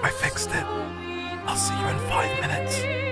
I fixed it. I'll see you in 5 minutes.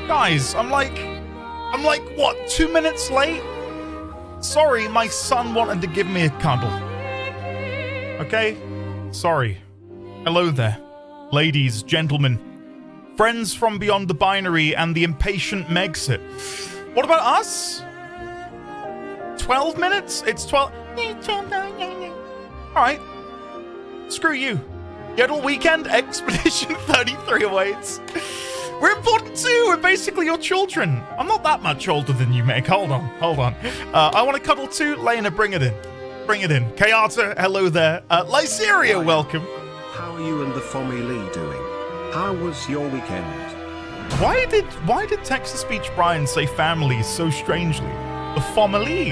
Guys, I'm like, what, 2 minutes late? Sorry, my son wanted to give me a cuddle. Okay? Sorry. Hello there. Ladies, gentlemen, friends from beyond the binary and the impatient Megxit. What about us? 12 minutes? It's 12... Alright. Screw you. Yodel Weekend Expedition 33 awaits. We're important too. We're basically your children. I'm not that much older than you, Meg. Hold on. I want to cuddle too. Lena, bring it in. Kayata, hello there. Lyceria, welcome. How are you and the family doing? How was your weekend? Why did text-to-speech Brian say family so strangely? The family.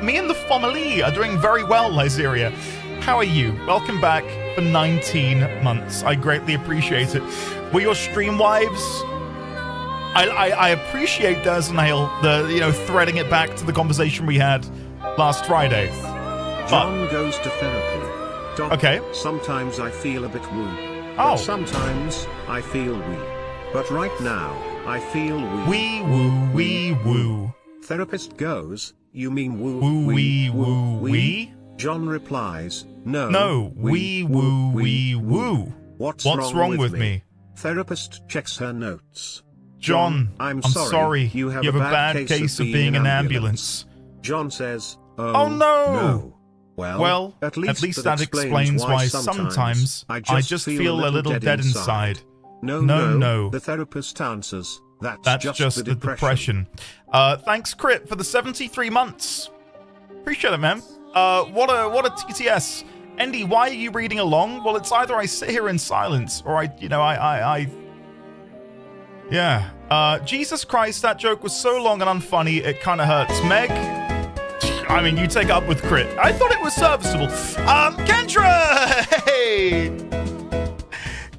Me and the family are doing very well, Lyceria. How are you? Welcome back for 19 months. I greatly appreciate it. We're your stream wives. I appreciate Desnail, threading it back to the conversation we had last Friday. John goes to therapy. Doc, okay. Sometimes I feel a bit woo. Oh. But sometimes I feel wee. But right now, I feel wee. Wee woo. Therapist goes, you mean woo wee woo wee? John replies, no. No, wee woo. What's wrong with me? Therapist checks her notes. John, I'm sorry. You have a bad case of being an ambulance. John says, oh no. Well, at least that explains why sometimes I just feel a little dead inside. No. The therapist answers, that's just the depression. Thanks, Crit, for the 73 months. Appreciate it, man. What a TTS. Andy, why are you reading along? Well, it's either I sit here in silence or yeah. Jesus Christ, that joke was so long and unfunny, it kind of hurts. Meg, I mean, you take up with Crit. I thought it was serviceable. Kendra! Hey!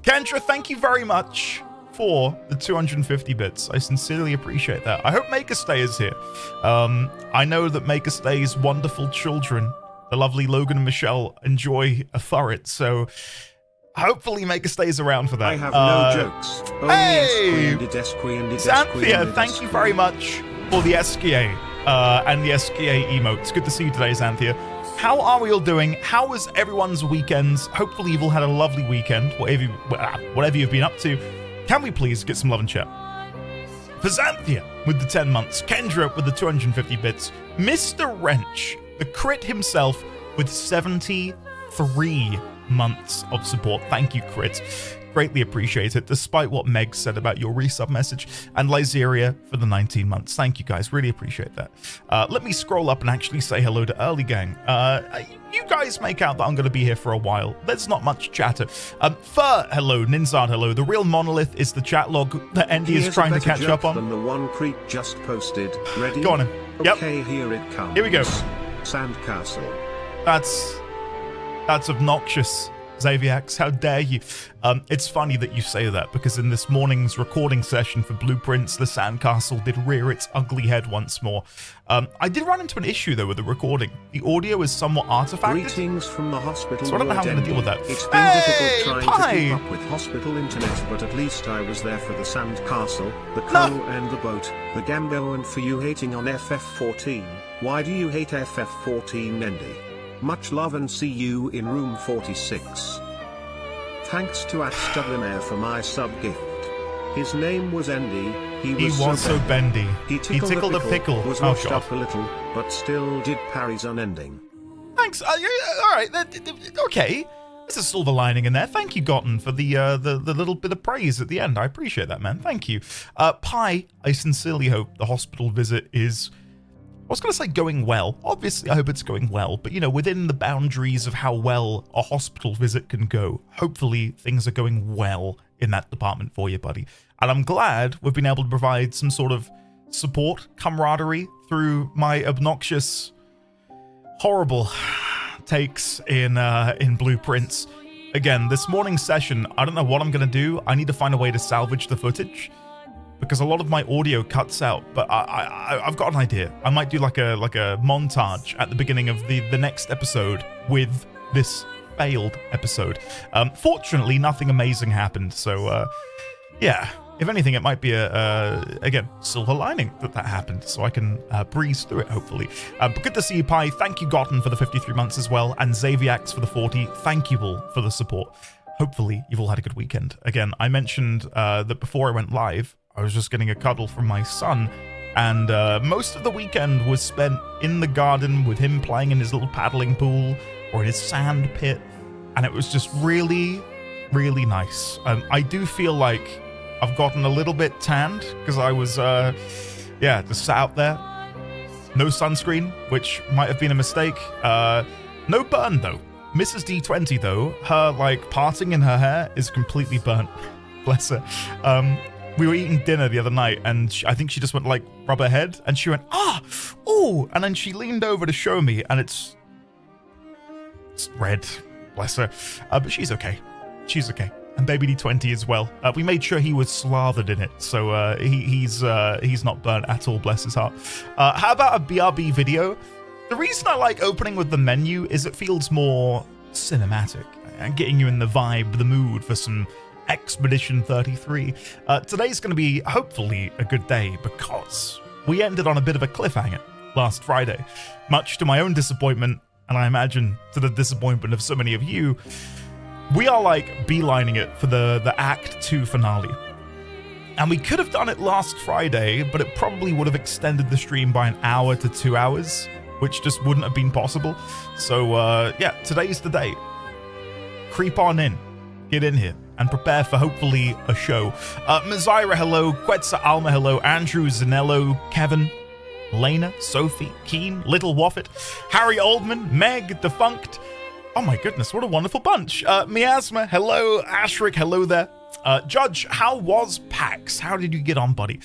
Kendra, thank you very much for the 250 bits. I sincerely appreciate that. I hope Makerstay is here. I know that Makerstay's wonderful children, the lovely Logan and Michelle, enjoy a furret, so hopefully Makerstay is around for that. I have no jokes. Hey! Xanthia, thank you very much for the SKA and the SKA emotes. Good to see you today, Xanthia. How are we all doing? How was everyone's weekends? Hopefully you've all had a lovely weekend, whatever you've been up to. Can we please get some love and chat? For Xanthia with the 10 months, Kendra with the 250 bits, Mr. Wrench, the Crit himself with 73 months of support. Thank you, Crit. Greatly appreciate it, despite what Meg said about your resub message. And Lyzeria for the 19 months. Thank you, guys. Really appreciate that. Let me scroll up and actually say hello to Early Gang. You guys make out that I'm going to be here for a while. There's not much chatter. Fur, hello. Ninzard, hello. The real monolith is the chat log that Andy is trying to catch up on. Than the one Creek just posted. Ready? Go on in. Yep. Okay, here it comes. Here we go. Sandcastle. That's obnoxious. Xaviax, how dare you? It's funny that you say that, because in this morning's recording session for Blueprints, the sandcastle did rear its ugly head once more. I did run into an issue, though, with the recording. The audio is somewhat artifacted. Greetings from the hospital. So I don't know how I'm going to deal with that. It's been difficult trying to keep up with hospital internet, but at least I was there for the sandcastle, the coal and the boat, the Gambo, and for you hating on FF14. Why do you hate FF14, Andy? Much love and see you in room 46. Thanks to @Stubblinair for my sub gift. His name was Andy. He was so bendy. He tickled a pickle. Was washed up a little, but still did parries unending. Thanks. All right. Okay. There's a silver lining in there. Thank you, Gotten, for the little bit of praise at the end. I appreciate that, man. Thank you. Pi, I sincerely hope the hospital visit is, I was going to say going well. Obviously, I hope it's going well. But, you know, within the boundaries of how well a hospital visit can go, hopefully things are going well in that department for you, buddy. And I'm glad we've been able to provide some sort of support, camaraderie through my obnoxious, horrible takes in blueprints. Again, this morning's session, I don't know what I'm gonna do. I need to find a way to salvage the footage because a lot of my audio cuts out. But I've got an idea. I might do like a montage at the beginning of the next episode with this failed episode. Fortunately, nothing amazing happened. So yeah. If anything, it might be again, silver lining that happened, so I can breeze through it, hopefully. But good to see you, Pi. Thank you, Gotten, for the 53 months as well, and Xaviax for the 40. Thank you all for the support. Hopefully, you've all had a good weekend. Again, I mentioned that before I went live, I was just getting a cuddle from my son, and most of the weekend was spent in the garden with him playing in his little paddling pool or in his sand pit, and it was just really, really nice. I do feel like I've gotten a little bit tanned because I was, just sat out there. No sunscreen, which might have been a mistake. No burn, though. Mrs. D20, though, her, parting in her hair is completely burnt. Bless her. We were eating dinner the other night, and I think she just went, rub her head, and she went, oh, and then she leaned over to show me, and it's red. Bless her. But she's okay. She's okay. And Baby D20 as well. We made sure he was slathered in it, so he's not burnt at all, bless his heart. How about a BRB video? The reason I like opening with the menu is it feels more cinematic and getting you in the vibe, the mood for some Expedition 33. Today's going to be, hopefully, a good day because we ended on a bit of a cliffhanger last Friday. Much to my own disappointment, and I imagine to the disappointment of so many of you, we are beelining it for the Act 2 finale. And we could have done it last Friday, but it probably would have extended the stream by an hour to 2 hours, which just wouldn't have been possible. So, today's the day. Creep on in. Get in here. And prepare for, hopefully, a show. Mazira, hello. Quetza Alma, hello. Andrew, Zanello, Kevin, Lena, Sophie, Keen, Little Waffet, Harry Oldman, Meg, Defunct. Oh my goodness, what a wonderful bunch. Miasma, hello. Ashrik, hello there. Judge, how was PAX? How did you get on, buddy?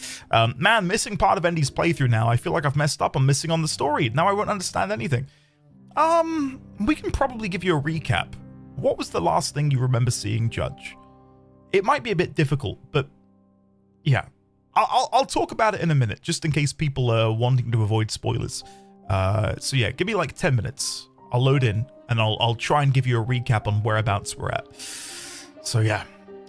Man, missing part of Endy's playthrough now. I feel like I've messed up. I'm missing on the story. Now I won't understand anything. We can probably give you a recap. What was the last thing you remember seeing, Judge? It might be a bit difficult, but yeah. I'll talk about it in a minute, just in case people are wanting to avoid spoilers. So yeah, give me 10 minutes. I'll load in, and I'll try and give you a recap on whereabouts we're at. So yeah.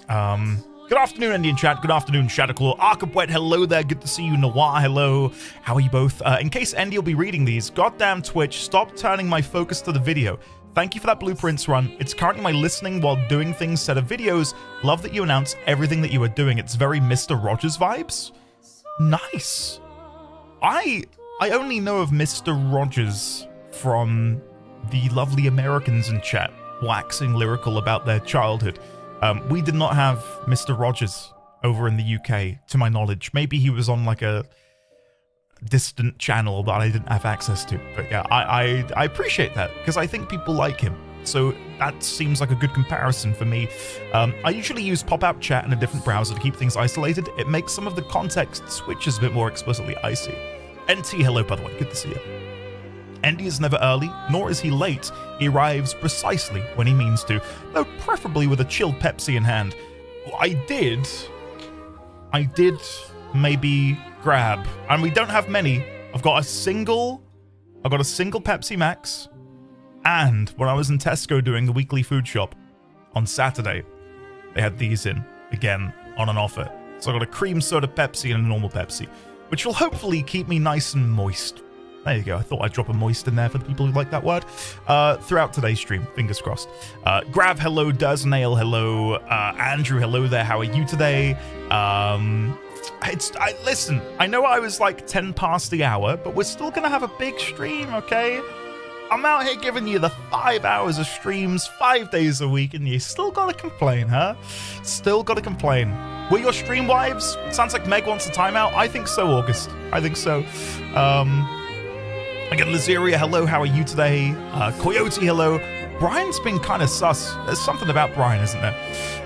Good afternoon, Indian chat. Good afternoon, Shadowclaw. Arkabwet, hello there. Good to see you. Noir, hello. How are you both? In case Andy will be reading these, goddamn Twitch, stop turning my focus to the video. Thank you for that Blueprints run. It's currently my listening while doing things set of videos. Love that you announce everything that you are doing. It's very Mr. Rogers vibes. Nice. I only know of Mr. Rogers from the lovely Americans in chat waxing lyrical about their childhood. We did not have Mr. Rogers over in the UK, to my knowledge. Maybe he was on a distant channel that I didn't have access to. But yeah, I appreciate that because I think people like him. So that seems like a good comparison for me. I usually use pop-out chat in a different browser to keep things isolated. It makes some of the context switches a bit more explicitly icy. NT, hello, by the way. Good to see you. Andy is never early, nor is he late. He arrives precisely when he means to, though preferably with a chilled Pepsi in hand. I did maybe grab, and we don't have many. I've got a single Pepsi Max, and when I was in Tesco doing the weekly food shop on Saturday, they had these in, again, on an offer. So I got a cream soda Pepsi and a normal Pepsi, which will hopefully keep me nice and moist There you go. I thought I'd drop a moist in there for the people who like that word. Throughout today's stream, fingers crossed. Grav, hello. Dersnail, hello. Andrew, hello there. How are you today? Listen, I know I was like 10 past the hour, but we're still going to have a big stream, okay? I'm out here giving you the 5 hours of streams 5 days a week, and you still got to complain, huh? Still got to complain. Were your stream wives? Sounds like Meg wants a timeout. I think so, August. I think so. Again, Lazeria, hello. How are you today? Coyote, hello. Brian's been kind of sus. There's something about Brian, isn't there?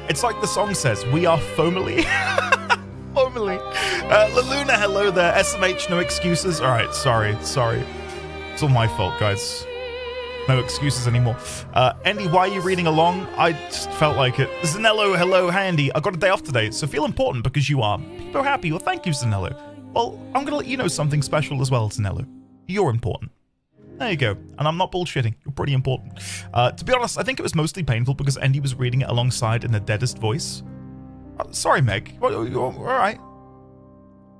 It's like the song says, we are foamily. Foamily. LaLuna, hello there. SMH, no excuses. All right, sorry. It's all my fault, guys. No excuses anymore. Andy, why are you reading along? I just felt like it. Zanello, hello. Hi, Andy. I got a day off today, so feel important because you are. People are happy. Well, thank you, Zanello. Well, I'm going to let you know something special as well, Zanello. You're important. There you go. And I'm not bullshitting. You're pretty important. To be honest, I think it was mostly painful because Andy was reading it alongside in the deadest voice. Sorry, Meg. All right.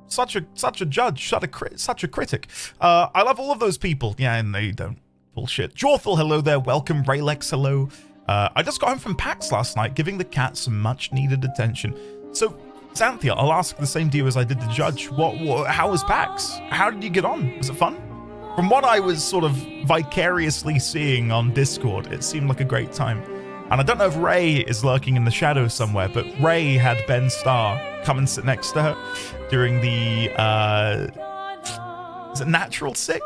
Such a judge, such a critic. I love all of those people. Yeah, and they don't. Bullshit. Jorthel, hello there. Welcome. Raylex, hello. I just got home from PAX last night, giving the cat some much-needed attention. So, Xanthia, I'll ask the same to you as I did the judge. How was PAX? How did you get on? Was it fun? From what I was sort of vicariously seeing on Discord, it seemed like a great time. And I don't know if Ray is lurking in the shadows somewhere, but Ray had Ben Starr come and sit next to her during the, is it Natural 6?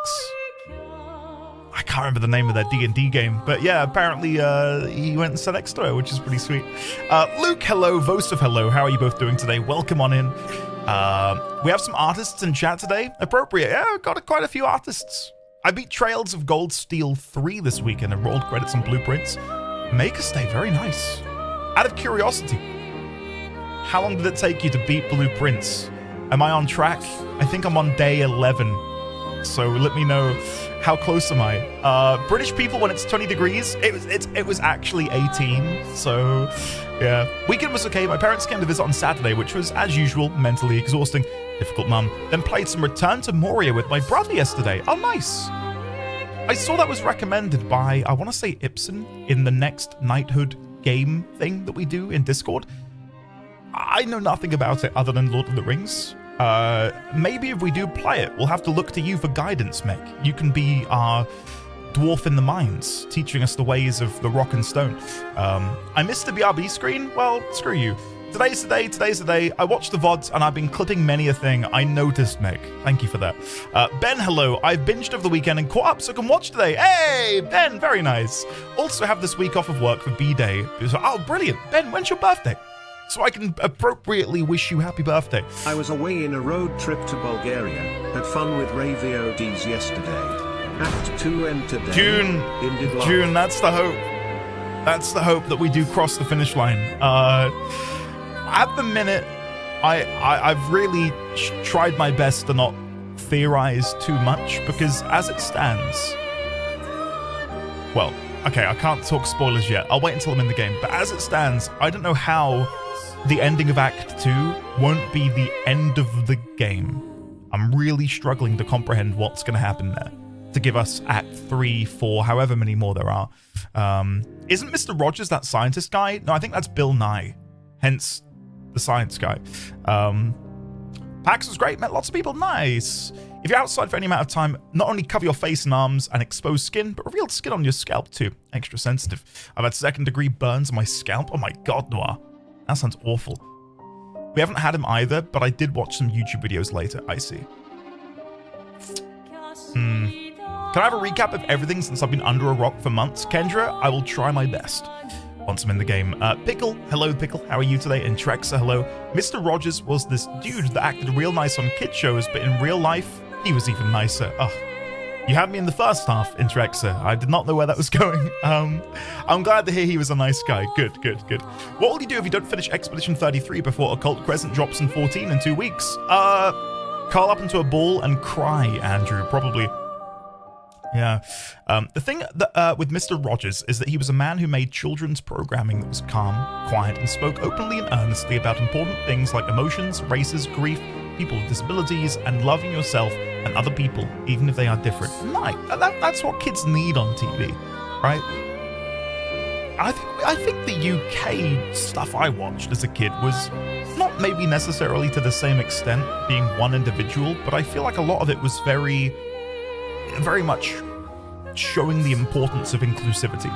I can't remember the name of their D&D game, but yeah, apparently he went and sat next to her, which is pretty sweet. Luke, hello. Vosov, hello. How are you both doing today? Welcome on in. We have some artists in chat today. Appropriate. Yeah, got quite a few artists. I beat Trails of Gold Steel 3 this weekend and rolled credits on blueprints. Maker Stay, very nice. Out of curiosity, how long did it take you to beat blueprints? Am I on track? I think I'm on day 11. So let me know, how close am I? British people, when it's 20 degrees, it was actually 18. So yeah, weekend was okay. My parents came to visit on Saturday, which was, as usual, mentally exhausting. Difficult mum. Then played some Return to Moria with my brother yesterday. Oh, nice. I saw that was recommended by, I want to say Ibsen, in the next knighthood game thing that we do in Discord. I know nothing about it other than Lord of the Rings. Maybe if we do play it, we'll have to look to you for guidance, Meg. You can be our dwarf in the mines, teaching us the ways of the rock and stone. I missed the BRB screen? Well, screw you. Today's the day. I watched the VODs and I've been clipping many a thing. I noticed, Meg. Thank you for that. Ben, hello. I've binged over the weekend and caught up so I can watch today. Hey, Ben, very nice. Also have this week off of work for B-Day. Oh, brilliant. Ben, when's your birthday? So I can appropriately wish you happy birthday. I was away in a road trip to Bulgaria. Had fun with Ray VODs yesterday. Act 2 and today. June, that's the hope. That's the hope that we do cross the finish line. At the minute, I've really tried my best to not theorize too much because as it stands, well, okay, I can't talk spoilers yet. I'll wait until I'm in the game. But as it stands, I don't know how the ending of Act 2 won't be the end of the game. I'm really struggling to comprehend what's going to happen there to give us Act 3, 4, however many more there are. Isn't Mr. Rogers that scientist guy? No, I think that's Bill Nye. Hence, the science guy. PAX was great, met lots of people. Nice. If you're outside for any amount of time, not only cover your face and arms and exposed skin, but revealed skin on your scalp too. Extra sensitive. I've had second-degree burns on my scalp. Oh my god, Noir. That sounds awful. We haven't had him either, but I did watch some YouTube videos later. I see. Can I have a recap of everything since I've been under a rock for months? Kendra, I will try my best once I'm in the game. Pickle, hello Pickle, how are you today? And Trexa, hello. Mr. Rogers was this dude that acted real nice on kid shows, but in real life, he was even nicer. Ugh. You had me in the first half, Intrexa. I did not know where that was going. I'm glad to hear he was a nice guy. Good. What will you do if you don't finish Expedition 33 before Occult Crescent drops in 14 in 2 weeks? Curl up into a ball and cry, Andrew, probably. Yeah. The thing that, with Mr. Rogers is that he was a man who made children's programming that was calm, quiet, and spoke openly and earnestly about important things like emotions, races, grief, people with disabilities, and loving yourself and other people, even if they are different. That's what kids need on TV, right? I think the UK stuff I watched as a kid was not maybe necessarily to the same extent being one individual, but I feel like a lot of it was very, very much showing the importance of inclusivity.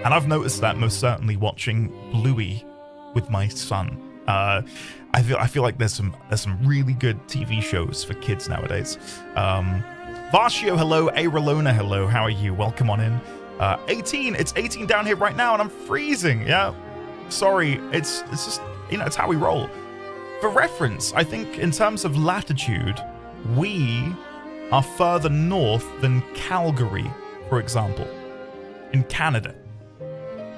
And I've noticed that most certainly watching Bluey with my son. I feel like there's some really good TV shows for kids nowadays. Varshio, hello. Aralona, hello. How are you? Welcome on in. 18. It's 18 down here right now, and I'm freezing. Yeah, sorry. It's just, you know, it's how we roll. For reference, I think in terms of latitude, we are further north than Calgary, for example, in Canada.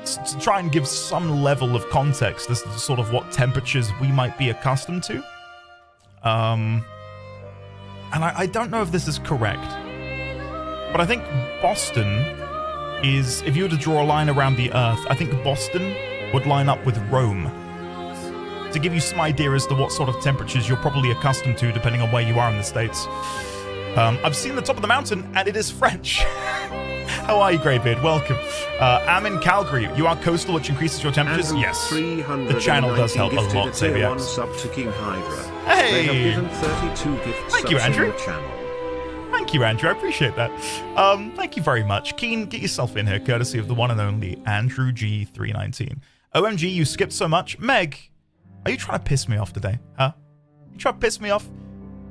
To try and give some level of context as to sort of what temperatures we might be accustomed to. And I don't know if this is correct, but I think Boston is, if you were to draw a line around the Earth, I think Boston would line up with Rome. To give you some idea as to what sort of temperatures you're probably accustomed to depending on where you are in the States. I've seen the top of the mountain, and it is French. How are you, Greybeard? Welcome. I'm in Calgary. You are coastal, which increases your temperatures? Andrew, yes. The channel does help a lot, Xavier. Hey! They have given 32 gifts. Thank you, Andrew. The channel. Thank you, Andrew. I appreciate that. Thank you very much. Keen, get yourself in here, courtesy of the one and only Andrew G319. OMG, you skipped so much. Meg, are you trying to piss me off today? Huh? You trying to piss me off?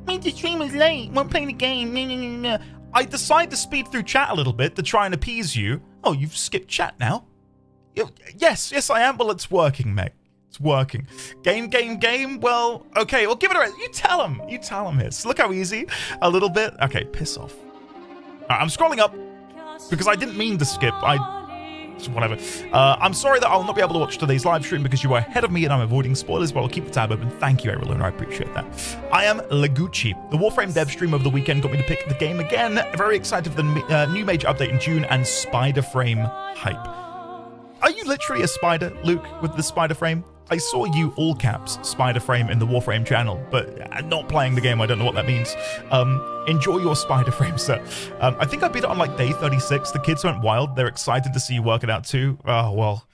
The stream was late. Won't play the game. I decide to speed through chat a little bit to try and appease you. Oh, you've skipped chat now? Yes, I am. Well, it's working, Meg. It's working. Game. Well, okay, well, give it a rest. You tell him here. Look how easy. A little bit. Okay, piss off. All right, I'm scrolling up because I didn't mean to skip. Whatever. I'm sorry that I'll not be able to watch today's live stream because you are ahead of me and I'm avoiding spoilers, but I'll keep the tab open. Thank you, Aeroluna. I appreciate that. I am Lagucci. The Warframe dev stream over the weekend got me to pick the game again. Very excited for the new major update in June and Spider Frame hype. Are you literally a spider, Luke, with the Spider Frame? I saw you all caps Spider Frame in the Warframe channel, but not playing the game. I don't know what that means. Enjoy your Spider Frame, sir. I think I beat it on like day 36. The kids went wild. They're excited to see you work it out too. Oh, well,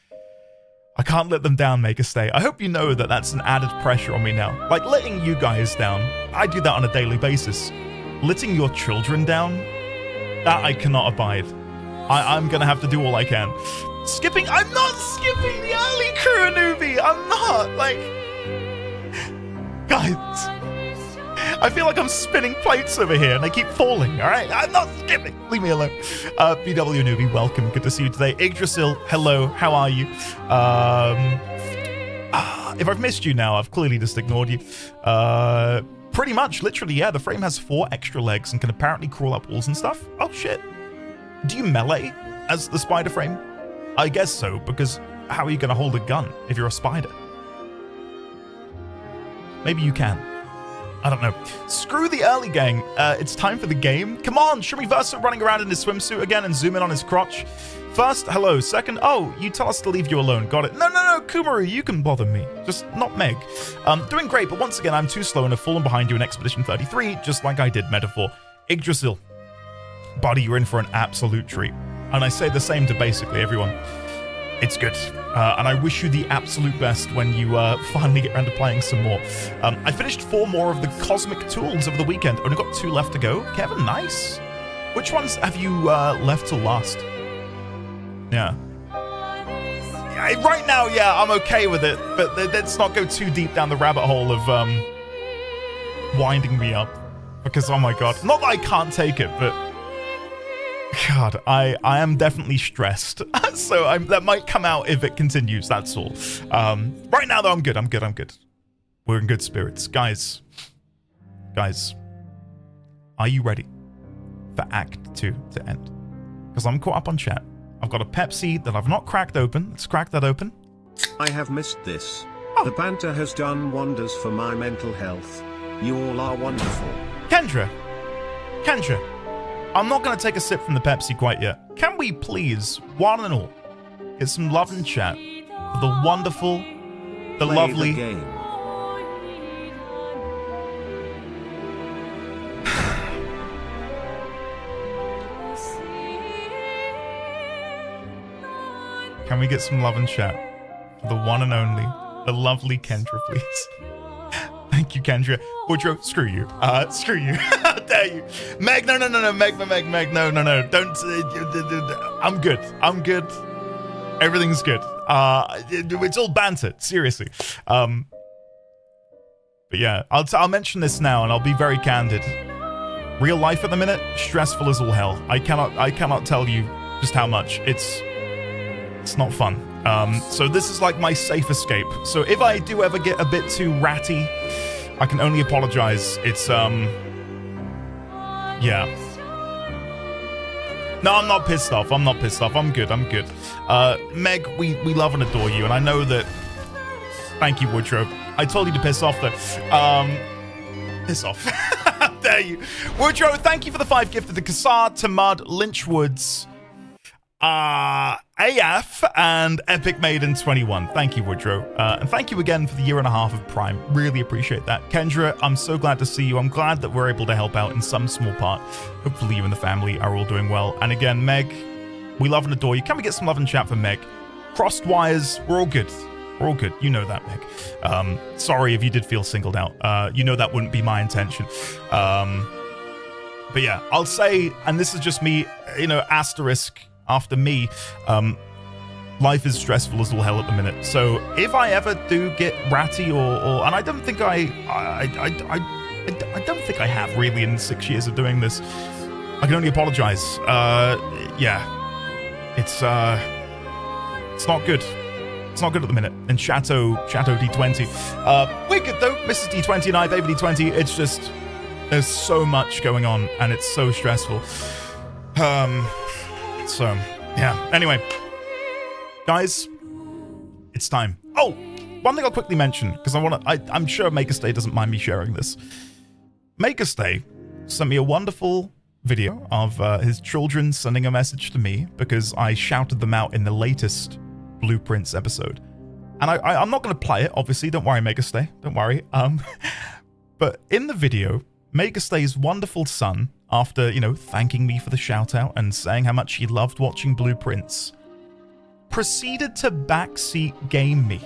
I can't let them down, make a stay. I hope you know that that's an added pressure on me now. Like letting you guys down, I do that on a daily basis. Letting your children down, that I cannot abide. I'm going to have to do all I can. Skipping, I'm not skipping the early crew, newbie. I'm not, like, guys, I feel like I'm spinning plates over here and they keep falling, all right? I'm not skipping, leave me alone. BW newbie, welcome, good to see you today. Yggdrasil, hello, how are you? If I've missed you now, I've clearly just ignored you. Pretty much, literally, yeah, the frame has 4 extra legs and can apparently crawl up walls and stuff. Oh, shit. Do you melee as the spider frame? I guess so, because how are you going to hold a gun if you're a spider? Maybe you can. I don't know. Screw the early gang. It's time for the game. Come on, Shimmy Versa running around in his swimsuit again and zoom in on his crotch. First, hello. Second, oh, you tell us to leave you alone. Got it. No, Kumaru, you can bother me. Just not Meg. Doing great, but once again, I'm too slow and have fallen behind you in Expedition 33, just like I did Metaphor. Yggdrasil. Buddy, you're in for an absolute treat. And I say the same to basically everyone. It's good. And I wish you the absolute best when you finally get around to playing some more. I finished 4 more of the Cosmic Tools over the weekend. Only got 2 left to go. Kevin, nice. Which ones have you left till last? Yeah. Right now, yeah, I'm okay with it. But let's not go too deep down the rabbit hole of winding me up. Because, oh my god. Not that I can't take it, but... God, I am definitely stressed. So that might come out if it continues, that's all. Right now, though, I'm good. We're in good spirits. Guys, are you ready for Act 2 to end? Because I'm caught up on chat. I've got a Pepsi that I've not cracked open. Let's crack that open. I have missed this. Oh. The banter has done wonders for my mental health. You all are wonderful. Kendra, I'm not going to take a sip from the Pepsi quite yet. Can we please, one and all, get some love and chat for the wonderful, the lovely, Can we get some love and chat for the one and only, the lovely Kendra, please? Thank you, Kendra. Woodrow, screw you. Screw you. How dare you? Meg, no. Meg, no. Don't. I'm good. Everything's good. It's all banter, seriously. But yeah, I'll mention this now, and I'll be very candid. Real life at the minute, stressful as all hell. I cannot tell you just how much. It's not fun. So this is like my safe escape. So if I do ever get a bit too ratty, I can only apologize. It's yeah. No, I'm not pissed off. I'm good. Meg, we love and adore you, and I know that. Thank you, Woodrow. I told you to piss off though. Piss off. How dare you? Woodrow, thank you for the 5 gifted to Kassar, Tamud, Lynchwoods, AF, and Epic Maiden 21. Thank you, Woodrow. And thank you again for the 1.5 years of Prime. Really appreciate that. Kendra, I'm so glad to see you. I'm glad that we're able to help out in some small part. Hopefully you and the family are all doing well. And again, Meg, we love and adore you. Can we get some love and chat for Meg? Crossed wires, we're all good. We're all good. You know that, Meg. Sorry if you did feel singled out. You know that wouldn't be my intention. But yeah, I'll say, and this is just me, asterisk after me, life is stressful as all hell at the minute. So if I ever do get ratty or and I don't think I don't think I have really in 6 years of doing this, I can only apologize. Yeah, it's not good. It's not good at the minute. And Chateau D20. We're good though, Mrs. D20 and I, Baby D20. It's just, there's so much going on and it's so stressful. So, yeah. Anyway, guys, it's time. Oh, one thing I'll quickly mention, because I'm sure Makerstay doesn't mind me sharing this. Makerstay sent me a wonderful video of his children sending a message to me because I shouted them out in the latest Blueprints episode. And I'm not going to play it, obviously. Don't worry, Makerstay. Don't worry. But in the video, Makerstay's wonderful son, after, thanking me for the shout out and saying how much he loved watching Blueprints, proceeded to backseat game me.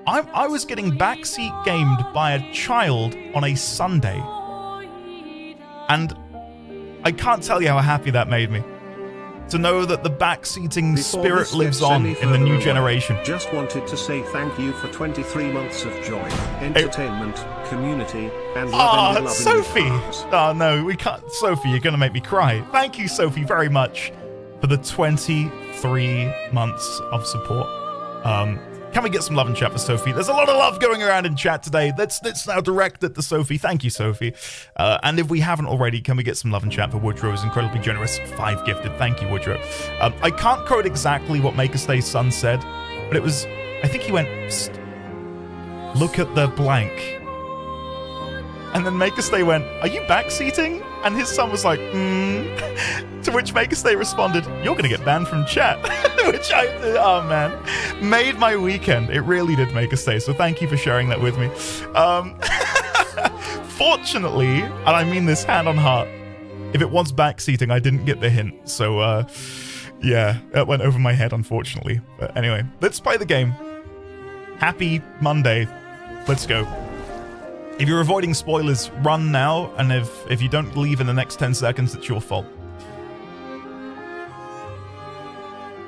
I was getting backseat gamed by a child on a Sunday. And I can't tell you how happy that made me. To know that the backseating spirit lives on in the new generation. Just wanted to say thank you for 23 months of joy, entertainment, community, and love. Oh, Sophie! Oh no, we can't. Sophie, you're gonna make me cry. Thank you, Sophie, very much for the 23 months of support. Can we get some love and chat for Sophie? There's a lot of love going around in chat today. Let's now direct it to Sophie. Thank you, Sophie. And if we haven't already, can we get some love and chat for Woodrow's incredibly generous 5 gifted? Thank you, Woodrow. I can't quote exactly what Makerstay's son said, but it was, I think he went, look at the blank. And then Makerstay went, are you backseating? And his son was like, To which Makerstay responded, you're going to get banned from chat. Which oh man, made my weekend. It really did, Makerstay. So thank you for sharing that with me. Fortunately, and I mean this hand on heart, if it was backseating, I didn't get the hint. So yeah, that went over my head, unfortunately. But anyway, let's play the game. Happy Monday. Let's go. If you're avoiding spoilers, run now, and if you don't leave in the next 10 seconds, it's your fault.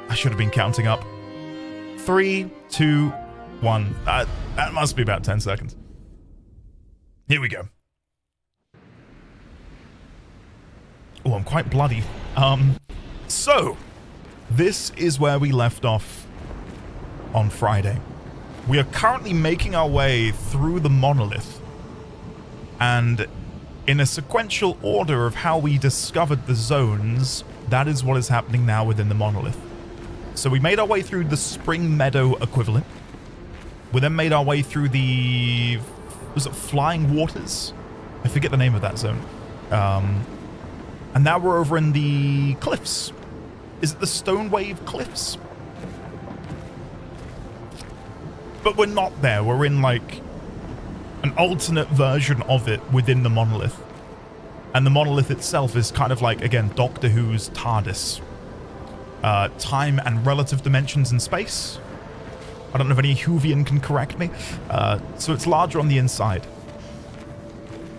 I should have been counting up. 3, 2, 1. That must be about 10 seconds. Here we go. Oh, I'm quite bloody. So, this is where we left off on Friday. We are currently making our way through the monolith. And in a sequential order of how we discovered the zones, that is what is happening now within the monolith. So we made our way through the Spring Meadow equivalent. We then made our way through the... was it Flying Waters? I forget the name of that zone. And now we're over in the cliffs. Is it the Stone Wave Cliffs? But we're not there. We're in, like, an alternate version of it within the monolith. And the monolith itself is kind of like, again, Doctor Who's TARDIS. time and relative dimensions in space. I don't know if any Whovian can correct me. So it's larger on the inside.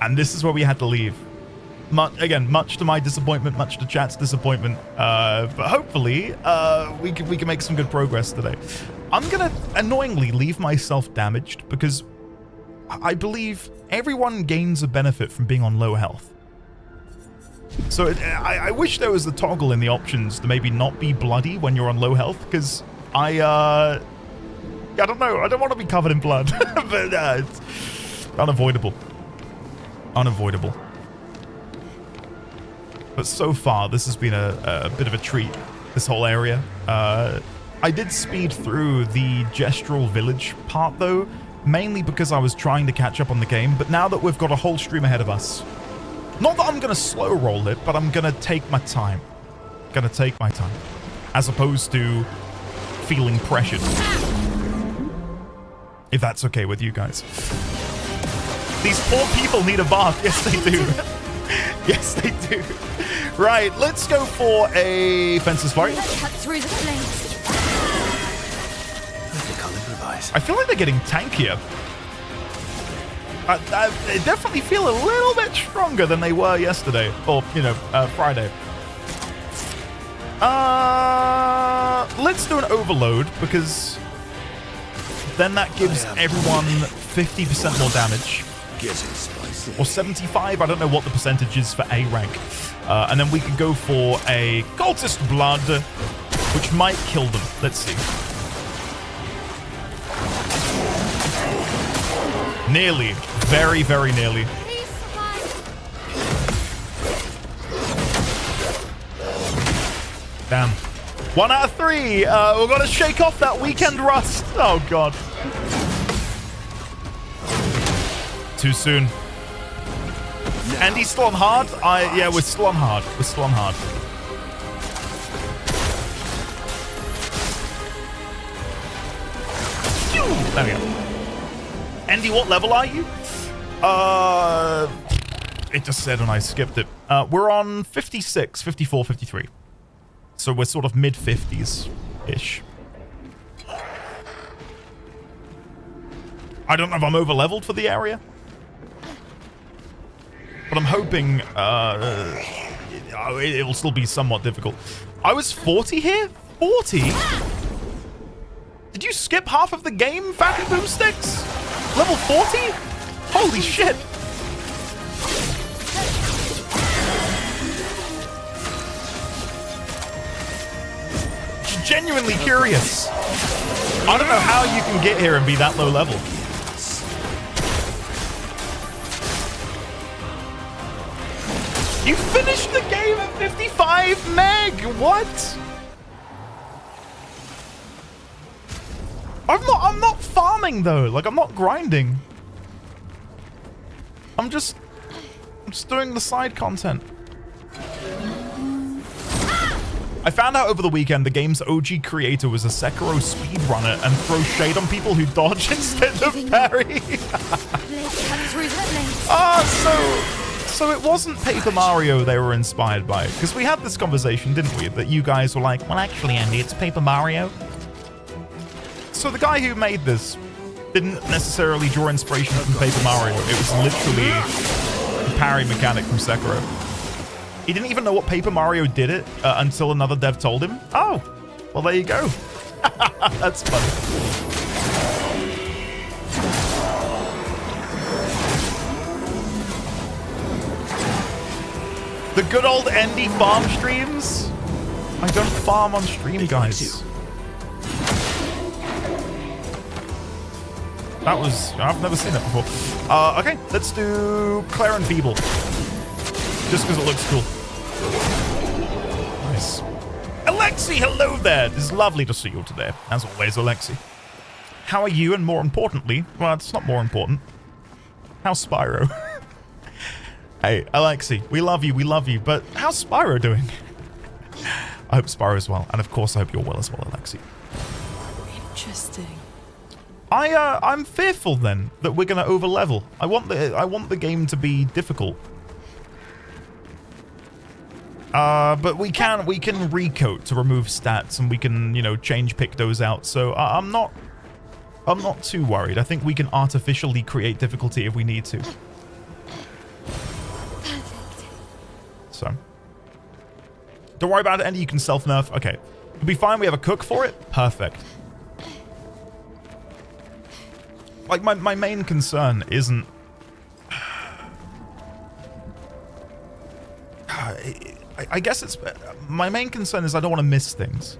And this is where we had to leave. Much to my disappointment, much to chat's disappointment. But hopefully, we can make some good progress today. I'm gonna annoyingly leave myself damaged because I believe everyone gains a benefit from being on low health. So I wish there was a toggle in the options to maybe not be bloody when you're on low health, because I don't know. I don't want to be covered in blood, but it's unavoidable. Unavoidable. But so far, this has been a bit of a treat, this whole area. I did speed through the gestural village part, though, mainly because I was trying to catch up on the game. But now that we've got a whole stream ahead of us, not that I'm going to slow roll it, but I'm going to take my time. Going to take my time, as opposed to feeling pressured. If that's okay with you guys. These poor people need a bath. Yes, they do. Yes, they do. Right, let's go for a fences fight. Cut through the flames. I feel like they're getting tankier. They definitely feel a little bit stronger than they were yesterday, or Friday. Let's do an overload, because then that gives everyone 50% more damage. Or 75, I don't know what the percentage is for A rank. And then we could go for a cultist blood, which might kill them. Let's see. Nearly. Very, very nearly. Damn. 1 out of 3. We're going to shake off that weekend rust. Oh, God. Too soon. And he's still on hard? Yeah, we're still on hard. We're still on hard. There we go. Andy, what level are you? It just said and I skipped it. We're on 56, 54, 53. So we're sort of mid-50s-ish. I don't know if I'm over-leveled for the area. But I'm hoping it will still be somewhat difficult. I was 40 here? 40? Did you skip half of the game, Fatty Boomsticks? Level 40? Holy shit. Genuinely curious. I don't know how you can get here and be that low level. You finished the game at 55 meg! What? I'm not farming though. Like, I'm not grinding. I'm just doing the side content. I found out over the weekend the game's OG creator was a Sekiro speedrunner and throws shade on people who dodge instead of parry. So it wasn't Paper Mario they were inspired by. Because we had this conversation, didn't we? That you guys were like, well, actually, Andy, it's Paper Mario. So the guy who made this didn't necessarily draw inspiration from Paper Mario. It was literally the parry mechanic from Sekiro. He didn't even know what Paper Mario did it until another dev told him. Oh, well, there you go. That's funny. The good old Andy farm streams? I don't farm on stream, guys. That was... I've never seen that before. Okay, let's do Claire and Feeble. Just because it looks cool. Nice. Alexi, hello there. It is lovely to see you today. As always, Alexi. How are you? And more importantly... Well, it's not more important. How's Spyro? Hey, Alexi, we love you, but how's Spyro doing? I hope Spyro's well, and of course I hope you're well as well, Alexi. Interesting. I'm fearful then that we're gonna overlevel. I want the game to be difficult. But we can recoat to remove stats, and we can, you know, change pick those out. So I'm not too worried. I think we can artificially create difficulty if we need to. So don't worry about it, Andy. You can self-nerf. Okay. It'll be fine. We have a cook for it. Perfect. Like, my main concern isn't... I guess it's... My main concern is I don't want to miss things.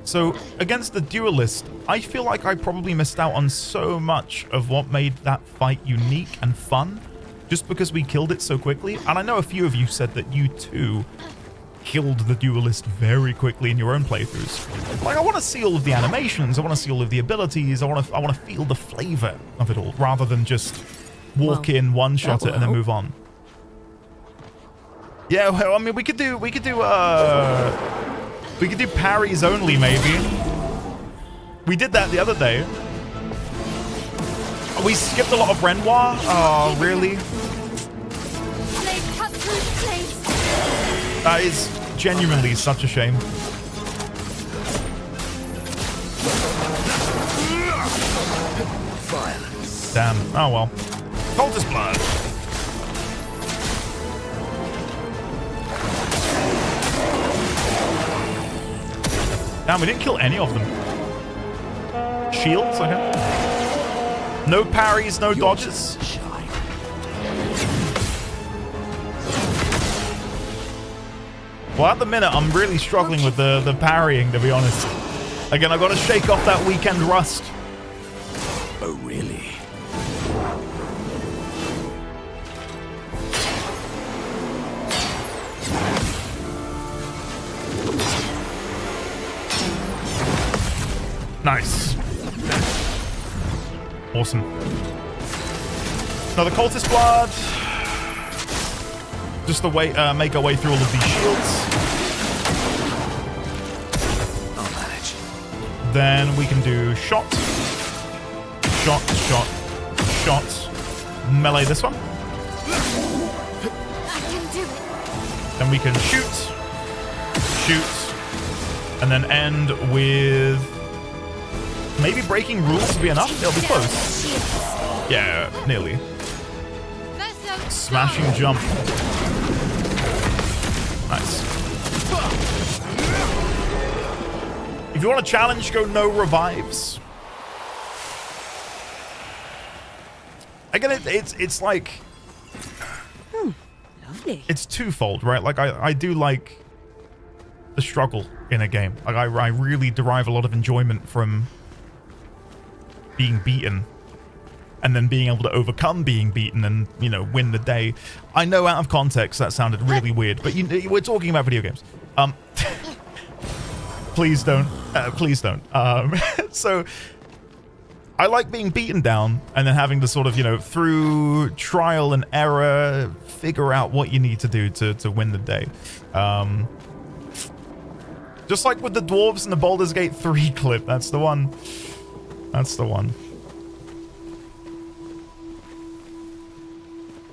So, against the duelist, I feel like I probably missed out on so much of what made that fight unique and fun, just because we killed it so quickly. And I know a few of you said that you, too, killed the duelist very quickly in your own playthroughs. Like, I want to see all of the animations, I want to see all of the abilities, I want to feel the flavor of it all, rather than just walk in, one-shot it, and then move on. Yeah, well, I mean, we could do parries only, maybe. We did that the other day. We skipped a lot of Renoir. Oh, really? That is genuinely such a shame. Violence. Damn. Oh well. Cultist blood. Damn, we didn't kill any of them. Shields, okay. No parries, no dodges. Well, at the minute, I'm really struggling with the parrying, to be honest. Again, I've got to shake off that weekend rust. Oh, really? Nice. Awesome. Another cultist blood. Just to make our way through all of these shields. I'll manage. Then we can do shot, shot, shot, shot. Melee this one. I can do it. Then we can shoot, shoot, and then end with maybe breaking rules to be enough. It'll be close. Yeah, nearly. Smashing jump. Nice. If you want a challenge, go no revives. Again, it's like... Lovely. It's twofold, right? Like, I do like the struggle in a game. Like, I really derive a lot of enjoyment from being beaten. And then being able to overcome being beaten and, you know, win the day. I know out of context that sounded really weird, but we're talking about video games. Please don't. Please don't. So, I like being beaten down and then having to sort of, you know, through trial and error, figure out what you need to do to win the day. Just like with the dwarves in the Baldur's Gate 3 clip. That's the one. That's the one.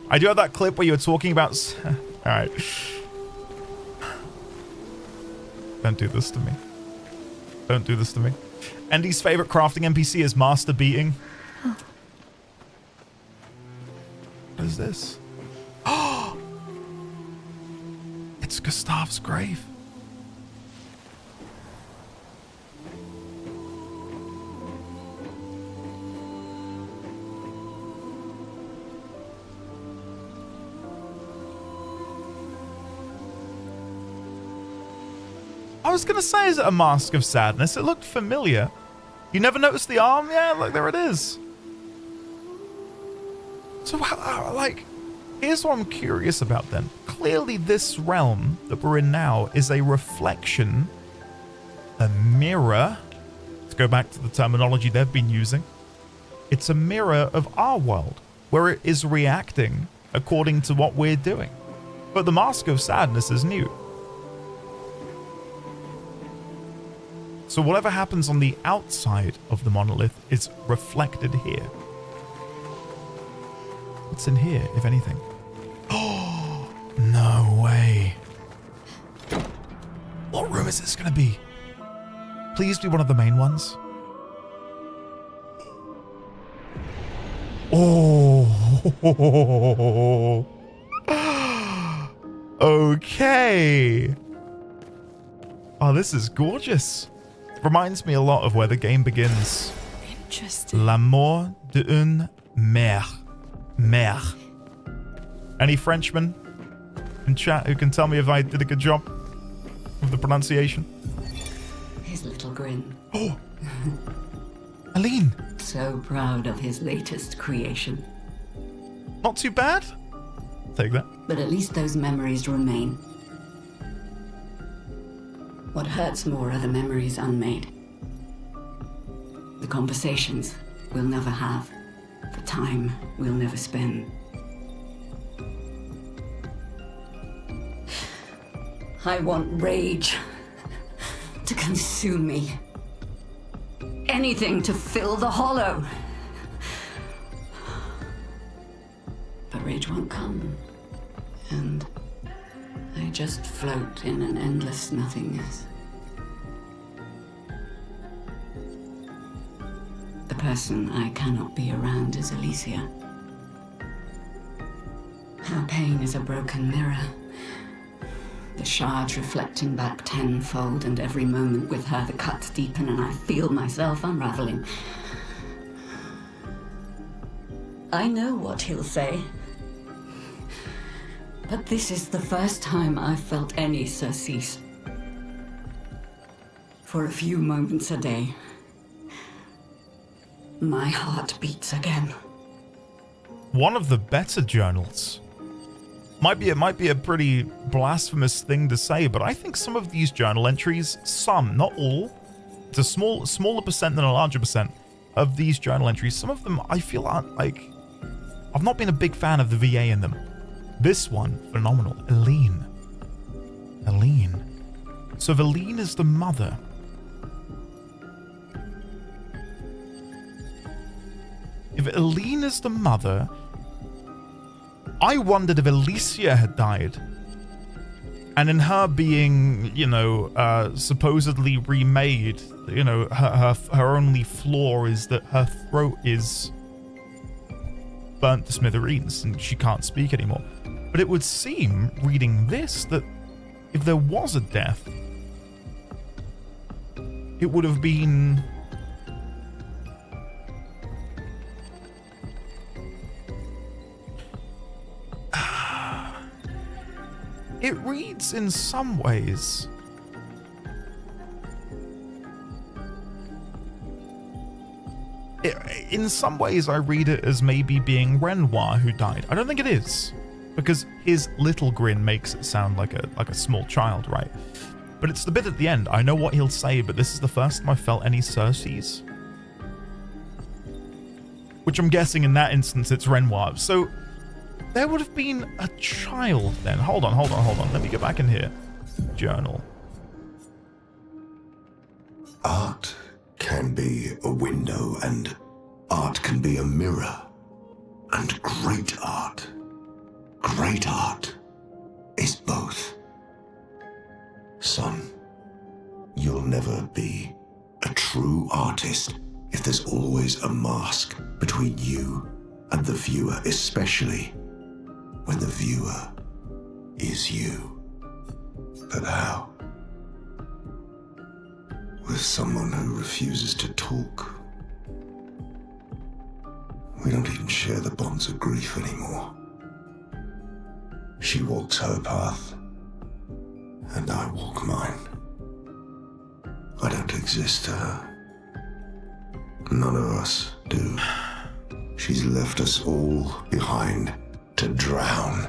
I do have that clip where you were talking about... Alright. Don't do this to me. Don't do this to me. Andy's favorite crafting NPC is Master Beating. Huh. What is this? Oh! It's Gustav's grave. I was going to say, is it a mask of sadness? It looked familiar. You never noticed the arm? Yeah, look, there it is. So, like, here's what I'm curious about then. Clearly, this realm that we're in now is a reflection, a mirror. Let's go back to the terminology they've been using. It's a mirror of our world, where it is reacting according to what we're doing. But the mask of sadness is new. So whatever happens on the outside of the monolith is reflected here. What's in here, if anything? Oh, no way. What room is this going to be? Please be one of the main ones. Oh. Okay. Oh, this is gorgeous. Reminds me a lot of where the game begins. Interesting. L'amour d'une mère. Mère. Any Frenchmen in chat who can tell me if I did a good job with the pronunciation? His little grin. Oh, Aline. So proud of his latest creation. Not too bad. Take that. But at least those memories remain. What hurts more are the memories unmade. The conversations we'll never have. The time we'll never spend. I want rage to consume me. Anything to fill the hollow. But rage won't come. And I just float in an endless nothingness. The person I cannot be around is Alicia. Her pain is a broken mirror. The shards reflecting back tenfold, and every moment with her the cuts deepen and I feel myself unraveling. I know what he'll say. But this is the first time I've felt any surcease. For a few moments a day, my heart beats again. One of the better journals. Might be a pretty blasphemous thing to say, but I think some of these journal entries, some, not all, it's a smaller percent than a larger percent of these journal entries. Some of them I feel aren't like. I've not been a big fan of the VA in them. This one, phenomenal. Aline. So if Aline is the mother. If Aline is the mother, I wondered if Alicia had died. And in her being, supposedly remade, her only flaw is that her throat is burnt to smithereens and she can't speak anymore. But it would seem, reading this, that if there was a death, it would have been... It reads in some ways... In some ways, I read it as maybe being Renoir who died. I don't think it is, because his little grin makes it sound like a small child, right? But it's the bit at the end. I know what he'll say, but this is the first time I felt any surcease. Which I'm guessing in that instance it's Renoir. So there would have been a child then. Hold on. Let me get back in here. Journal. Art can be a window, and art can be a mirror. And great art is both. Son, you'll never be a true artist if there's always a mask between you and the viewer, especially when the viewer is you. But how? With someone who refuses to talk. We don't even share the bonds of grief anymore. She walks her path, and I walk mine. I don't exist to her. None of us do. She's left us all behind to drown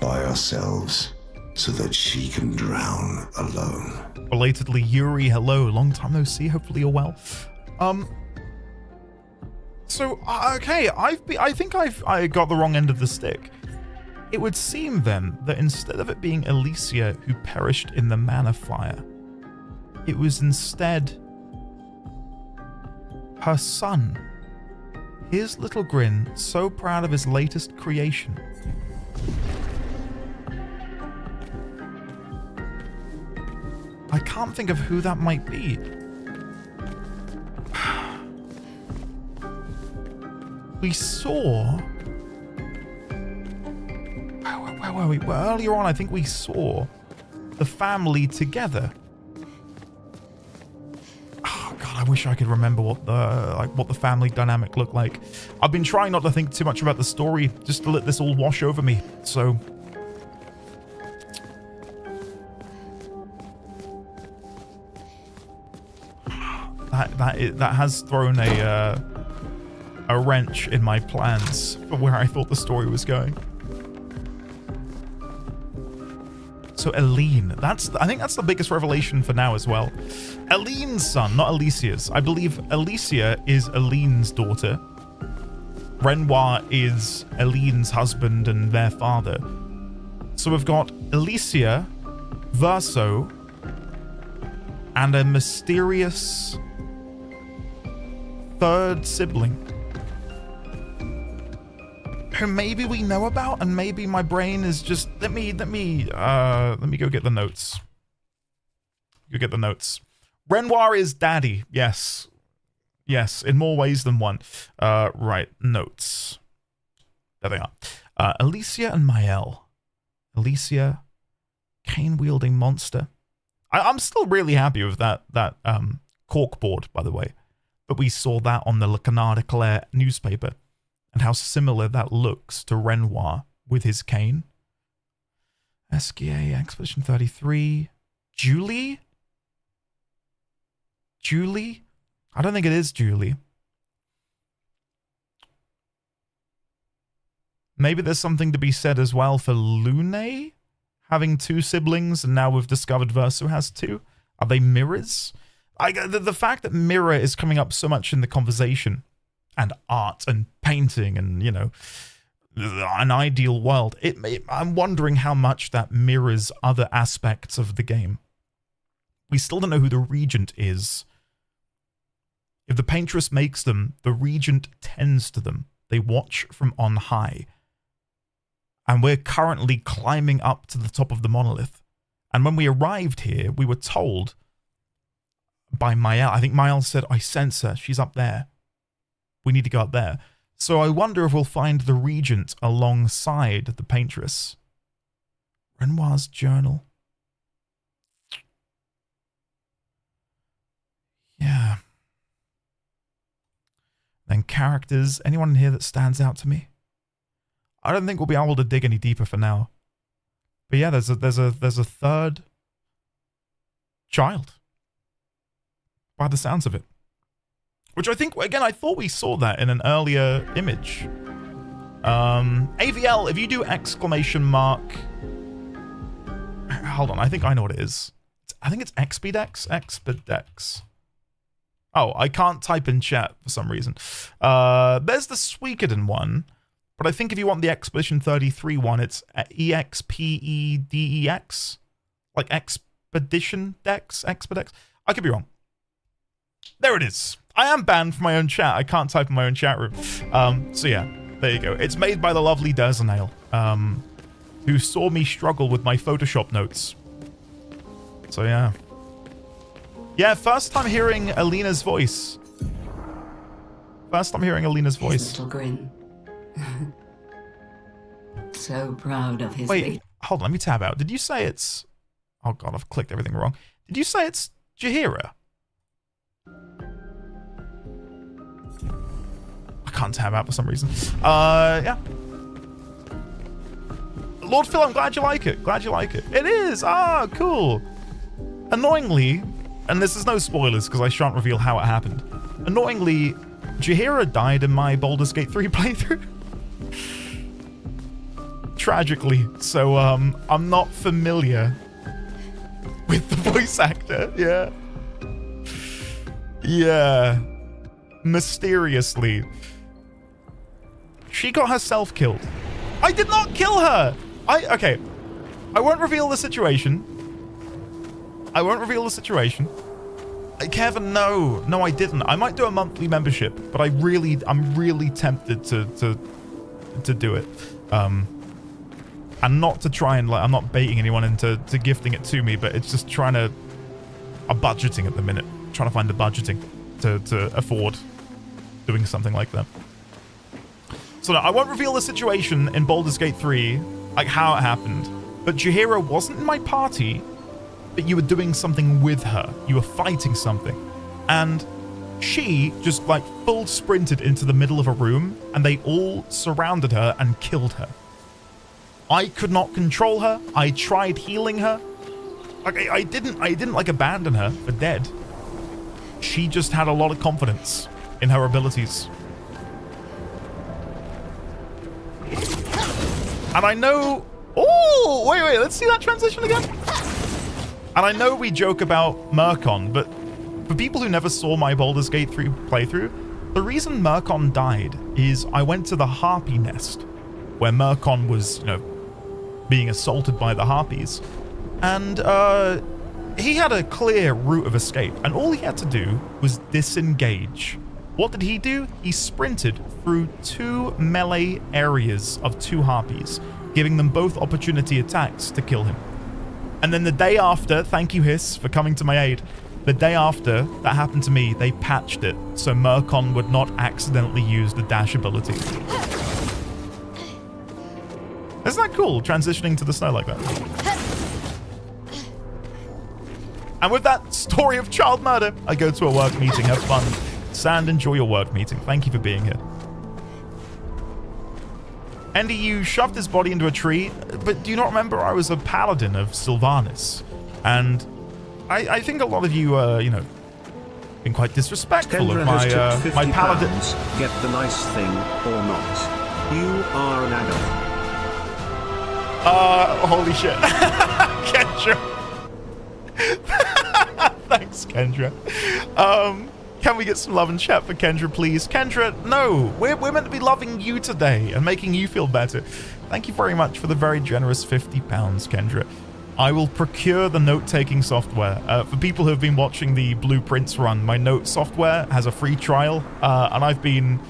by ourselves so that she can drown alone. Belatedly, Yuri, hello. Long time no see. Hopefully you're well. So, okay, I think I got the wrong end of the stick. It would seem then that instead of it being Alicia who perished in the manor fire, it was instead her son. His little grin, so proud of his latest creation. I can't think of who that might be. We saw... Where were we? Well, earlier on, I think we saw the family together. Oh God, I wish I could remember what the family dynamic looked like. I've been trying not to think too much about the story, just to let this all wash over me. So that has thrown a wrench in my plans for where I thought the story was going. So Eileen, I think that's the biggest revelation for now as well. Eileen's son, not Alicia's. I believe Alicia is Eileen's daughter. Renoir is Eileen's husband and their father. So we've got Alicia, Verso, and a mysterious third sibling who maybe we know about, and maybe my brain is just let me go get the notes. Go get the notes. Renoir is daddy. Yes, in more ways than one. Right, notes. There they are. Alicia and Mael. Alicia, cane wielding monster. I'm still really happy with that corkboard, by the way. But we saw that on the Le Canard Eclair newspaper, and how similar that looks to Renoir with his cane. SKA Expedition 33. Julie? I don't think it is Julie. Maybe there's something to be said as well for Lune having two siblings, and now we've discovered Verso has two. Are they mirrors? The fact that mirror is coming up so much in the conversation, and art and painting and, you know, an ideal world, I'm wondering how much that mirrors other aspects of the game. We still don't know who the regent is. If the paintress makes them, the regent tends to them. They watch from on high. And we're currently climbing up to the top of the monolith. And when we arrived here, we were told by Mael, I think Mael said, I sense her, she's up there. We need to go up there. So I wonder if we'll find the regent alongside the paintress. Renoir's journal. Yeah. Then characters. Anyone in here that stands out to me? I don't think we'll be able to dig any deeper for now. But yeah, there's a third child, by the sounds of it. Which I think, again, I thought we saw that in an earlier image. AVL, if you do exclamation mark... Hold on, I think I know what it is. I think it's Expedex? Expedex. Oh, I can't type in chat for some reason. There's the Suikoden one, but I think if you want the Expedition 33 one, it's EXPEDEX? Like Expedition Dex? Expedex? I could be wrong. There it is. I am banned from my own chat. I can't type in my own chat room. So yeah, there you go. It's made by the lovely Derzanail, who saw me struggle with my Photoshop notes. So yeah. Yeah, first time hearing Alina's voice. First time hearing Alina's voice. His little grin. So proud of his... Wait, hold on, let me tab out. Did you say it's... Oh god, I've clicked everything wrong. Did you say it's Jaheira? I can't tab out for some reason. Yeah. Lord Phil, I'm glad you like it. Glad you like it. It is! Ah, cool. Annoyingly, and this is no spoilers because I shan't reveal how it happened. Annoyingly, Jaheira died in my Baldur's Gate 3 playthrough. Tragically. So, I'm not familiar with the voice actor. Yeah. Yeah. Mysteriously. She got herself killed. I did not kill her! Okay. I won't reveal the situation. Kevin, no. No, I didn't. I might do a monthly membership, but I'm really tempted to do it. And not to try and, like, I'm not baiting anyone into gifting it to me, but it's just trying to are budgeting at the minute. Trying to find the budgeting to afford doing something like that. So no, I won't reveal the situation in Baldur's Gate 3, like how it happened. But Jaheira wasn't in my party, but you were doing something with her. You were fighting something. And she just like full sprinted into the middle of a room and they all surrounded her and killed her. I could not control her. I tried healing her. Like I didn't like abandon her for dead. She just had a lot of confidence in her abilities. And I know... Oh, wait, let's see that transition again. And I know we joke about Murkon, but for people who never saw my Baldur's Gate 3 playthrough, the reason Murkon died is I went to the Harpy Nest, where Murkon was, being assaulted by the Harpies. And he had a clear route of escape, and all he had to do was disengage. What did he do? He sprinted through 2 melee areas of 2 Harpies, giving them both opportunity attacks to kill him. And then the day after, thank you Hiss for coming to my aid, the day after that happened to me, they patched it so Murkon would not accidentally use the dash ability. Isn't that cool, transitioning to the snow like that? And with that story of child murder, I go to a work meeting. Have fun. Sand, enjoy your work meeting. Thank you for being here. Andy, you shoved his body into a tree, but do you not remember I was a paladin of Sylvanas? And I think a lot of you, been quite disrespectful Kendra of my, has took 50 my paladin. pounds. Get the nice thing or not. You are an adult. Holy shit. Kendra. Thanks, Kendra. Can we get some love and chat for Kendra, please? Kendra, no. We're meant to be loving you today and making you feel better. Thank you very much for the very generous £50, Kendra. I will procure the note-taking software. For people who have been watching the Blueprints run, my note software has a free trial, and I've been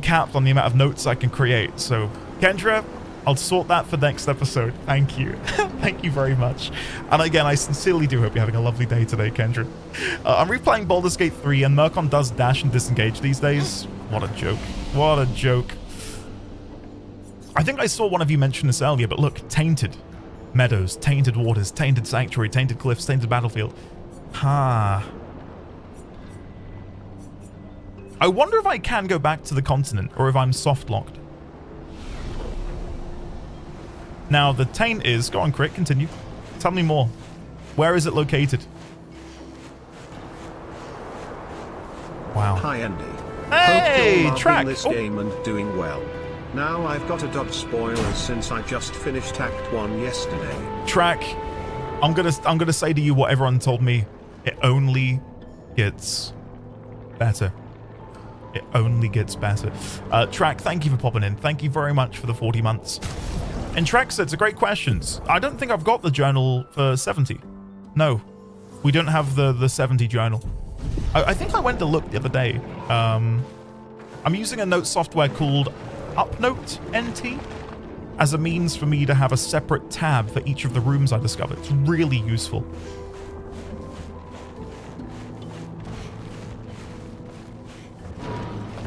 capped on the amount of notes I can create. So, Kendra, I'll sort that for next episode. Thank you. Thank you very much. And again, I sincerely do hope you're having a lovely day today, Kendra. I'm replaying Baldur's Gate 3, and Murkon does dash and disengage these days. What a joke. What a joke. I think I saw one of you mention this earlier, but look, tainted meadows, tainted waters, tainted sanctuary, tainted cliffs, tainted battlefield. I wonder if I can go back to the continent, or if I'm soft-locked. Now, the taint is... Go on, Crit, continue. Tell me more. Where is it located? Wow. Hi, Andy. Hey, Hope you're Track. loving this game and doing well. Now I've got to dodge spoilers since I just finished Act 1 yesterday. Track, I'm gonna say to you what everyone told me. It only gets better. It only gets better. Track, thank you for popping in. Thank you very much for the 40 months. And Track said, it's a great questions. I don't think I've got the journal for 70. No, we don't have the 70 journal. I think I went to look the other day. I'm using a note software called Upnote NT as a means for me to have a separate tab for each of the rooms I discovered. It's really useful.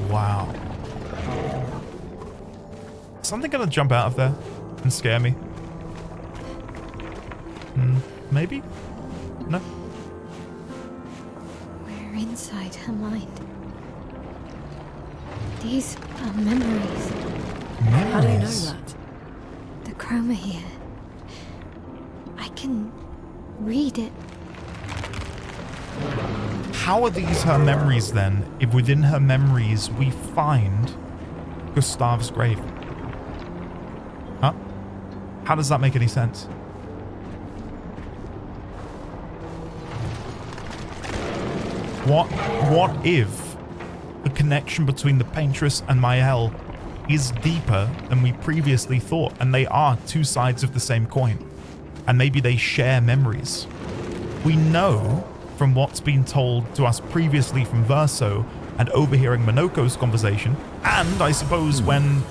Wow. Is something gonna jump out of there and scare me? Maybe? No? We're inside her mind. These are memories. How do you know that? The chroma here. I can read it. How are these her memories then, if within her memories we find Gustav's grave? Huh? How does that make any sense? What if the connection between the Paintress and Mael is deeper than we previously thought, and they are two sides of the same coin, and maybe they share memories? We know from what's been told to us previously from Verso and overhearing Minoko's conversation, and I suppose when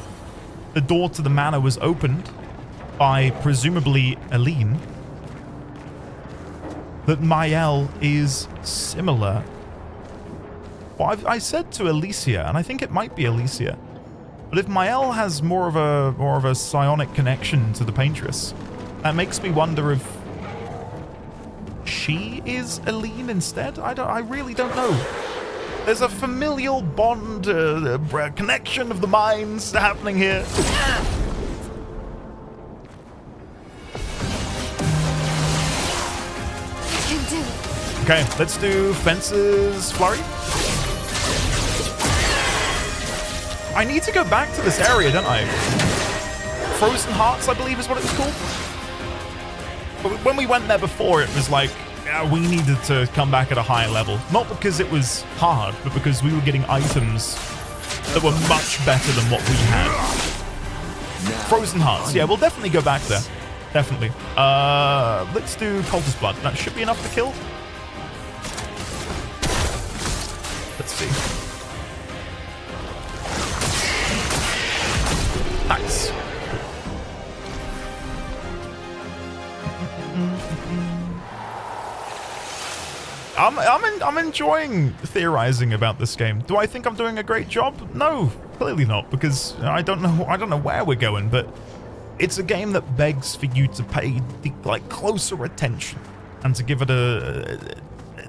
the door to the manor was opened by presumably Aline, that Mael is similar. Well, I said to Alicia, and I think it might be Alicia, but if Mael has more of a psionic connection to the Paintress, that makes me wonder if she is Eileen instead. I really don't know. There's a familial bond, connection of the minds happening here. Okay, let's do Fence's Flurry. I need to go back to this area, don't I? Frozen Hearts, I believe is what it was called. But when we went there before, it was like, we needed to come back at a higher level. Not because it was hard, but because we were getting items that were much better than what we had. Frozen Hearts, yeah, we'll definitely go back there. Definitely. Let's do Cultist Blood. That should be enough to kill. Let's see. Nice. I'm enjoying theorizing about this game. Do I think I'm doing a great job? No, clearly not, because I don't know where we're going, but it's a game that begs for you to pay closer attention and to give it a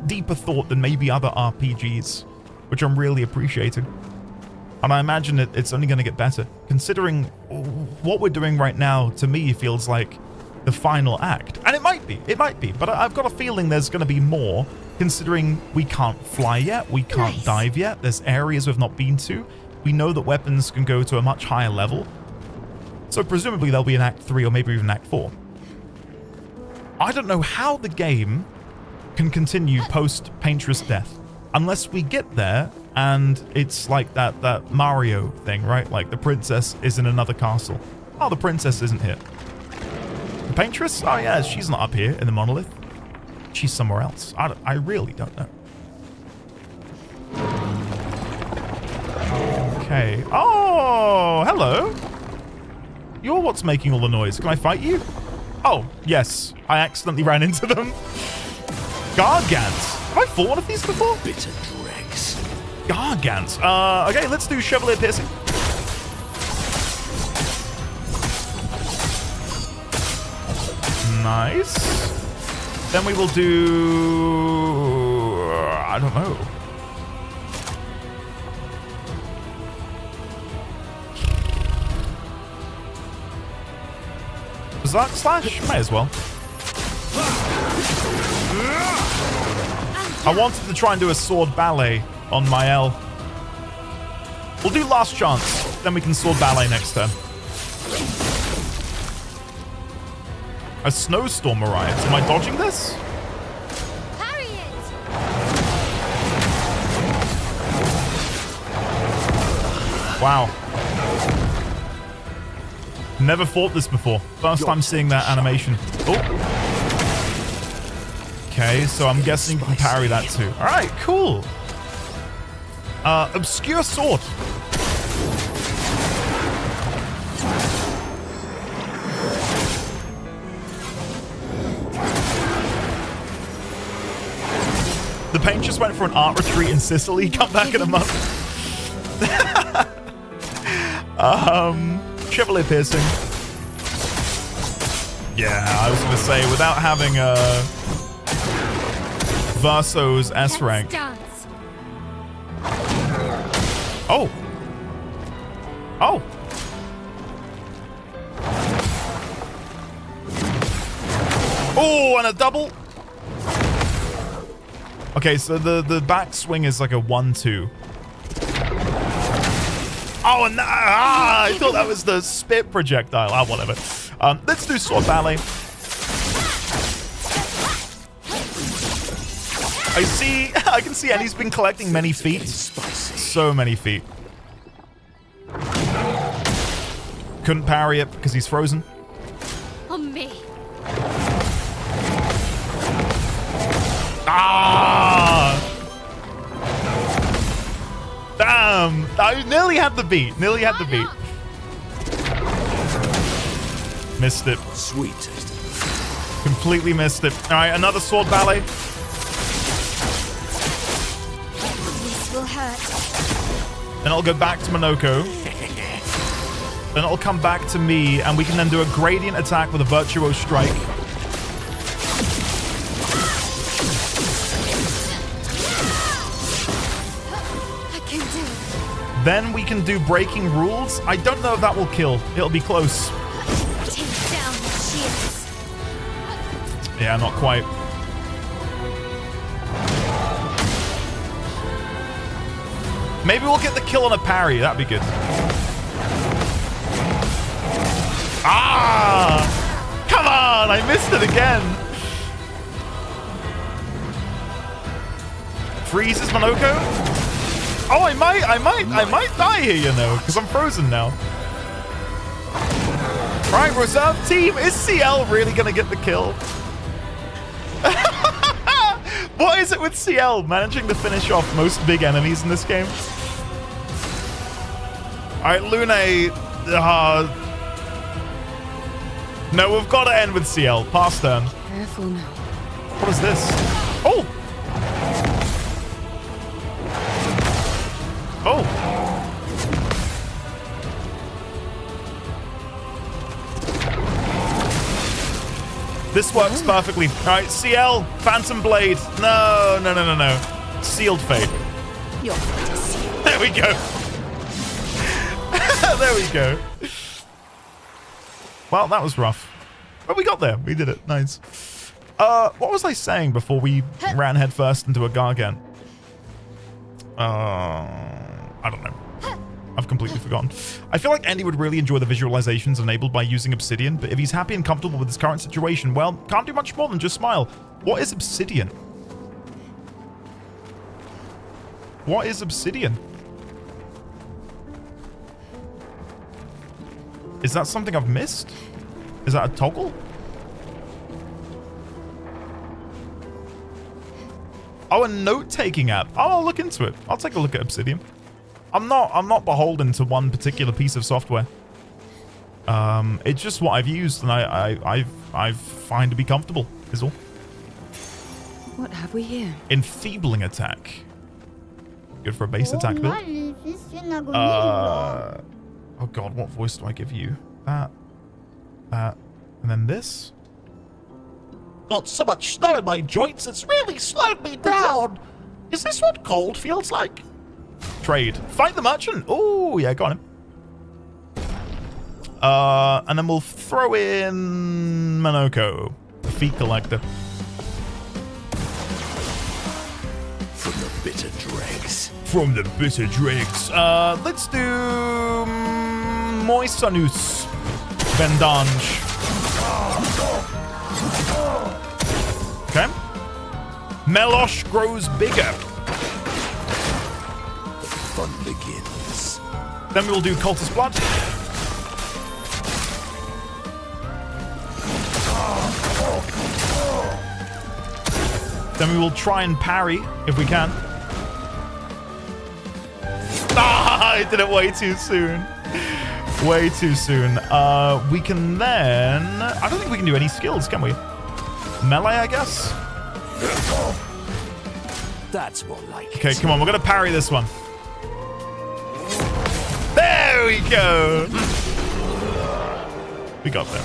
deeper thought than maybe other RPGs, which I'm really appreciating. And I imagine it's only going to get better. Considering what we're doing right now, to me, feels like the final act. And it might be, but I've got a feeling there's going to be more, considering we can't fly yet, we can't dive yet, there's areas we've not been to. We know that weapons can go to a much higher level. So presumably there'll be an Act 3 or maybe even Act 4. I don't know how the game can continue post-Paintress death, unless we get there and it's like that Mario thing, right? Like the princess is in another castle. Oh, the princess isn't here. The Paintress? Oh yeah, she's not up here in the monolith. She's somewhere else. I really don't know. Okay. Oh, hello. You're what's making all the noise. Can I fight you? Oh, yes. I accidentally ran into them. Gargants. Have I fought one of these before? Bitter dregs. Gargants. Okay, let's do Chevalier Piercing. Nice. Then we will do... I don't know. Berserk Slash? May as well. I wanted to try and do a sword ballet on Mael. We'll do Last Chance, then we can sword ballet next turn. A snowstorm arrives. Am I dodging this? Parry it. Wow. Never fought this before. First time seeing that animation. Oh. Okay, so I'm guessing you can parry that too. All right, cool. Obscure Sword. The paint just went for an art retreat in Sicily. Come back in a month. Chevalier Piercing. Yeah, I was gonna say, without having Verso's S rank. Oh. Oh. Oh, and a double. Okay, so the backswing is like a 1-2. Oh, and I thought that was the spit projectile. Ah, whatever. Let's do sword ballet. I can see, and he's been collecting many feet. So many feet. Couldn't parry it because he's frozen. On me. Ah! Damn! I nearly had the beat. Nearly had the beat. Missed it. Sweet. Completely missed it. All right, another sword ballet. This will hurt. Then I'll go back to Monoko. Then it'll come back to me, and we can then do a gradient attack with a virtuo strike. I can do it. Then we can do breaking rules. I don't know if that will kill. It'll be close. Take down the shields. Yeah, not quite. Maybe we'll get the kill on a parry. That'd be good. Ah! Come on! I missed it again. Freezes Monoko. Oh, I might die here, you know, because I'm frozen now. Right, reserve team. Is CL really gonna get the kill? What is it with CL managing to finish off most big enemies in this game? All right, Lune. No, we've got to end with CL. Pass turn. Careful now. What is this? Oh! Oh! This works perfectly. All right, CL, Phantom Blade. No. Sealed Fate. There we go. There we go. Well, that was rough. But we got there. We did it. Nice. What was I saying before we ran headfirst into a Gargant? I don't know. I've completely forgotten. I feel like Andy would really enjoy the visualizations enabled by using Obsidian, but if he's happy and comfortable with his current situation, well, can't do much more than just smile. What is Obsidian? What is Obsidian? Is that something I've missed? Is that a toggle? Oh, a note-taking app. Oh, I'll look into it. I'll take a look at Obsidian. I'm not beholden to one particular piece of software. It's just what I've used and I find to be comfortable, is all. What have we here? Enfeebling attack. Good for a base attack build. Oh god, what voice do I give you? That, and then this. Got so much snow in my joints, it's really slowed me down. Is this what cold feels like? Trade. Fight the merchant. Oh, yeah, got him. And then we'll throw in Monoko, the feet collector. From the bitter dregs. From the bitter dregs. Let's do Moisanus Vendange. Okay. Melosh grows bigger. The fun begins. Then we will do Cultist Blood. Then we will try and parry if we can. Ah, I did it way too soon. Way too soon. We can then... I don't think we can do any skills, can we? Melee, I guess? That's more like Okay, come on. We're going to parry this one. There we go. We got there.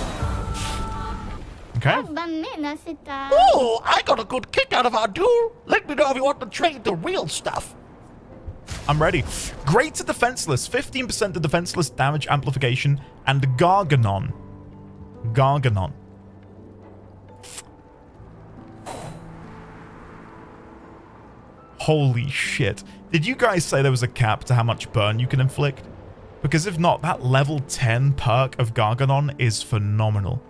Okay. Oh, I got a good kick out of our duel. Let me know if you want to trade the real stuff. I'm ready. Great to defenseless. 15% to defenseless damage amplification and Garganon. Garganon. Holy shit. Did you guys say there was a cap to how much burn you can inflict? Because if not, that level 10 perk of Garganon is phenomenal.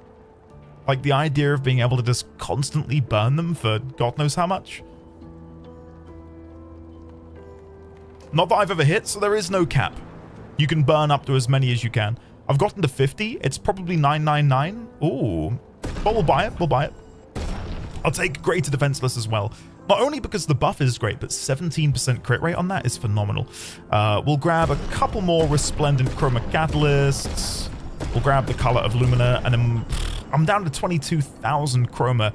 Like the idea of being able to just constantly burn them for God knows how much. Not that I've ever hit, so there is no cap. You can burn up to as many as you can. I've gotten to 50. It's probably 999. Ooh. But we'll buy it. We'll buy it. I'll take greater defenseless as well. Not only because the buff is great, but 17% crit rate on that is phenomenal. We'll grab a couple more resplendent chroma catalysts. We'll grab the color of Lumina, and then I'm down to 22,000 chroma.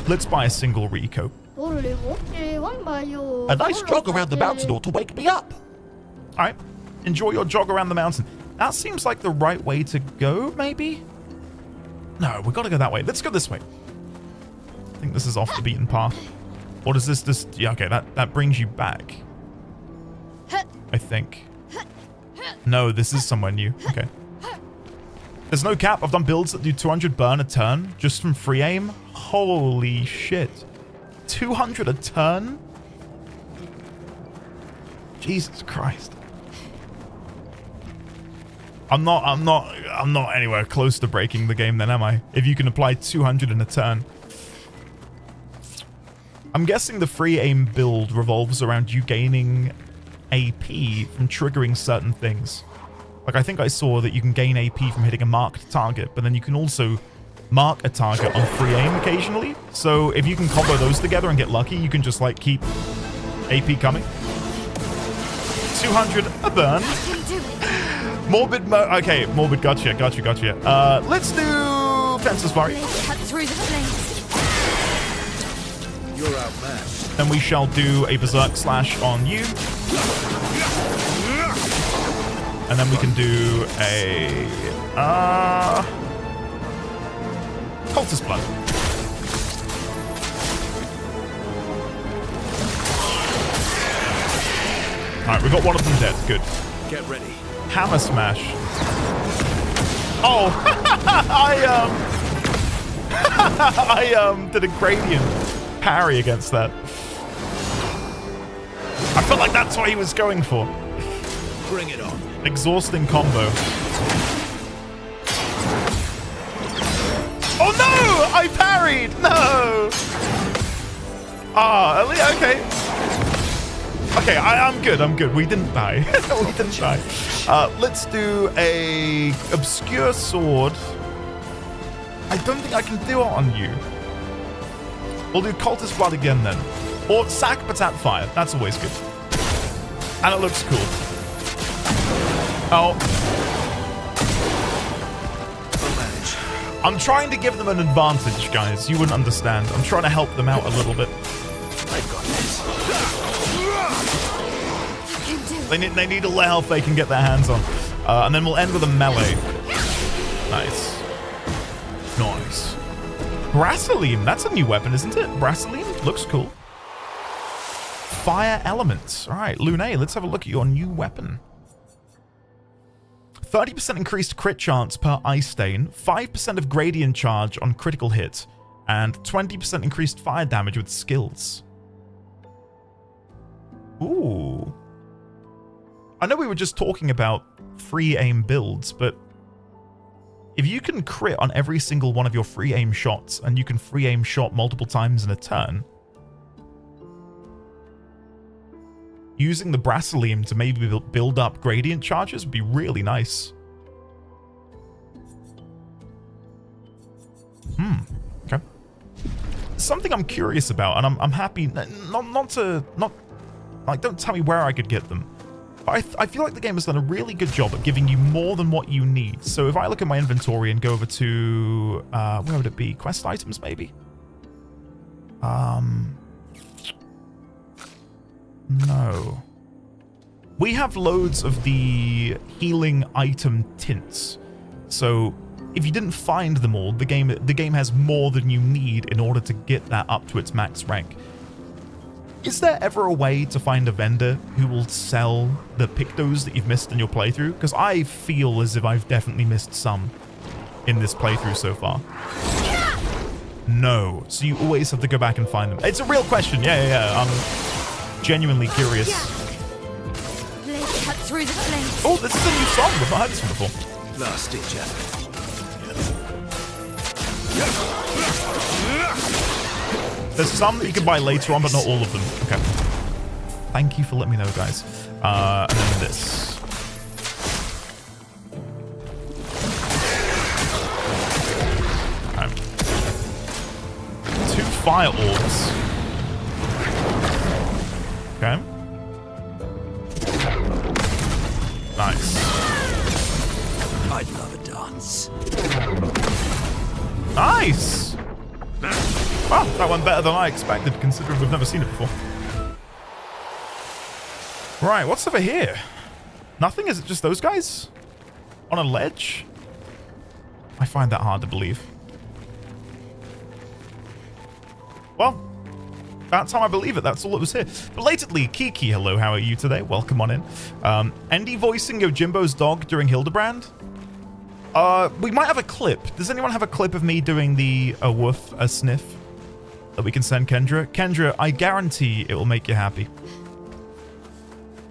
Let's buy a single Rico. A nice jog around the mountain ought to wake me up. All right, enjoy your jog around the mountain. That seems like the right way to go, maybe? No, we got to go that way. Let's go this way. I think this is off the beaten path. Or does this yeah, okay, that brings you back. I think. No, this is somewhere new. Okay. There's no cap. I've done builds that do 200 burn a turn just from free aim. Holy shit. 200 a turn? Jesus Christ. I'm not anywhere close to breaking the game then, am I? If you can apply 200 in a turn. I'm guessing the free aim build revolves around you gaining AP from triggering certain things. Like, I think I saw that you can gain AP from hitting a marked target, but then you can also mark a target on free aim occasionally. So if you can combo those together and get lucky, you can just, like, keep AP coming. 200 a burn. Morbid okay, Morbid, gotcha. Let's do Fencer's Barrier. Cut through the flames. You're outmatched. Then we shall do a Berserk Slash on you. And then we can do a Cultist Blood. Alright, we got one of them dead. Good. Get ready. Hammer Smash. Oh, I did a gradient parry against that. I felt like that's what he was going for. Bring it on. Exhausting combo. Oh no! I parried! No! Ah, okay. Okay, I'm good. We didn't die. We didn't die. Let's do a obscure sword. I don't think I can do it on you. We'll do Cultist Blood again then. Or Sack Patat Fire. That's always good. And it looks cool. Oh. I'm trying to give them an advantage, guys. You wouldn't understand. I'm trying to help them out a little bit. I've got this. They need a little health they can get their hands on. And then we'll end with a melee. Nice. Nice. Brasileem. That's a new weapon, isn't it? Brasileem? Looks cool. Fire elements. All right, Lune, let's have a look at your new weapon. 30% increased crit chance per Ice Stain, 5% of gradient charge on critical hit, and 20% increased fire damage with skills. Ooh. I know we were just talking about free aim builds, but if you can crit on every single one of your free aim shots, and you can free aim shot multiple times in a turn, using the Brasileem to maybe build up gradient charges would be really nice. Okay. Something I'm curious about, and I'm happy not like, don't tell me where I could get them. But I feel like the game has done a really good job at giving you more than what you need. So if I look at my inventory and go over to where would it be? Quest items, maybe? No. We have loads of the healing item tints. So if you didn't find them all, the game has more than you need in order to get that up to its max rank. Is there ever a way to find a vendor who will sell the pictos that you've missed in your playthrough? Because I feel as if I've definitely missed some in this playthrough so far. No. So you always have to go back and find them. It's a real question. Yeah. I'm genuinely curious. Cut through the flames. Oh, this is a new song. We've not heard this one before. Last ditch. There's some that you can buy later on, but not all of them. Okay. Thank you for letting me know, guys. And then this. Okay. 2 fire orbs. Okay. Nice. I'd love a dance. Nice! Well, that went better than I expected, considering we've never seen it before. Right, what's over here? Nothing? Is it just those guys? On a ledge? I find that hard to believe. Well, that's how I believe it. That's all that was here. Belatedly, Kiki, hello, how are you today? Welcome on in. Andy voicing Yojimbo's dog during Hildebrand? We might have a clip. Does anyone have a clip of me doing the woof, a sniff that we can send Kendra? Kendra, I guarantee it will make you happy.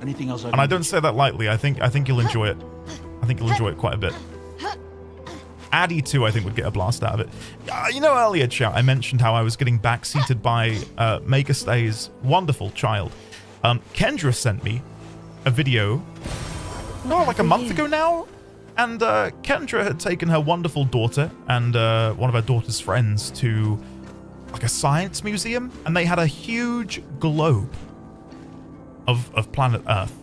Anything else? And I don't say that lightly. I think you'll enjoy it. I think you'll enjoy it quite a bit. Addy too, I think, would get a blast out of it. You know, earlier, chat, I mentioned how I was getting backseated by Makerstay's wonderful child. Kendra sent me a video, like a month ago now, and Kendra had taken her wonderful daughter and one of her daughter's friends to like a science museum, and they had a huge globe of planet Earth.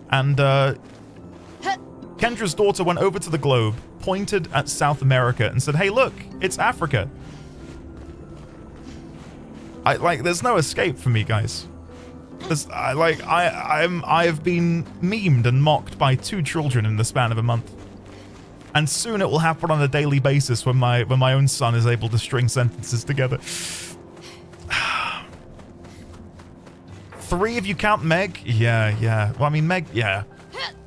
And Kendra's daughter went over to the globe, pointed at South America, and said, "Hey, look, it's Africa." There's no escape for me, guys. I've been memed and mocked by 2 children in the span of a month, and soon it will happen on a daily basis when my own son is able to string sentences together. 3 if you count Meg? Yeah. Well, I mean, Meg, yeah.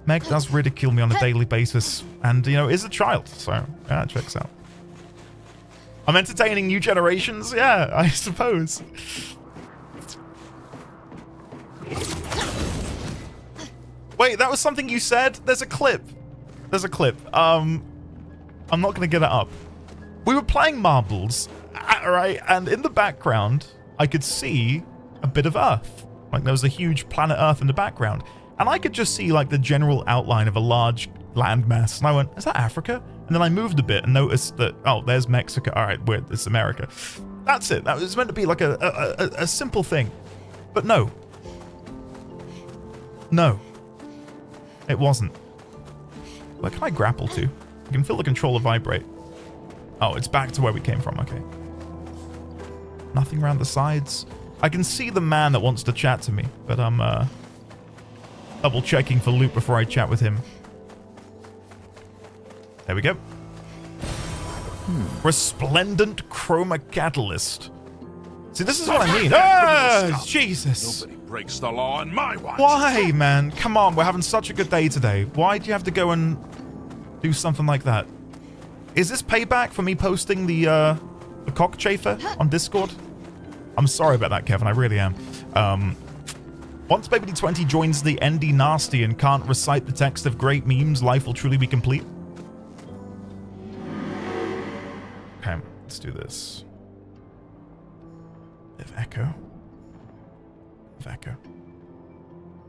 Meg does ridicule me on a daily basis, and, you know, is a child, so, yeah, it checks out. I'm entertaining new generations? Yeah, I suppose. Wait, that was something you said? There's a clip. I'm not gonna get it up. We were playing marbles, right, and in the background, I could see a bit of Earth. Like, there was a huge planet Earth in the background. And I could just see, like, the general outline of a large landmass. And I went, is that Africa? And then I moved a bit and noticed that, oh, there's Mexico. All right, weird, it's America. That's it. That was meant to be like a simple thing. But no. No. It wasn't. Where can I grapple to? I can feel the controller vibrate. Oh, it's back to where we came from. Okay. Nothing around the sides. I can see the man that wants to chat to me, but I'm, double checking for loot before I chat with him. There we go. Resplendent chroma catalyst. See, this is what I mean. Ah, Jesus. Nobody breaks the law on my watch. Why, man? Come on, we're having such a good day today. Why do you have to go and do something like that? Is this payback for me posting the cockchafer on Discord? I'm sorry about that, Kevin. I really am. Once Baby20 joins the ND Nasty and can't recite the text of great memes, life will truly be complete. Okay, let's do this. Bit of echo.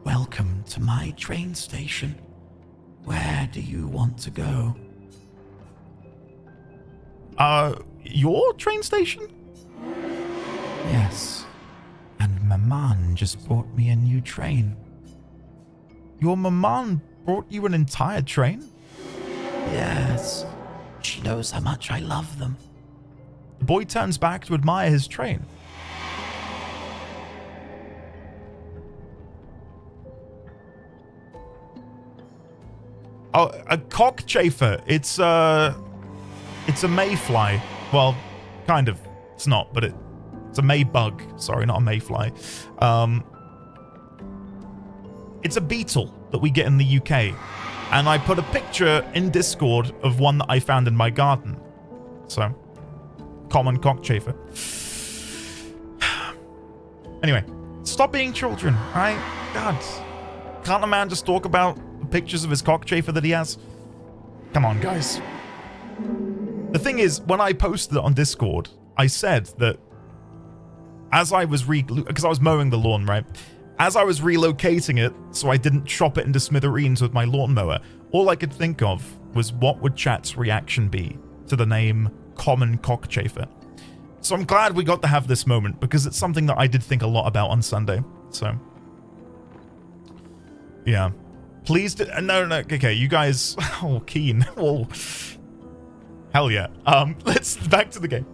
Welcome to my train station. Where do you want to go? Your train station? Yes. And Maman just brought me a new train. Your Maman brought you an entire train? Yes. She knows how much I love them. The boy turns back to admire his train. Oh, a cockchafer. It's a mayfly. Well, kind of. It's not, but it's a maybug. Sorry, not a mayfly. It's a beetle that we get in the UK. And I put a picture in Discord of one that I found in my garden. So, common cockchafer. Anyway, stop being children, right? God. Can't a man just talk about the pictures of his cockchafer that he has? Come on, guys. The thing is, when I posted it on Discord, I said that as I was because I was mowing the lawn, right? As I was relocating it, so I didn't chop it into smithereens with my lawnmower, all I could think of was what would chat's reaction be to the name Common Cockchafer. So I'm glad we got to have this moment, because it's something that I did think a lot about on Sunday. So, yeah. Please, no, okay, you guys, oh, keen. Oh. Hell yeah. Let's back to the game.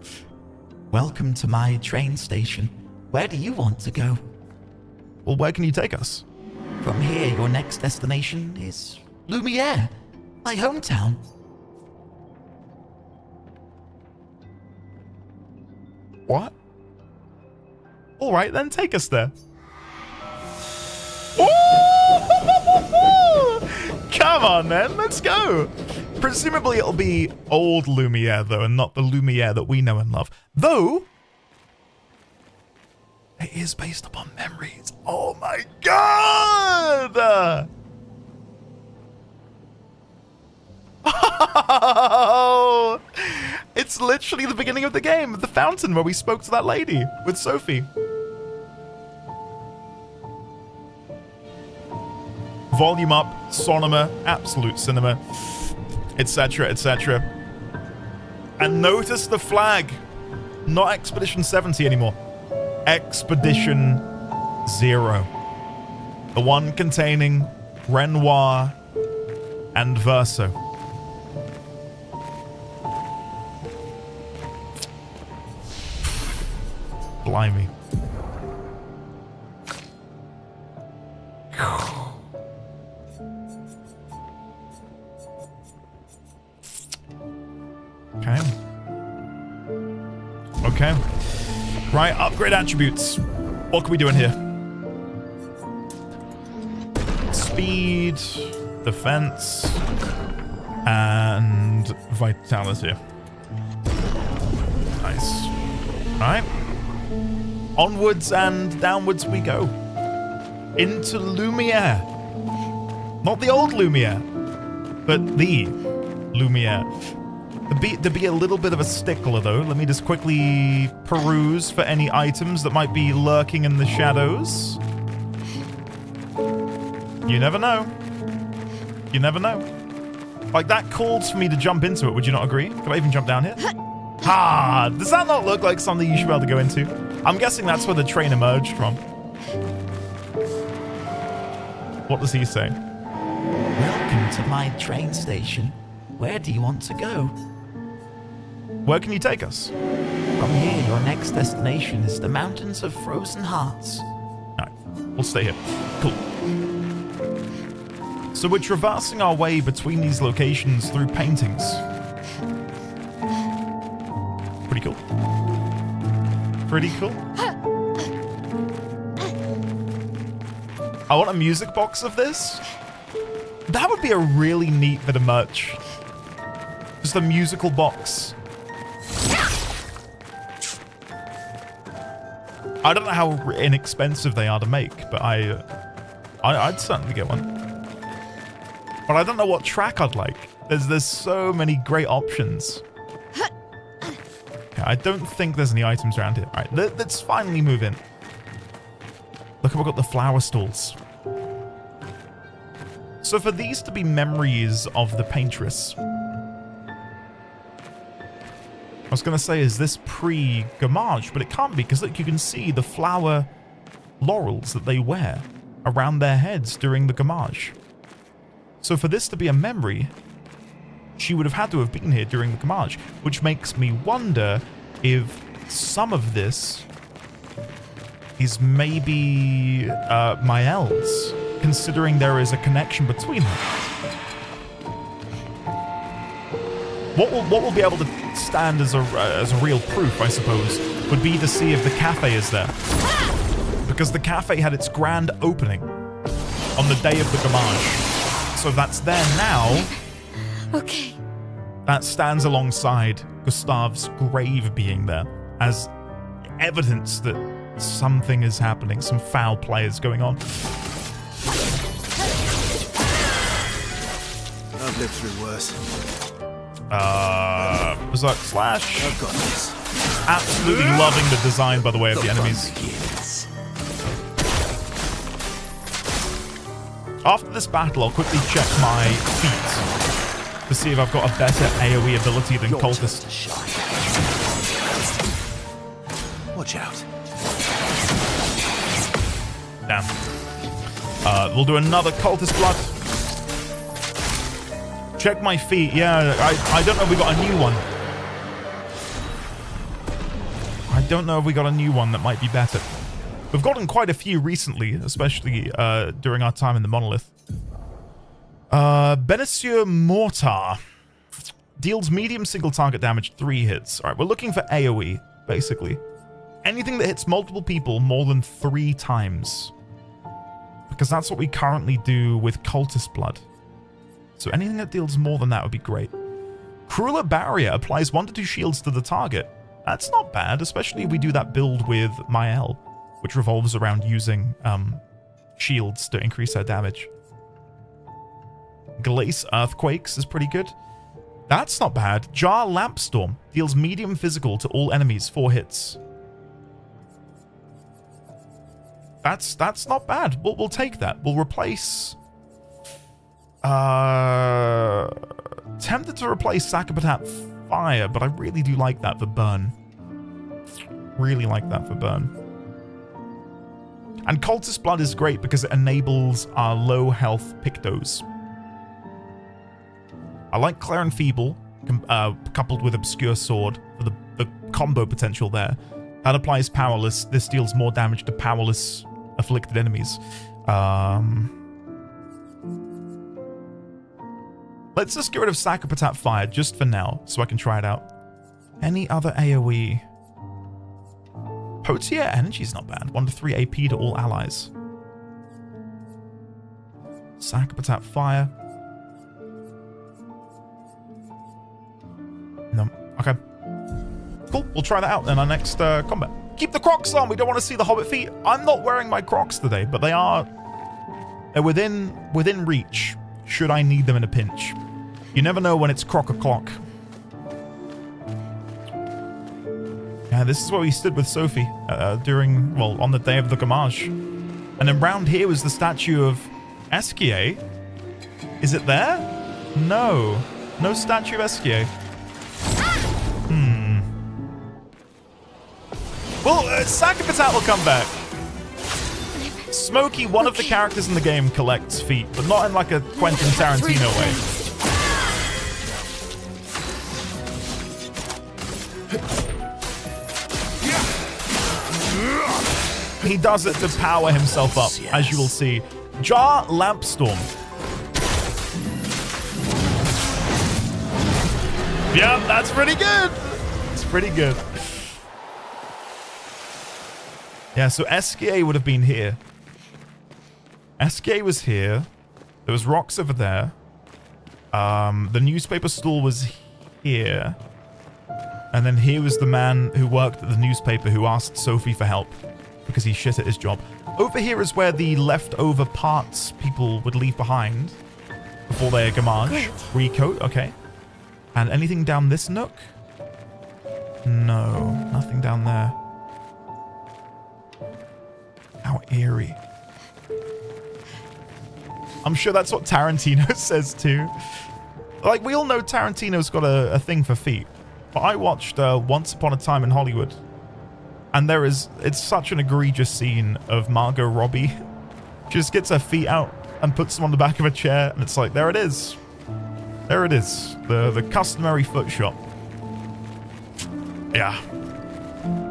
Welcome to my train station. Where do you want to go? Well, where can you take us? From here, your next destination is Lumiere, my hometown. What? All right, then take us there. Come on, then. Let's go. Presumably, it'll be old Lumiere, though, and not the Lumiere that we know and love. Though, it is based upon memories. Oh, my God! Oh, it's literally the beginning of the game, the fountain where we spoke to that lady with Sophie. Volume up, sonoma, absolute cinema, etc., etc. And notice the flag. Not Expedition 70 anymore. Expedition 0. The one containing Renoir and Verso. Blimey. Okay. Okay. Right, upgrade attributes. What can we do in here? Speed, defense, and vitality. Nice. Alright. Onwards and downwards we go. Into Lumiere. Not the old Lumiere, but the Lumiere. To be a little bit of a stickler, though, let me just quickly peruse for any items that might be lurking in the shadows. You never know. You never know. Like, that calls for me to jump into it, would you not agree? Could I even jump down here? Ah, does that not look like something you should be able to go into? I'm guessing that's where the train emerged from. What does he say? Welcome to my train station. Where do you want to go? Where can you take us? From here, your next destination is the Mountains of Frozen Hearts. Alright, we'll stay here. Cool. So we're traversing our way between these locations through paintings. Pretty cool. Pretty cool. I want a music box of this. That would be a really neat bit of merch. Just a musical box. I don't know how inexpensive they are to make, but I'd certainly get one. But I don't know what track I'd like. There's so many great options. Okay, I don't think there's any items around here. All right, let's finally move in. Look, we've got the flower stalls. So for these to be memories of the paintress, I was going to say, is this pre-gamage? But it can't be, because look, you can see the flower laurels that they wear around their heads during the gamage. So for this to be a memory, she would have had to have been here during the gamage, which makes me wonder if some of this is maybe Mael's, considering there is a connection between them. What will be able to stand as a real proof, I suppose, would be to see if the cafe is there. Because the cafe had its grand opening on the day of the gamage. So if that's there now, Okay. that stands alongside Gustave's grave being there as evidence that something is happening, some foul play is going on. I've lived through worse. Berserk Slash. I've got this. Absolutely loving the design, by the way, of the enemies. After this battle, I'll quickly check my feet to see if I've got a better AoE ability than Cultist. Watch out. Damn. We'll do another Cultist Blood. Check my feet. Yeah, I don't know if we got a new one. I don't know if we got a new one that might be better. We've gotten quite a few recently, especially during our time in the monolith. Benessieur Mortar. Deals medium single target damage, 3 hits. Alright, we're looking for AoE, basically. Anything that hits multiple people more than 3 times. Because that's what we currently do with Cultist Blood. So anything that deals more than that would be great. Crueler Barrier applies 1 to 2 shields to the target. That's not bad, especially if we do that build with Mael, which revolves around using shields to increase their damage. Glace Earthquakes is pretty good. That's not bad. Jar Lampstorm deals medium physical to all enemies, 4 hits. That's not bad. We'll take that. We'll replace... tempted to replace Sacapatat Fire, but I really do like that for burn. Really like that for burn. And Cultist Blood is great because it enables our low health Pictos. I like Claren Feeble, coupled with Obscure Sword for the combo potential there. That applies Powerless. This deals more damage to powerless afflicted enemies. Let's just get rid of Sacapatat Fire just for now, so I can try it out. Any other AoE? Potier Energy's not bad. 1 to 3 AP to all allies. Sacapatat Fire. No. Okay. Cool. We'll try that out in our next combat. Keep the Crocs on. We don't want to see the Hobbit feet. I'm not wearing my Crocs today, but they're within reach. Should I need them in a pinch. You never know when it's croc o'clock. Yeah, this is where we stood with Sophie on the day of the Gamage. And then round here was the statue of Esquier. Is it there? No. No statue of Esquier. Well, Sacapatat will come back. Smokey, one of the characters in the game, collects feet, but not in like a Quentin Tarantino way. He does it to power himself up, as you will see. Jar Lampstorm. Yeah, that's pretty good. It's pretty good. Yeah, so Esquier would have been here. Esquier was here. There was rocks over there. The newspaper stall was here. And then here was the man who worked at the newspaper who asked Sophie for help because he shit at his job. Over here is where the leftover parts people would leave behind before their gamage. Recoat, okay. And anything down this nook? No, nothing down there. How eerie. I'm sure that's what Tarantino says too. Like, we all know Tarantino's got a thing for feet. But I watched Once Upon a Time in Hollywood. And it's such an egregious scene of Margot Robbie. She just gets her feet out and puts them on the back of a chair. And it's like, there it is. There it is. The customary foot shop. Yeah.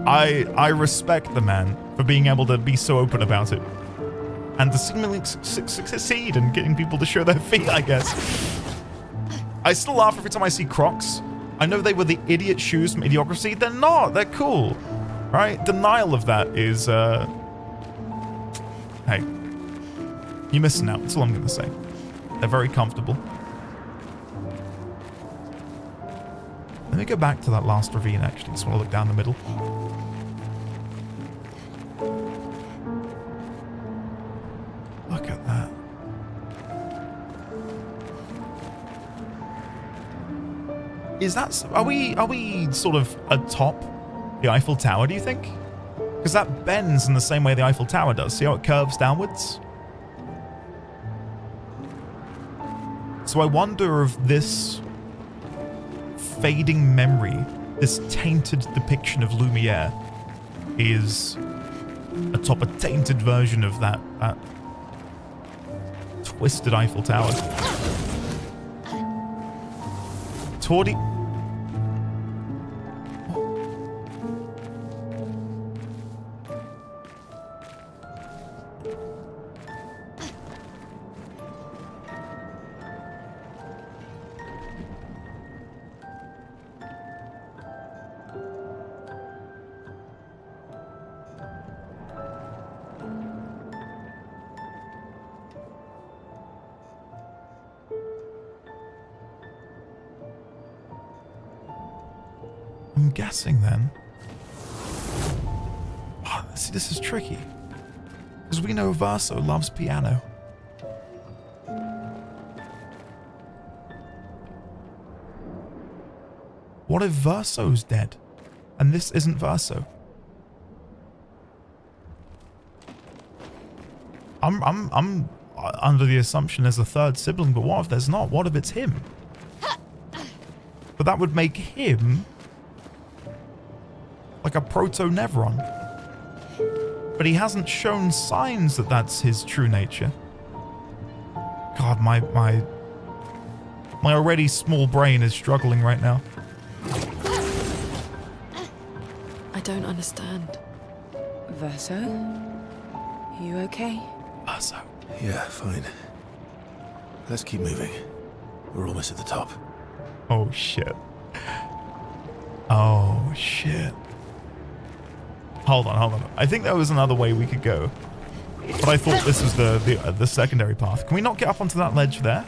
I respect the man for being able to be so open about it. And to seemingly succeed in getting people to show their feet, I guess. I still laugh every time I see Crocs. I know they were the idiot shoes from Idiocracy. They're not. They're cool. Right? Denial of that is, hey. You're missing out. That's all I'm going to say. They're very comfortable. Let me go back to that last ravine, actually. Just want to look down the middle. Look at that. Is that... Are we sort of atop the Eiffel Tower, do you think? Because that bends in the same way the Eiffel Tower does. See how it curves downwards? So I wonder if this fading memory, this tainted depiction of Lumiere, is atop a tainted version of that twisted Eiffel Tower. Tordi. I'm guessing then. Oh, see, this is tricky. Because we know Verso loves piano. What if Verso's dead? And this isn't Verso? I'm under the assumption there's a third sibling, but what if there's not? What if it's him? But that would make him like a proto-Nevron. But he hasn't shown signs that that's his true nature. God, my already small brain is struggling right now. I don't understand. Verso? You okay? Verso. Yeah, fine. Let's keep moving. We're almost at the top. Oh, shit. Oh, shit. Hold on. I think there was another way we could go. But I thought this was the secondary path. Can we not get up onto that ledge there?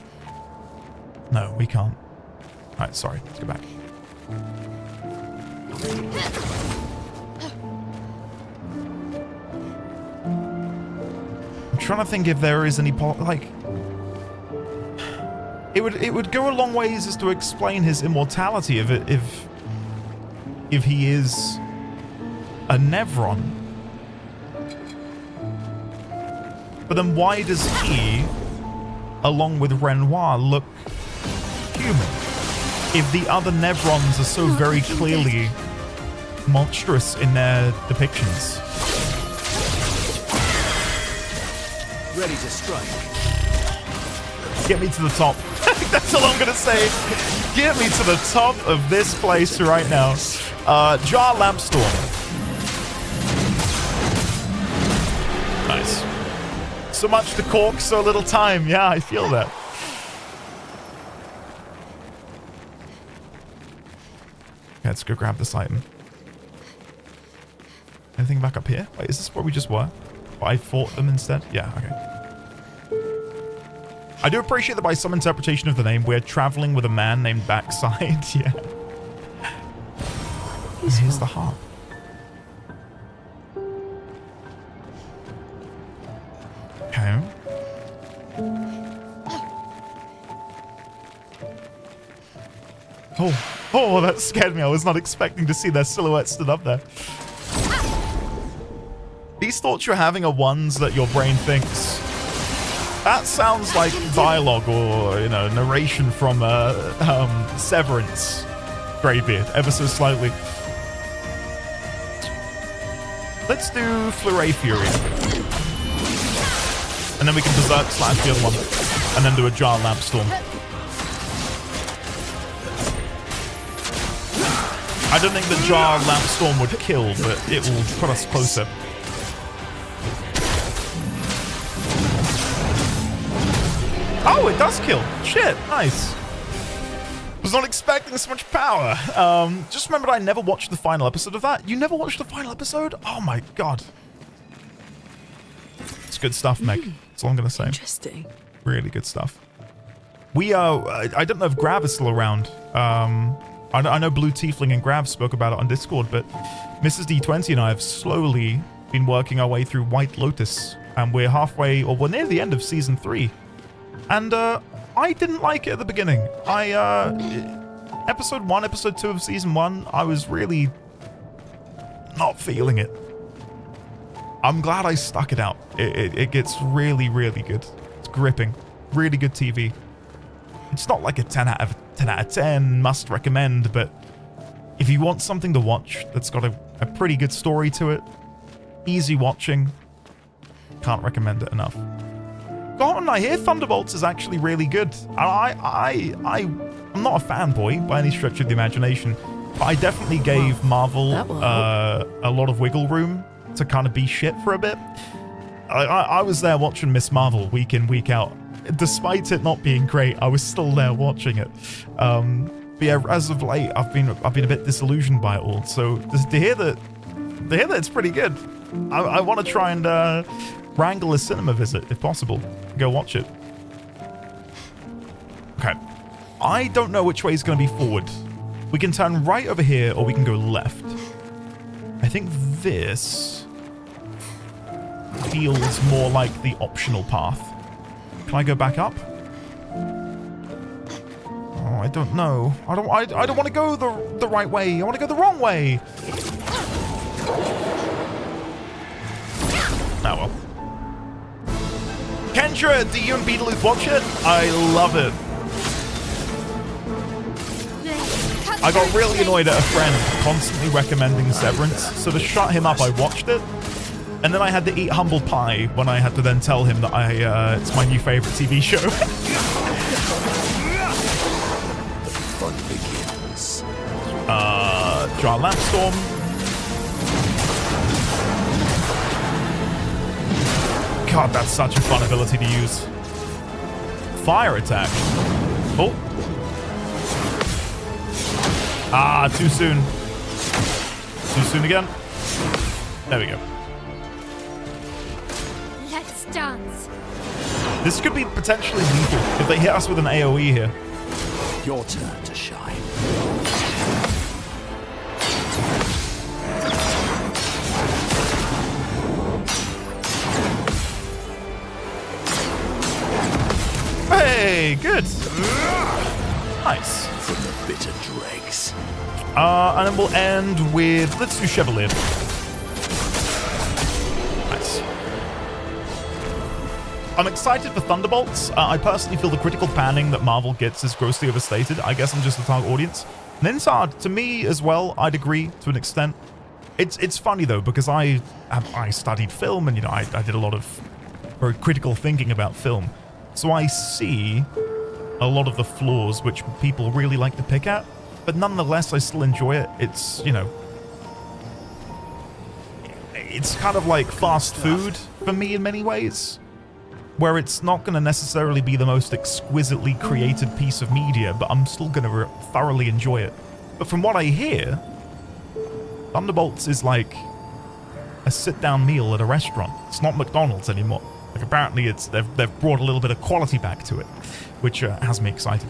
No, we can't. Alright, sorry. Let's go back. I'm trying to think if there is any like... It would go a long ways as to explain his immortality if he is a Nevron. But then why does he, along with Renoir, look human? If the other Nevrons are so very clearly monstrous in their depictions. Ready to strike. Get me to the top. That's all I'm gonna say. Get me to the top of this place right now. Jar Lampstorm. Nice. So much to cork, so little time. Yeah, I feel that. Okay, let's go grab this item. Anything back up here? Wait, is this where we just were? But I fought them instead? Yeah, okay. I do appreciate that by some interpretation of the name, we're traveling with a man named Backseat. Yeah. Here's the harp. Okay. Oh, that scared me. I was not expecting to see their silhouette stood up there. These thoughts you're having are ones that your brain thinks. That sounds like dialogue or, you know, narration from Severance. Greybeard, ever so slightly. Let's do Fleury Fury. And then we can Berserk slash the other one. And then do a Jar Lampstorm. I don't think the Jar Lampstorm would kill, but it will put us closer. Oh, it does kill. Shit, nice. Was not expecting so much power. Just remembered I never watched the final episode of that. You never watched the final episode? Oh my god. It's good stuff, Meg. That's all I'm going to say. Interesting. Really good stuff. We I don't know if Grav is still around. I know Blue Tiefling and Grav spoke about it on Discord, but Mrs. D20 and I have slowly been working our way through White Lotus, and we're halfway, or we're near the end of Season 3. And I didn't like it at the beginning. Episode 1, Episode 2 of Season 1, I was really not feeling it. I'm glad I stuck it out. It gets really, really good. It's gripping. Really good TV. It's not like a 10 out of 10 must recommend, but if you want something to watch that's got a pretty good story to it, easy watching, can't recommend it enough. Go on, I hear Thunderbolts is actually really good. I I'm not a fanboy by any stretch of the imagination, but I definitely gave Marvel a lot of wiggle room to kind of be shit for a bit. I was there watching Miss Marvel week in, week out. Despite it not being great, I was still there watching it. But yeah, as of late, I've been a bit disillusioned by it all. So to hear that it's pretty good, I want to try and wrangle a cinema visit if possible. Go watch it. Okay. I don't know which way is going to be forward. We can turn right over here, or we can go left. I think this feels more like the optional path. Can I go back up? Oh, I don't know. I don't want to go the right way. I want to go the wrong way. Oh well. Kendra, do you and Beetlejuice watch it? I love it. I got really annoyed at a friend constantly recommending Severance, so to shut him up, I watched it, and then I had to eat humble pie when I had to then tell him that it's my new favorite TV show. The fun begins. Jar Lampstorm. God, that's such a fun ability to use. Fire attack. Oh. Ah, too soon. Too soon again. There we go. Let's dance. This could be potentially lethal if they hit us with an AoE here. Your turn to shine. Hey, good. Nice. From the bitter dregs. And then we'll end with, let's do Chevalier. Nice. I'm excited for Thunderbolts. I personally feel the critical panning that Marvel gets is grossly overstated. I guess I'm just the target audience. Ninsard, to me as well, I'd agree to an extent. It's funny though, because I studied film and, you know, I did a lot of very critical thinking about film. So I see a lot of the flaws which people really like to pick at, but nonetheless I still enjoy it. It's, you know, it's kind of like fast food for me in many ways, where it's not going to necessarily be the most exquisitely created piece of media, but I'm still going to thoroughly enjoy it. But from what I hear, Thunderbolts is like a sit-down meal at a restaurant. It's not McDonald's anymore. Like apparently they've brought a little bit of quality back to it, which has me excited.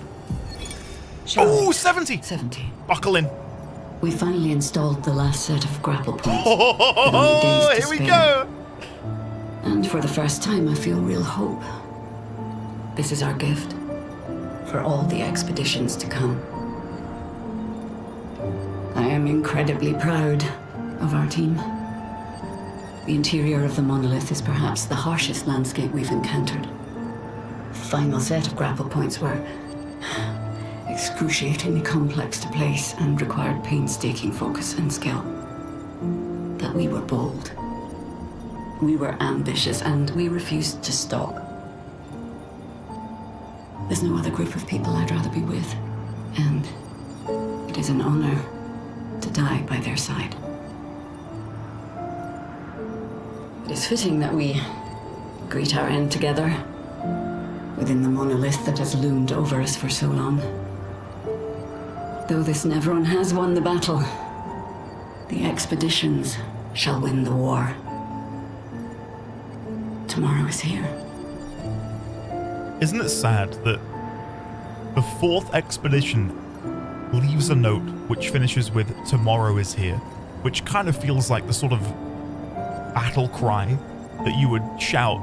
Oh, 70! 70. Buckle in. We finally installed the last set of grapple points. Oh, here we go! And for the first time, I feel real hope. This is our gift for all the expeditions to come. I am incredibly proud of our team. The interior of the monolith is perhaps the harshest landscape we've encountered. The final set of grapple points were excruciatingly complex to place and required painstaking focus and skill. But we were bold. We were ambitious, and we refused to stop. There's no other group of people I'd rather be with, and it is an honor to die by their side. It is fitting that we greet our end together within the monolith that has loomed over us for so long. Though this Nevron has won the battle, the expeditions shall win the war. Tomorrow is here. Isn't it sad that the fourth expedition leaves a note which finishes with "tomorrow is here," which kind of feels like the sort of battle cry that you would shout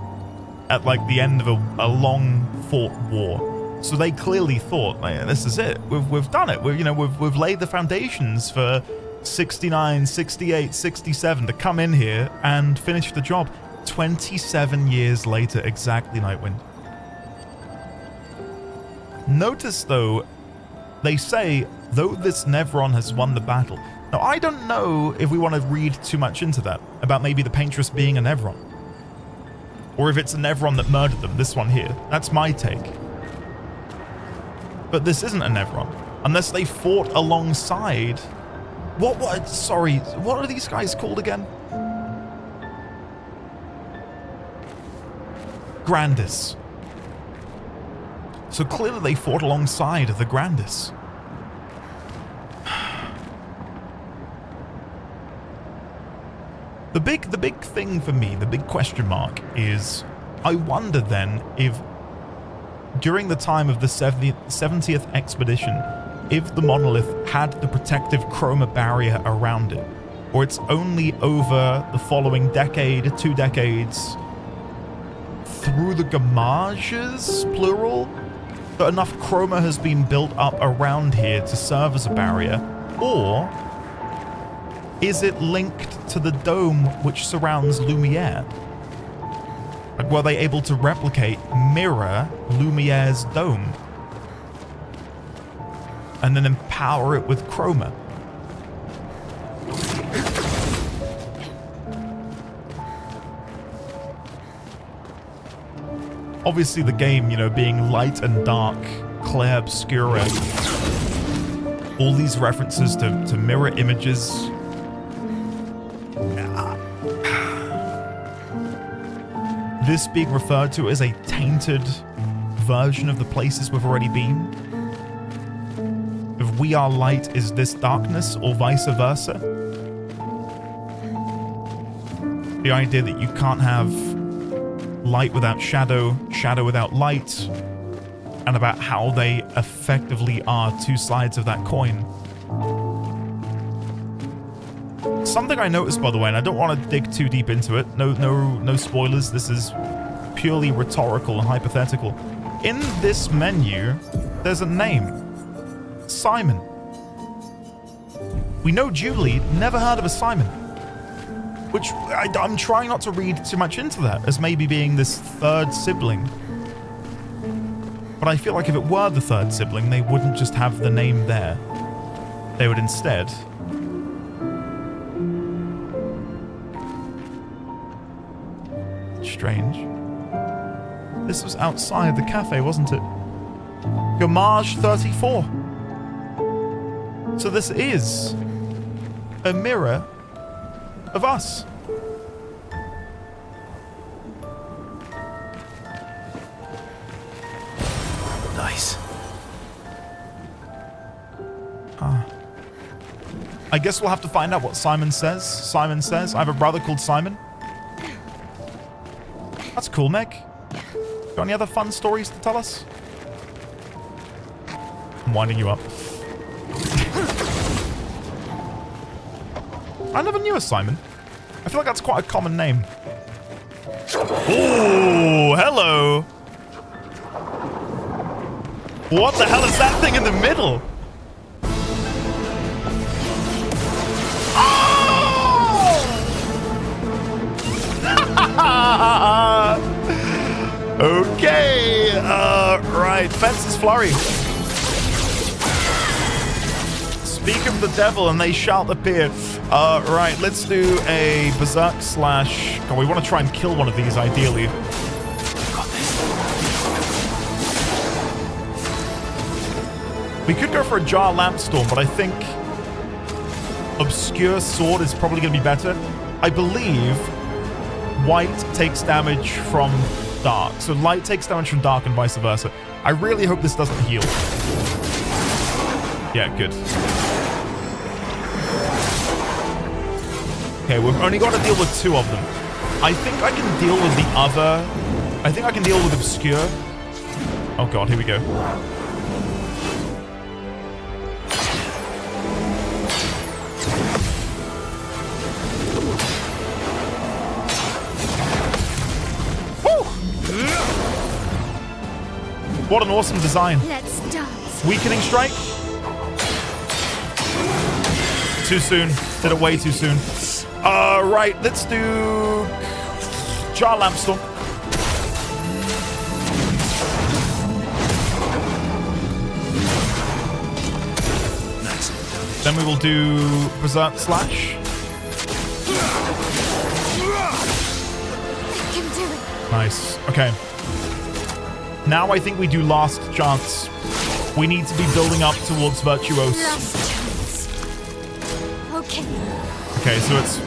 at like the end of a long fought war. So they clearly thought, like, this is it. We've done it. We've laid the foundations for 69, 68, 67 to come in here and finish the job. 27 years later, exactly, Nightwind. Notice though, they say, though this Nevron has won the battle. Now, I don't know if we want to read too much into that, about maybe the Paintress being a Nevron. Or if it's a Nevron that murdered them, this one here. That's my take. But this isn't a Nevron. Unless they fought alongside... Sorry, what are these guys called again? Grandis. So clearly they fought alongside the Grandis. The big thing for me, the big question mark, is I wonder then if during the time of the 70th expedition, if the monolith had the protective chroma barrier around it, or it's only over the following decade, 2 decades, through the gamages, plural, that enough chroma has been built up around here to serve as a barrier, or is it linked to the dome which surrounds Lumiere? Like, were they able to mirror Lumiere's dome? And then empower it with chroma? Obviously the game, you know, being light and dark, clair obscura, all these references to mirror images. This being referred to as a tainted version of the places we've already been. If we are light, is this darkness, or vice versa? The idea that you can't have light without shadow, shadow without light, and about how they effectively are 2 sides of that coin. Something I noticed, by the way, and I don't want to dig too deep into it. No spoilers. This is purely rhetorical and hypothetical. In this menu, there's a name. Simon. We know Julie, never heard of a Simon. Which I'm trying not to read too much into that as maybe being this 3rd sibling. But I feel like if it were the 3rd sibling, they wouldn't just have the name there. They would instead... Strange. This was outside the cafe, wasn't it? Gamage 34. So this is a mirror of us. Nice. I guess we'll have to find out what Simon says. Simon says, I have a brother called Simon. That's cool, Meg. Got any other fun stories to tell us? I'm winding you up. I never knew a Simon. I feel like that's quite a common name. Oh, hello. What the hell is that thing in the middle? Okay, right, Fence's Flurry. Speak of the devil and they shall appear. Right, let's do a Berserk slash... God, we want to try and kill one of these, ideally. Got this. We could go for a Jar Lampstorm, but I think Obscure Sword is probably going to be better. I believe white takes damage from dark. So light takes damage from dark and vice versa. I really hope this doesn't heal. Yeah, good. Okay, we've only got to deal with 2 of them. I think I can deal with the other... I think I can deal with Obscure. Oh god, here we go. What an awesome design. Let's dance. Weakening Strike. Too soon. Did it way too soon. Right, let's do Jar Lampstorm. Nice. Then we will do Berserk Slash. I can do it. Nice. Okay. Now I think we do Last Chance We need to be building up towards Virtuose. Last chance. Okay. Okay, so it's...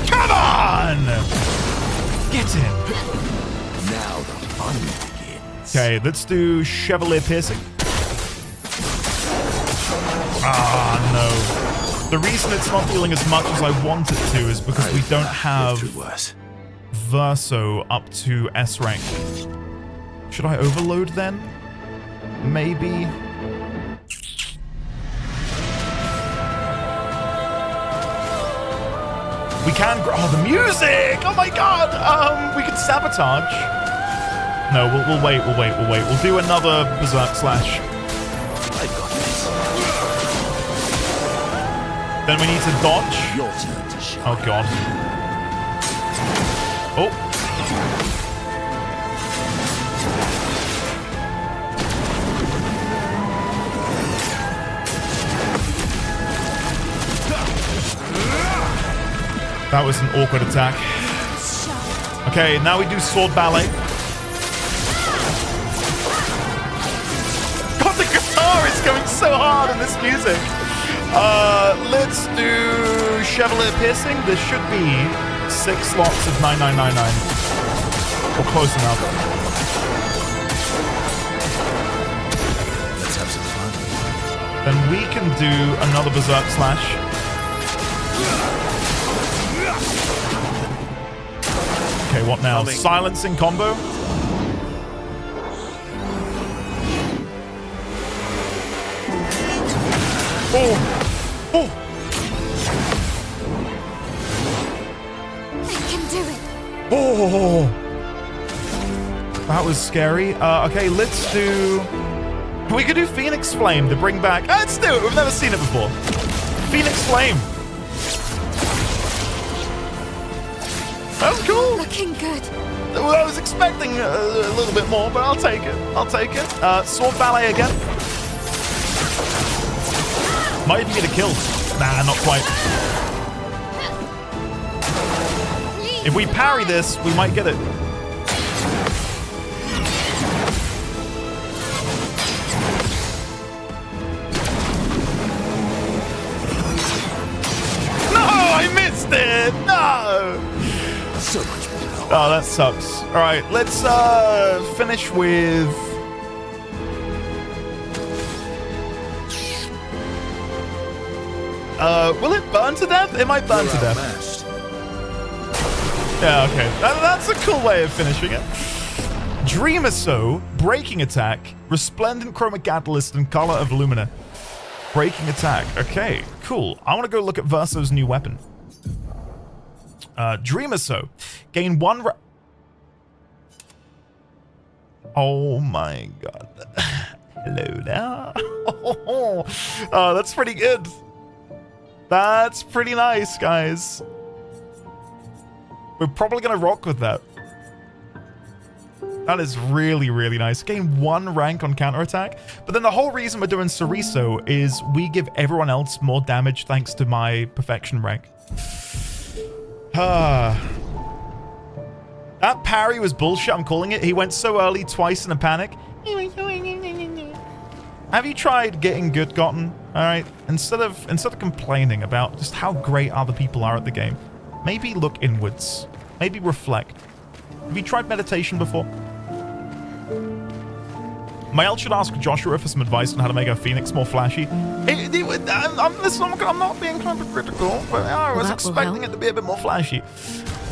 Come on! Get in. Now the fun begins. Okay, let's do Chevalier Piercing. Ah, no. The reason it's not dealing as much as I want it to is because we don't have Verso up to S rank. Should I overload then? Maybe. We can. Oh, the music! Oh my god! We can sabotage. No, we'll wait. We'll do another Berserk Slash. I've got this. Then we need to dodge. Your turn to shine. Oh god. Oh. That was an awkward attack. Okay, now we do sword ballet. God, the guitar is going so hard in this music. Let's do Chevalier Piercing. There should be 6 slots of 9999. Or close enough. Let's have some fun. Then we can do another Berserk Slash. Okay, what now? Silencing combo? Oh! Oh! I can do it. Oh! That was scary. Okay, let's do... We could do Phoenix Flame to bring back... let's do it! We've never seen it before. Phoenix Flame! That was cool! Looking good. Well, I was expecting a little bit more, but I'll take it. I'll take it. Sword Ballet again. Might even get a kill. Nah, not quite. If we parry this, we might get it. No, I missed it. No. So much more. Oh, that sucks. All right, let's finish with... will it burn to death? It might burn to death. Yeah, okay. That's a cool way of finishing it. Dreamer So, Breaking Attack, Resplendent Chroma Catalyst, and Color of Lumina. Breaking Attack. Okay, cool. I want to go look at Verso's new weapon. Dreamer So. Gain 1... Oh my god. Hello now. Oh, that's pretty good. That's pretty nice, guys. We're probably going to rock with that. That is really, really nice. Gain 1 rank on counterattack. But then the whole reason we're doing Cereso is we give everyone else more damage thanks to my perfection rank. That parry was bullshit, I'm calling it. He went so early twice in a panic. Have you tried getting good gotten? Alright, instead of complaining about just how great other people are at the game, maybe look inwards. Maybe reflect. Have you tried meditation before? Mael should ask Joshua for some advice on how to make a Phoenix more flashy. I'm not being hypocritical, but I was expecting it to be a bit more flashy.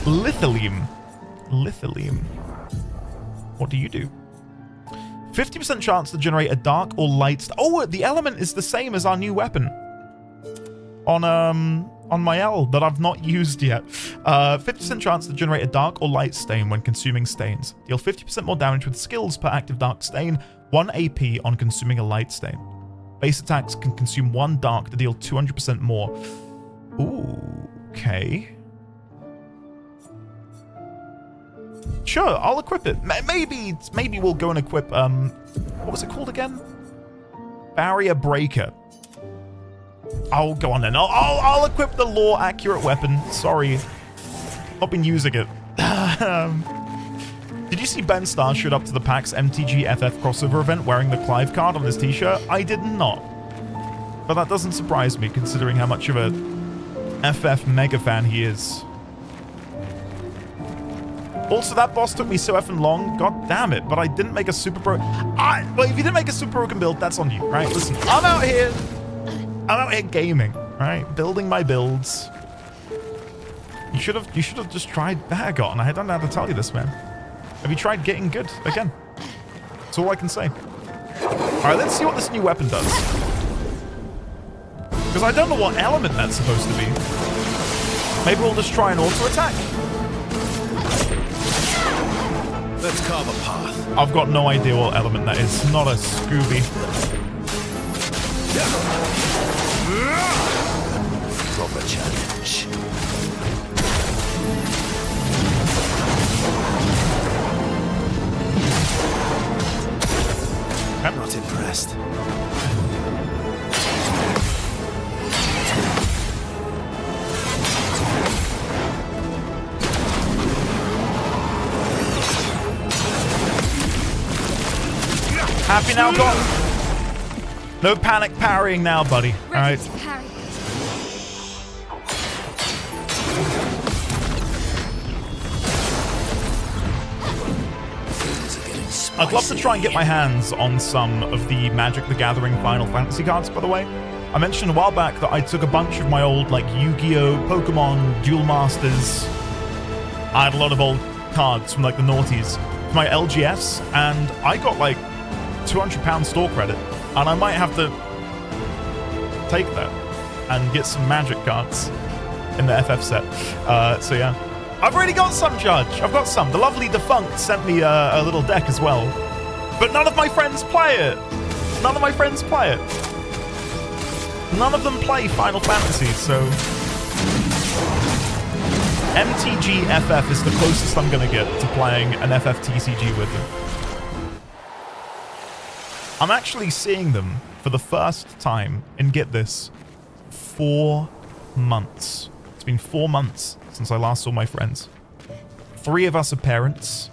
Lithium. What do you do? 50% chance to generate a dark or light... Oh, the element is the same as our new weapon. On Mael that I've not used yet. 50% chance to generate a dark or light stain when consuming stains. Deal 50% more damage with skills per active dark stain. 1 AP on consuming a light stain. Base attacks can consume 1 dark to deal 200% more. Ooh, okay. Sure, I'll equip it. Maybe we'll go and equip, what was it called again? Barrier Breaker. I'll go on then. I'll equip the lore accurate weapon. Sorry. Not been using it. Did you see Ben Starr showed up to the PAX MTG FF crossover event wearing the Clive card on his t-shirt? I did not. But that doesn't surprise me, considering how much of a FF mega fan he is. Also, that boss took me so effing long. God damn it. But I didn't make a super well, if you didn't make a super broken build, that's on you, right? Listen, I'm out here gaming, right? Building my builds. You should have just tried Vagon. I don't know how to tell you this, man. Have you tried getting good again? That's all I can say. Alright, let's see what this new weapon does. Because I don't know what element that's supposed to be. Maybe we'll just try an auto-attack. Let's carve a path. I've got no idea what element that is. Not a Scooby. Proper challenge. I'm not impressed. Happy now, Gotten? No panic parrying now, buddy. Alright. I'd love to try and get my hands on some of the Magic the Gathering Final Fantasy cards, by the way. I mentioned a while back that I took a bunch of my old, like, Yu-Gi-Oh!, Pokemon, Duel Masters. I had a lot of old cards from, like, the noughties for my LGS, and I got, like, £200 store credit, and I might have to take that and get some Magic cards in the FF set. So, yeah. I've already got some, Judge. I've got some. The lovely Defunct sent me a little deck as well. But none of my friends play it. None of my friends play it. None of them play Final Fantasy, so... MTG FF is the closest I'm going to get to playing an FFTCG with them. I'm actually seeing them for the first time in, get this, 4 months. It's been 4 months since I last saw my friends. 3 of us are parents.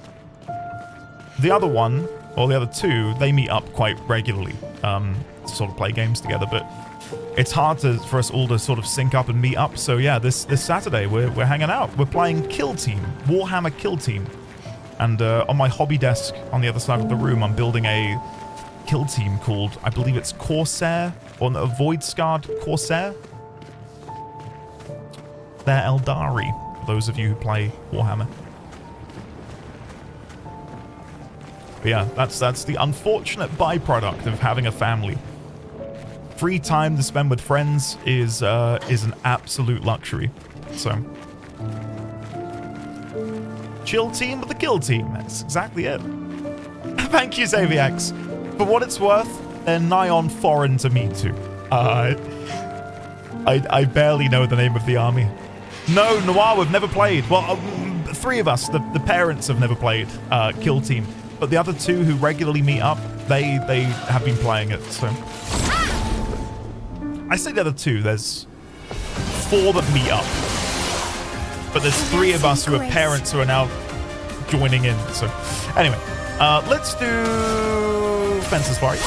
The other one, or the other 2, they meet up quite regularly to sort of play games together, but it's hard for us all to sort of sync up and meet up. So yeah, this Saturday we're hanging out. We're playing Kill Team, Warhammer Kill Team. And on my hobby desk on the other side of the room, I'm building a kill team called, I believe it's Corsair, or a Void-Scarred Corsair. They're Eldari, for those of you who play Warhammer. But yeah, that's the unfortunate byproduct of having a family. Free time to spend with friends is an absolute luxury. So, chill team with the kill team. That's exactly it. Thank you, Xavierx. For what it's worth, they're nigh on foreign to me too. I barely know the name of the army. No, Noir, we've never played. Well, 3 of us, the parents have never played Kill Team. But the other 2 who regularly meet up, they have been playing it, so... I say the other 2, there's 4 that meet up. But there's 3 of us who are parents who are now joining in, so... Anyway, let's do... Fences Fight.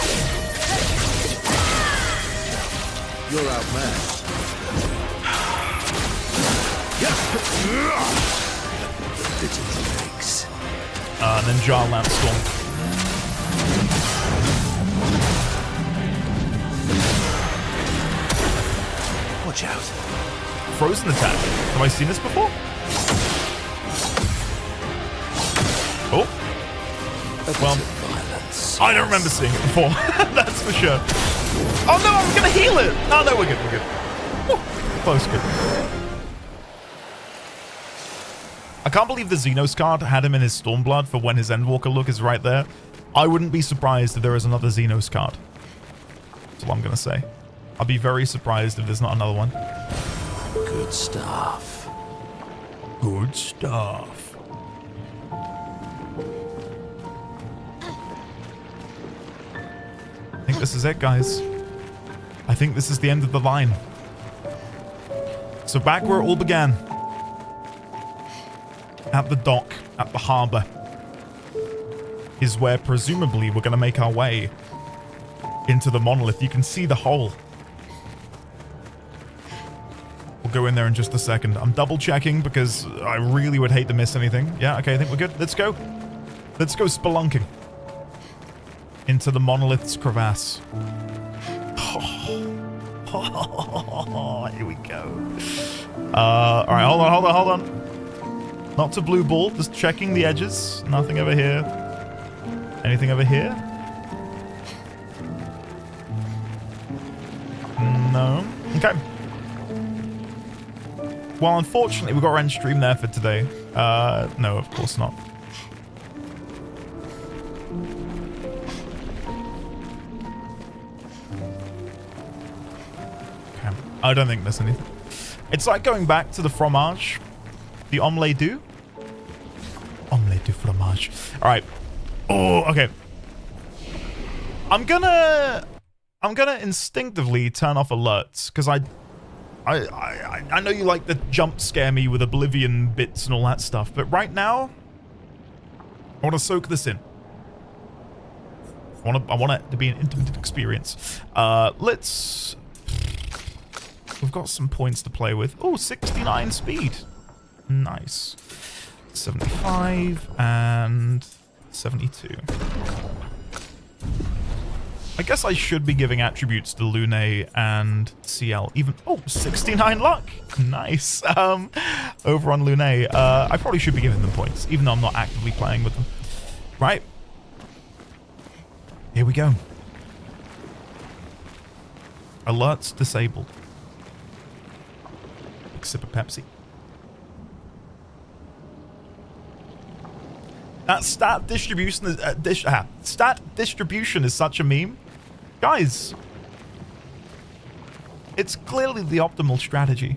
You're outmatched. And then Jar Lamp Storm. Watch out. Frozen attack. Have I seen this before? Oh. Well, I don't remember seeing it before. That's for sure. Oh no, I'm gonna heal it. Oh no, we're good, we're good. Woo. Close, good. I can't believe the Xenos card had him in his Stormblood for when his Endwalker look is right there. I wouldn't be surprised if there is another Xenos card. That's all I'm gonna say. I'll be very surprised if there's not another one. Good stuff. Good stuff. I think this is it, guys. I think this is the end of the line. So back where it all began. At the dock, at the harbour. is where presumably we're going to make our way into the monolith. You can see the hole. We'll go in there in just a second. I'm double checking because I really would hate to miss anything. Yeah, okay, I think we're good. Let's go. Let's go spelunking into the monolith's crevasse. Here we go. All right, hold on. Not to blue ball, just checking the edges. Nothing over here. Anything over here? No. Okay. Well, unfortunately, we've got our end stream there for today. No, of course not. Okay. I don't think there's anything. It's like going back to the fromage. The omelette du. Omelette du fromage. All right. Oh, okay. I'm gonna instinctively turn off alerts because I know you like to jump scare me with Oblivion bits and all that stuff, but right now I want to soak this in. I want it to be an intimate experience. We've got some points to play with. Oh, 69 speed. Nice. 75 and 72. I guess I should be giving attributes to Lune and CL. Even 69 luck. Nice. Over on Lune. I probably should be giving them points, even though I'm not actively playing with them. Right. Here we go. Alerts disabled. Big sip of Pepsi. That stat distribution is stat distribution is such a meme. Guys, it's clearly the optimal strategy.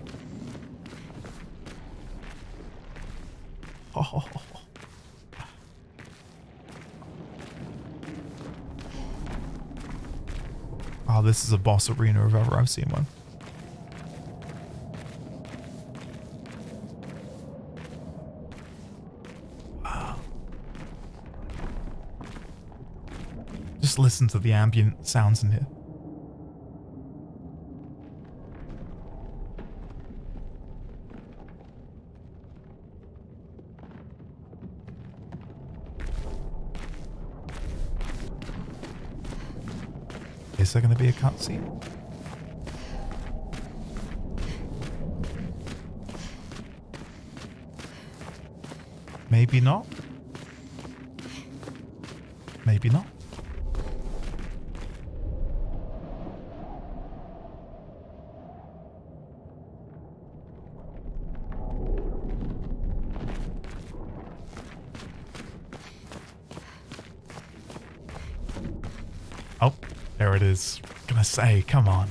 Oh. Oh, this is a boss arena if ever I've seen one. Just listen to the ambient sounds in here. Is there going to be a cutscene? Maybe not. Maybe not. Oh, there it is. Gonna say, come on.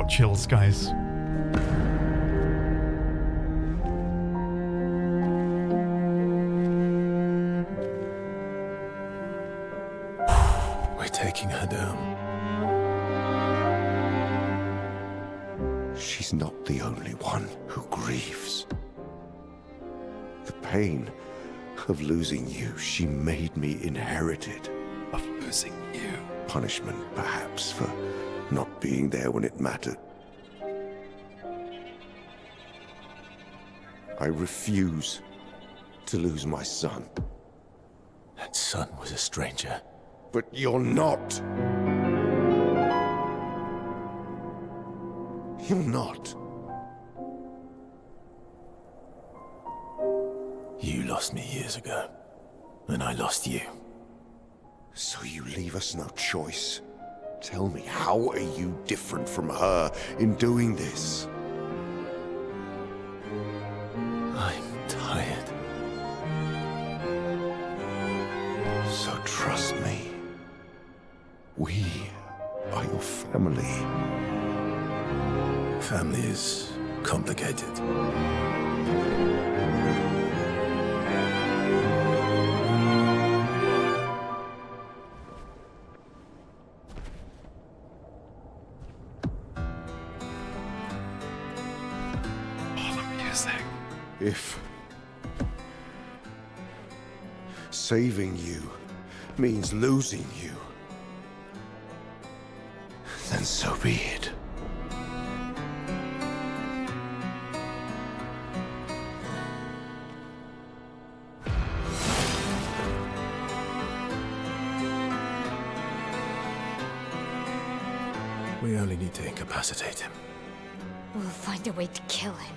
Chills, guys. We're taking her down. She's not the only one who grieves. The pain of losing you, she made me inherited. Of losing you. Punishment, perhaps, for not being there when it mattered. I refuse to lose my son. That son was a stranger. But you're not. You're not. You lost me years ago. And I lost you. So you leave us no choice. Tell me, how are you different from her in doing this? I'm tired. So trust me. We are your family. Family is complicated. If saving you means losing you, then so be it. We only need to incapacitate him. We'll find a way to kill him.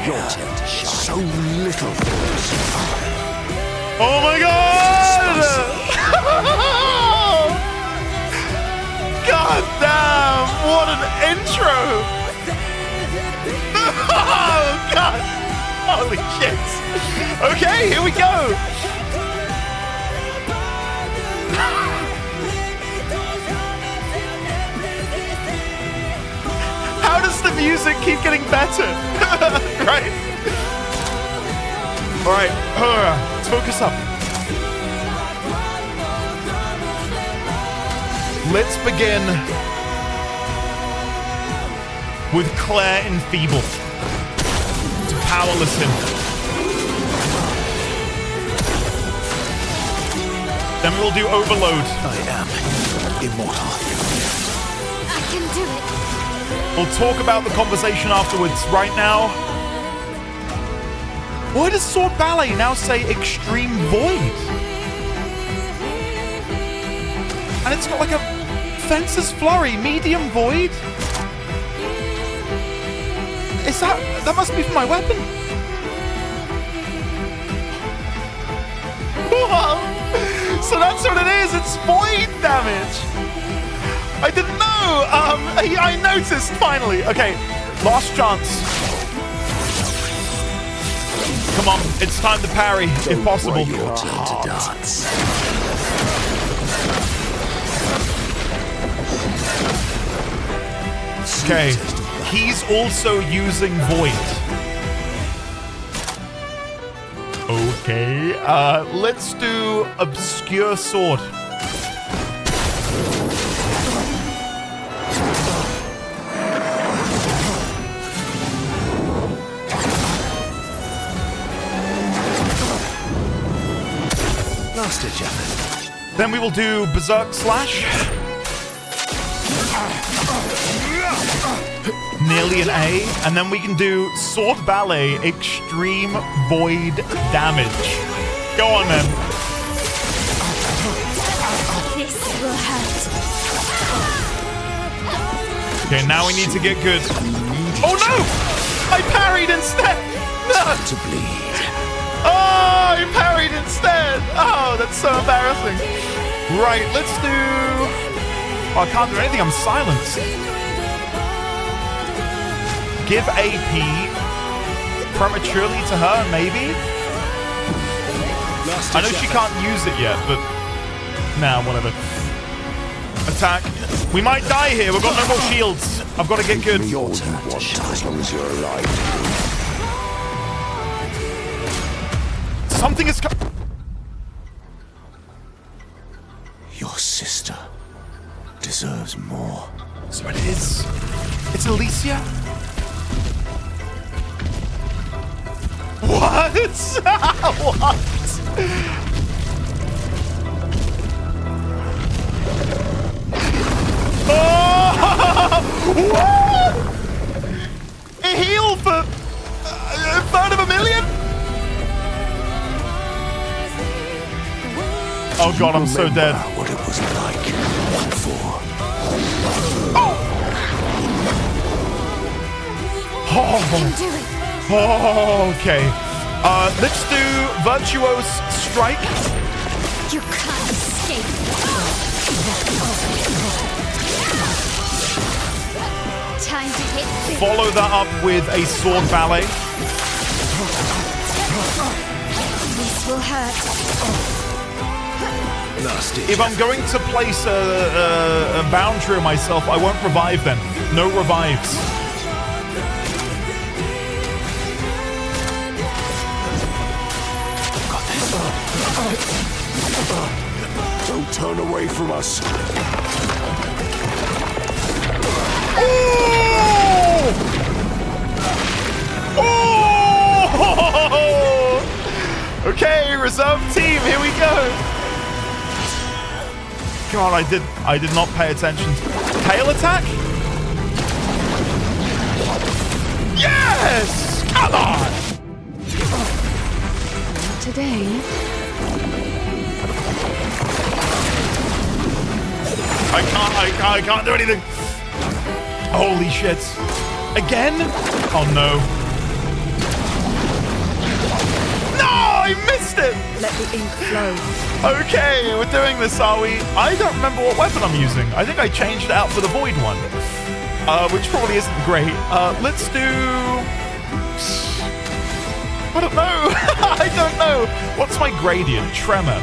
Your turn to shine. So little force. Oh my god! God damn! What an intro! Oh god! Holy shit! Okay, here we go! How does the music keep getting better? Right. Alright, let's focus up. Let's begin with Claire enfeebled to powerless him. Then we'll do overload. I am immortal. I can do it. We'll talk about the conversation afterwards. Right now, why does Sword Ballet now say Extreme Void? And it's got like a Fencer's Flurry, Medium Void? Is that must be for my weapon? Whoa. So that's what it is, it's void damage! I didn't know! I noticed, finally! Okay, last chance. Come on, it's time to parry, if possible. Your turn to dance. Okay, he's also using Void. Okay, let's do Obscure Sword. Last ditch effort. Then we will do Berserk Slash. Nearly an A. And then we can do Sword Ballet Extreme Void Damage. Go on then. This will hurt. Okay, now we need to get good. Oh no! I parried instead! No! To bleed. Oh, I parried instead! Oh, that's so embarrassing. Right, let's do... Oh, I can't do anything, I'm silenced. Give AP prematurely to her, maybe? I know she can't use it yet, but... Nah, whatever. Attack. We might die here, we've got no more shields. I've got to get good. Your turn to shine. As long as you're alive. Something is Your sister deserves more. So it is. It's Alicia? What? What? Oh! What? A heal for a third of a million? Oh god, I'm so dead. What it was like before. I can do it. Oh, okay. Let's do Virtuose Strike. You can't escape. Time to hit big. Follow that up with a Sword Ballet. This will hurt. If I'm going to place a boundary on myself, I won't revive them. No revives. Don't turn away from us. Oh! Oh! Okay, reserve team, here we go. God, I did not pay attention. Tail attack? Yes! Come on! Today. I can't do anything. Holy shit. Again? Oh no. No, I missed it. Let the ink flow. Okay, we're doing this, are we? I don't remember what weapon I'm using. I think I changed it out for the void one, which probably isn't great. Let's do... I don't know. I don't know. What's my gradient? Tremor.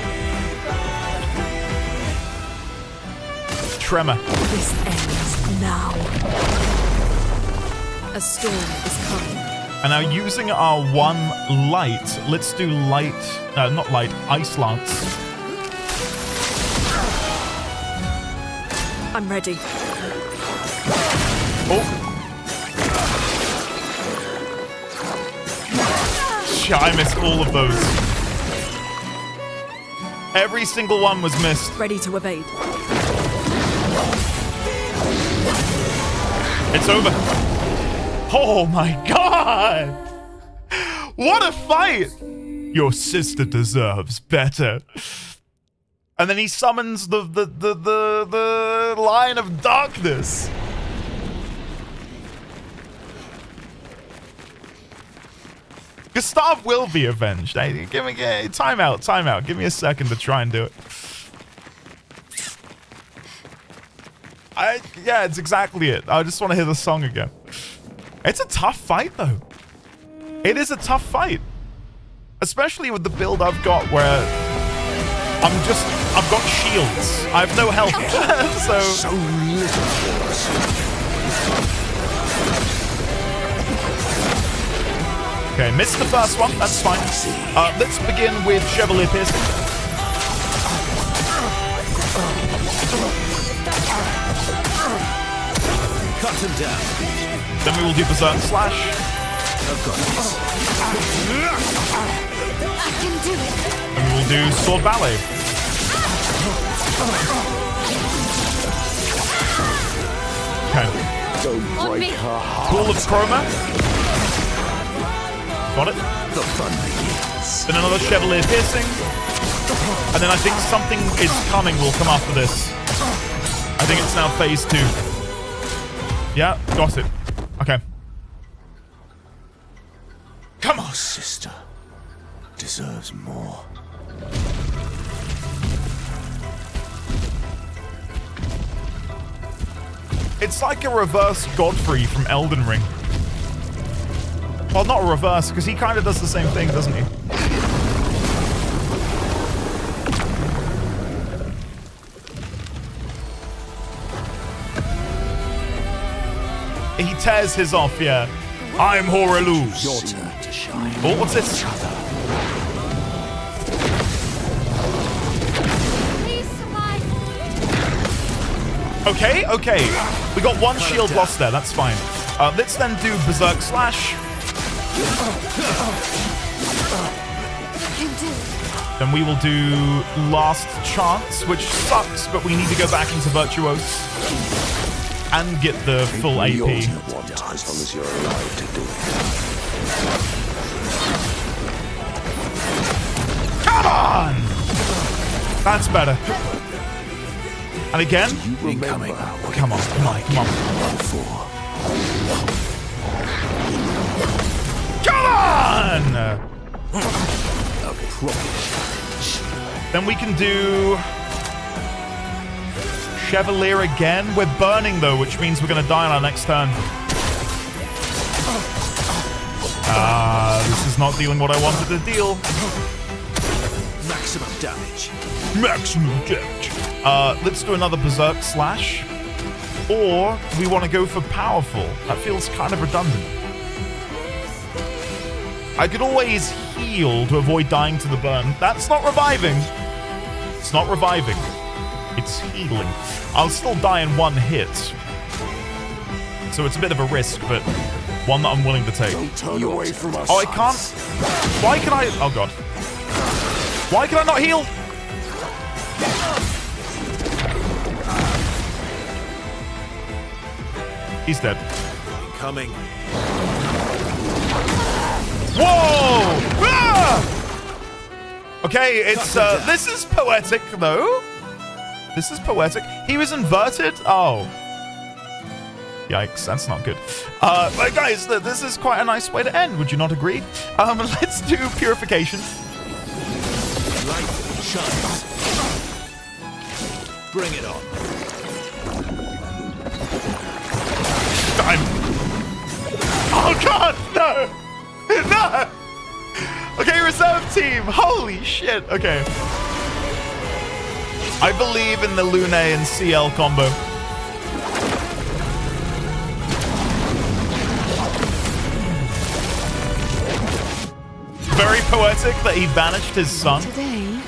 Tremor. This ends now. A storm is coming. And now using our one light, let's do light, not light, ice lance. I'm ready. Oh. Shit, I missed all of those. Every single one was missed. Ready to evade. It's over. Oh my god! What a fight! Your sister deserves better. And then he summons the line of darkness. Gustav will be avenged. Hey, give me time out. Give me a second to try and do it. Yeah, it's exactly it. I just want to hear the song again. It's a tough fight, though. It is a tough fight. Especially with the build I've got where I've got shields. I have no health. So little for us. Okay, missed the first one. That's fine. Let's begin with Chevalier Piercing. Cut him down. Then we will do Berserk Slash. I've got this. I can do it. And we will do Sword Ballet. Okay. Don't break her heart. Pool of Chroma. Got it. The fun begins. Then another Chevalier Piercing. And then I think something is coming will come after this. I think it's now phase 2. Yeah, got it. Okay. Come on, sister. Deserves more. It's like a reverse Godfrey from Elden Ring. Well, not a reverse, because he kind of does the same thing, doesn't he? He tears his off, yeah. I'm Horelu. Your turn to shine. Oh, what's this? Please survive. Okay. We got one shield lost there. That's fine. Let's then do Berserk Slash. I can do it. Then we will do Last Chance, which sucks, but we need to go back into Virtuose and get the full AP. As long as you're alive to do it. Come on! That's better. And again. Incoming. Come on, come on, come on. Come on! Then we can do Chevalier again. We're burning though, which means we're going to die on our next turn. This is not dealing what I wanted to deal. Maximum damage. Maximum damage. Let's do another Berserk Slash. Or we want to go for Powerful. That feels kind of redundant. I could always heal to avoid dying to the burn. That's not reviving. It's not reviving. It's healing. I'll still die in one hit. So it's a bit of a risk, but one that I'm willing to take. Don't turn away from us. Oh, I can't. Why can I? Oh, God. Why can I not heal? He's dead. Incoming. Whoa! Ah! Okay, it's this is poetic though. This is poetic. He was inverted. Oh. Yikes, that's not good. But guys, this is quite a nice way to end. Would you not agree? Let's do Purification. Light shines. Bring it on. Oh God, no! No! Okay, reserve team. Holy shit. Okay. I believe in the Lune and CL combo. Very poetic that he banished his son. Today.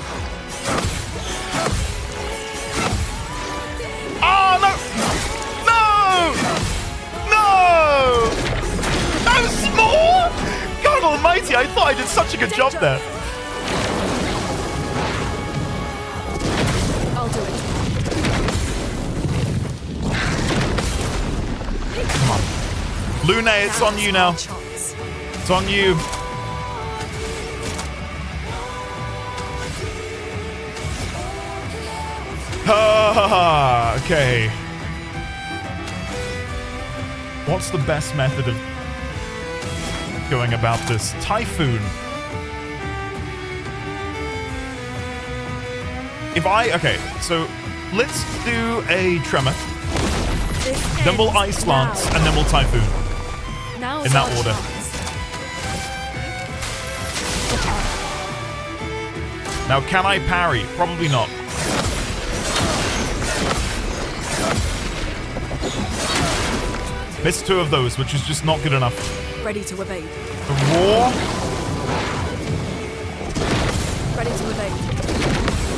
Oh, no! No! No! That was small! God almighty, I thought I did such a good job there. I'll do it. Come on. Lune, it's on you now. It's on you. Okay. What's the best method of going about this? Typhoon. Okay, so let's do a Tremor. Then we'll Ice Lance, and then we'll Typhoon. Now In that order. Now, can I parry? Probably not. Missed two of those, which is just not good enough. Ready to evade. The Roar. Ready to evade.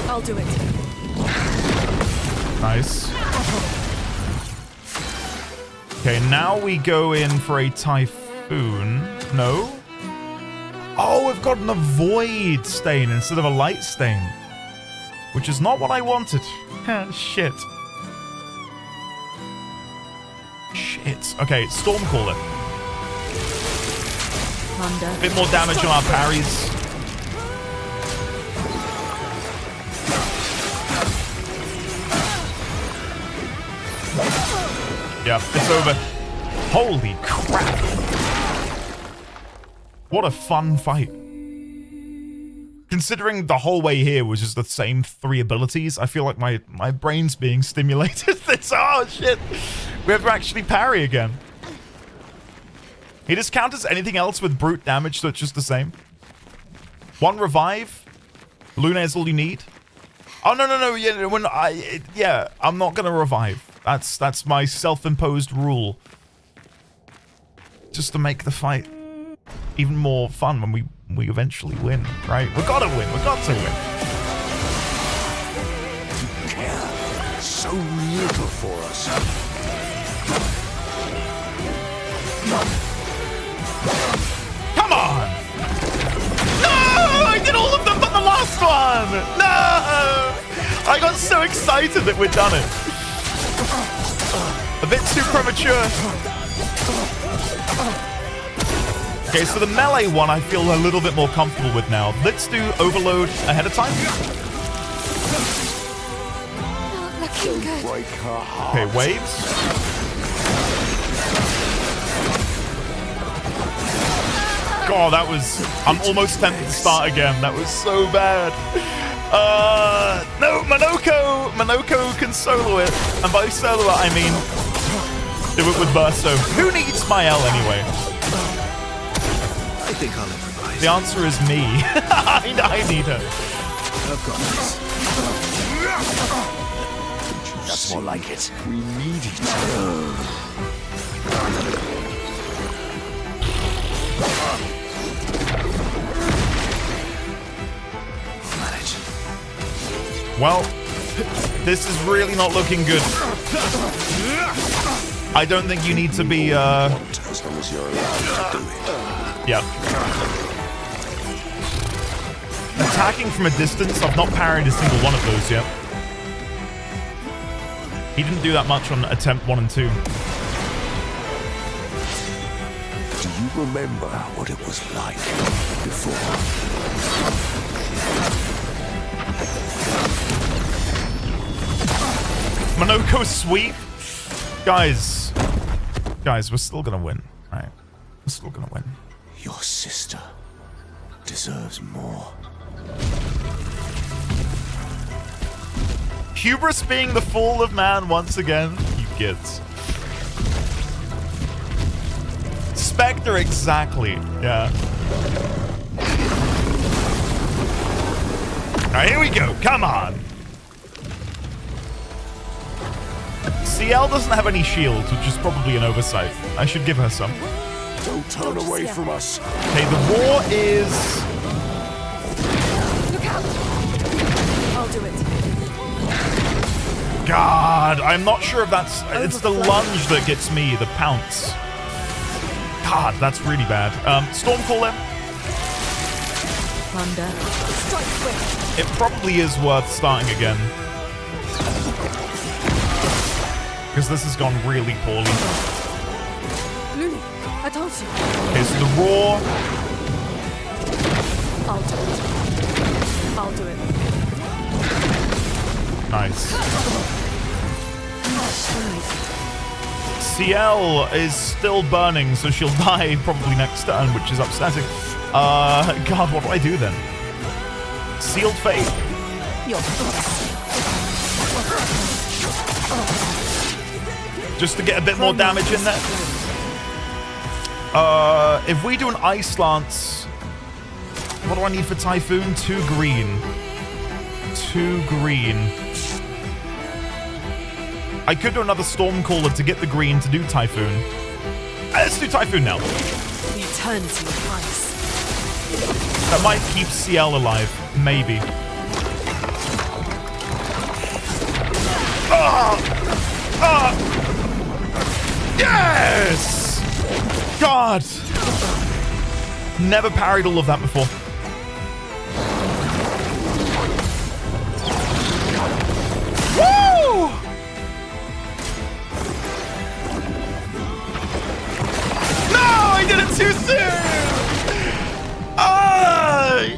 I'll do it. Nice. Okay, now we go in for a Typhoon. No? Oh, we've got an Avoid stain instead of a Light stain. Which is not what I wanted. Shit. Shit. Okay, Stormcaller. Thunder. Bit more damage on our parries. Yeah, it's over. Holy crap. What a fun fight. Considering the whole way here was just the same three abilities, I feel like my brain's being stimulated. Oh, shit. We have to actually parry again. He just counters anything else with brute damage, so it's just the same. One revive. Luna is all you need. Oh, no. Yeah, I'm not going to revive. That's my self-imposed rule. Just to make the fight even more fun when we eventually win, right? We gotta win. We got to win. You care so little for us. Come on! No! I did all of them but the last one! No! I got so excited that we'd done it. A bit too premature. Okay, so the melee one I feel a little bit more comfortable with now. Let's do Overload ahead of time. Not looking good. Break her heart. Okay, waves. God, that was... I'm almost tempted to start again. That was so bad. No, Monoko! Monoko can solo it. And by solo it, I mean... do it with Verso. Who needs my L anyway? I think I'll improvise. The answer is me. I need her. I've got this. That's more like it. We need each other. Manage. Well, this is really not looking good. I don't think you need to be, As long as you're allowed to do it. Yep. Attacking from a distance, I've not parried a single one of those yet. He didn't do that much on attempt 1 and 2. Do you remember what it was like before? Monoko sweep. Guys, we're still gonna win, right? We're still gonna win. Your sister deserves more. Hubris being the fall of man once again. You kids. Spectre, exactly. Yeah. Alright, here we go. Come on. CL doesn't have any shields, which is probably an oversight. I should give her some. Don't turn away from us. Okay, the war is... Look out! I'll do it. God, I'm not sure if that's... It's the lunge that gets me, the pounce. God, that's really bad. Stormcaller. Thunder. Strike quick. It probably is worth starting again. Because this has gone really poorly. Lulu, I told you. Okay, so the roar. I'll do it. I'll do it. Nice. CL is still burning, so she'll die probably next turn, which is upsetting. God, what do I do then? Sealed Fate. Your thoughts. Just to get a bit more damage in there. If we do an Ice Lance, what do I need for Typhoon? 2 green. 2 green. I could do another Stormcaller to get the green to do Typhoon. Let's do Typhoon now. The eternity of ice. That might keep CL alive. Maybe. Yes! God! Never parried all of that before. Woo! No! I did it too soon!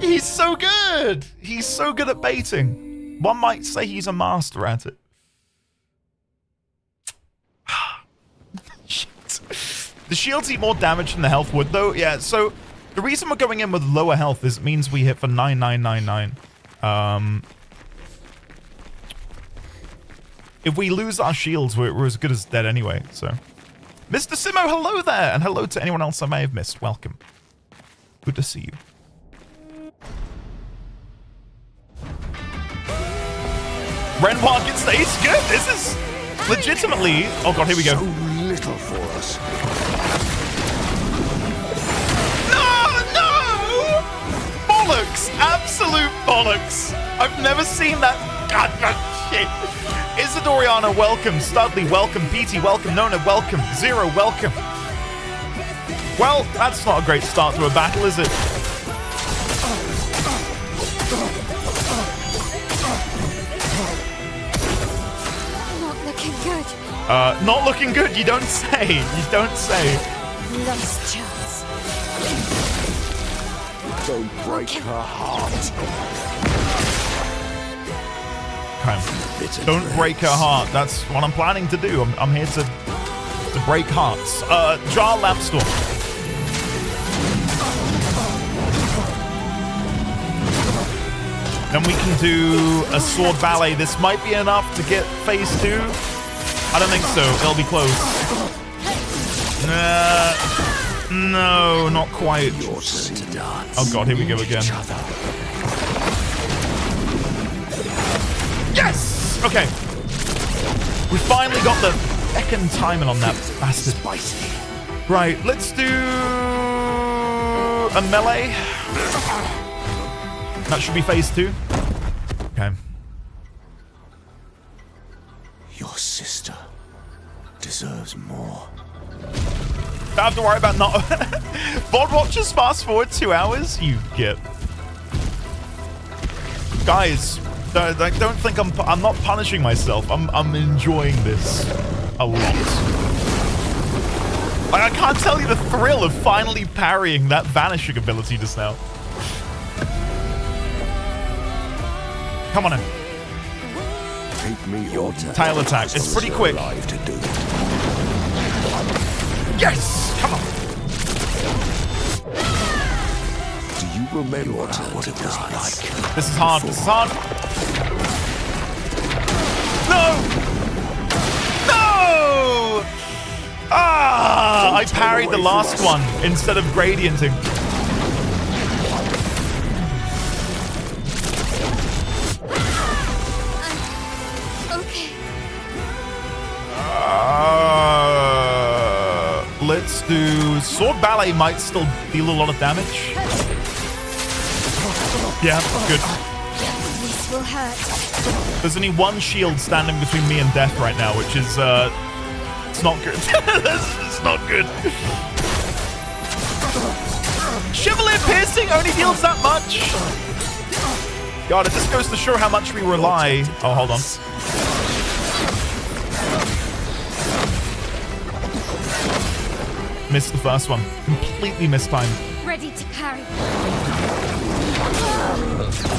He's so good! He's so good at baiting. One might say he's a master at it. The shields eat more damage than the health would, though. Yeah, so the reason we're going in with lower health is it means we hit for 9999. If we lose our shields, we're as good as dead anyway, so. Mr. Simo, hello there! And hello to anyone else I may have missed. Welcome. Good to see you. Renoir gets the ace. Good! This is legitimately... Oh god, here we go. So little for us. Bollocks! Absolute bollocks! I've never seen that. God, shit. Isadoriana, welcome. Studley, welcome. PT, welcome. Nona, welcome. Zero, welcome. Well, that's not a great start to a battle, is it? Not looking good. Not looking good. You don't say. You don't say. Last chance. Don't break her heart. Okay. Don't break her heart. That's what I'm planning to do. I'm here to break hearts. Jar Lapstorm. Then we can do a sword ballet. This might be enough to get phase 2. I don't think so. It'll be close. No, not quite. Oh god, here we go again. Yes! Okay. We finally got the second timing on that bastard. Right, let's do a melee. That should be phase 2. Okay. Your sister deserves more. Don't have to worry about not... VOD watchers fast forward 2 hours? You get... Guys, don't think I'm not punishing myself. I'm enjoying this a lot. Like, I can't tell you the thrill of finally parrying that vanishing ability just now. Come on in. Take me your tail attack. It's pretty quick. Yes! Come on. Do you remember what it was like? This is hard. This is hard. No! No! Ah! I parried the last one instead of gradienting. Let's do... Sword Ballet might still deal a lot of damage. Yeah, good. This will hurt. There's only one shield standing between me and death right now, which is, it's not good. It's not good. Chevalier Piercing only deals that much. God, it just goes to show how much we rely... Oh, hold on. Missed the first one. Completely missed time. Ready to carry.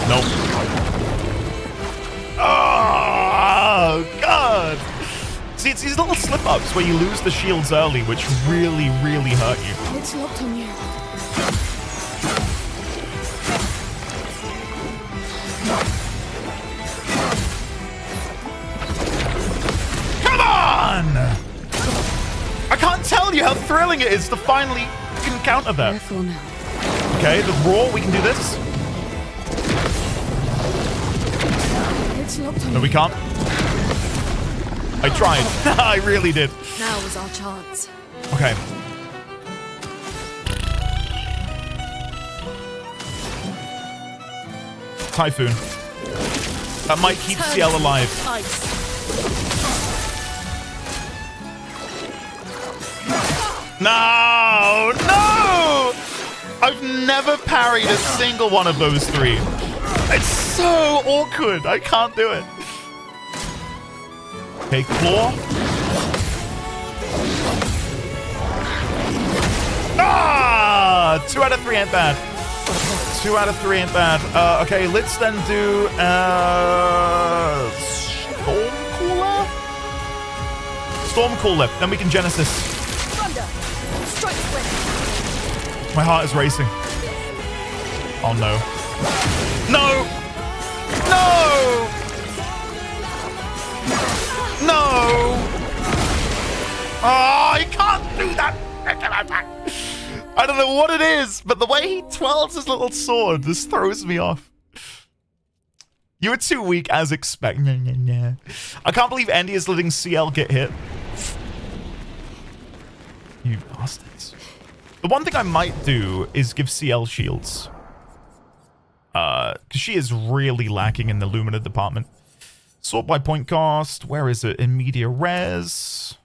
Nope. Oh, God. See, it's these little slip-ups where you lose the shields early, which really, really hurt you. It's locked on you. Come on! I can't tell you how thrilling it is to finally counter that. Careful now. Okay, the roar, we can do this. It's locked on No, we can't. I tried. I really did. Now is our chance. Okay. Typhoon. That might keep CL alive. Ice. No! No! I've never parried a single one of those 3. It's so awkward. I can't do it. Okay, claw. Ah! 2 out of 3 ain't bad. 2 out of 3 ain't bad. Okay, let's then do Stormcaller? Stormcaller. Then we can Genesis. Thunder. Strike quick. My heart is racing. Oh no. No! No! No! Oh, I can't do that! I don't know what it is, but the way he twirls his little sword just throws me off. You were too weak as expected. I can't believe Andy is letting CL get hit. You bastards. The one thing I might do is give CL shields. Because she is really lacking in the Lumina department. Sort by point cost. Where is it? In media res.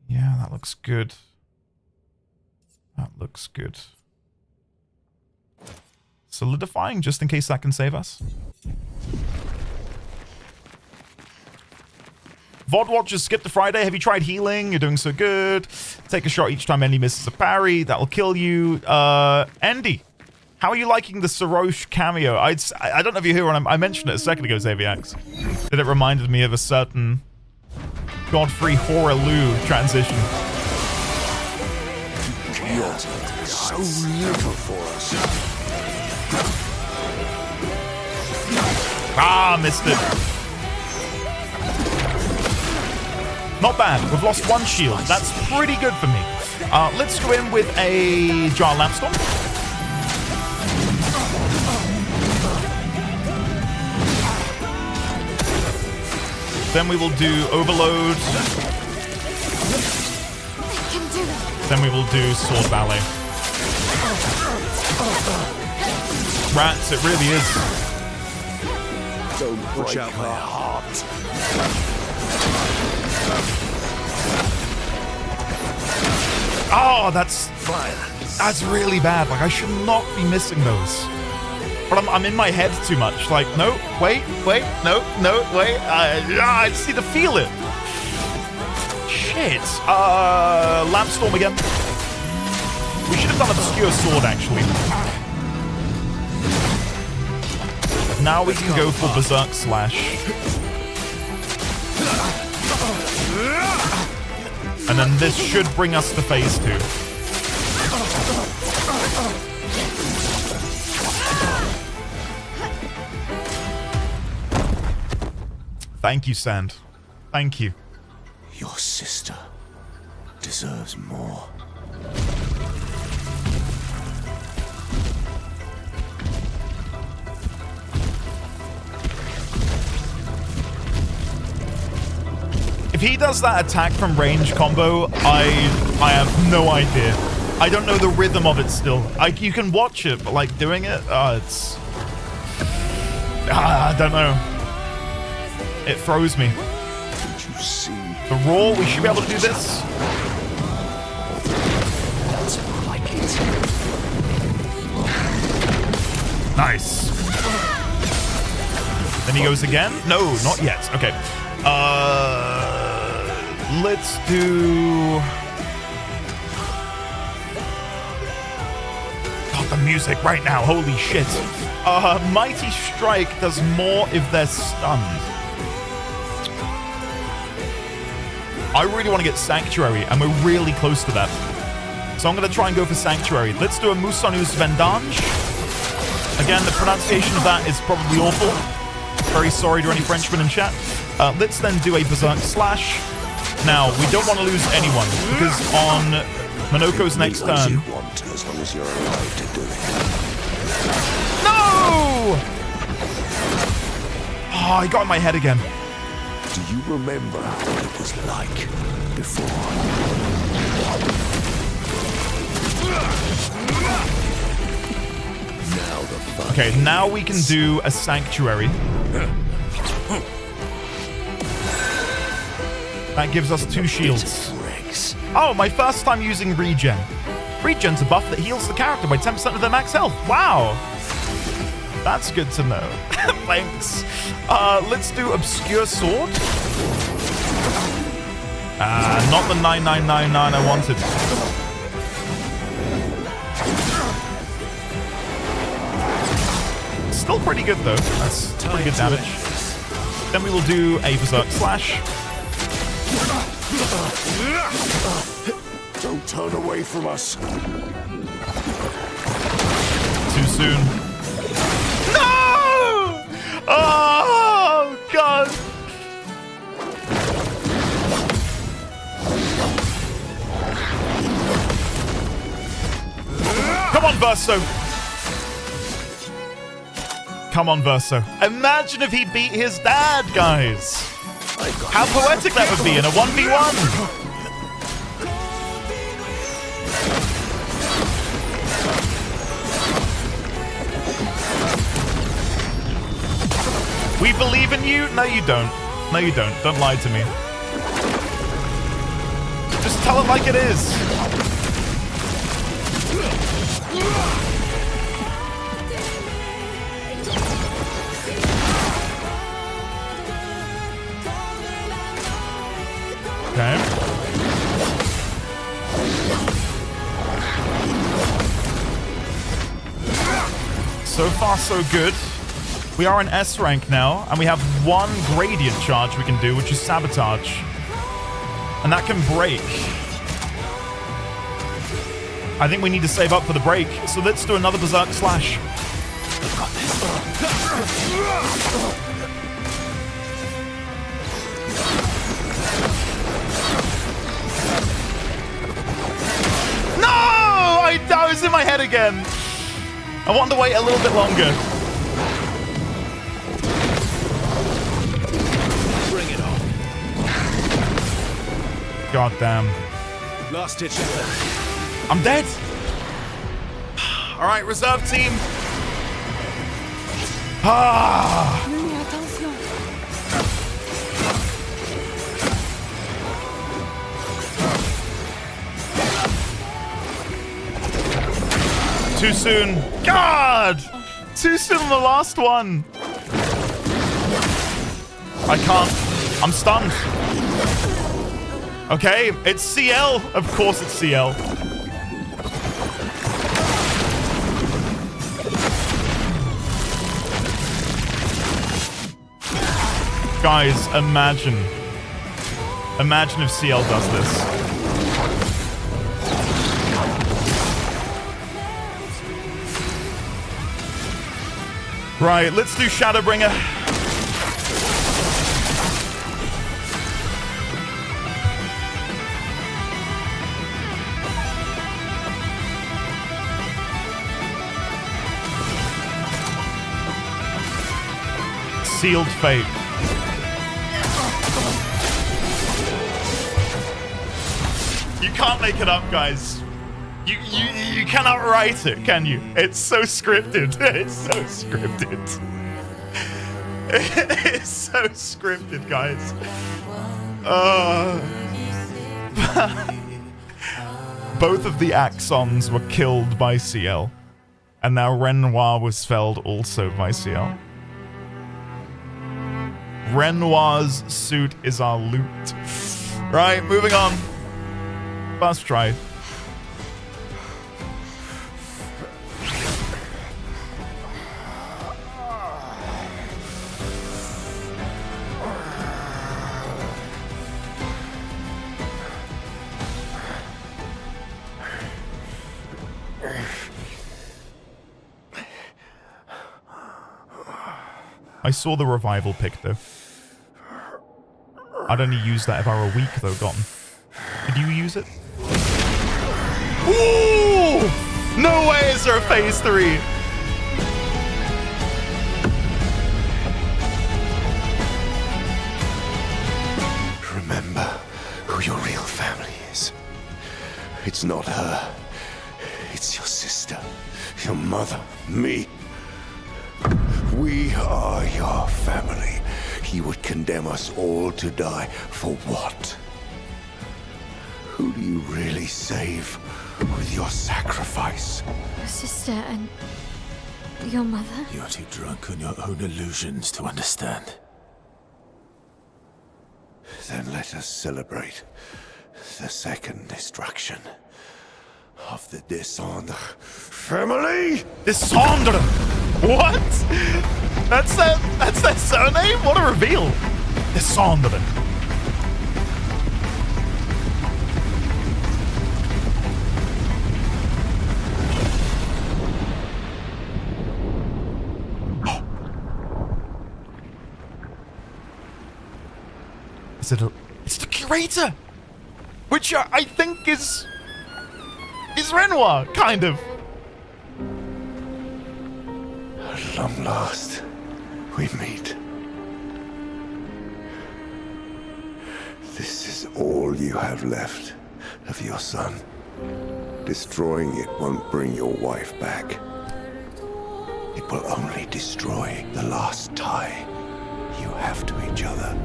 Yeah, that looks good. That looks good. Solidifying, just in case that can save us. VOD watchers skip the Friday. Have you tried healing? You're doing so good. Take a shot each time Andy misses a parry. That'll kill you. Andy, how are you liking the Sarosh cameo? I don't know if you hear what I mentioned it a second ago, Xaviax. That it reminded me of a certain Godfrey Horaloo transition. You're so little for us. Ah, missed it. Not bad. We've lost one shield. That's pretty good for me. Let's go in with a Jar Lampstorm. Then we will do Overload. I can do it. Then we will do Sword Ballet. Rats, it really is. Don't break out my heart. Oh, that's really bad. Like, I should not be missing those. But I'm in my head too much. Like, no, wait, no, wait. I just need to feel it. Shit. Lampstorm again. We should have done Obscure Sword, actually. Now we can go for Berserk Slash. And then this should bring us to phase 2. Thank you, Sand. Thank you. Your sister deserves more. If he does that attack from range combo, I have no idea. I don't know the rhythm of it still. You can watch it, but like doing it, it's... I don't know. It throws me. Did you see? The Raw, we should be able to do this. That's like it. Nice. Then he goes again? No, not yet. Okay. Let's do... God, the music right now. Holy shit. Mighty Strike does more if they're stunned. I really want to get Sanctuary, and we're really close to that. So I'm going to try and go for Sanctuary. Let's do a Musonus Vendange. Again, the pronunciation of that is probably awful. Very sorry to any Frenchmen in chat. Let's then do a Berserk Slash. Now, we don't want to lose anyone, because on Monoko's next turn... You want, as long as you're alive to do it. No! Oh, I got in my head again. Do you remember what it was like before? Now the fun. Okay, now we can do a Sanctuary. That gives us 2 shields. Oh, my first time using Regen. Regen's a buff that heals the character by 10% of their max health. Wow. That's good to know. Thanks. Let's do Obscure Sword. Not the 9999 I wanted. Still pretty good, though. That's pretty good damage. Then we will do a Berserk Slash. Don't turn away from us. Too soon. No! Oh, God. Come on, Verso. Come on, Verso. Imagine if he beat his dad, guys. How poetic that would be in a 1v1. We believe in you? No, you don't. No, you don't. Don't lie to me. Just tell it like it is. So far, so good. We are in S rank now, and we have one gradient charge we can do, which is sabotage. And that can break. I think we need to save up for the break, so let's do another Berserk Slash. No! I was in my head again. I wanted to wait a little bit longer. Bring it on. God damn. Last ditch effort. I'm dead. All right, reserve team. Ah. Too soon. God! Too soon on the last one. I can't. I'm stunned. Okay, it's CL. Of course it's CL. Guys, imagine. Imagine if CL does this. Right, let's do Shadowbringer. Sealed fate. You can't make it up, guys. You cannot write it, can you? It's so scripted. It's so scripted. It's so scripted, guys. Both of the Axons were killed by CL. And now Renoir was felled also by CL. Renoir's suit is our loot. Right, moving on. First try. I saw the revival pick, though. I'd only use that if I were weak, though, Gotten. Did you use it? Ooh! No way is there a phase 3! Remember who your real family is. It's not her. It's your sister, your mother, me. We are your family. He would condemn us all to die. For what? Who do you really save with your sacrifice? Your sister and your mother? You're too drunk on your own illusions to understand. Then let us celebrate the second destruction of the Descendre family. Descendre! What? That's their surname? What a reveal! Descendre. It's the curator, which I think is Renoir, kind of. At long last, we meet. This is all you have left of your son. Destroying it won't bring your wife back. It will only destroy the last tie you have to each other.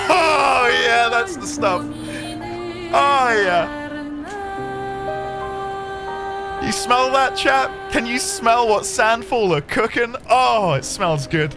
Oh, yeah, that's the stuff. Oh, yeah. You smell that, chap? Can you smell what Sandfall are cooking? Oh, it smells good.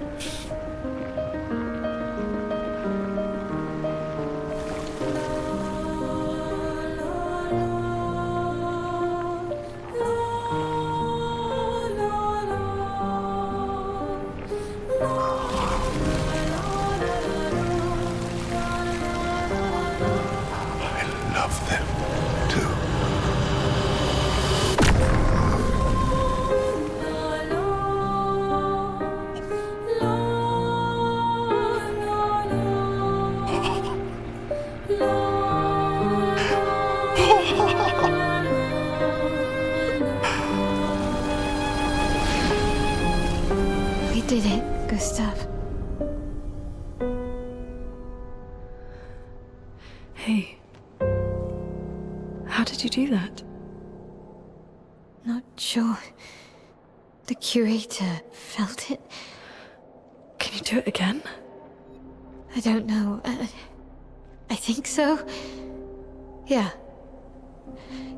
did it, Gustav. Hey. How did you do that? Not sure. The curator felt it. Can you do it again? I don't know. I think so. Yeah.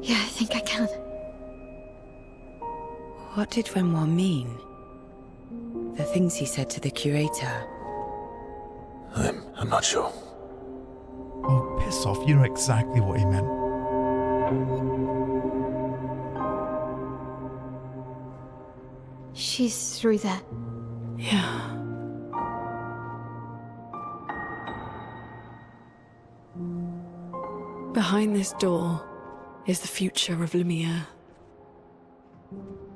Yeah, I think I can. What did Renoir mean? The things he said to the curator? I'm not sure. Oh, piss off. You know exactly what he meant. She's through there. Yeah. Behind this door is the future of Lumiere.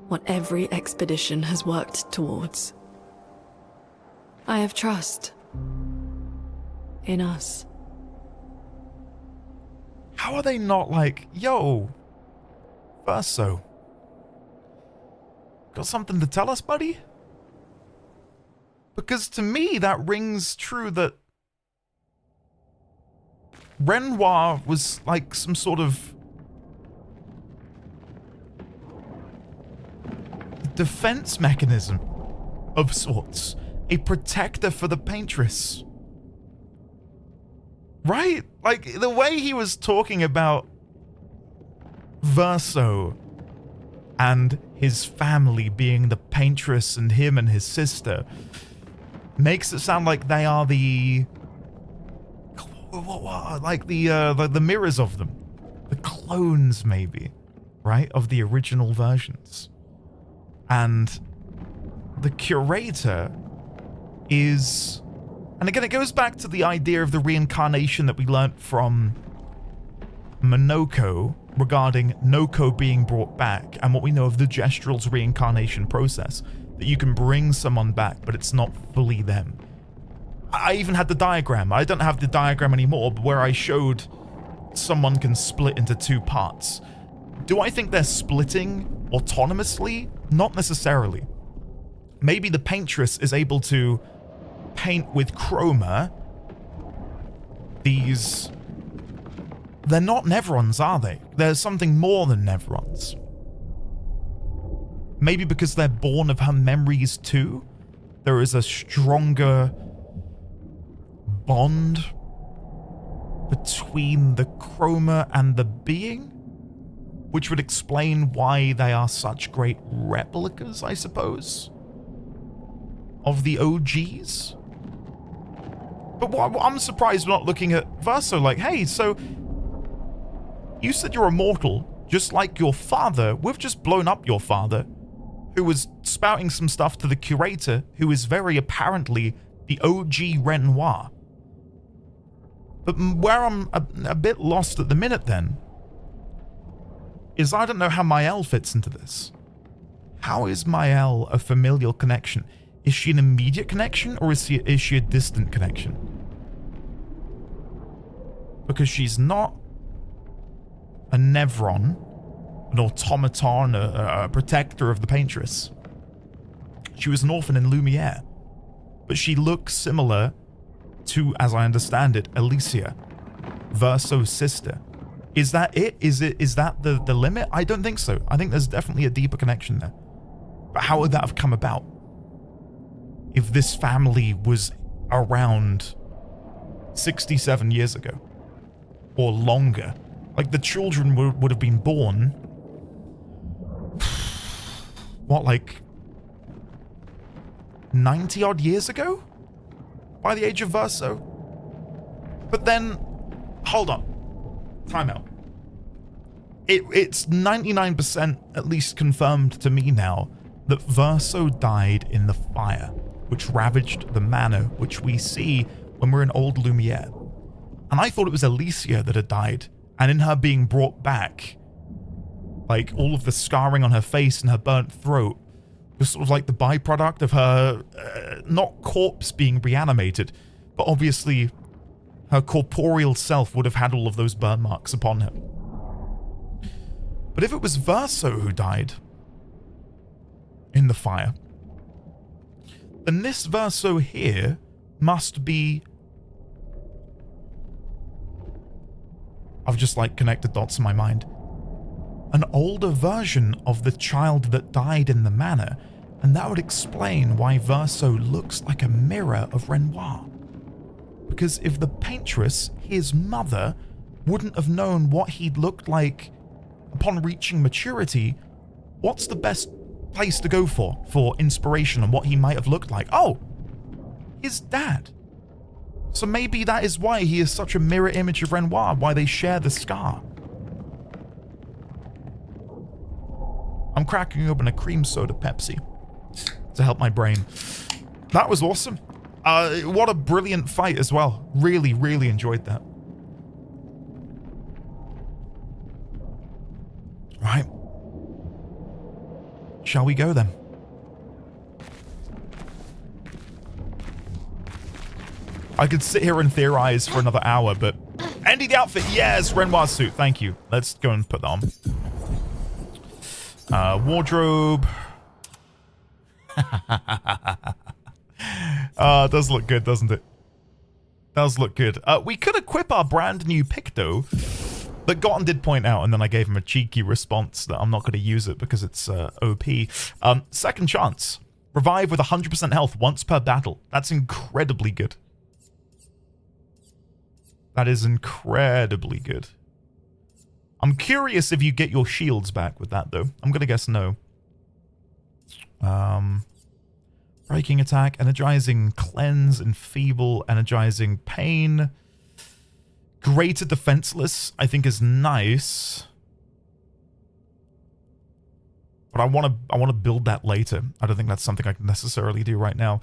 What every expedition has worked towards. I have trust in us. How are they not like, yo, Verso, got something to tell us, buddy? Because to me, that rings true that Renoir was like some sort of defense mechanism of sorts, a protector for the paintress. Right? Like, the way he was talking about Verso and his family being the paintress and him and his sister makes it sound like they are the like the mirrors of them, the clones maybe, right, of the original versions. And the curator is, and again it goes back to the idea of the reincarnation that we learnt from Monoko regarding Noko being brought back, and what we know of the Gestral's reincarnation process, that you can bring someone back but it's not fully them. I even had the diagram. I don't have the diagram anymore, but where I showed someone can split into two parts. Do I think they're splitting autonomously? Not necessarily. Maybe the paintress is able to paint with chroma these... They're not Nevrons, are they? There's something more than Nevrons. Maybe because they're born of her memories too? There is a stronger bond between the chroma and the being, which would explain why they are such great replicas, I suppose, of the OGs. But I'm surprised we're not looking at Verso like, hey, so you said you're immortal, just like your father. We've just blown up your father, who was spouting some stuff to the curator, who is very apparently the OG Renoir. But where I'm a bit lost at the minute then is I don't know how Maëlle fits into this. How is Maëlle a familial connection? Is she an immediate connection, or is she a distant connection? Because she's not a Nevron, an automaton, a protector of the paintress. She was an orphan in Lumiere, but she looks similar to, as I understand it, Alicia, Verso's sister. Is that it? Is that the limit? I don't think so. I think there's definitely a deeper connection there. But how would that have come about? If this family was around 67 years ago, or longer, like the children would have been born, what, like 90 odd years ago? By the age of Verso? But then, hold on. Time out. It's 99% at least confirmed to me now that Verso died in the fire, which ravaged the manor, which we see when we're in Old Lumiere. And I thought it was Alicia that had died, and in her being brought back, like all of the scarring on her face and her burnt throat was sort of like the byproduct of her, not corpse being reanimated, but obviously her corporeal self would have had all of those burn marks upon her. But if it was Verso who died in the fire, then this verso here must be... I've just like connected dots in my mind. An older version of the child that died in the manor, and that would explain why Verso looks like a mirror of Renoir. Because if the paintress, his mother, wouldn't have known what he'd looked like upon reaching maturity, what's the best place to go for inspiration on what he might have looked like? Oh, his dad. So maybe that is why he is such a mirror image of Renoir, why they share the scar. I'm cracking open a cream soda Pepsi to help my brain. That was awesome. What a brilliant fight as well. Really, really enjoyed that. Right. Shall we go then? I could sit here and theorize for another hour, but... Andy, the outfit! Yes! Renoir's suit, thank you. Let's go and put that on. Wardrobe. It does look good, doesn't it? Does look good. We could equip our brand new Picto, but Gotten did point out, and then I gave him a cheeky response that I'm not going to use it because it's OP. Second chance. Revive with 100% health once per battle. That's incredibly good. That is incredibly good. I'm curious if you get your shields back with that, though. I'm going to guess no. Breaking attack, energizing cleanse, enfeeble, energizing pain. Greater defenseless, I think, is nice. But I want to build that later. I don't think that's something I can necessarily do right now.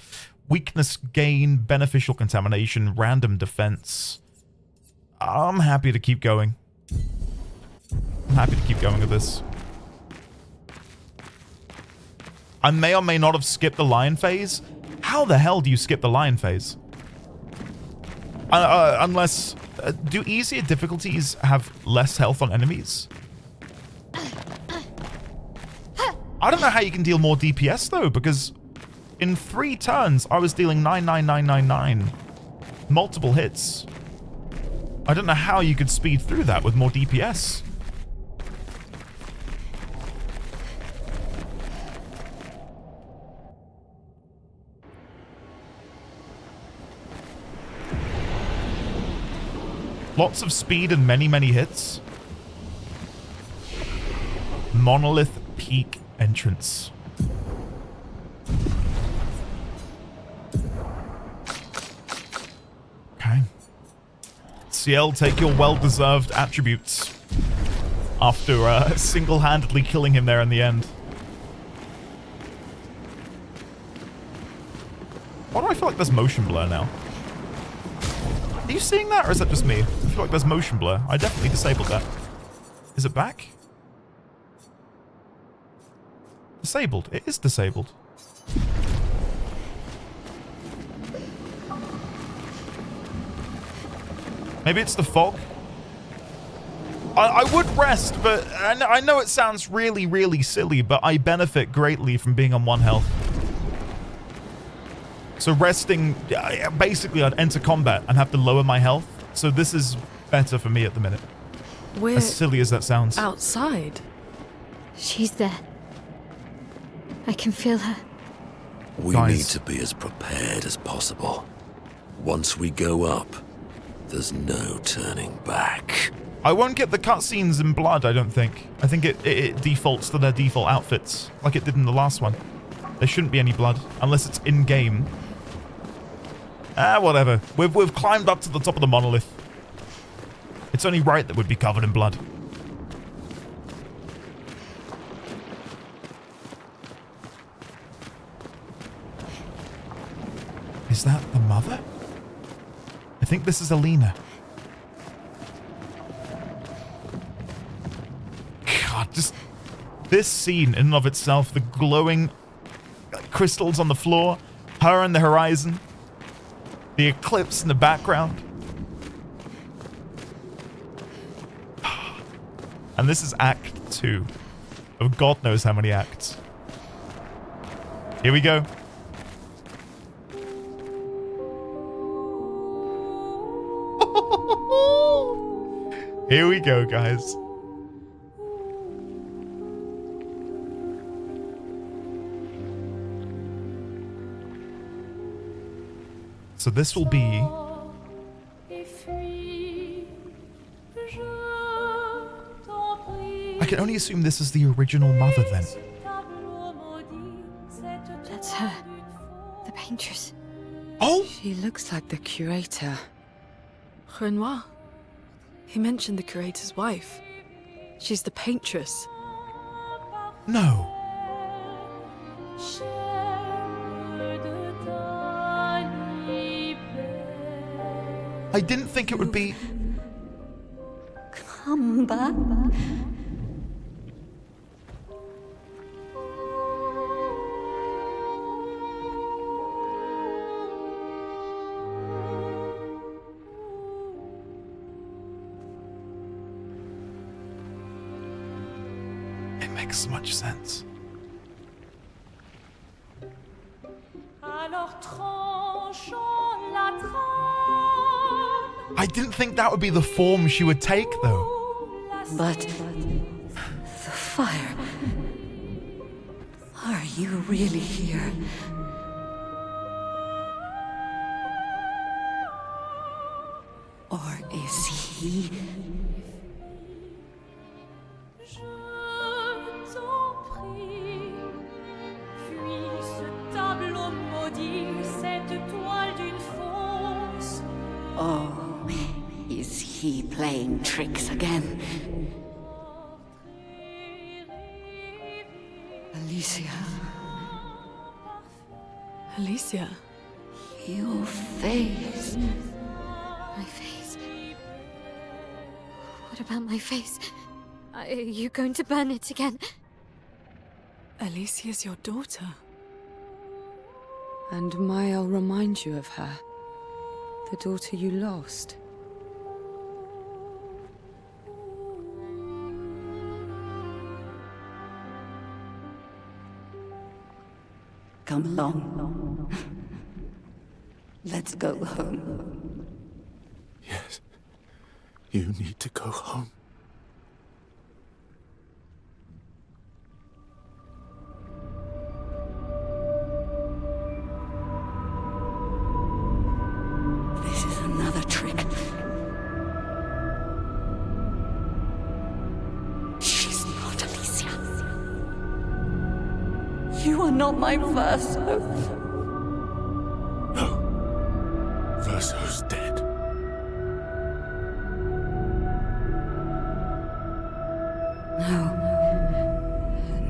Weakness gain, beneficial contamination, random defense. I'm happy to keep going. I'm happy to keep going with this. I may or may not have skipped the lion phase. How the hell do you skip the lion phase? Unless... do easier difficulties have less health on enemies? I don't know how you can deal more DPS, though, because in 3 turns, I was dealing 99999. Multiple hits. I don't know how you could speed through that with more DPS. Lots of speed and many, many hits. Monolith Peak entrance. Okay. CL, take your well-deserved attributes after single-handedly killing him there in the end. Why do I feel like there's motion blur now? Are you seeing that, or is that just me? I feel like there's motion blur. I definitely disabled that. Is it back? Disabled. It is disabled. Maybe it's the fog. I would rest, but I know it sounds really, really silly, but I benefit greatly from being on 1 health. So resting, basically I'd enter combat and have to lower my health. So this is better for me at the minute. We're as silly as that sounds. Outside. She's there. I can feel her. We need to be as prepared as possible. Once we go up, there's no turning back. I won't get the cutscenes in blood, I don't think. I think it defaults to their default outfits, like it did in the last one. There shouldn't be any blood, unless it's in-game. Whatever. We've climbed up to the top of the monolith. It's only right that we'd be covered in blood. Is that the mother? I think this is Alina. God, just this scene in and of itself, the glowing crystals on the floor, her in the horizon, the eclipse in the background. And this is Act 2 of God knows how many acts. Here we go. Here we go, guys. So this will be... I can only assume this is the original mother then. That's her. The paintress. Oh! She looks like the curator. Renoir. He mentioned the curator's wife. She's the paintress. No. I didn't think it would be... Come back. It makes so much sense. I didn't think that would be the form she would take, though. But the fire. Are you really here? Or is he? Oh, is he playing tricks again? Alicia. Alicia. Your face. My face. What about my face? Are you going to burn it again? Alicia's your daughter. And Maya'll remind you of her. The daughter you lost. Come along. Let's go home. Yes. You need to go home. This is another trick. She's not Alicia. You are not my Verso. No. Verso's dead.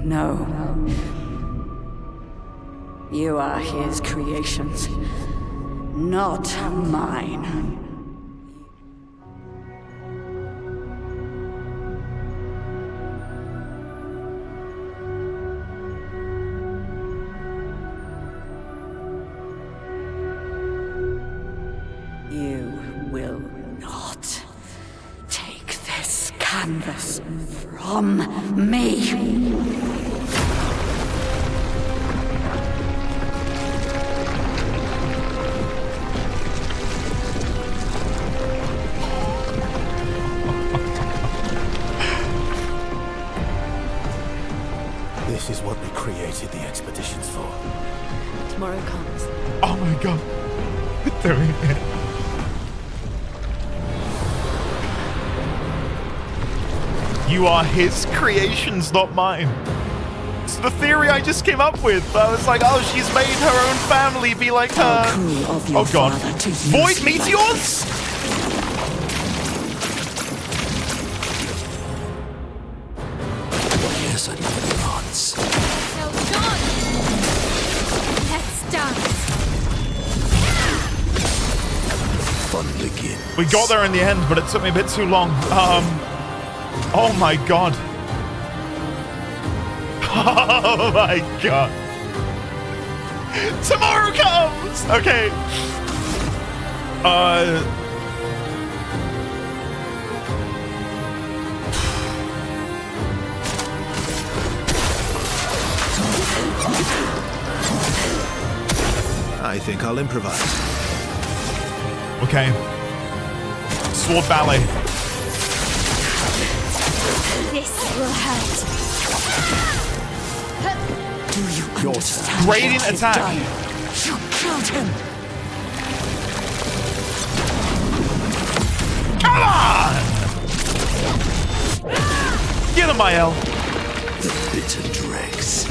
No. You are his creations, not mine. You will not take this canvas from me. This is what we created the expeditions for. Tomorrow comes. Oh my god. They're doing it. You are his creations, not mine. It's the theory I just came up with. I was like, oh, she's made her own family be like her. Oh god. Void meteors? Yes, another dance. No, John! Let's dance. Fun begins. We got there in the end, but it took me a bit too long. Oh my god. Oh my god. Tomorrow comes! Okay. I think I'll improvise. Okay. Sword ballet. This will hurt. Do you understand? Gradient what you've attack. done? You killed him. Come on! Get him, Mael. The bitter dregs.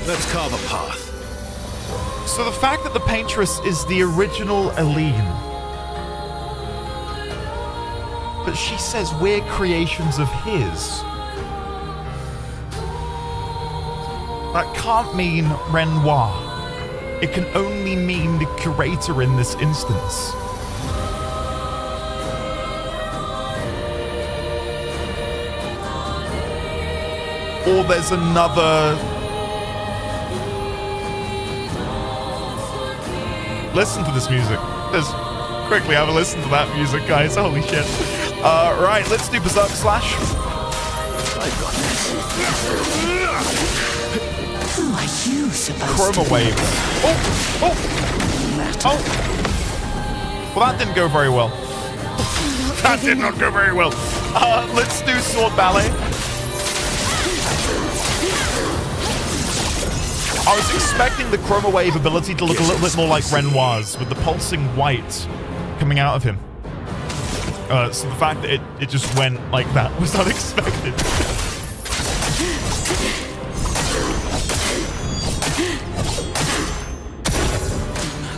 Let's carve a path. So the fact that the paintress is the original Aline, but she says we're creations of his. That can't mean Renoir. It can only mean the curator in this instance. Or there's another... Listen to this music. Just quickly have a listen to that music, guys. Holy shit. Right, let's do Berserk Slash. I've got this. Who are you supposed Chroma to Wave. Oh! Well, that didn't go very well. That did not go very well. Let's do Sword Ballet. I was expecting the Chroma Wave ability to look a little bit more like Renoir's, with the pulsing white coming out of him. So the fact that it just went like that was unexpected.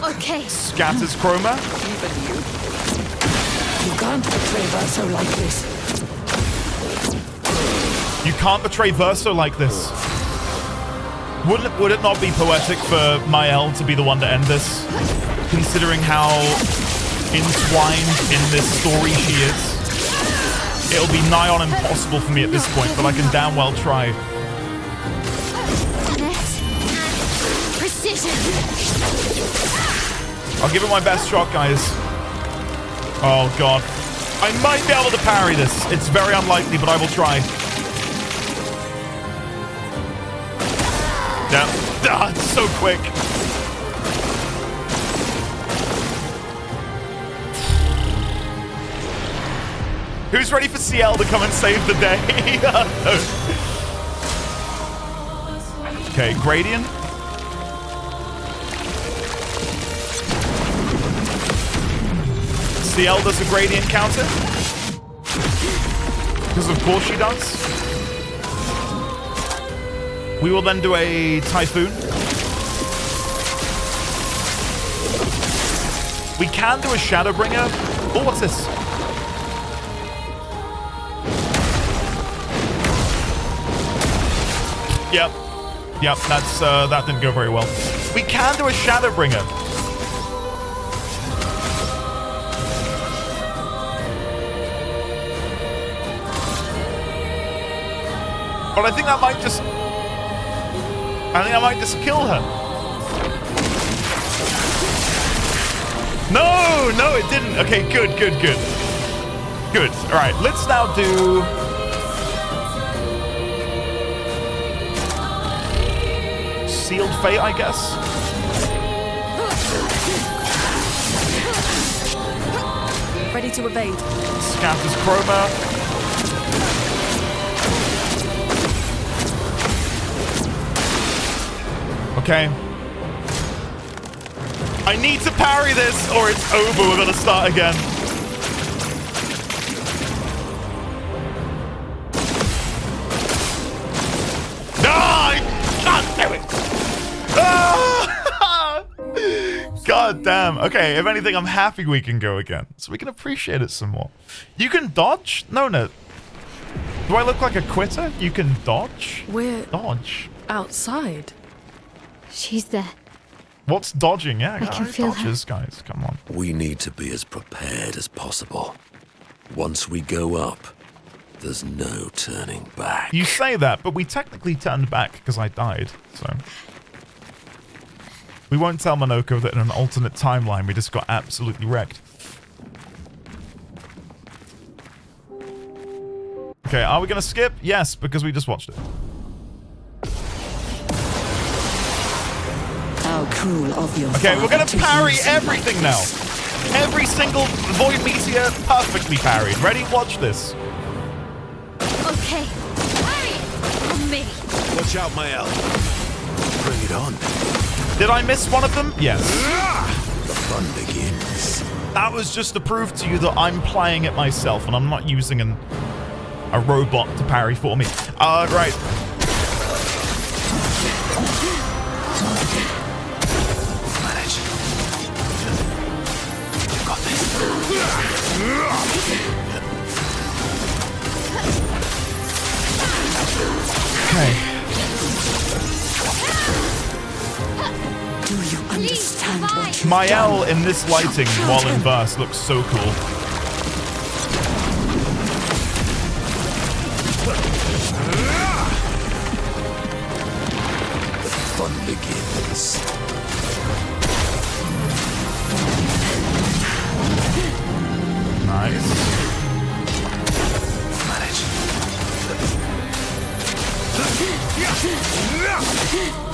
Okay. Scatters Chroma. You can't betray Verso like this. You can't betray Verso like this. Would it not be poetic for Mael to be the one to end this? Considering how entwined in this story she is. It'll be nigh on impossible for me at this point, but I can damn well try. Precision. I'll give it my best shot, guys. Oh, God. I might be able to parry this. It's very unlikely, but I will try. Yeah. Ah, it's so quick. Who's ready for CL to come and save the day? Okay, Gradient. CL does a Gradient counter. Because of course she does. We will then do a Typhoon. We can do a Shadowbringer. Oh, what's this? Yep. Yep, that's that didn't go very well. We can do a Shadowbringer. But I think that might just... I think I might just kill her. No, no, it didn't. Okay, good, good, good. Good. All right, let's now do... Sealed Fate, I guess. Ready to evade. Scatters Chroma. Okay. I need to parry this or it's over. We're going to start again. No! I can't do it! Ah! God damn. Okay, if anything, I'm happy we can go again. So we can appreciate it some more. You can dodge? No, no. Do I look like a quitter? You can dodge? We're... Dodge. outside. She's there. What's dodging? Yeah, I can feel dodges, guys. Come on. We need to be as prepared as possible. Once we go up, there's no turning back. You say that, but we technically turned back because I died, so... We won't tell Monoko that in an alternate timeline we just got absolutely wrecked. Okay, are we gonna skip? Yes, because we just watched it. How cruel of your Okay, we're gonna father to parry use you everything like now. this. Every single Void Meteor perfectly parried. Ready? Watch this. Okay. Parry on me. Watch out, Mael. Bring it on. Did I miss one of them? Yes. The fun begins. That was just to prove to you that I'm playing it myself and I'm not using a robot to parry for me. Right. Manage. Got this. Okay. Do you understand what you've Mael done? in this lighting while in verse looks so cool. The fun begins. Nice. Manage.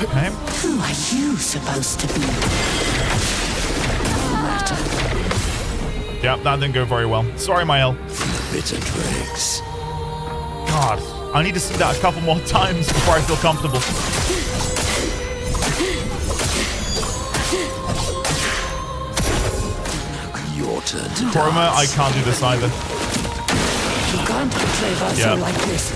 Okay. Who are you supposed to be? No matter. Yep, that didn't go very well. Sorry, Mael. Bitter dregs. God, I need to see that a couple more times before I feel comfortable. Your turn to Chroma, I dance. can't do this either. You can't play Vaso Yeah. like this.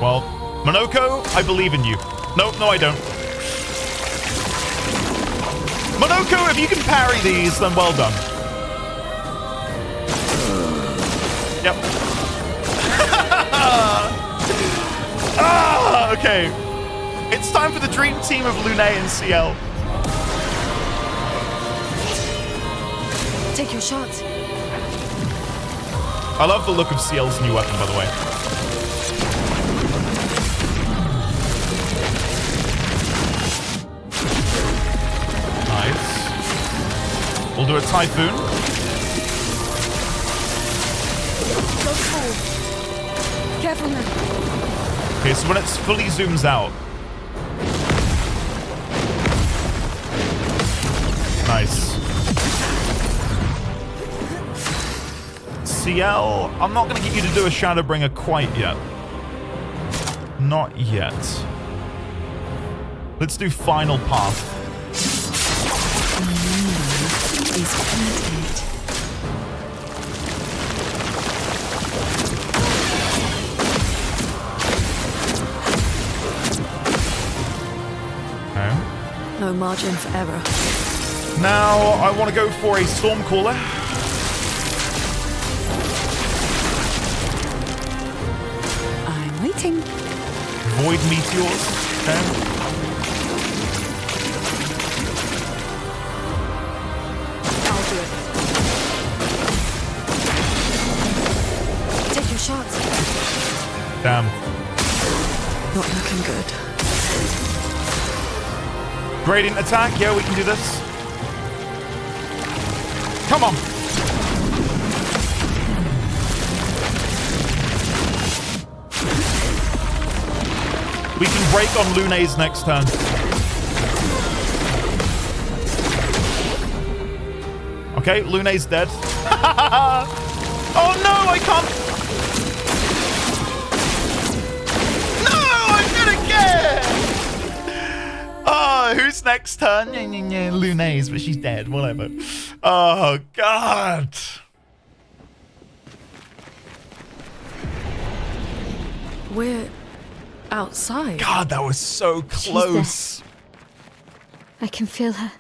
Well, Monoko, I believe in you. Nope, no I don't. Monoko, if you can parry these, then well done. Yep. Okay. It's time for the dream team of Lune and CL. Take your shot. I love the look of CL's new weapon, by the way. Nice. We'll do a Typhoon. Go forward. Careful now. Okay, so when it fully zooms out. Nice. CL, I'm not going to get you to do a Shadowbringer quite yet. Not yet. Let's do Final Path. Is planted. Okay. No margin for error. Now, I want to go for a Stormcaller. I'm waiting. Void Meteors. Okay. I'll do it. Take your shot. Damn. Not looking good. Gradient attack. Yeah, we can do this. Come on. We can break on Lune's next turn. Okay, Lune's dead. Oh no, I can't. No, I'm gonna get. Oh, who's next turn? Lune's, but she's dead. Whatever. Oh God. We're outside. God, that was so close. I can feel her.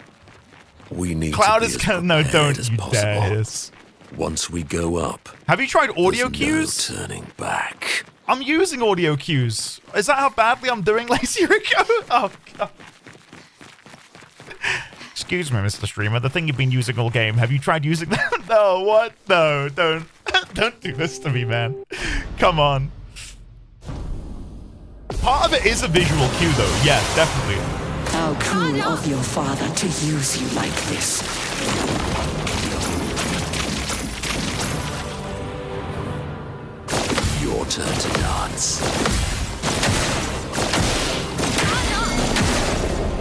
We need Cloud to is be as kind of, no, prepared don't as you possible. dare. Yes. Once we go up, Have you tried audio there's cues? no turning back. I'm using audio cues. Is that how badly I'm doing, Lazy Rico? Oh, God. Excuse me, Mr. Streamer. The thing you've been using all game. Have you tried using that? No, what? No, don't. Don't do this to me, man. Come on. Part of it is a visual cue, though. Yeah, definitely. How cruel of your father to use you like this. Your turn to dance.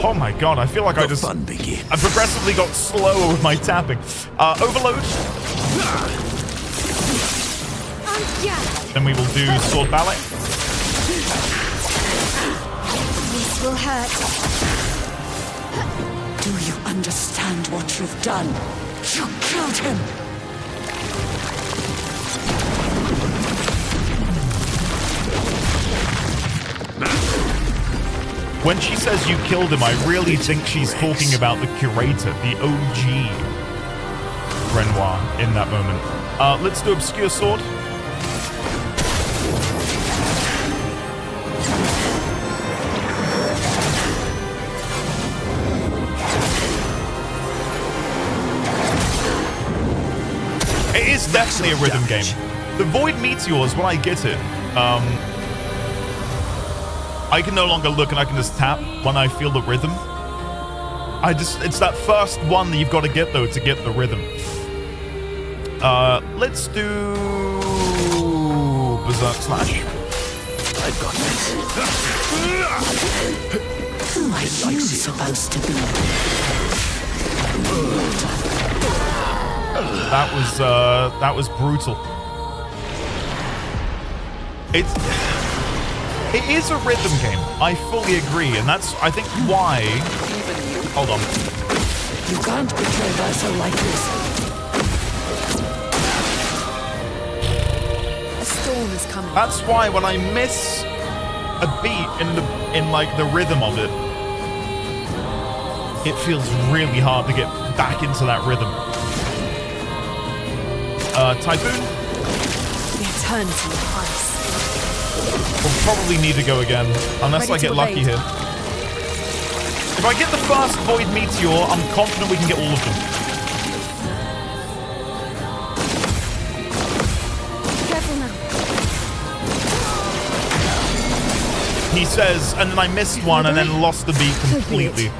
Oh my god, I feel like I progressively got slower with my tapping. Overload. Then we will do sword ballet. This will hurt. Do you understand what you've done? You killed him! When she says you killed him, I really think she's talking about the curator, the OG Renoir in that moment. Let's do obscure sword. It is definitely a rhythm game. The Void Meteors, when I get it, I can no longer look and I can just tap when I feel the rhythm. It's that first one that you've got to get though to get the rhythm. Let's do Berserk Slash. I've got this. Who are you supposed to be? That was brutal. It is a rhythm game. I fully agree, and that's, I think, why... Hold on. You can't betray Verso like this. A storm is coming. That's why when I miss a beat in like the rhythm of it, it feels really hard to get back into that rhythm. Typhoon. The eternity of ice. We'll probably need to go again, unless I get lucky here. If I get the first Void Meteor, I'm confident we can get all of them. Careful now. He says, and then I missed one and then lost the beat completely.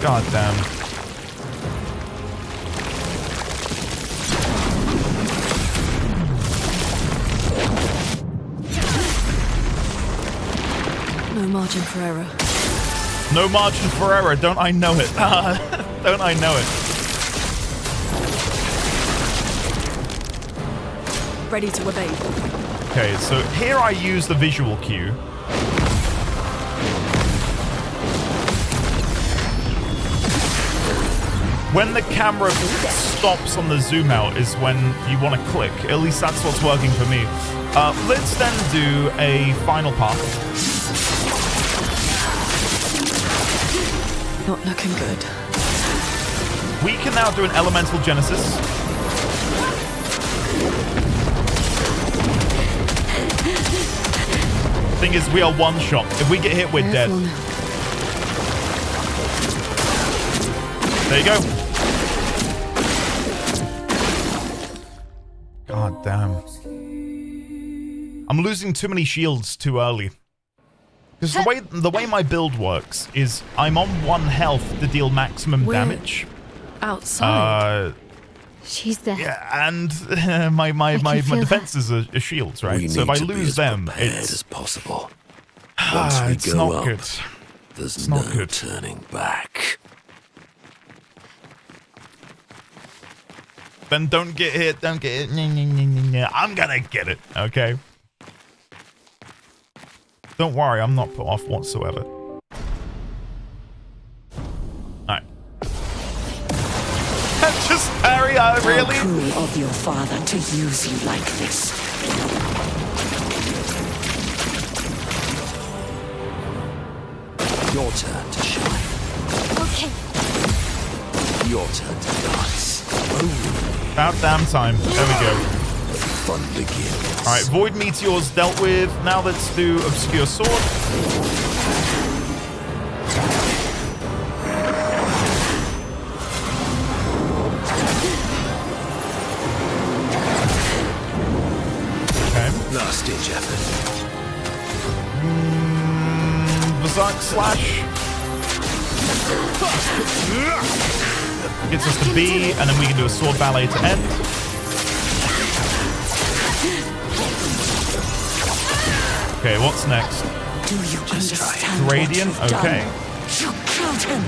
God damn. No margin for error. No margin for error, don't I know it? Don't I know it? Ready to evade. Okay, so here I use the visual cue. When the camera stops on the zoom out is when you want to click. At least that's what's working for me. Let's then do a final path. Not looking good. We can now do an elemental genesis. Thing is, we are one shot. If we get hit, we're dead. There you go. God damn. I'm losing too many shields too early. Because the way my build works is I'm on 1 health to deal maximum damage. Outside. She's there. Yeah, and my defenses are shields, right? So if I lose them, it's as possible. Once we it's go not up, good. There's not no good. turning back. Then don't get hit. Don't get hit. I'm gonna get it. Okay. Don't worry, I'm not put off whatsoever. Alright. Just Harry, really? How cruel of your father to use you like this. Your turn to shine. Okay. Your turn to dance. About damn time. There we go. Fun begins. Alright, Void Meteors dealt with. Now let's do Obscure Sword. Okay. Last ditch effort. Berserk Slash. Gets us to B, and then we can do a Sword Ballet to end. Okay, what's next? Do you understand Radiant, what you've okay. done? You killed him!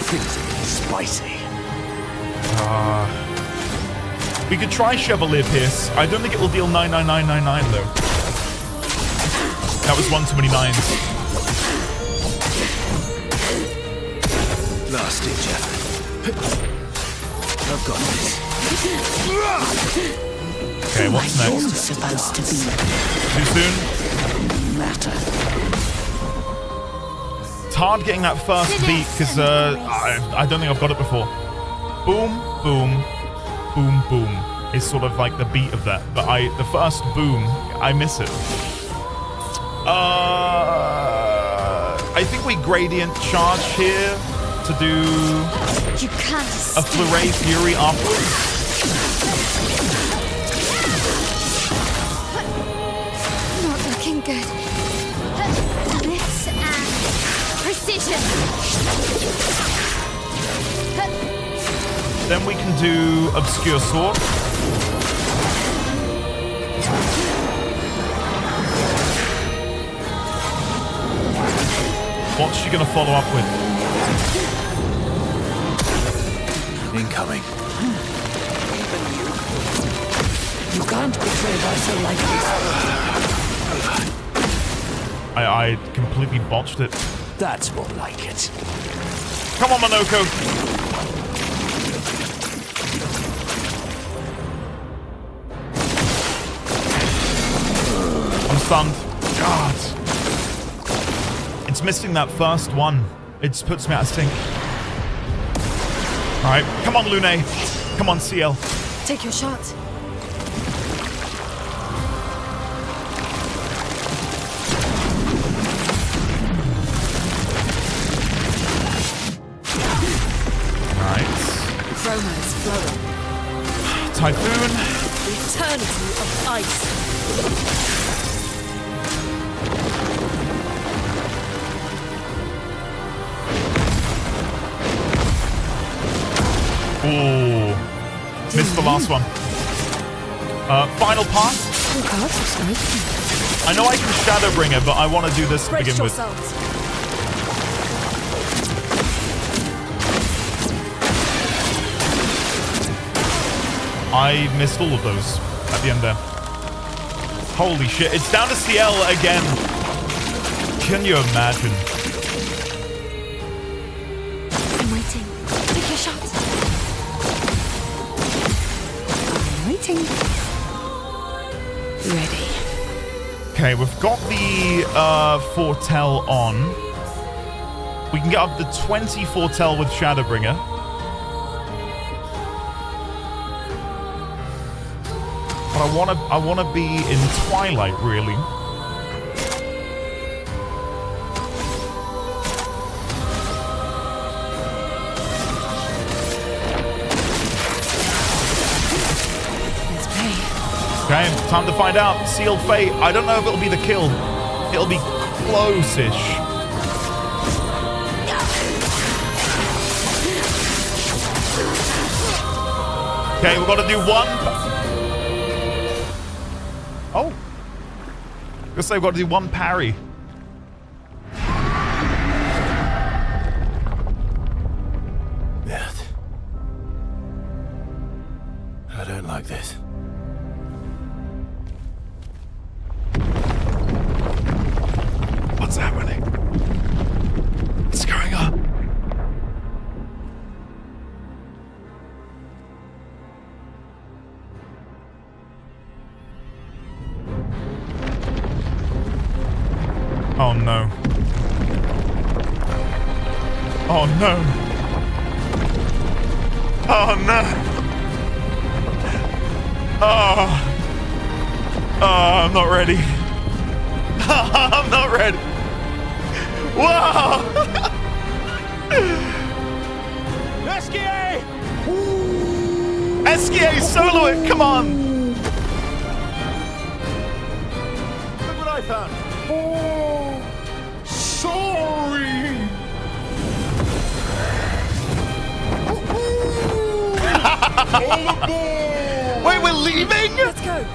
Things are spicy. We could try Chevalier Pierce. I don't think it will deal 99999 though. That was one too many nines. Last ditch effort. I've got this. Okay, what's next? Supposed to be Too soon? matter. It's hard getting that first beat because I don't think I've got it before. Boom, boom, boom, boom is sort of like the beat of that, but the first boom, I miss it. I think we gradient charge here to do You can't a Fleury Fury afterwards. Not looking good. This and precision. Then we can do Obscure Sword. What's she gonna follow up with? Incoming. You can't betray us so like this. I completely botched it. That's more like it. Come on, Monoko. I'm stunned. God. It's missing that first one. It puts me out of sync. Alright, come on, Lune. Come on, CL. Take your shot. Alright. Chroma is flowing. Typhoon. The eternity of ice. Ooh. Missed the last one. Final pass. I know I can Shadowbringer, but I want to do this to begin with. I missed all of those at the end there. Holy shit, it's down to CL again. Can you imagine? I'm waiting. Take your shot. I'm waiting. Ready. Okay, we've got the Foretell on. We can get up to 20 Foretell with Shadowbringer. But I wanna be in Twilight, really. Okay, time to find out. Sealed Fate. I don't know if it'll be the kill. It'll be close-ish. Okay, we've got to do one. Oh. I guess I've got to do one parry. Yeah. I don't like this. What's happening? What's going on? Oh no. Oh no. Oh no. Oh. Oh, I'm not ready. I'm not ready. Wow! SKA! SKA, solo it, come on! Look what I found. Oh, sorry. All aboard! Wait, we're leaving? Let's go.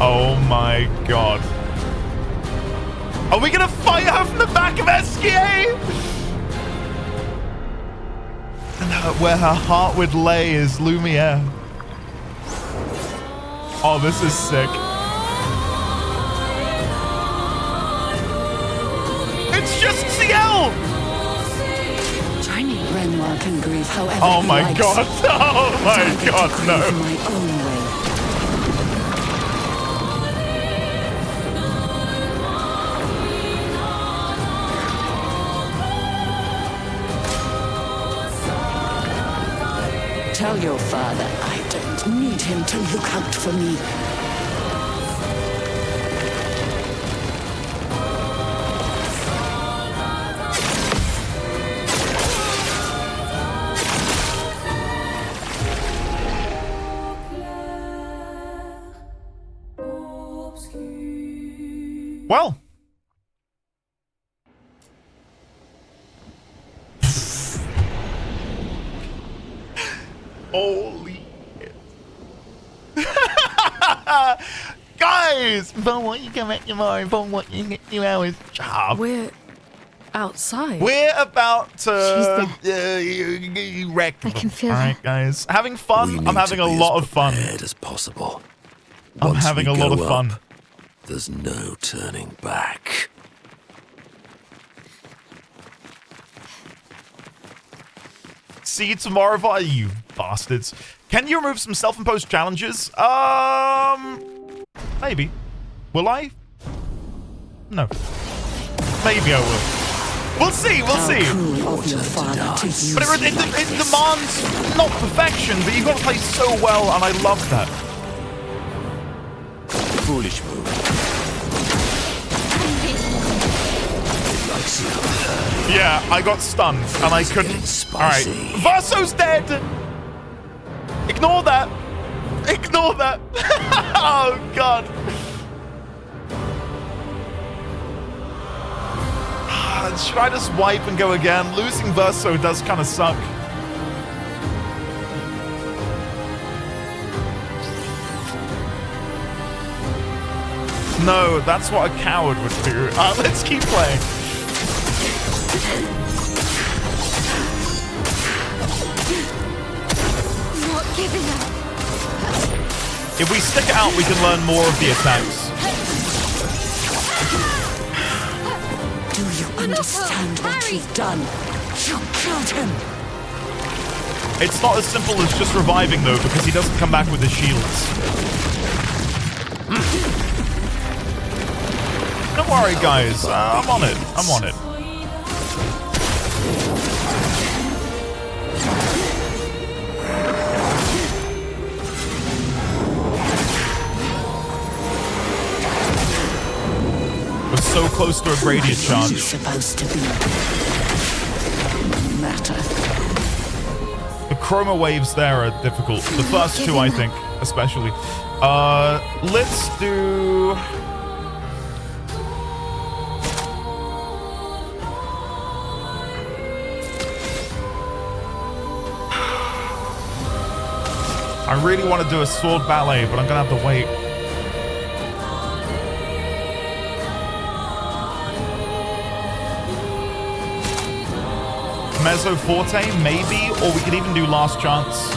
Oh my god. Are we gonna fight her from the back of SKA? And where her heart would lay is Lumiere. Oh, this is sick. It's just CL! Renoir can grieve however oh he my likes. god. Oh my god, no. My own way. Tell your father I don't need him to look out for me. Well. Holy shit. Guys! From what you come back tomorrow, from what you get 2 hours job. We're outside. We're about to wreck. I can feel Alright, guys. Having fun. I'm having a lot of fun. As possible. I'm having a lot of fun. There's no turning back. See you tomorrow via you bastards. Can you remove some self-imposed challenges? Maybe. Will I? No. Maybe I will. We'll see, we'll see. But it demands not perfection, but you've got to play so well, and I love that. Foolish move. Yeah, I got stunned, and I couldn't. Alright. Verso's dead! Ignore that! Ignore that! Oh, God. Should I just wipe and go again? Losing Verso does kind of suck. No, that's what a coward would do. Let's keep playing. Not giving up. If we stick it out, we can learn more of the attacks. Do you understand what you've done? You killed him. It's not as simple as just reviving, though, because he doesn't come back with his shields. Don't worry, guys. I'm on it. I'm on it. We're so close to a gradient charge. Supposed to be matter. The chroma waves there are difficult. The first two, I think, especially. Let's do... I really want to do a sword ballet, but I'm gonna have to wait. Mezzo Forte, maybe, or we could even do Last Chance.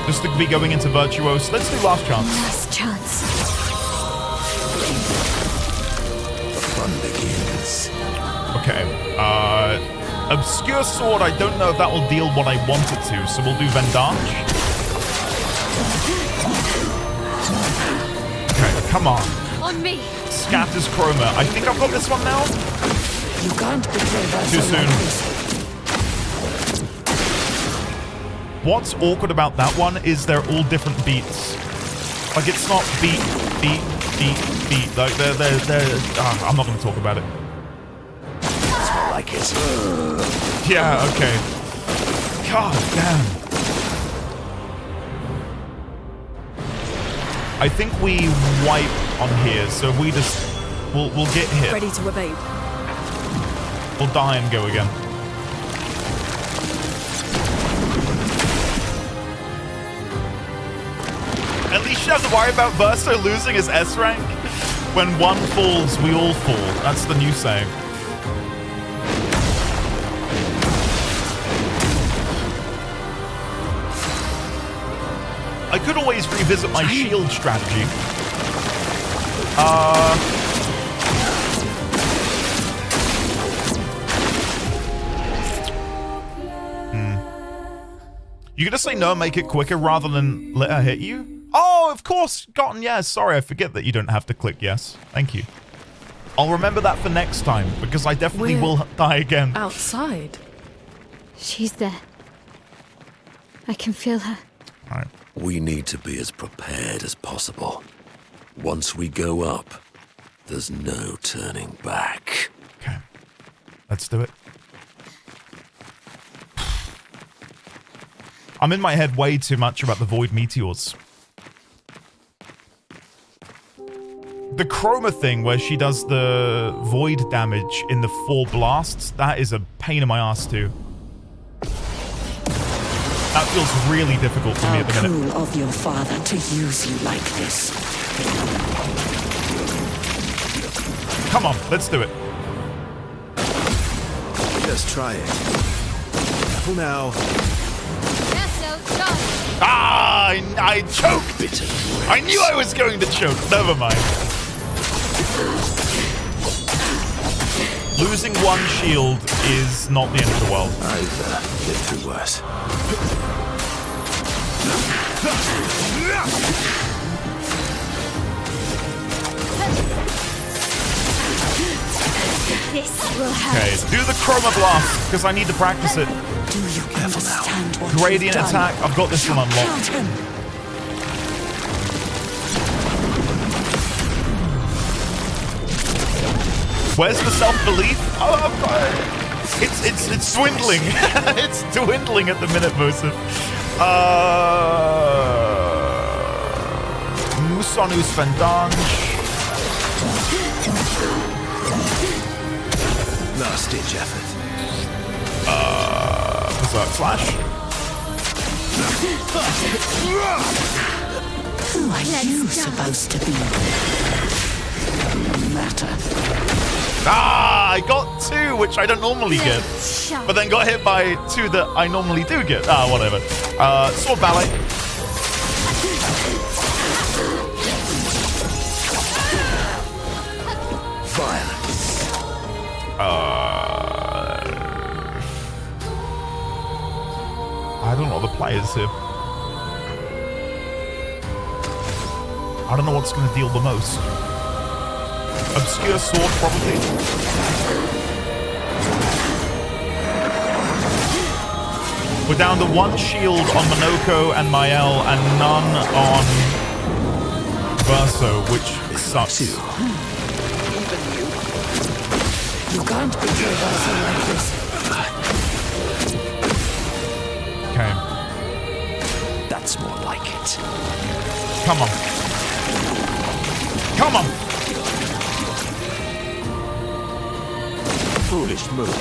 Just to be going into Virtuose. Let's do Last Chance. Last chance. The fun begins. Okay. Obscure Sword, I don't know if that will deal what I want it to, so we'll do Vendage. Okay, come on. On me. Scatter's Chroma. I think I've got this one now. You can't betray us. Too soon. What's awkward about that one is they're all different beats. Like, it's not beat, beat, beat, beat. Like, they're I'm not going to talk about it. That's more like it. Yeah, okay. God damn. I think we wipe on here, so we just we'll get hit. Ready to evade. We'll die and go again. At least you have to worry about Verso losing his S rank. When one falls, we all fall. That's the new saying. I could always revisit my shield strategy. You could just say no and make it quicker rather than let her hit you? Oh, of course, gotten yes. Sorry, I forget that you don't have to click yes. Thank you. I'll remember that for next time, because I definitely will die again. Outside? She's there. I can feel her. All right. We need to be as prepared as possible. Once we go up, there's no turning back. Okay. Let's do it. I'm in my head way too much about the void meteors. The chroma thing where she does the void damage in the 4 blasts, that is a pain in my ass too. That feels really difficult for me at the minute. How cruel of your father to use you like this. Come on, let's do it. Just try it. Careful now. Ah, I choked! I knew I was going to choke. Never mind. Losing one shield is not the end of the world. I've been through worse. This will help. Okay, do the chroma blast, because I need to practice it. Do you understand what Gradient you've done? attack, I've got this one unlocked. Kill him. Where's the self-belief? Oh, I've got it. It's dwindling. It's dwindling at the minute, Mosif. Musonus Vendange. Last ditch effort. Berserk Slash. Who are you supposed to be? Matter. Ah, I got 2, which I don't normally get. But then got hit by 2 that I normally do get. Ah, whatever. Sword Ballet. Violence. I don't know what the play is here. I don't know what's going to deal the most. Obscure sword, probably. We're down to 1 shield on Monoko and Mael and none on Verso, which sucks. You can't betray Verso like this. Okay. That's more like it. Come on. Come on! Foolish move.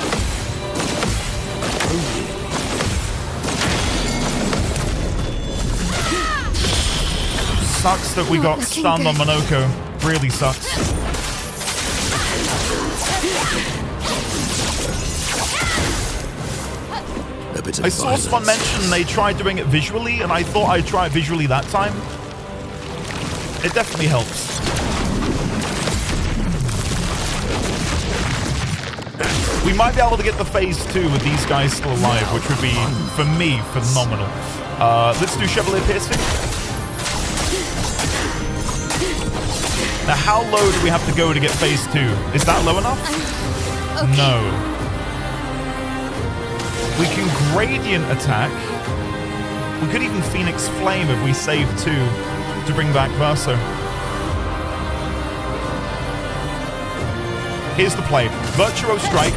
Sucks that we got stunned on Monoko. Really sucks. I saw someone mention they tried doing it visually, and I thought I'd try it visually that time. It definitely helps. We might be able to get the phase 2 with these guys still alive, which would be, for me, phenomenal. Let's do Chevalier Piercing. Now, how low do we have to go to get phase 2? Is that low enough? Okay. No. We can gradient attack. We could even Phoenix Flame if we save 2 to bring back Verso. Here's the play. Virtuo Strike.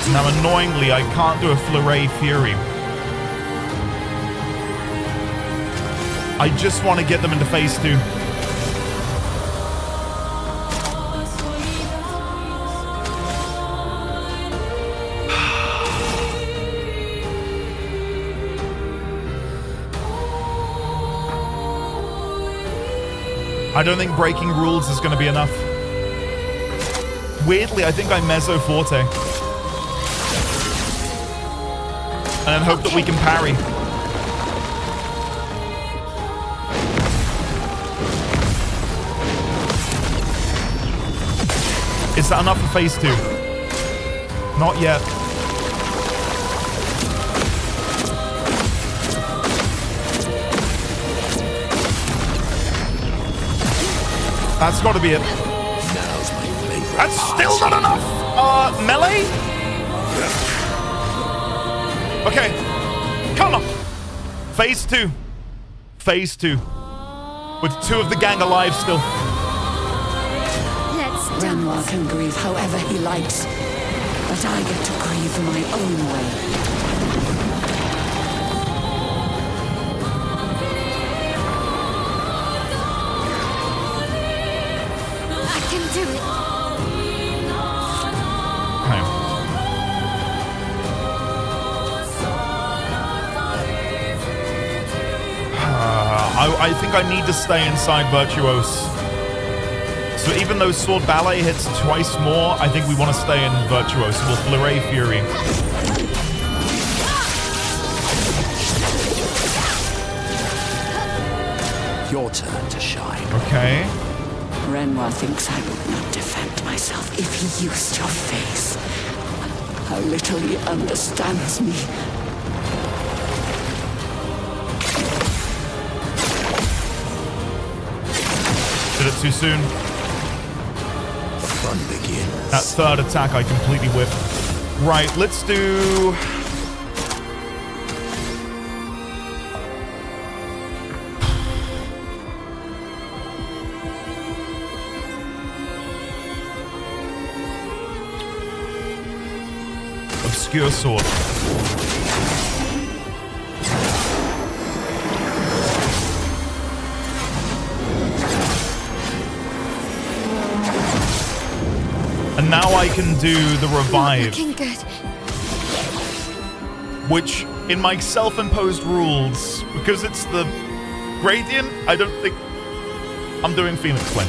Now, annoyingly, I can't do a Flurry Fury. I just want to get them into phase 2. I don't think breaking rules is going to be enough. Weirdly, I think I Mezzo Forte. And then hope that we can parry. Is that enough for phase 2? Not yet. That's got to be it. Now's my favorite. That's still not enough. Melee? Okay. Come on. Phase 2. Phase 2. With 2 of the gang alive still. Renoir can grieve however he likes, but I get to grieve my own way. I can do it. I think I need to stay inside Virtuose. So even though Sword Ballet hits twice more, I think we want to stay in Virtuose. We'll Flurry Fury. Your turn to shine. Okay. Renoir thinks I would not defend myself if he used your face. How little he understands me. Did it too soon. Fun begins. That third attack I completely whipped. Right, let's do... Obscure Sword. And now I can do the revive. Looking good. Which, in my self-imposed rules, because it's the gradient, I don't think I'm doing Phoenix Flame.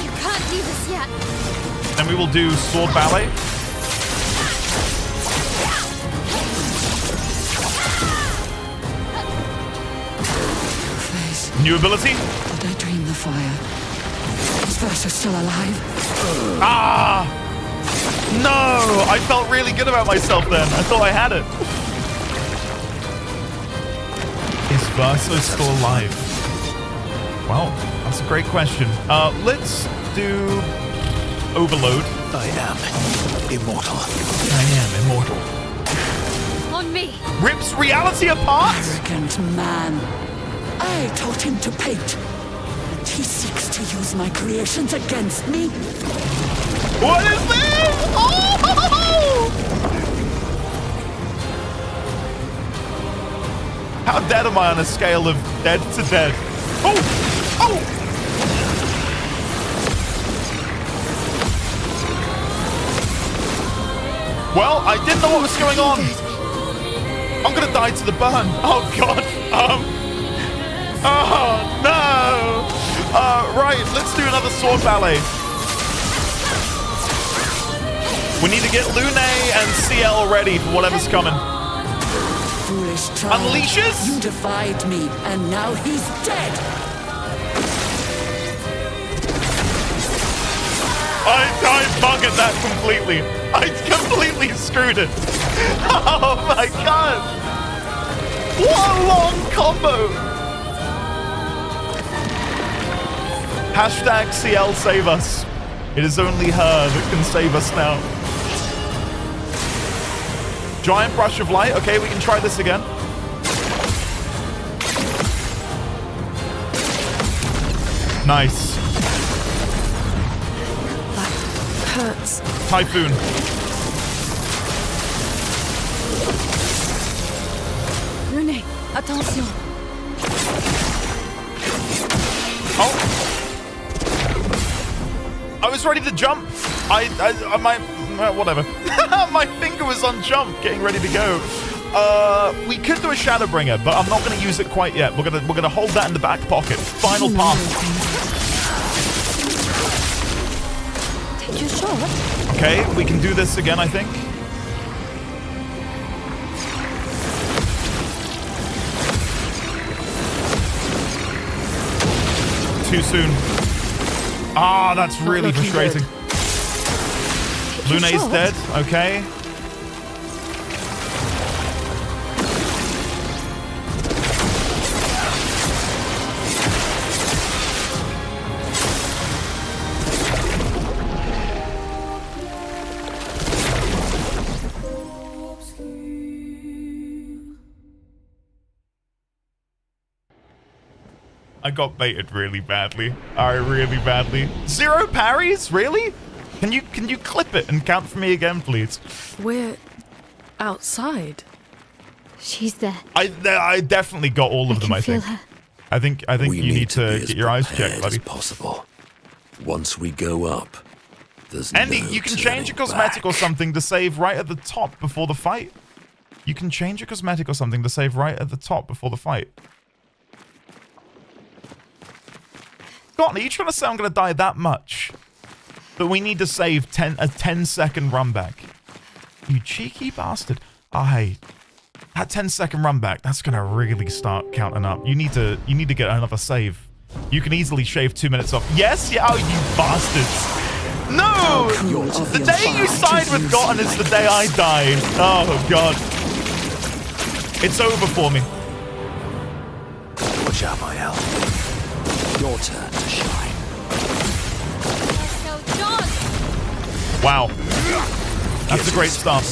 You can't do this yet. Then we will do Sword Ballet. New ability. Did I dream the fire? Is Versa still alive? Ah! No! I felt really good about myself then. I thought I had it. Is Versa still alive? Well, that's a great question. Let's do Overload. I am immortal. I am immortal. On me. Rips reality apart? Arrogant man. I taught him to paint, and he seeks to use my creations against me. What is this? Oh! How dead am I on a scale of dead to dead? Oh! Oh! Well, I didn't know what was going on. I'm gonna die to the burn. Oh god. Oh no! Right, let's do another Sword Ballet. We need to get Lune and CL ready for whatever's coming. Foolish child. Unleashes? You defied me, and now he's dead. I bugged that completely. I completely screwed it. Oh my god! What a long combo! Hashtag CL save us. It is only her that can save us now. Giant Brush of Light. Okay, we can try this again. Nice. hurts. Typhoon. Renee, attention. Oh. I was ready to jump. Whatever. My finger was on jump, getting ready to go. We could do a Shadowbringer, but I'm not going to use it quite yet. We're gonna hold that in the back pocket. Final pass. Take your shot. Okay, we can do this again, I think. Too soon. Ah, that's really frustrating. Lune's dead. Okay. I got baited really badly. Really badly. 0 parries? Really? Can you clip it and count for me again, please? We're outside. She's there. I definitely got all of them, I think. Her. I think you need to get your eyes checked, buddy. Possible. Once we go up, there's Andy, no you can change a cosmetic or something to save right at the top before the fight. You can change a cosmetic or something to save right at the top before the fight. God, are you trying to say I'm going to die that much? But we need to save a 10-second run back. You cheeky bastard. That 10-second run back, that's going to really start counting up. You need to get another save. You can easily shave 2 minutes off. Yes? Yeah, oh, you bastards. No! The day you side with Gotten is the day I die. Oh, God. It's over for me. Watch out, my elf. Your turn to shine. Wow. That's a great start.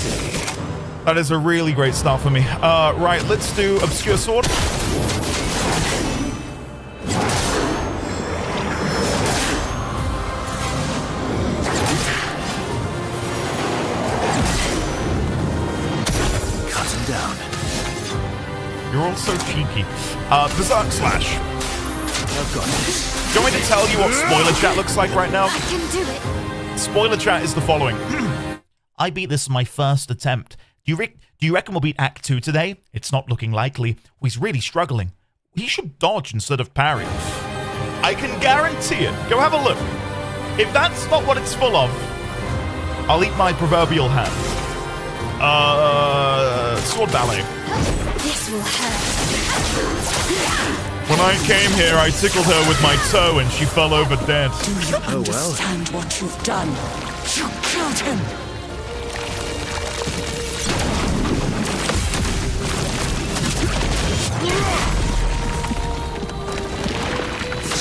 That is a really great start for me. Right, let's do Obscure Sword. Cut him down. You're all so cheeky. Berserk Slash. I've got this. Do you want me to tell you what spoiler chat looks like right now? I can do it. Spoiler chat is the following. I beat this in my first attempt. Do you reckon we'll beat Act 2 today? It's not looking likely. He's really struggling. He should dodge instead of parry. I can guarantee it. Go have a look. If that's not what it's full of, I'll eat my proverbial hand. Sword Ballet. This will hurt. When I came here, I tickled her with my toe and she fell over dead. Do you understand what you've done? You killed him.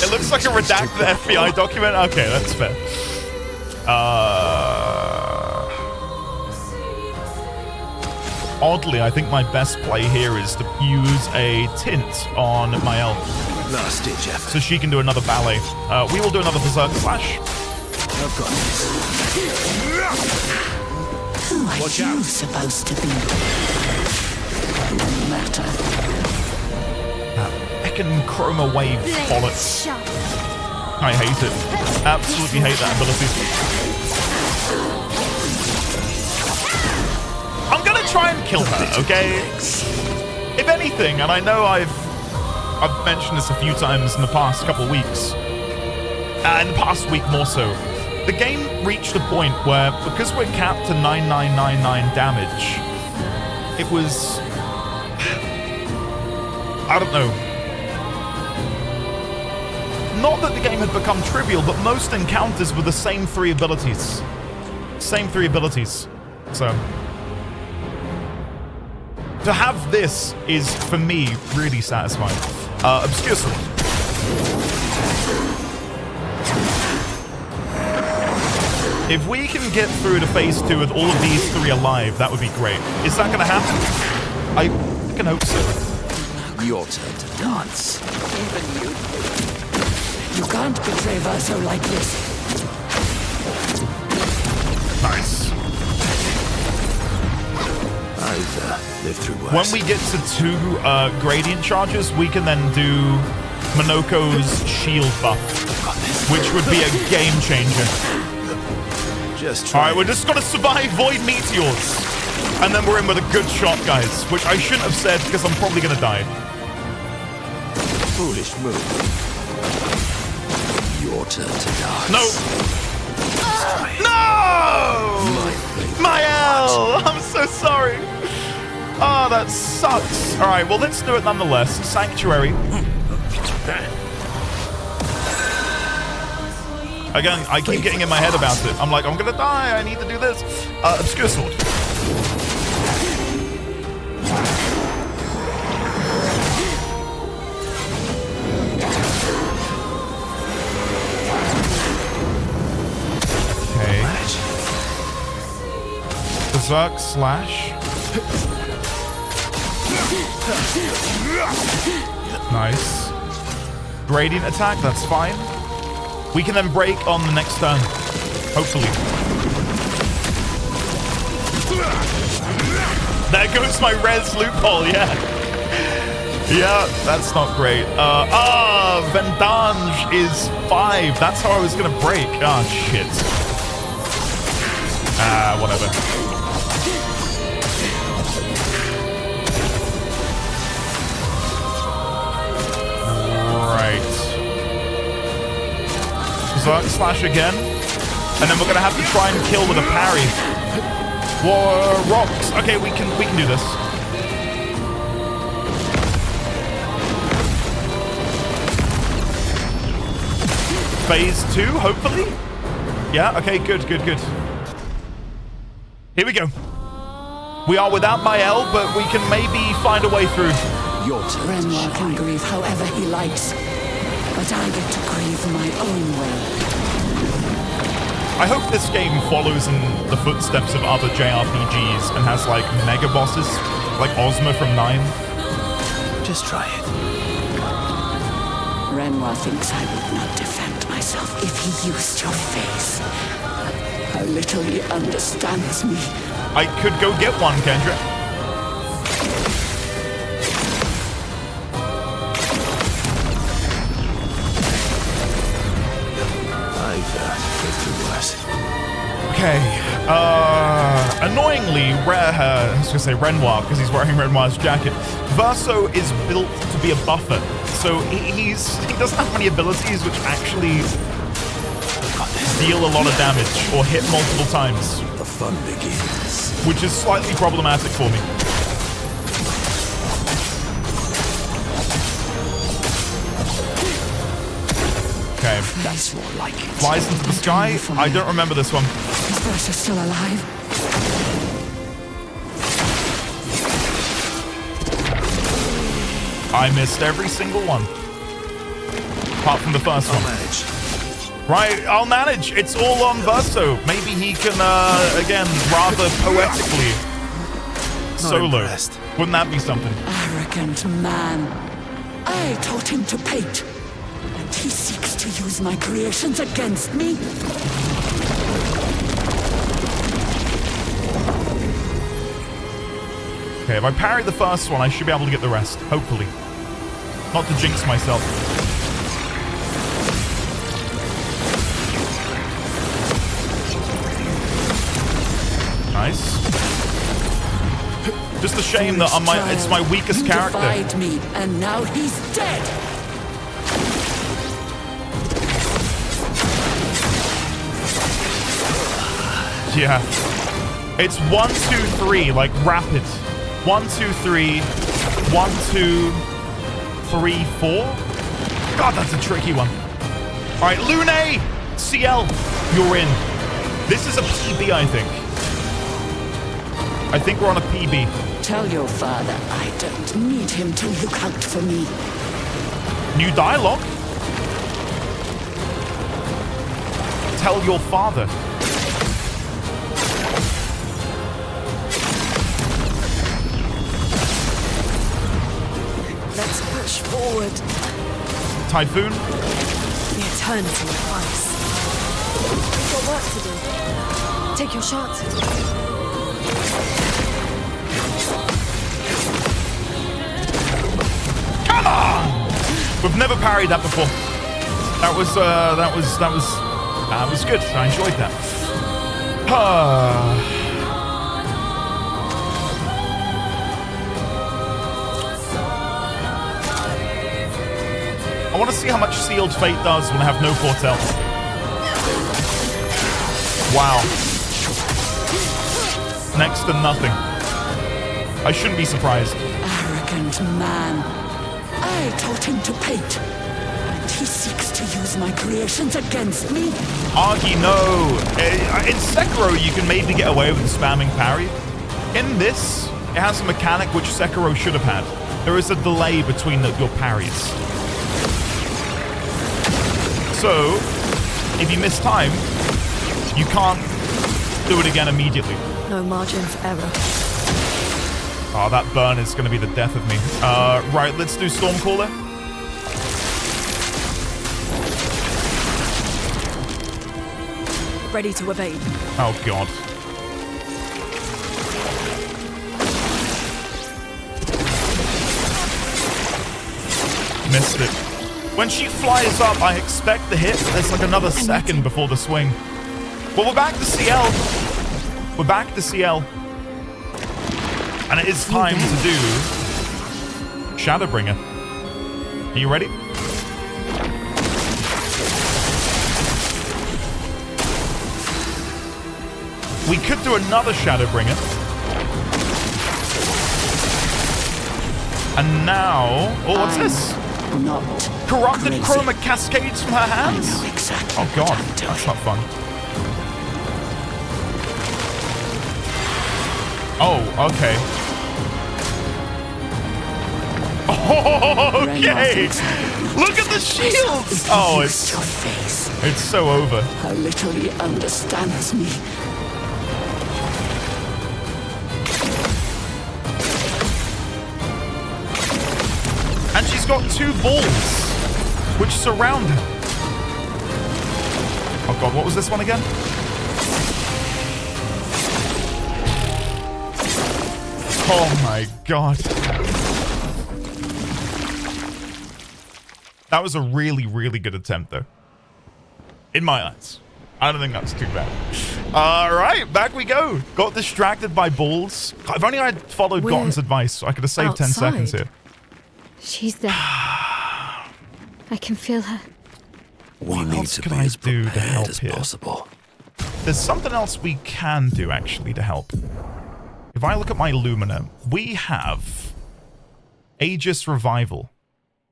It looks like a redacted FBI document. Okay, that's fair. Oddly, I think my best play here is to use a tint on my elf. Last ditch effort. So she can do another ballet. We will do another Berserk Slash. I've got this. Who are you supposed to be? No matter. That heckin' chroma wave bollocks. I hate it. Absolutely hate that ability. I'm gonna try and kill her, okay? If anything, and I know I've mentioned this a few times in the past couple of weeks, in the past week more so, the game reached a point where, because we're capped to 9999 damage, it was, I don't know. Not that the game had become trivial, but most encounters were the same 3 abilities. Same 3 abilities. So to have this is, for me, really satisfying. Obscure Sword. If we can get through to phase 2 with all of these 3 alive, that would be great. Is that going to happen? I can hope so. Your turn to dance. Even you. You can't betray Verso like this. Nice. I've lived through worse. When we get to 2 gradient charges, we can then do Monoko's shield buff, which would be a game changer. Just try. Alright, we're just gonna survive void meteors. And then we're in with a good shot, guys, which I shouldn't have said because I'm probably gonna die. Foolish move. Your turn to dance. No! No! My L! I'm so sorry. Oh, that sucks. Alright, well, let's do it nonetheless. Sanctuary. Again, I keep getting in my head about it. I'm like, I'm gonna die. I need to do this. Obscure sword. Okay. Berserk slash. Nice. Gradient attack, that's fine. We can then break on the next turn. Hopefully. There goes my res loophole, yeah. Yeah, that's not great. Vendange is 5. That's how I was gonna break. Ah, shit. Whatever. Right. Berserk slash again. And then we're gonna have to try and kill with a parry. War rocks. Okay, we can do this. Phase 2, hopefully? Yeah, okay, good. Here we go. We are without my L, but we can maybe find a way through. Your turn. Renoir can grieve however he likes, but I get to grieve my own way. I hope this game follows in the footsteps of other JRPGs and has like mega bosses, like Ozma from 9. Just try it. Renoir thinks I would not defend myself if he used your face. How little he understands me. I could go get one, Kendra. Okay. Annoyingly, I was gonna say Renoir because he's wearing Renoir's jacket. Verso is built to be a buffer, so he doesn't have many abilities which actually deal a lot of damage or hit multiple times. The fun begins. Which is slightly problematic for me. Okay. That's more like it. Flies into the sky. I don't remember this one. Is Versa still alive? I missed every single one. Apart from the first one. Right, I'll manage. It's all on Verso. Maybe he can, again, rather poetically solo. Wouldn't that be something? Arrogant man. I taught him to paint. And he seeks to use my creations against me? Okay, if I parry the first one, I should be able to get the rest. Hopefully. Not to jinx myself. Nice. Just a shame that it's my weakest character. Defied me, and now he's dead. Yeah. It's 1, 2, 3, like rapid. 1, 2, 3. 1, 2, 3, 4. God, that's a tricky one. All right, Lune, CL, you're in. This is a PB, I think. I think we're on a PB. Tell your father I don't need him to look out for me. New dialogue. Tell your father. Let's push forward. Typhoon. The eternity of ice. We've got work to do. Take your shot. Come on! We've never parried that before. That was good. I enjoyed that. I want to see how much Sealed Fate does when I have no foretell. Wow. Next to nothing. I shouldn't be surprised. Arrogant man. I taught him to paint. And he seeks to use my creations against me? Argy, no. In Sekiro, you can maybe get away with spamming parry. In this, it has a mechanic which Sekiro should have had. There is a delay between your parries. So, if you miss time, you can't do it again immediately. No margin for error. Oh, that burn is going to be the death of me. Right, let's do Stormcaller. Ready to evade. Oh, God. Missed it. When she flies up, I expect the hit, but there's like another second before the swing. Well, we're back to CL. We're back to CL. And it is time to do Shadowbringer. Are you ready? We could do another Shadowbringer. And now... Oh, what's this? Corrupted chroma cascades from her hands? Exactly. Oh, God. That's not fun. Oh, okay. Oh, okay. Look at the shields. Oh, it's so over. How little he understands me. And she's got two balls, which surround her. Oh, God, what was this one again? Oh my God. That was a really, really good attempt, though. In my eyes. I don't think that's too bad. All right, back we go. Got distracted by balls. If only I'd followed Gotten's advice, so I could have saved 10 seconds here. She's there. I can feel her. We need to be as prepared as possible. There's something else we can do, actually, to help. If I look at my Lumina, we have Aegis Revival.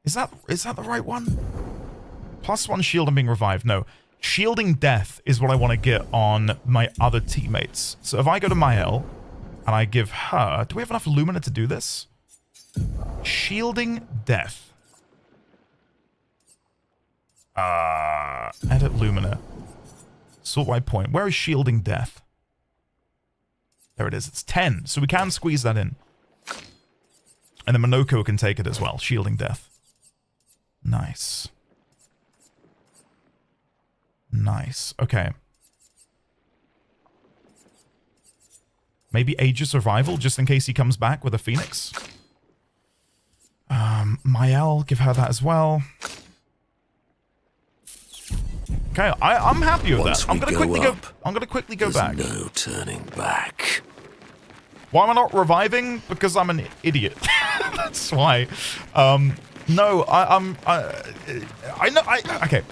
Is that the right one? +1 shield and being revived. No. Shielding Death is what I want to get on my other teammates. So if I go to Mael and I give her... Do we have enough Lumina to do this? Shielding Death. Edit Lumina. Sort by point. Where is Shielding Death? There it is. It's 10. So we can squeeze that in. And then Monoko can take it as well. Shielding Death. Nice. Nice. Okay. Maybe Aegis Survival, just in case he comes back with a Phoenix. Mael, give her that as well. Okay, I'm happy with that. I'm gonna quickly go back. No turning back. Why am I not reviving? Because I'm an idiot. That's why. No, okay.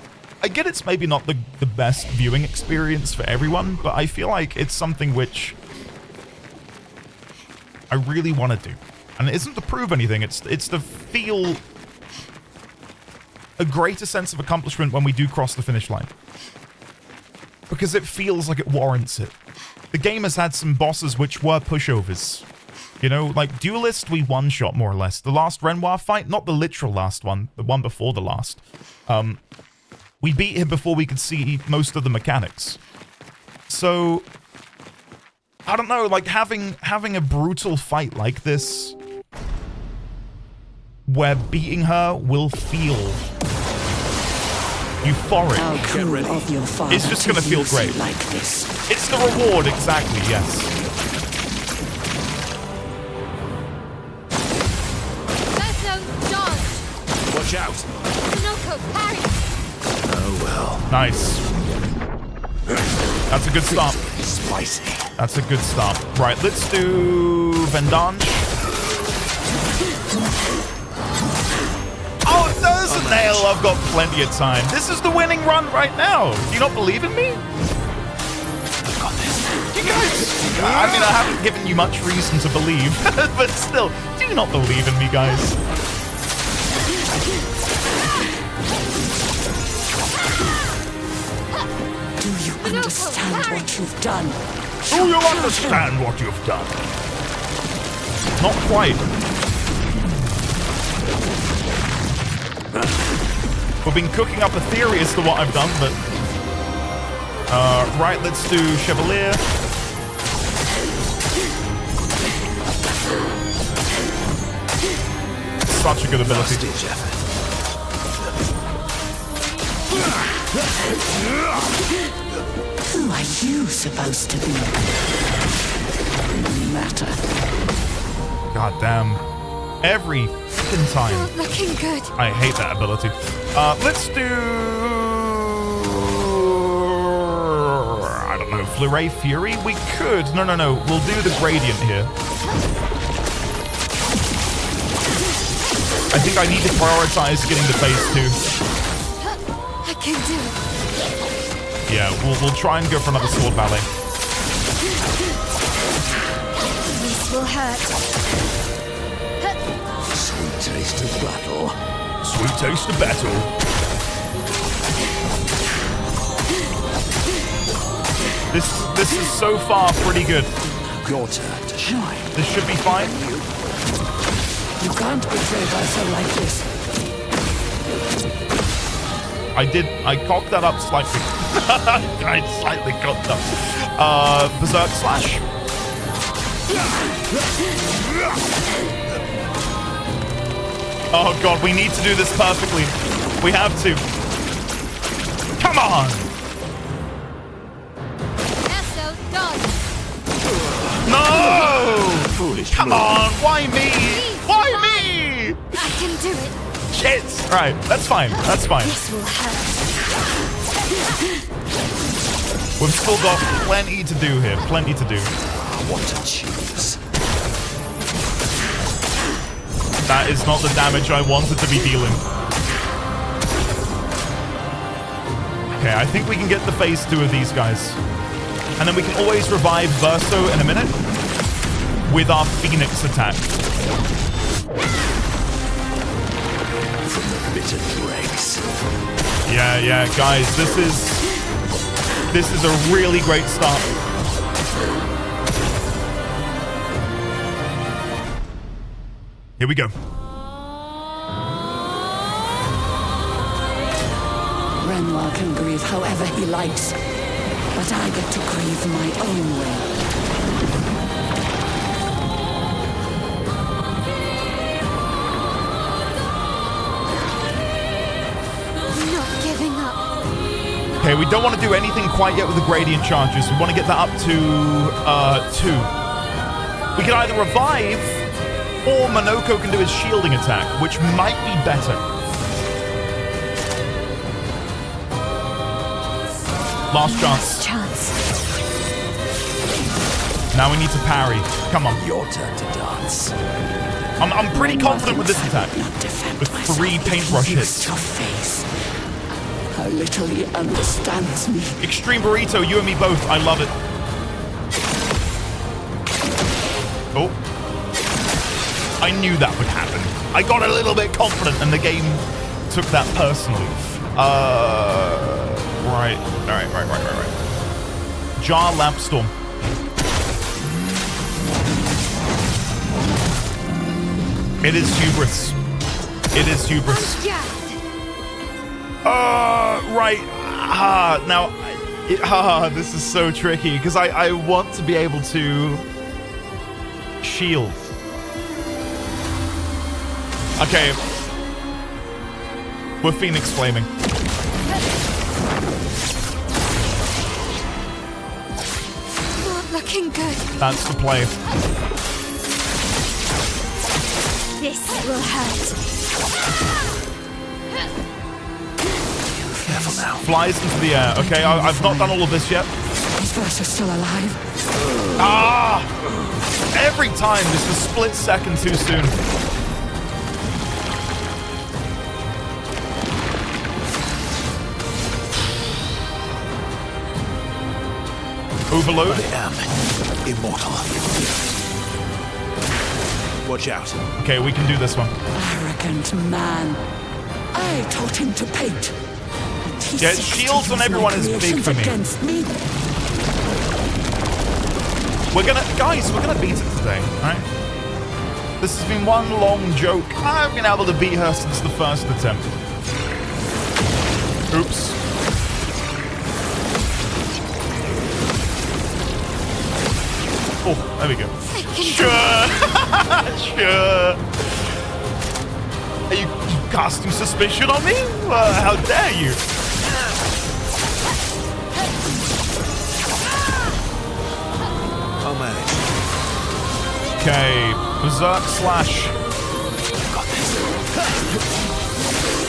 I get it's maybe not the best viewing experience for everyone, but I feel like it's something which I really want to do. And it isn't to prove anything, it's to feel a greater sense of accomplishment when we do cross the finish line. Because it feels like it warrants it. The game has had some bosses which were pushovers. You know, like Duelist, we one-shot more or less. The last Renoir fight, not the literal last one, the one before the last. We beat him before we could see most of the mechanics. So, I don't know, like having a brutal fight like this, where beating her will feel Euphoric. How cruel of your father It's just gonna feel use you great. like this. It's the reward, exactly, yes. Watch out! Oh well. Nice. That's a good start. Spicy. That's a good start. Right, let's do Vendange. Oh, there's a nail. I've got plenty of time. This is the winning run right now. Do you not believe in me? You guys, I mean, I haven't given you much reason to believe, but still, do you not believe in me, guys? Do you understand what you've done? Do you understand what you've done? Not quite. We've been cooking up a theory as to what I've done, but... right, let's do Chevalier. Such a good ability. Who are you supposed to be? Matter. God damn. Every fucking time. Not looking good. I hate that ability. Let's do... I don't know, Fleuret Fury? We could. No. We'll do the Gradient here. I think I need to prioritize getting the phase 2. I can do it. Yeah, we'll try and go for another sword ballet. This will hurt. Sweet taste of battle. Sweet taste of battle. This is so far pretty good. Your turn to shine. This should be fine. You can't betray Bertha like this. I cocked that up slightly. I slightly cocked up. Berserk Slash. Oh god, we need to do this perfectly. We have to. Come on! No! Foolish. Come on, why me? Why me? I can do it. Shit! Right, that's fine. That's fine. This will hurt. We've still got plenty to do here. Plenty to do. What to choose? That is not the damage I wanted to be dealing. Okay, I think we can get the phase 2 of these guys. And then we can always revive Verso in a minute with our Phoenix attack. From the bitter dregs. Yeah, guys, this is a really great start. Here we go. Renoir can grieve however he likes, but I get to grieve my own way. I'm not giving up. Okay, we don't want to do anything quite yet with the gradient charges. We want to get that up to 2. We can either revive, or Monoko can do his shielding attack, which might be better. Last chance. Now we need to parry. Come on. Your turn to dance. I'm pretty confident with this attack. With 3 paintbrush hits. Your face. How little he understands me. Extreme Burrito, you and me both. I love it. Oh. I knew that would happen. I got a little bit confident and the game took that personally. Right. Jar Lampstorm. It is hubris. It is hubris. Right. Now, this is so tricky because I want to be able to shield. Okay. We're Phoenix Flaming. looking good. That's the play. This will hurt. Careful now. Flies into the air. Okay, I've not done all of this yet. His verse is still alive. Ah! Every time, just a split second too soon. Overload. I am immortal. Watch out. Okay, we can do this one. Arrogant man. I taught him to paint. And he Yeah, seeks to shields on use everyone my is big creations for me. against me. We're gonna beat it today, alright? This has been one long joke. I've been able to beat her since the first attempt. Oops. Oh, there we go. Sure. Sure. Are you casting suspicion on me? How dare you? I'll manage. Okay, Berserk Slash.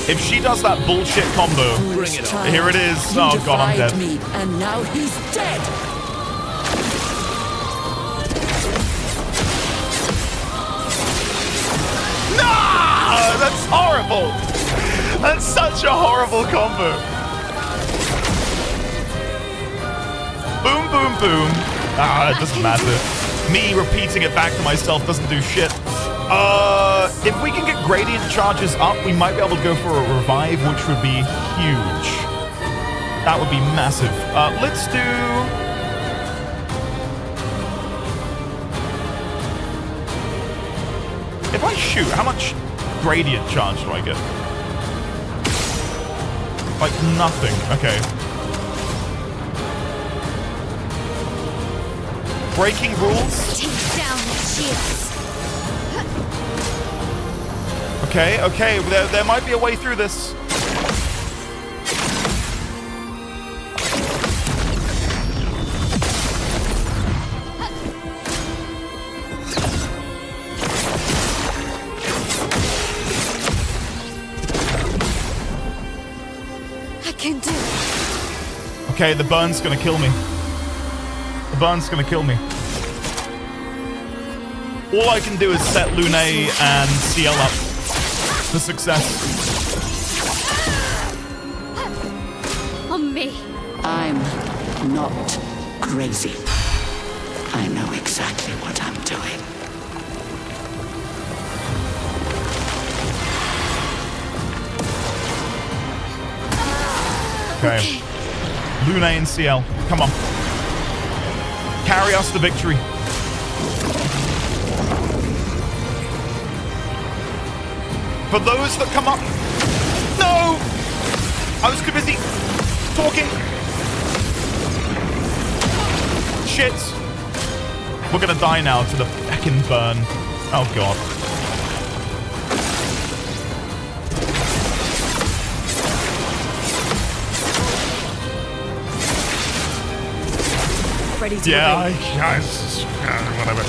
If she does that bullshit combo, Bring it on. here it is. Oh god, I'm dead. Me, and now he's dead. No! That's horrible! That's such a horrible combo. Boom, boom, boom. Ah, it doesn't matter. Me repeating it back to myself doesn't do shit. If we can get gradient charges up, we might be able to go for a revive, which would be huge. That would be massive. Let's do... If I shoot, how much gradient charge do I get? Like nothing. Okay. Breaking rules. Take down the shields. Okay, okay. There might be a way through this. I can do it. Okay, the burn's gonna kill me. The burn's gonna kill me. All I can do is set Lune and CL up for success. On me. I'm not crazy. I know exactly what I'm doing. Okay. Lune and CL, come on. Carry us to victory. For those that come up... No! I was too busy talking. Shit. We're gonna die now to the feckin' burn. Oh god. Ready to whatever.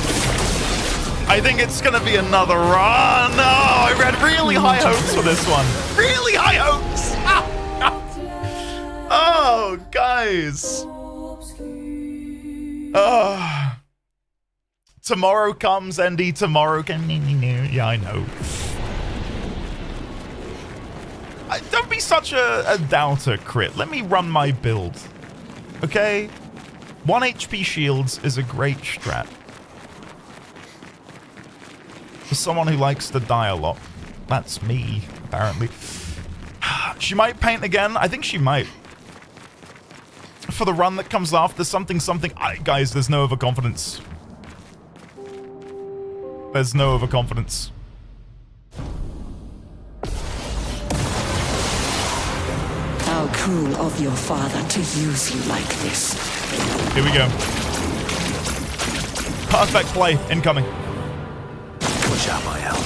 I think it's gonna be another run. No, I had really high hopes for this one. Really high hopes. Oh, guys. Tomorrow comes, Andy. Tomorrow can. Yeah, I know. Don't be such a doubter, Crit. Let me run my build. Okay? 1 HP shields is a great strat. For someone who likes to die a lot. That's me, apparently. She might paint again. I think she might. For the run that comes after something. Guys, there's no overconfidence. There's no overconfidence. How cruel of your father to use you like this. Here we go. Perfect play. Incoming. Watch out, my help.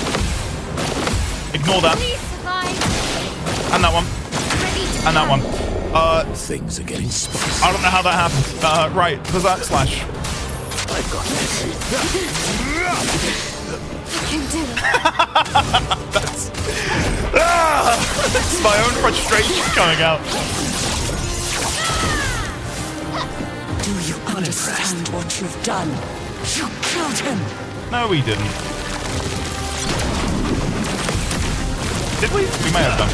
Ignore that. And that one. And that one. Things are getting spicy. I don't know how that happened. Right, Berserk Slash. I've got this. I can do it. That's my own frustration coming out. Do you understand what you've done? You killed him. No, we didn't. Did we? We may have done.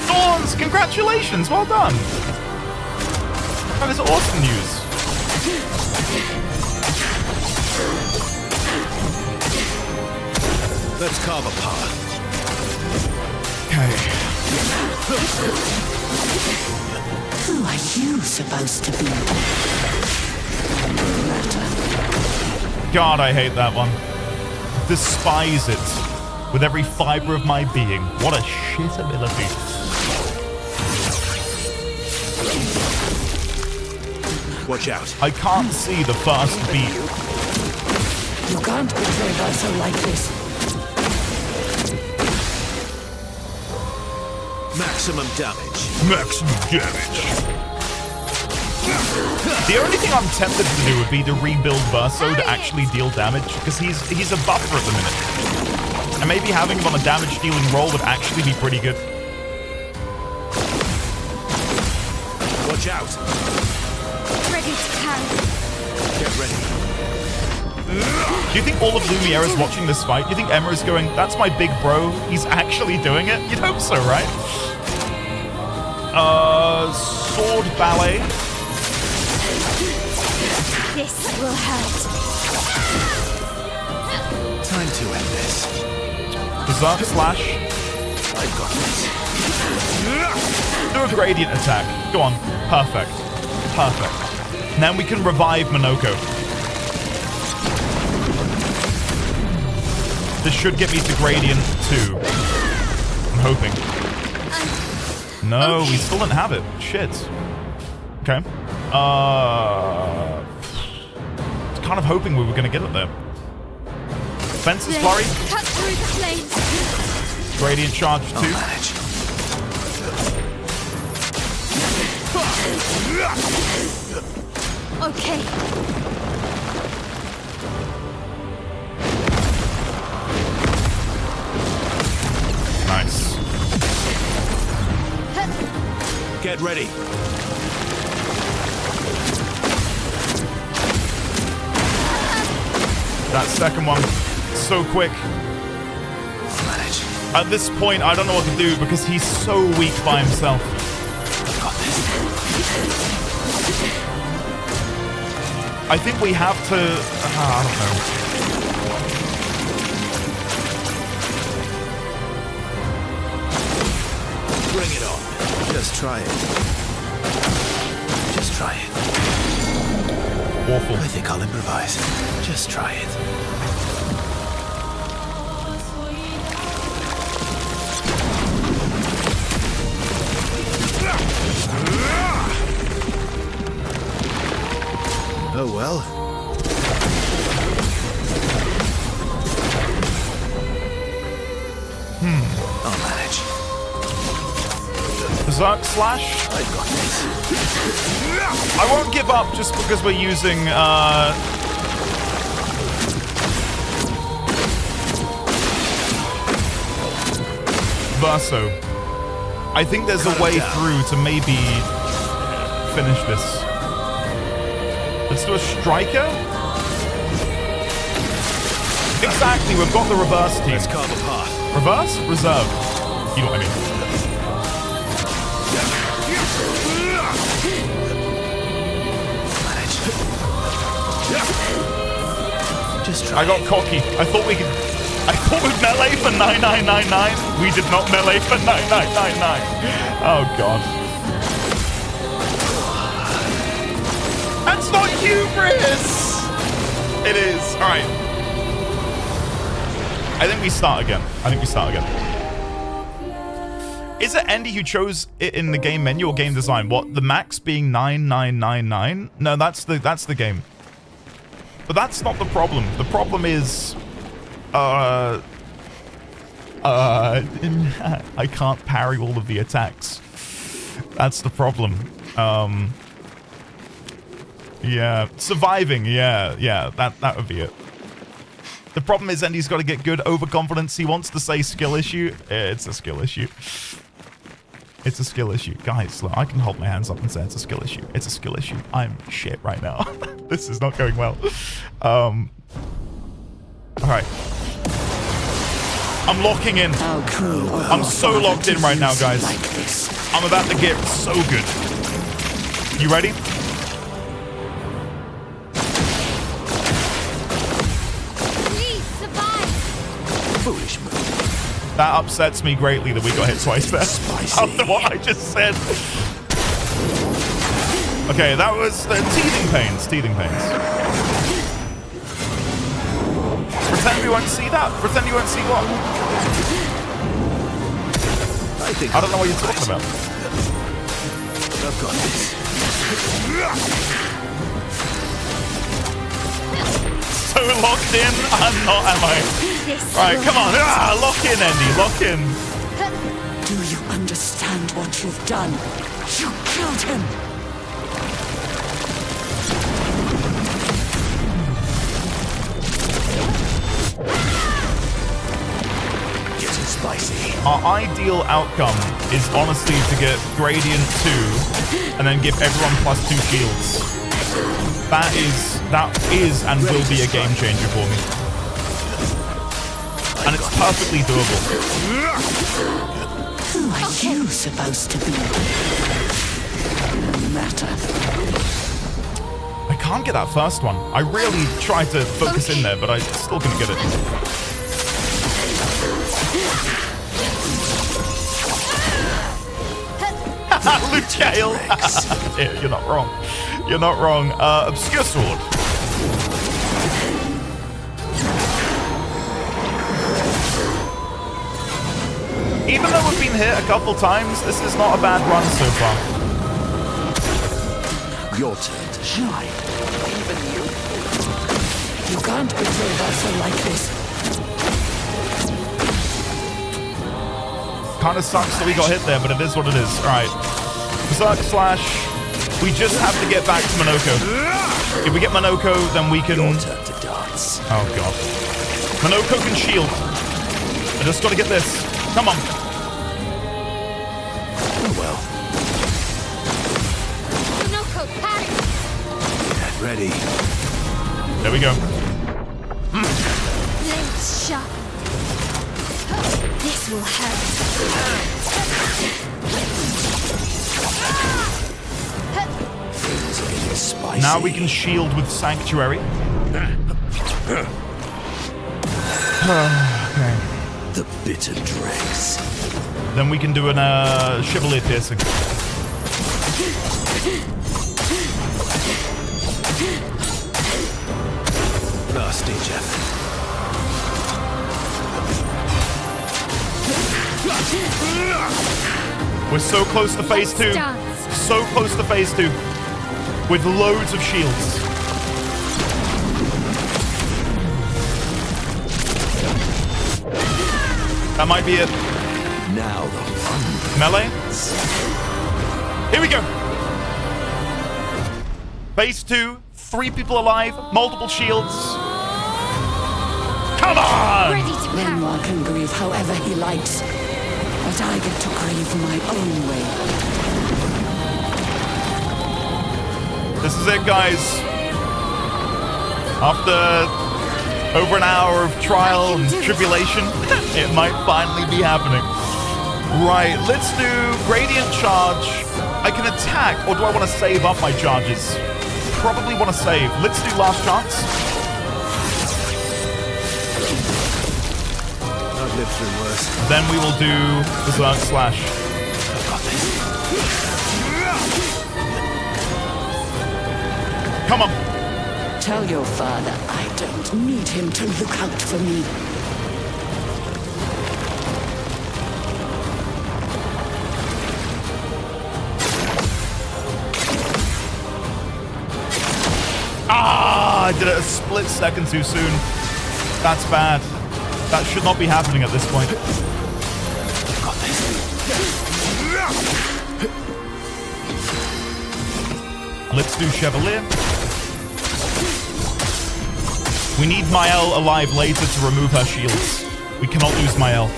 Thorns, congratulations, well done. That is awesome news. Let's carve a path. Okay. Who are you supposed to be? God, I hate that one. Despise it with every fiber of my being. What a shit ability. Watch out. I can't see the first beat. You can't betray Verso like this. Maximum damage. Maximum damage. The only thing I'm tempted to do would be to rebuild Verso to actually deal damage, because he's a buffer at the minute. And maybe having him on a damage dealing roll would actually be pretty good. Watch out. Ready to carry. Get ready. Do you think all of Lumiere is watching this fight? Do you think Emma is going, that's my big bro, he's actually doing it? You'd hope so, right? Sword ballet. This will hurt. Time to end this. Berserk slash. I've got this. Do a gradient attack. Go on. Perfect. Perfect. And then we can revive Monoko. This should get me to gradient 2. I'm hoping. No, we still don't have it. Shit. Okay. Was kind of hoping we were going to get it there. Fences flurry. Cut through the flames. Gradient charge 2. Okay. Nice. Get ready. That second one, so quick. Manage. At this point, I don't know what to do because he's so weak by himself. Got this. I think we have to... I don't know. Bring it on. Just try it. Just try it. Awful. I think I'll improvise. Just try it. Oh well. I'll manage. Berserk slash. I've got this. I won't give up just because we're using Verso. I think there's a way through to maybe finish this. Let's do a striker. Exactly, we've got the reverse team. Let's carve a path. Reverse, reserve. You know what I mean. Just try. I got cocky. I thought we'd melee for 9999. We did not melee for 9999. Oh god. That's not hubris! It is. Alright. I think we start again. Is it Andy who chose it in the game menu or game design? What? The max being 9999? No, that's the game. But that's not the problem. The problem is... I can't parry all of the attacks. That's the problem. Yeah, surviving. Yeah, that would be it. The problem is Endy's got to get good overconfidence. He wants to say skill issue. It's a skill issue. It's a skill issue. Guys, look, I can hold my hands up and say it's a skill issue. It's a skill issue. I'm shit right now. This is not going well. All right. I'm locking in. I'm so locked in right now, guys. I'm about to get so good. You ready? Please survive. Foolish move. That upsets me greatly that we got hit twice there. After what I just said. Okay, that was the teething pains. Teething pains. Pretend you won't see that. Pretend you won't see what? I don't know what you're talking about. I've got this. So locked in? I'm not, am I? Right, come on. Lock in, Endy. Lock in. Do you understand what you've done? You killed him. Getting spicy. Our ideal outcome is honestly to get Gradient 2 and then give everyone +2 shields. That is and will be a game changer for me. And it's perfectly doable. Who are you supposed to be? No matter. I can't get that first one. I really tried to focus in there, but I still couldn't get it. Luke Gale. Yeah, you're not wrong. You're not wrong. Obscure Sword. Even though we've been hit a couple times, this is not a bad run so far. Your turn to shine. Even you. You can't betray Vassal like this. Kind of sucks that we got hit there, but it is what it is. All right. Berserk Slash. We just have to get back to Monoko. If we get Monoko, then we can... Your turn to dance. Oh, God. Monoko can shield. I just got to get this. Come on. Oh, well. Monoko, back. Get ready. There we go. Blades sharp. This will hurt. Things are getting spicy. Now we can shield with Sanctuary. Okay. The bitter dregs. Then we can do an Chevalier Piercing. Last ditch effort. We're so close to phase 2. So close to phase 2. With loads of shields. That might be it. Now the fun. Melee. Here we go. Phase 2. 3 people alive. Multiple shields. Come on! Renoir can grieve however he likes. But I get to grieve my own way. This is it, guys. After over an hour of trial and tribulation, it might finally be happening. Right, let's do Gradient Charge. I can attack, or do I want to save up my charges? Probably want to save. Let's do Last Chance. I've lived through worse. Then we will do Berserk Slash. I've got this. Come on. Tell your father I don't need him to look out for me. Ah, I did it a split second too soon. That's bad. That should not be happening at this point. Got this. Let's do Chevalier. We need Mael alive later to remove her shields. We cannot lose Mael.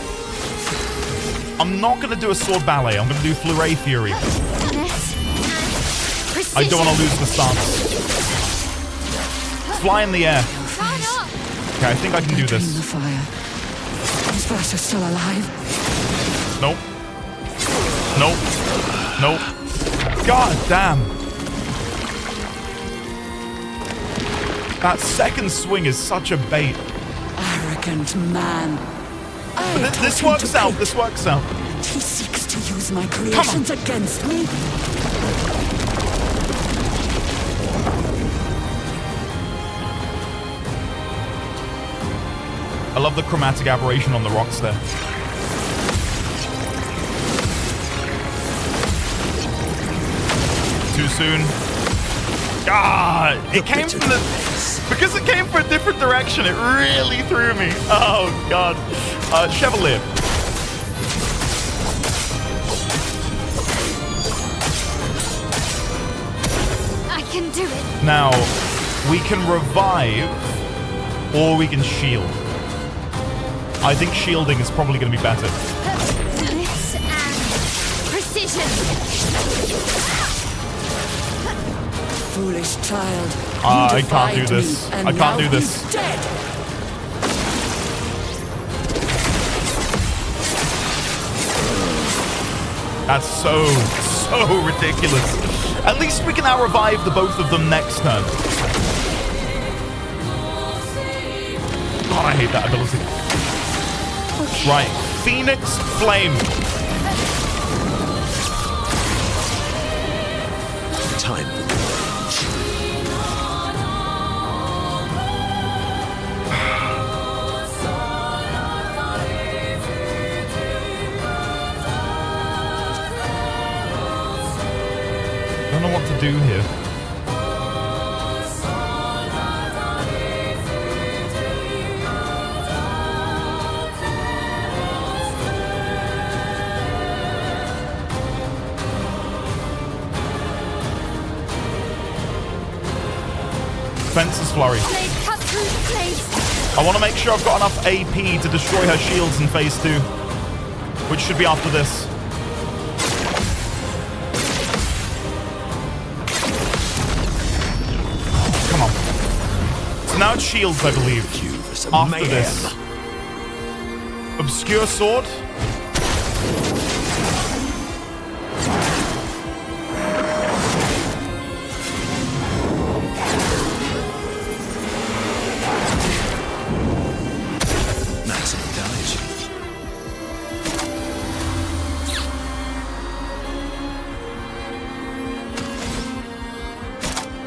I'm not going to do a sword ballet. I'm going to do flurry fury. I don't want to lose the stance. Fly in the air. Okay, I think I can do this. The fire. These birds are still alive. Nope. Nope. Nope. God damn. That second swing is such a bait. Arrogant man. But this works out. This works out. He seeks to use my creations against me. I love the chromatic aberration on the rocks there. Too soon. God, it came from the... Because it came from a different direction, it really threw me. Oh, God. Chevalier. I can do it. Now, we can revive, or we can shield. I think shielding is probably going to be better. Bliss and precision. Foolish child. I can't do this. I can't do this. Dead. That's so ridiculous. At least we can now revive the both of them next turn. God, I hate that ability. Okay. Right, Phoenix Flame. Time. Don't know what to do here. Fence's Flurry. I want to make sure I've got enough AP to destroy her shields in phase 2, which should be after this. Come on. So now it's shields, I believe. After this. Obscure Sword.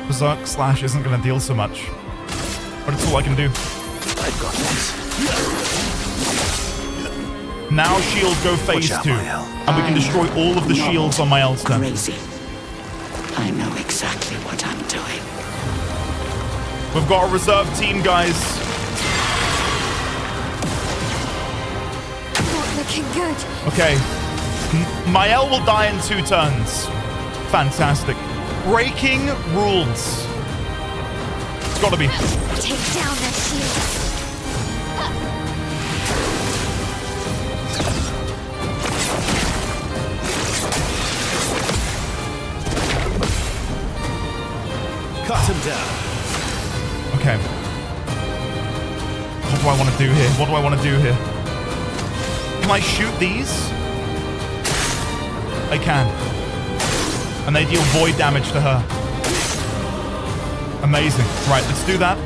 Berserk Slash isn't going to deal so much, but it's all I can do. I've got this. Now shield go phase 2, and we can destroy all of the shields on Mael's turn. Crazy. I know exactly what I'm doing. We've got a reserve team, guys. Not looking good. Okay. Mael will die in 2 turns. Fantastic. Breaking rules. It's gotta be. Take down their shields. Cut him down. Okay. What do I want to do here? What do I want to do here? Can I shoot these? I can. And they deal void damage to her. Amazing. Right, let's do that.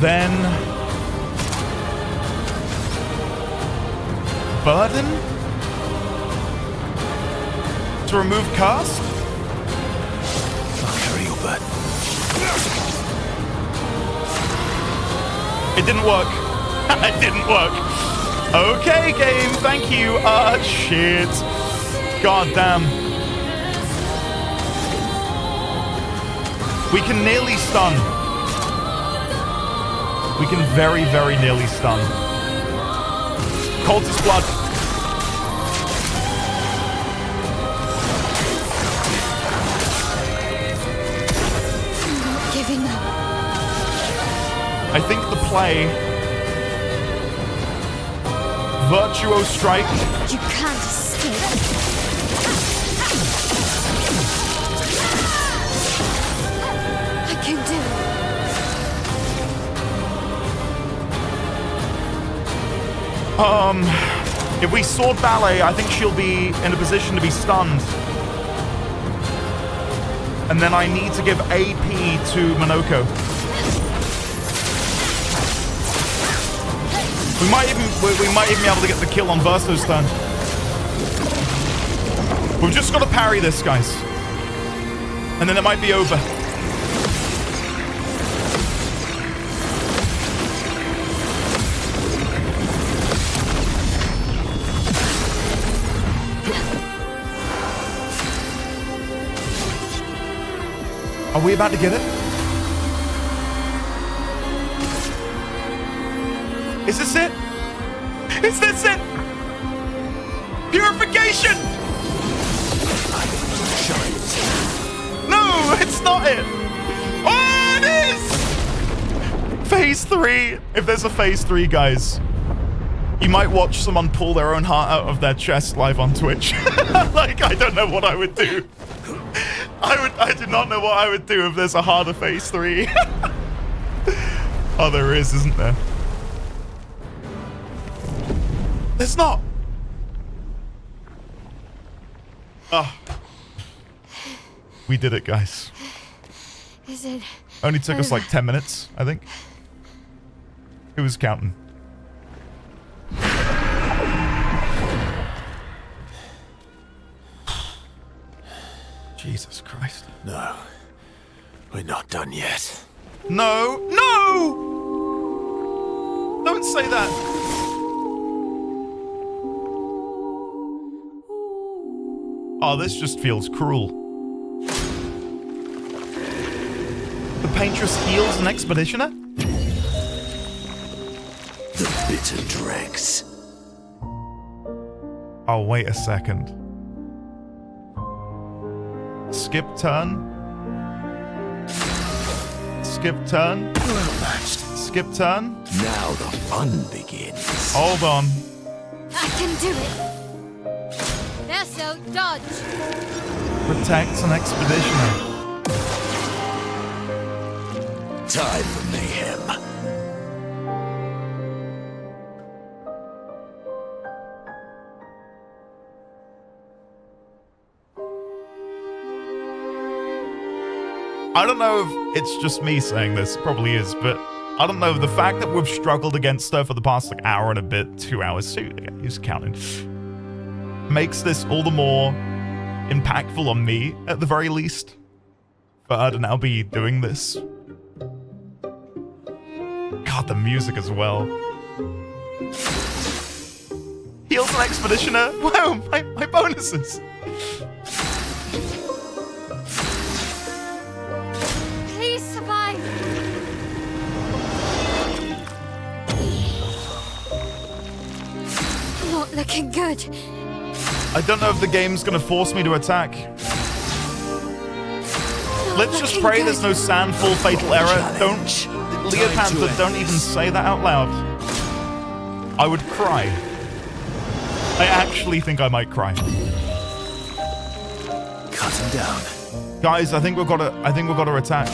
Then... Burden? To remove cast? I'll carry your burden. It didn't work. It didn't work. Okay, game. Thank you. Shit. God damn. We can nearly stun. We can very, very nearly stun. Cultist Blood. I'm not giving up. I think the play... Virtuo Strike. You can't escape. I can do it. If we sword ballet, I think she'll be in a position to be stunned. And then I need to give AP to Monoko. We might even be able to get the kill on Verso's turn. We've just got to parry this, guys. And then it might be over. Are we about to get it? Is this it? Is this it? Purification! No, it's not it. Oh, it is! Phase 3. If there's a phase 3, guys, you might watch someone pull their own heart out of their chest live on Twitch. Like, I don't know what I would do. I do not know what I would do if there's a harder phase 3. Oh, there is, isn't there? There's not. Oh. We did it, guys. Is it? Only took us like 10 minutes, I think. Who was counting? Jesus Christ. No. We're not done yet. No! No! Don't say that. Oh, this just feels cruel. The Paintress heals an Expeditioner? The bitter dregs. Oh, wait a second. Skip turn. Skip turn. Skip turn. Now the fun begins. Hold on. I can do it. Verso, dodge. Protects an Expeditioner. Time for mayhem. I don't know if it's just me saying this, it probably is, but I don't know, the fact that we've struggled against her for the past like hour and a bit, 2 hours, so who's counting, makes this all the more impactful on me, at the very least, for her to now be doing this. God, the music as well. Heals an Expeditioner. Wow, my bonuses. Please survive. Not looking good. I don't know if the game's gonna force me to attack. Let's just pray there's no sandfall fatal error. Don't, Leo Panther, don't even say that out loud. I would cry. I actually think I might cry. Cut him down. Guys, I think we've got to attack.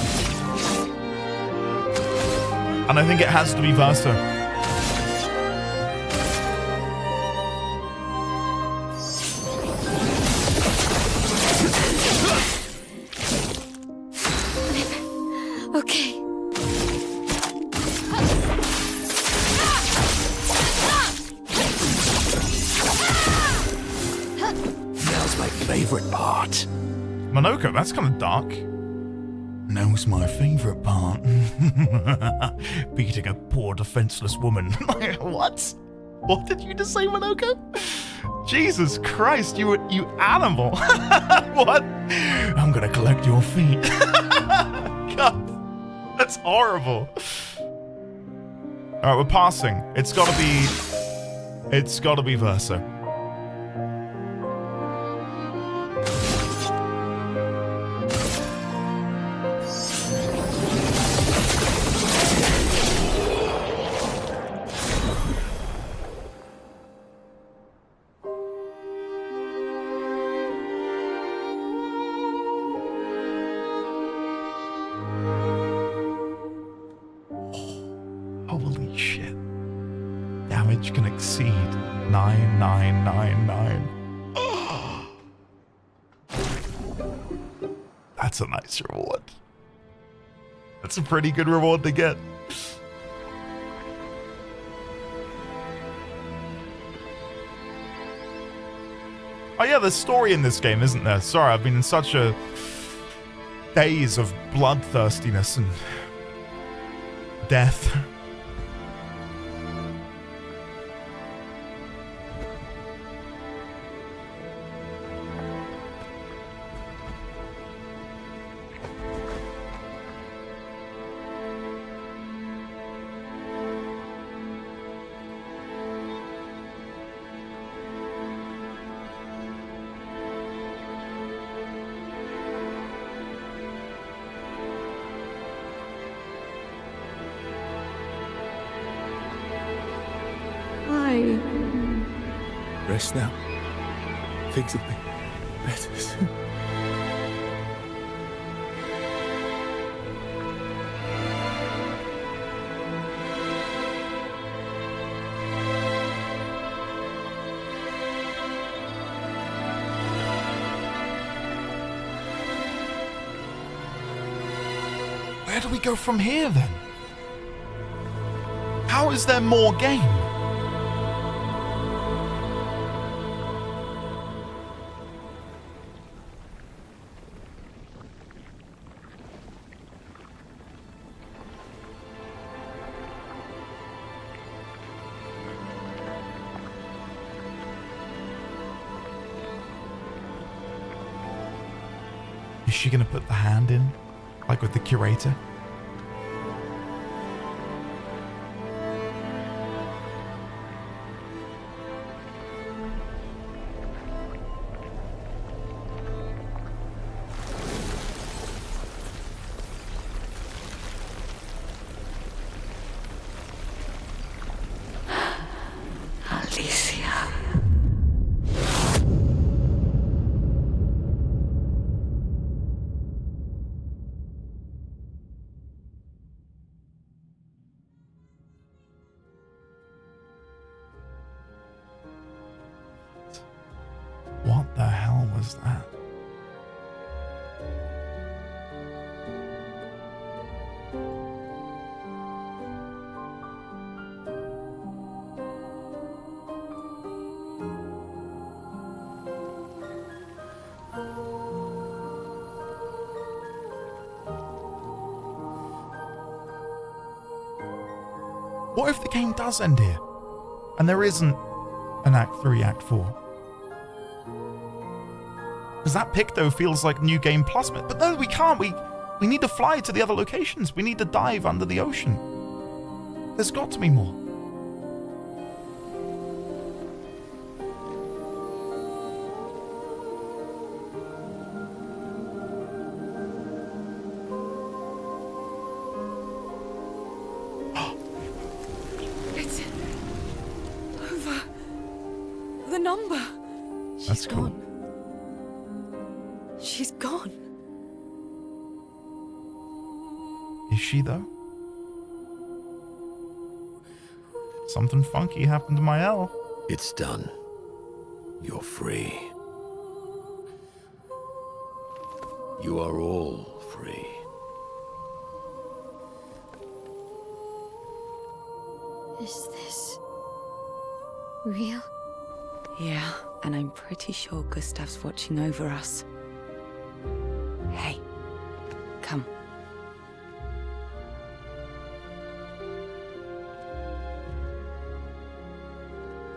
And I think it has to be Versa. Okay. Now's my favorite part. Monoko, that's kind of dark. Now's my favorite part. Beating a poor defenseless woman. What? What did you just say, Monoko? Jesus Christ, you animal. What? I'm gonna collect your feet. God, that's horrible. Alright, we're passing. It's gotta be Versa. which can exceed 9999. That's a nice reward. That's a pretty good reward to get. Oh yeah, there's story in this game, isn't there? Sorry, I've been in such a daze of bloodthirstiness and death. Rest now. Things will be better soon. Where do we go from here then? How is there more game? Is she gonna put the hand in? Like with the curator? What the hell was that? What if the game does end here? And there isn't an Act 3, Act 4? Because that pick, though, feels like New Game Plus. But no, we can't. We need to fly to the other locations. We need to dive under the ocean. There's got to be more. It's over. The number. That's cool. She's gone. Is she, though? Something funky happened to my L. It's done. You're free. You are all free. Is this real? Yeah, and I'm pretty sure Gustav's watching over us. Hey, come.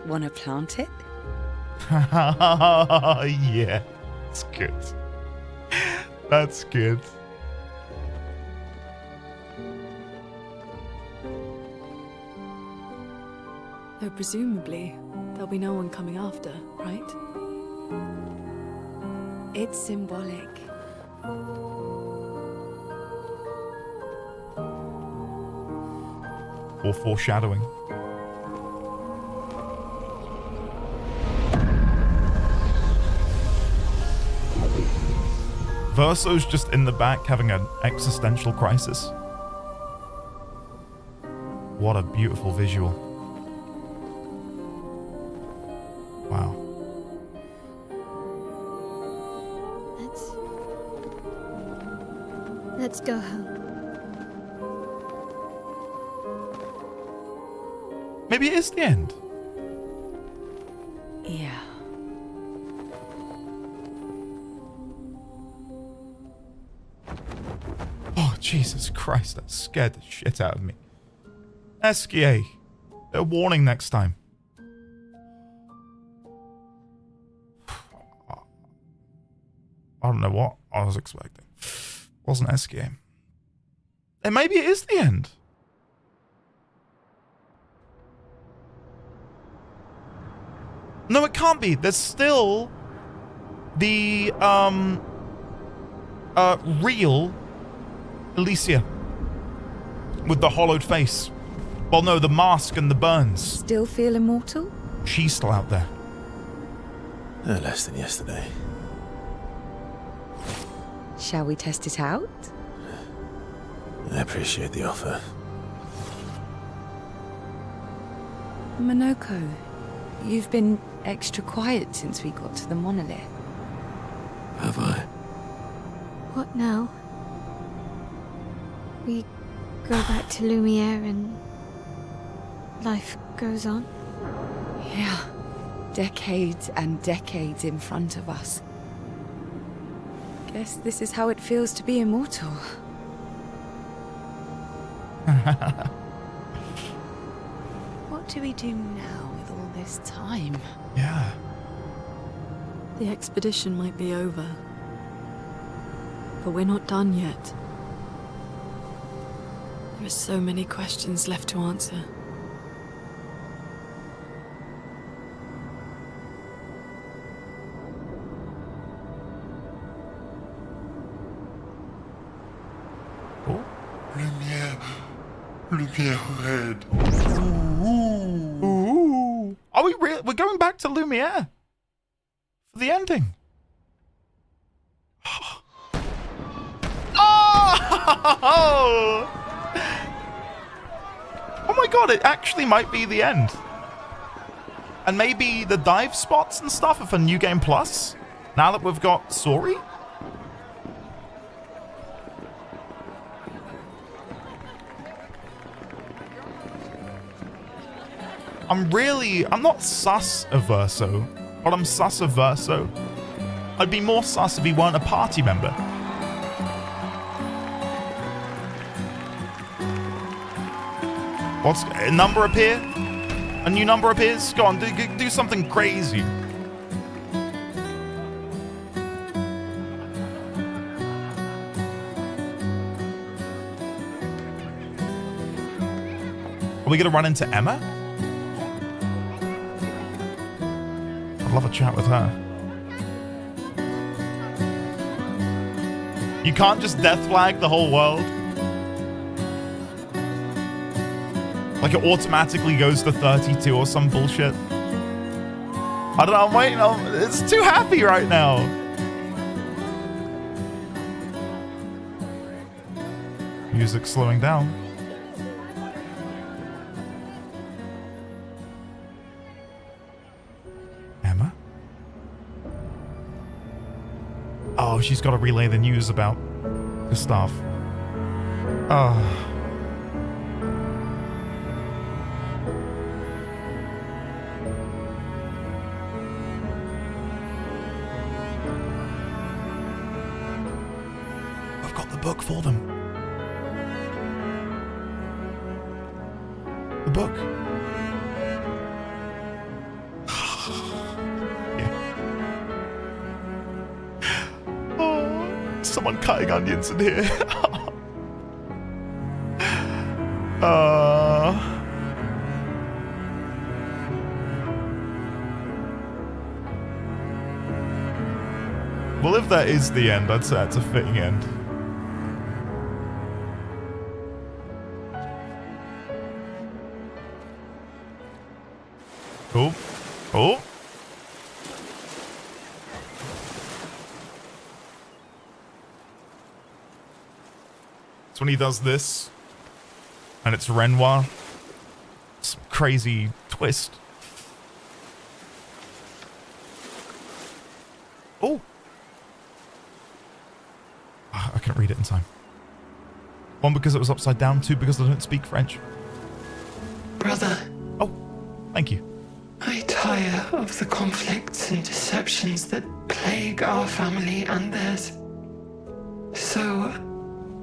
Wanna plant it? Yeah, that's good. That's good. Though presumably, there'll be no one coming after, right? It's symbolic. Or foreshadowing. Verso's just in the back having an existential crisis. What a beautiful visual. Let's go home. Maybe it is the end. Yeah. Oh, Jesus Christ, that scared the shit out of me. SKA. A warning next time. I don't know what I was expecting. Wasn't SKA. And maybe it is the end. No, it can't be. There's still the real Alicia with the hollowed face. Well, no, the mask and the burns. Still feel immortal? She's still out there. Less than yesterday. Shall we test it out? I appreciate the offer. Monoko, you've been extra quiet since we got to the monolith. Have I? What now? We go back to Lumiere and life goes on? Yeah. Decades and decades in front of us. Guess this is how it feels to be immortal. What do we do now with all this time? Yeah. The expedition might be over. But we're not done yet. There are so many questions left to answer. Lumiere red. Ooh. Are we really? We're going back to Lumiere for the ending. Oh! Oh my god, it actually might be the end. And maybe the dive spots and stuff are for New Game Plus, now that we've got Sori? I'm not sus of Verso, but I'm sus of Verso. I'd be more sus if he weren't a party member. What's a number appear? A new number appears? Go on, do something crazy. Are we gonna run into Emma? I'd love a chat with her. You can't just death flag the whole world. Like it automatically goes to 32 or some bullshit. I don't know, I'm waiting on... It's too happy right now. Music slowing down. Emma? Oh, she's got to relay the news about Gustav. Oh. Book for them. The book. Yeah. Oh, someone cutting onions in here. Well, if that is the end, I'd say that's a fitting end. Oh. Oh. It's when he does this. And it's Renoir. Some crazy twist. Oh. I couldn't read it in time. One, because it was upside down. Two, because I don't speak French. Brother. Oh, thank you. I tire of the conflicts and deceptions that plague our family and theirs. So,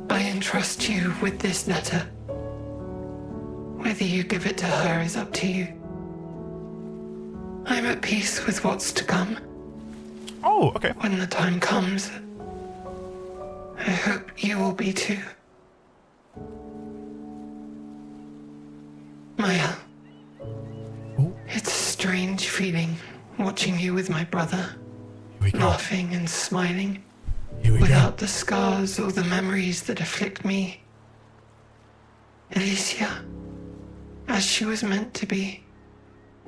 I entrust you with this letter. Whether you give it to her is up to you. I'm at peace with what's to come. Oh, okay. When the time comes, I hope you will be too. Maya. Oh. It's a strange feeling watching you with my brother, laughing and smiling, without the scars or the memories that afflict me. Alicia, as she was meant to be,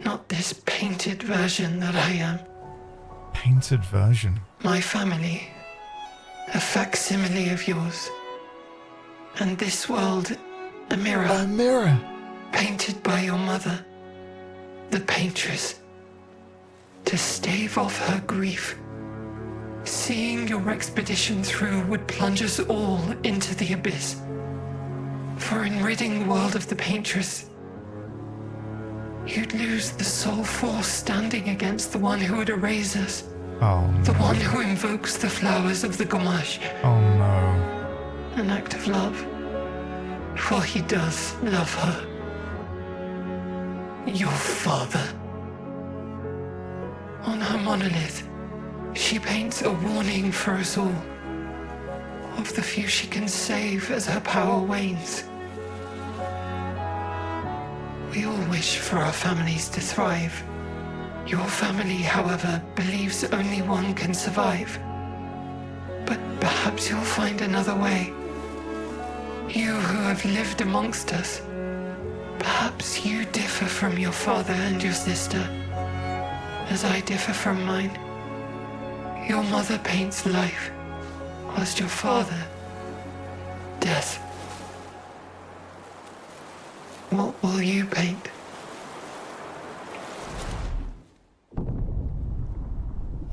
not this painted version that I am. Painted version? My family, a facsimile of yours, and this world, a mirror. A mirror. Painted by your mother, the paintress, to stave off her grief. Seeing your expedition through would plunge us all into the abyss. For in ridding the world of the paintress, you'd lose the sole force standing against the one who would erase us. Oh, no. The one who invokes the flowers of the Gamache. Oh, no. An act of love. For he does love her. Your father. On her monolith, she paints a warning for us all. Of the few she can save as her power wanes. We all wish for our families to thrive. Your family, however, believes only one can survive. But perhaps you'll find another way. You who have lived amongst us, perhaps you differ from your father and your sister, as I differ from mine. Your mother paints life, whilst your father, death. What will you paint?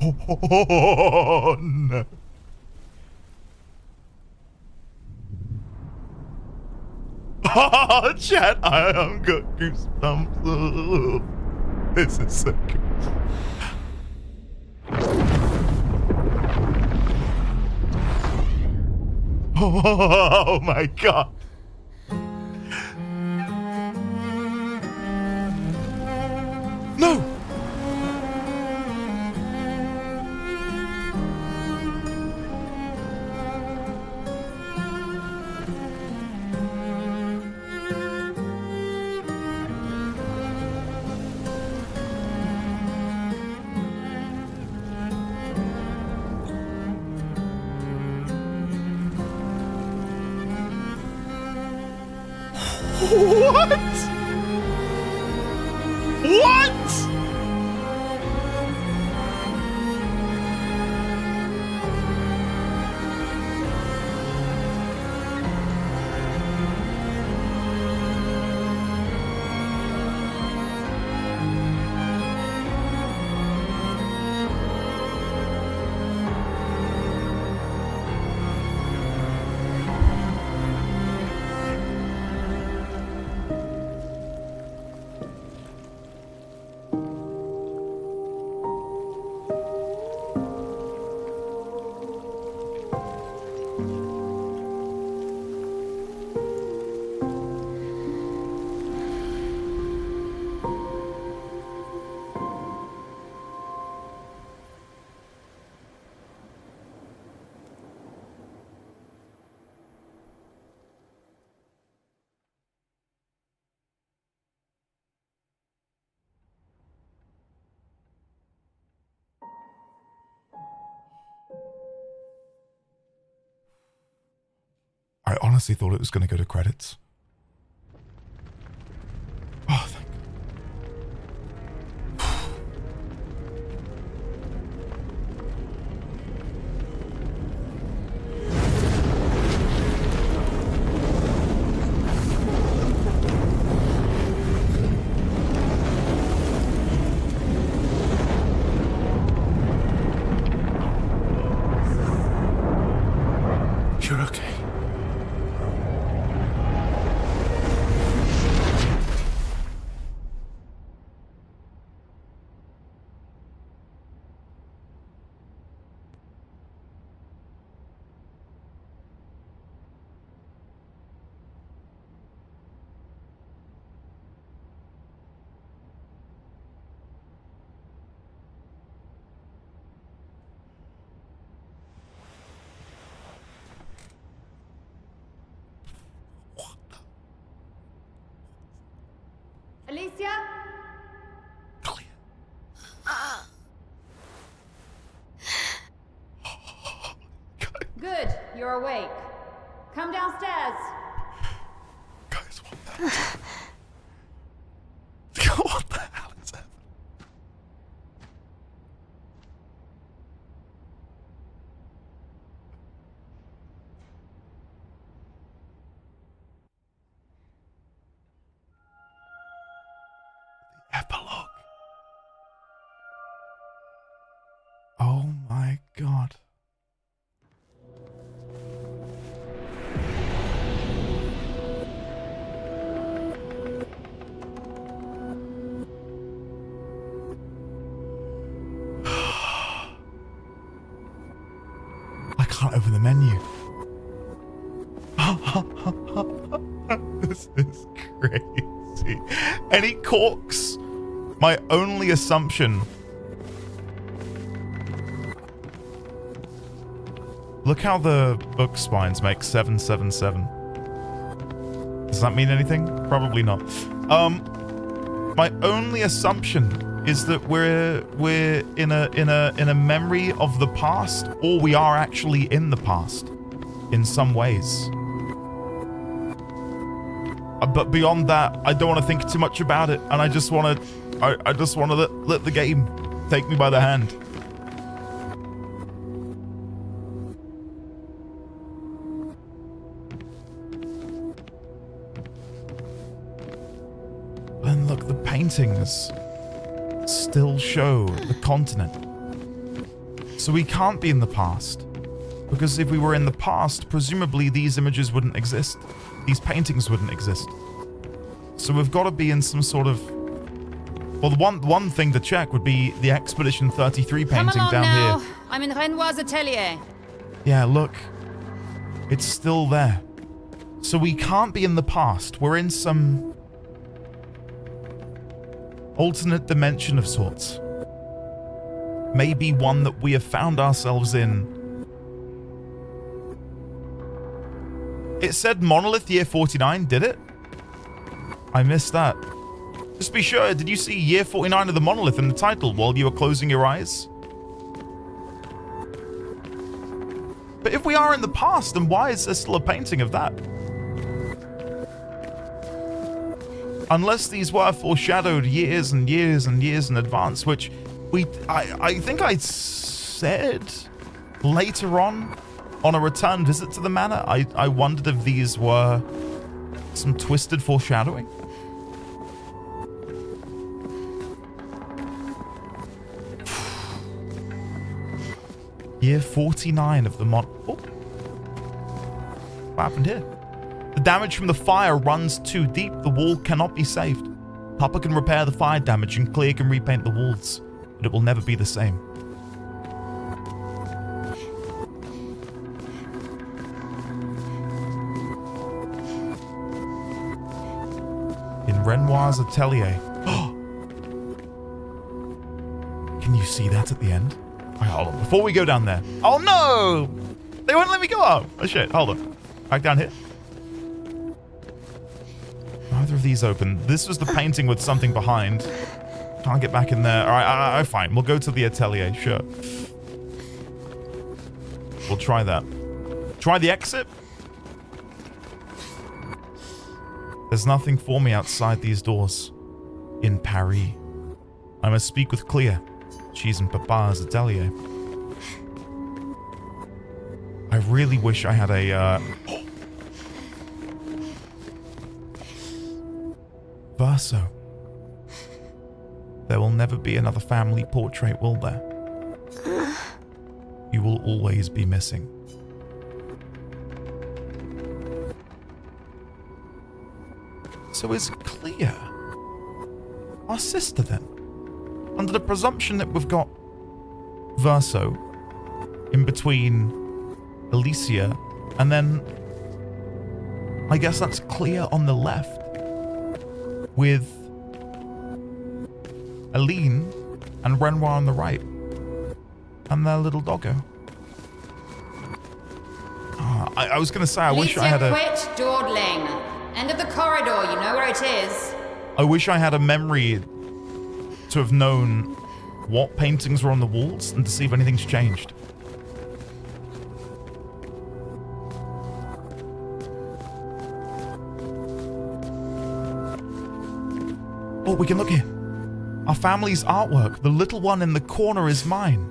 Oh, no. Oh, chat, I am got goosebumps. Oh, this is so good. Oh my god. No! What? What? I honestly thought it was going to go to credits. Oh, thank You're okay. Alicia? Clear. Good, you're awake. Come downstairs. Guys, what the hell? What the hell is that? The epilogue. Oh my god. I can't open the menu. This is crazy. Any corks? My only assumption. Look how the book spines make 777. Does that mean anything? Probably not. My only assumption is that we're in a memory of the past, or we are actually in the past in some ways. But beyond that, I don't want to think too much about it, and I just want to let the game take me by the hand. And look, the paintings still show the continent. So we can't be in the past. Because if we were in the past, presumably these images wouldn't exist. These paintings wouldn't exist. So we've got to be in some sort of... Well, the one thing to check would be the Expedition 33 painting down now. here. I'm in Renoir's atelier. Yeah, look. It's still there. So we can't be in the past. We're in some alternate dimension of sorts. Maybe one that we have found ourselves in. It said Monolith Year 49, did it? I missed that. Just be sure, did you see Year 49 of the Monolith in the title while you were closing your eyes? But if we are in the past, then why is there still a painting of that? Unless these were foreshadowed years and years and years in advance, which I think I said later on a return visit to the manor. I wondered if these were some twisted foreshadowing. Year 49 of the Oh. What happened here? The damage from the fire runs too deep. The wall cannot be saved. Papa can repair the fire damage and Clear can repaint the walls, but it will never be the same. In Renoir's atelier. Can you see that at the end? Right, hold on. Before we go down there. Oh no! They won't let me go up. Oh shit, hold on. Back down here. Neither of these open. This was the painting with something behind. Can't get back in there. Alright, fine. We'll go to the atelier, sure. We'll try that. Try the exit? There's nothing for me outside these doors. In Paris. I must speak with Clear. She's in Papa's atelier. I really wish I had a, Verso. There will never be another family portrait, will there? You will always be missing. So is Clear our sister then? Under the presumption that we've got Verso in between Alicia, and then I guess that's Clear on the left with Aline and Renoir on the right and their little doggo. I was going to say, I wish I had a... Alicia, quit dawdling. End of the corridor, you know where it is. I wish I had a memory to have known what paintings were on the walls and to see if anything's changed. Oh, we can look here. Our family's artwork. The little one in the corner is mine.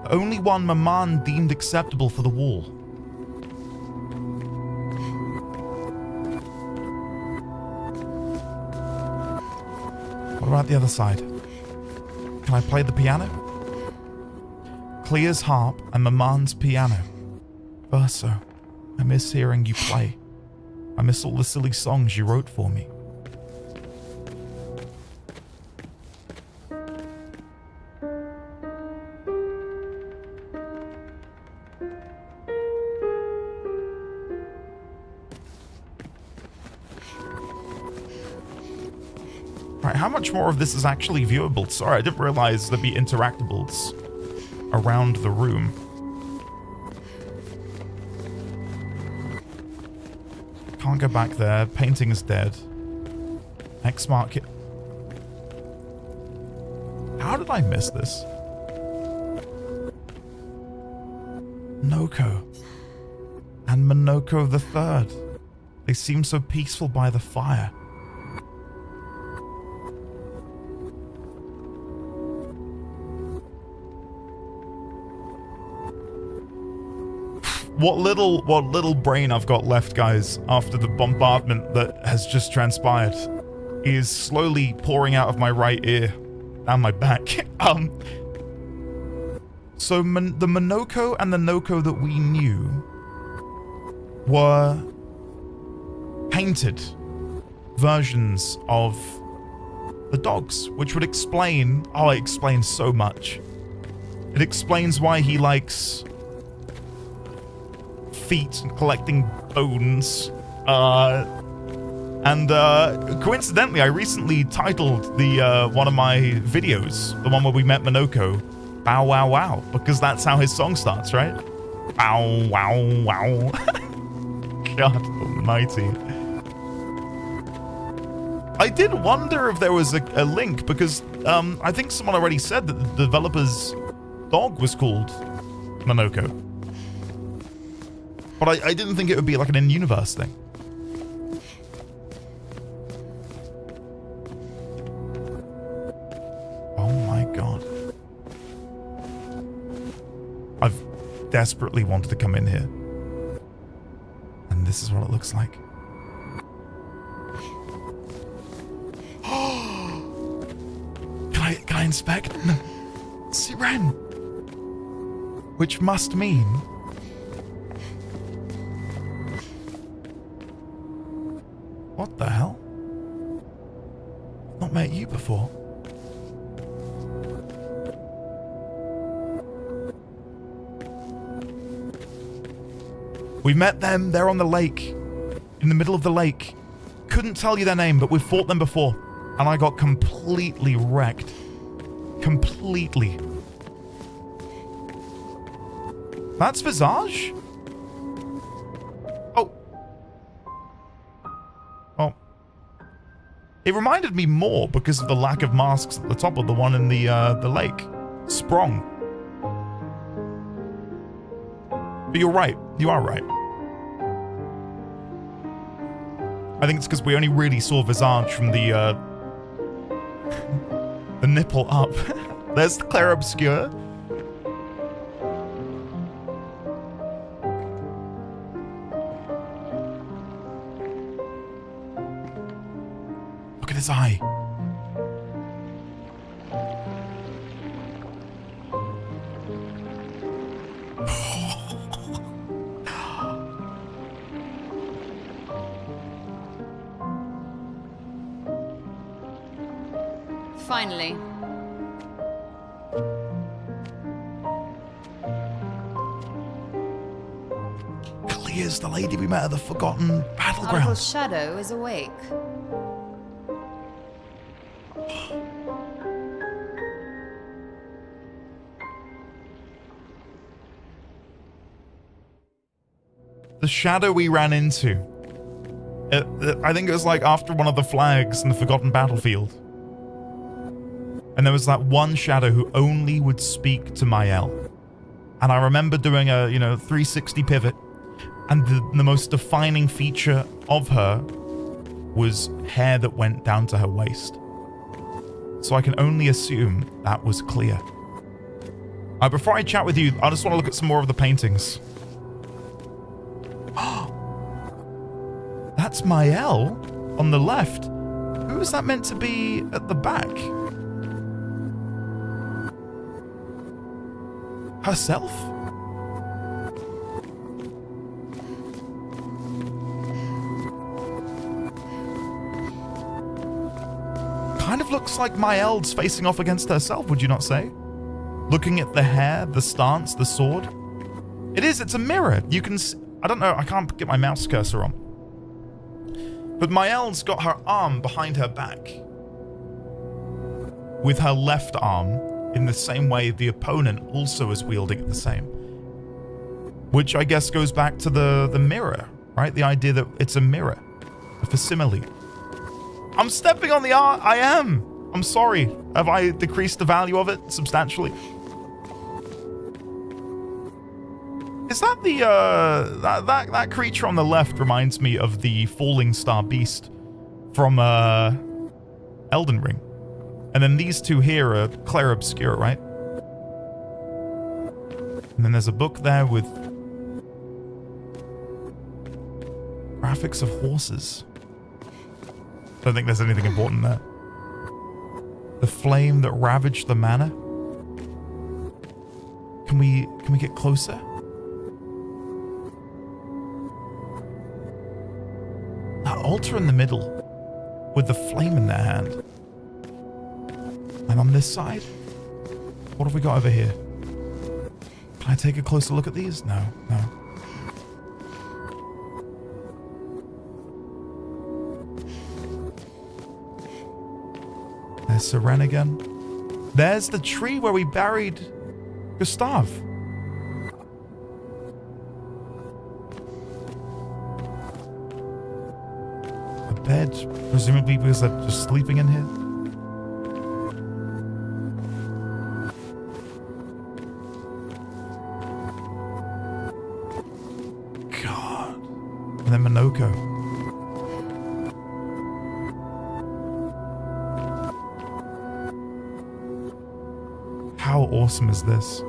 The only one Maman deemed acceptable for the wall. What about the other side? Can I play the piano? Clea's harp and Maman's piano. Verso, I miss hearing you play. I miss all the silly songs you wrote for me. Right, how much more of this is actually viewable? Sorry, I didn't realize there'd be interactables around the room. Can't go back there. Painting is dead. X market. How did I miss this? Noko. And Monoko the Third. They seem so peaceful by the fire. What little brain I've got left, guys, after the bombardment that has just transpired is slowly pouring out of my right ear and my back. So the Monoko and the Noko that we knew were painted versions of the dogs, which would explain, oh, it explains so much. It explains why he likes feet and collecting bones. And coincidentally, I recently titled the one of my videos, the one where we met Monoko, Bow Wow Wow, because that's how his song starts, right? Bow Wow Wow. God almighty. I did wonder if there was a link, because I think someone already said that the developer's dog was called Monoko. But I didn't think it would be like an in-universe thing. Oh my god. I've desperately wanted to come in here. And this is what it looks like. Can I inspect? No. Siren! Which must mean... What the hell? Not met you before. We met them, they're on the lake. In the middle of the lake. Couldn't tell you their name, but we've fought them before. And I got completely wrecked. Completely. That's Visage? It reminded me more because of the lack of masks at the top of the one in the lake. Sprung. But you're right. You are right. I think it's because we only really saw Visage from the nipple up. There's the Claire Obscure. Look at his eye. Finally. Clear's the lady we met at the Forgotten Our little Battlegrounds. shadow is awake. The shadow we ran into. I think it was like after one of the flags in the Forgotten Battlefield. And there was that one shadow who only would speak to Mael. And I remember doing a, 360 pivot. And the most defining feature of her was hair that went down to her waist. So I can only assume that was clear. Before I chat with you, I just want to look at some more of the paintings. That's Mael on the left. Who is that meant to be at the back? Herself? Kind of looks like Mael's facing off against herself, would you not say? Looking at the hair, the stance, the sword. It is, it's a mirror. You can I don't know, I can't get my mouse cursor on. But Mael's got her arm behind her back. With her left arm in the same way the opponent also is wielding it the same. Which I guess goes back to the mirror, right? The idea that it's a mirror, a facsimile. I'm stepping on the art. I am. I'm sorry. Have I decreased the value of it substantially? Is that the that creature on the left reminds me of the falling star beast from Elden Ring. And then these two here are clair obscure, right? And then there's a book there with graphics of horses. Don't think there's anything important there. The flame that ravaged the manor. Can we get closer? That altar in the middle with the flame in their hand. And on this side, what have we got over here? Can I take a closer look at these? No. There's Seren again. There's the tree where we buried Gustav. A bed, presumably because they're just sleeping in here. God. And then Minoko. How awesome is this?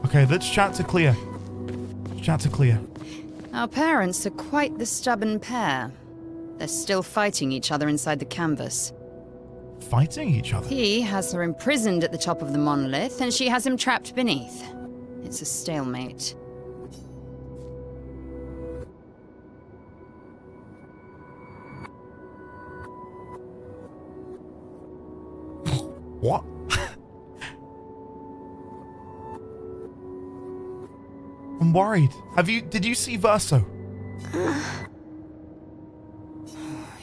Okay, let's chat to Clea. Our parents are quite the stubborn pair. They're still fighting each other inside the canvas. Fighting each other? He has her imprisoned at the top of the monolith, and she has him trapped beneath. It's a stalemate. What? I'm worried. Did you see Verso?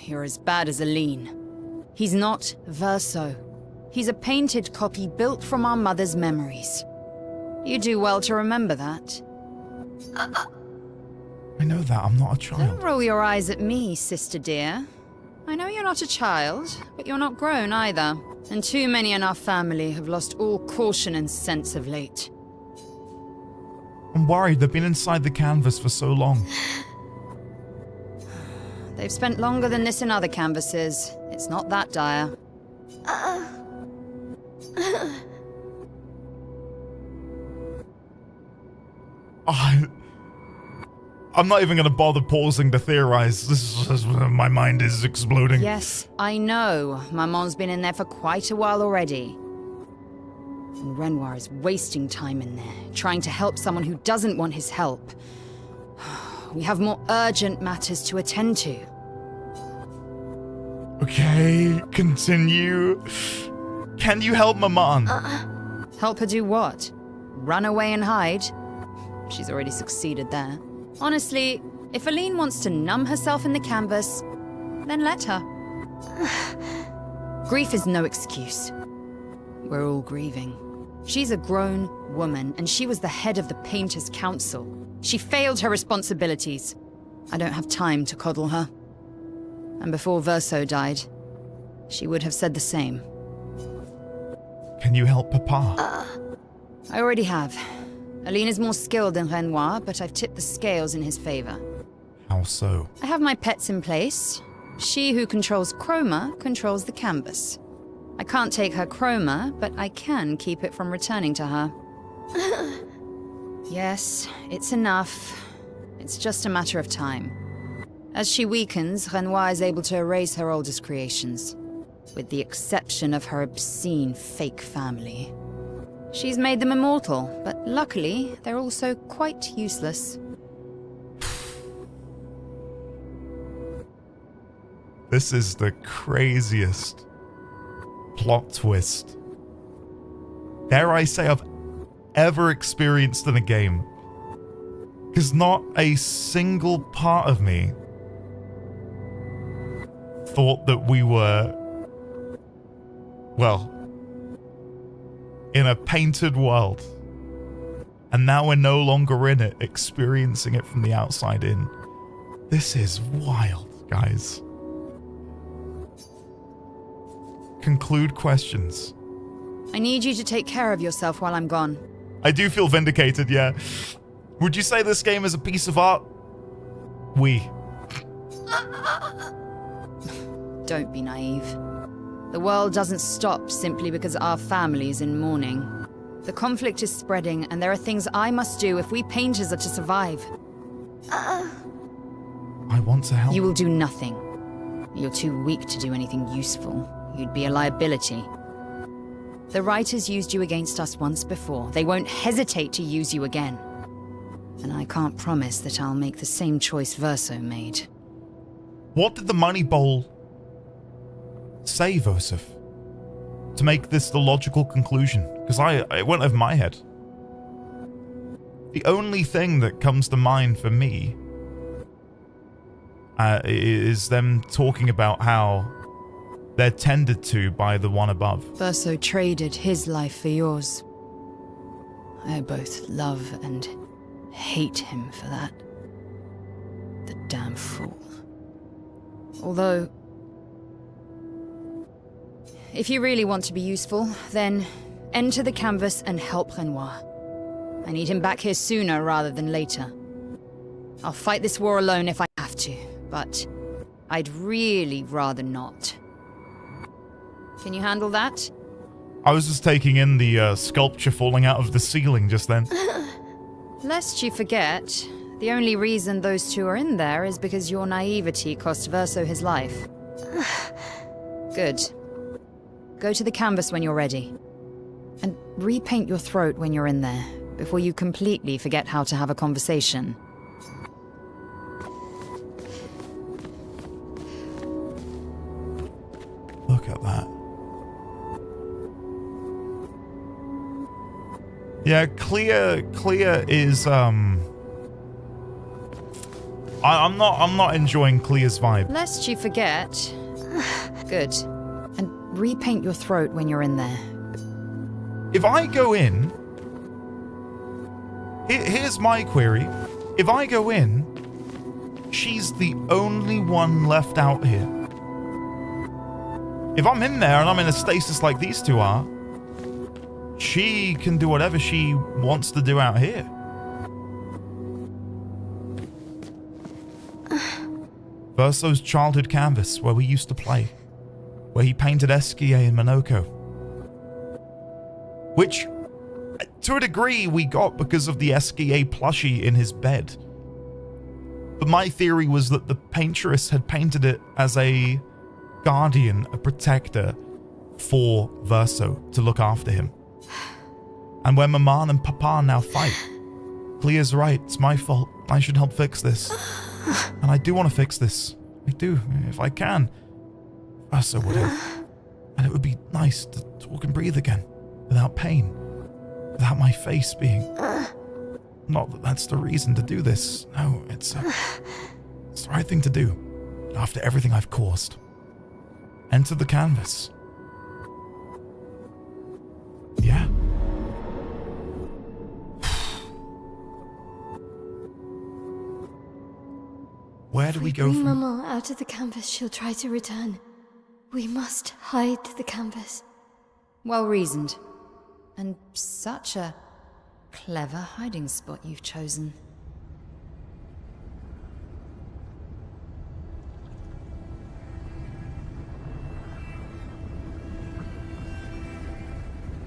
You're as bad as Aline. He's not Verso. He's a painted copy built from our mother's memories. You do well to remember that. I know that. I'm not a child. Don't roll your eyes at me, sister dear. I know you're not a child, but you're not grown either. And too many in our family have lost all caution and sense of late. I'm worried. They've been inside the canvas for so long. They've spent longer than this in other canvases. It's not that dire. I'm not even going to bother pausing to theorize. My mind is exploding. Yes, I know. Maman's been in there for quite a while already. And Renoir is wasting time in there, trying to help someone who doesn't want his help. We have more urgent matters to attend to. Okay, continue. Can you help Maman? Help her do what? Run away and hide? She's already succeeded there. Honestly, if Aline wants to numb herself in the canvas, then let her. Grief is no excuse. We're all grieving. She's a grown woman, and she was the head of the Painters' Council. She failed her responsibilities. I don't have time to coddle her. And before Verso died, she would have said the same. Can you help Papa? I already have. Aline is more skilled than Renoir, but I've tipped the scales in his favor. How so? I have my pets in place. She who controls Chroma controls the canvas. I can't take her Chroma, but I can keep it from returning to her. Yes, it's enough. It's just a matter of time. As she weakens, Renoir is able to erase her oldest creations, with the exception of her obscene fake family. She's made them immortal, but luckily, they're also quite useless. This is the craziest plot twist, dare I say, I've ever experienced in a game. Because not a single part of me thought that we were, well, in a painted world. And now we're no longer in it, experiencing it from the outside in. This is wild, guys. Conclude questions. I need you to take care of yourself while I'm gone. I do feel vindicated, yeah. Would you say this game is a piece of art? Don't be naive. The world doesn't stop simply because our family's in mourning. The conflict is spreading, and there are things I must do if we painters are to survive. I want to help. You will do nothing. You're too weak to do anything useful. You'd be a liability. The writers used you against us once before. They won't hesitate to use you again. And I can't promise that I'll make the same choice Verso made. What did the Money Bowl say, Vosif? To make this the logical conclusion? Because it went over my head. The only thing that comes to mind for me is them talking about how they're tended to by the one above. Verso traded his life for yours. I both love and hate him for that. The damn fool. Although, if you really want to be useful, then enter the canvas and help Renoir. I need him back here sooner rather than later. I'll fight this war alone if I have to, but I'd really rather not. Can you handle that? I was just taking in the sculpture falling out of the ceiling just then. Lest you forget, the only reason those two are in there is because your naivety cost Verso his life. Good. Go to the canvas when you're ready. And repaint your throat when you're in there, before you completely forget how to have a conversation. Look at that. Yeah, Clea is I'm not enjoying Clea's vibe. Lest you forget. Good. And repaint your throat when you're in there. If I go in, here's my query. If I go in, she's the only one left out here. If I'm in there and I'm in a stasis like these two are, she can do whatever she wants to do out here. Verso's childhood canvas, where we used to play. Where he painted Esquia and Monoko. Which, to a degree, we got because of the Esquia plushie in his bed. But my theory was that the painteress had painted it as a guardian, a protector for Verso to look after him. And when Maman and Papa now fight, Clea's right, it's my fault. I should help fix this. And I do want to fix this. I do, if I can. Verso would have. And it would be nice to talk and breathe again, without pain, without my face being... Not that that's the reason to do this. No, it's the right thing to do, after everything I've caused. Enter the canvas. Yeah. Where do we go from... from... Mama out of the canvas, she'll try to return. We must hide the canvas. Well reasoned. And such a clever hiding spot you've chosen.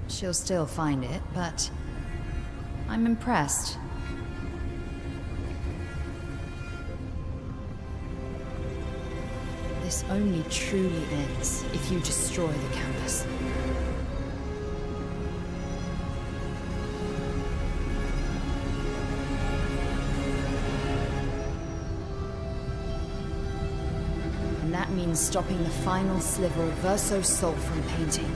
She'll still find it, but I'm impressed. This only truly ends if you destroy the canvas. And that means stopping the final sliver of Verso's soul from painting.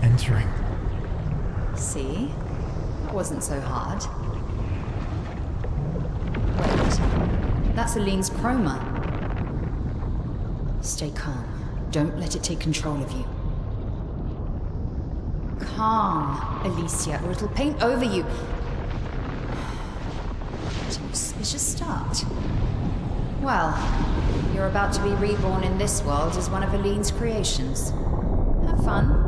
Entering. See? That wasn't so hard. Wait. That's Aline's chroma. Stay calm. Don't let it take control of you. Calm, Alicia, or it'll paint over you. What an auspicious start. Well, you're about to be reborn in this world as one of Aline's creations. Have fun.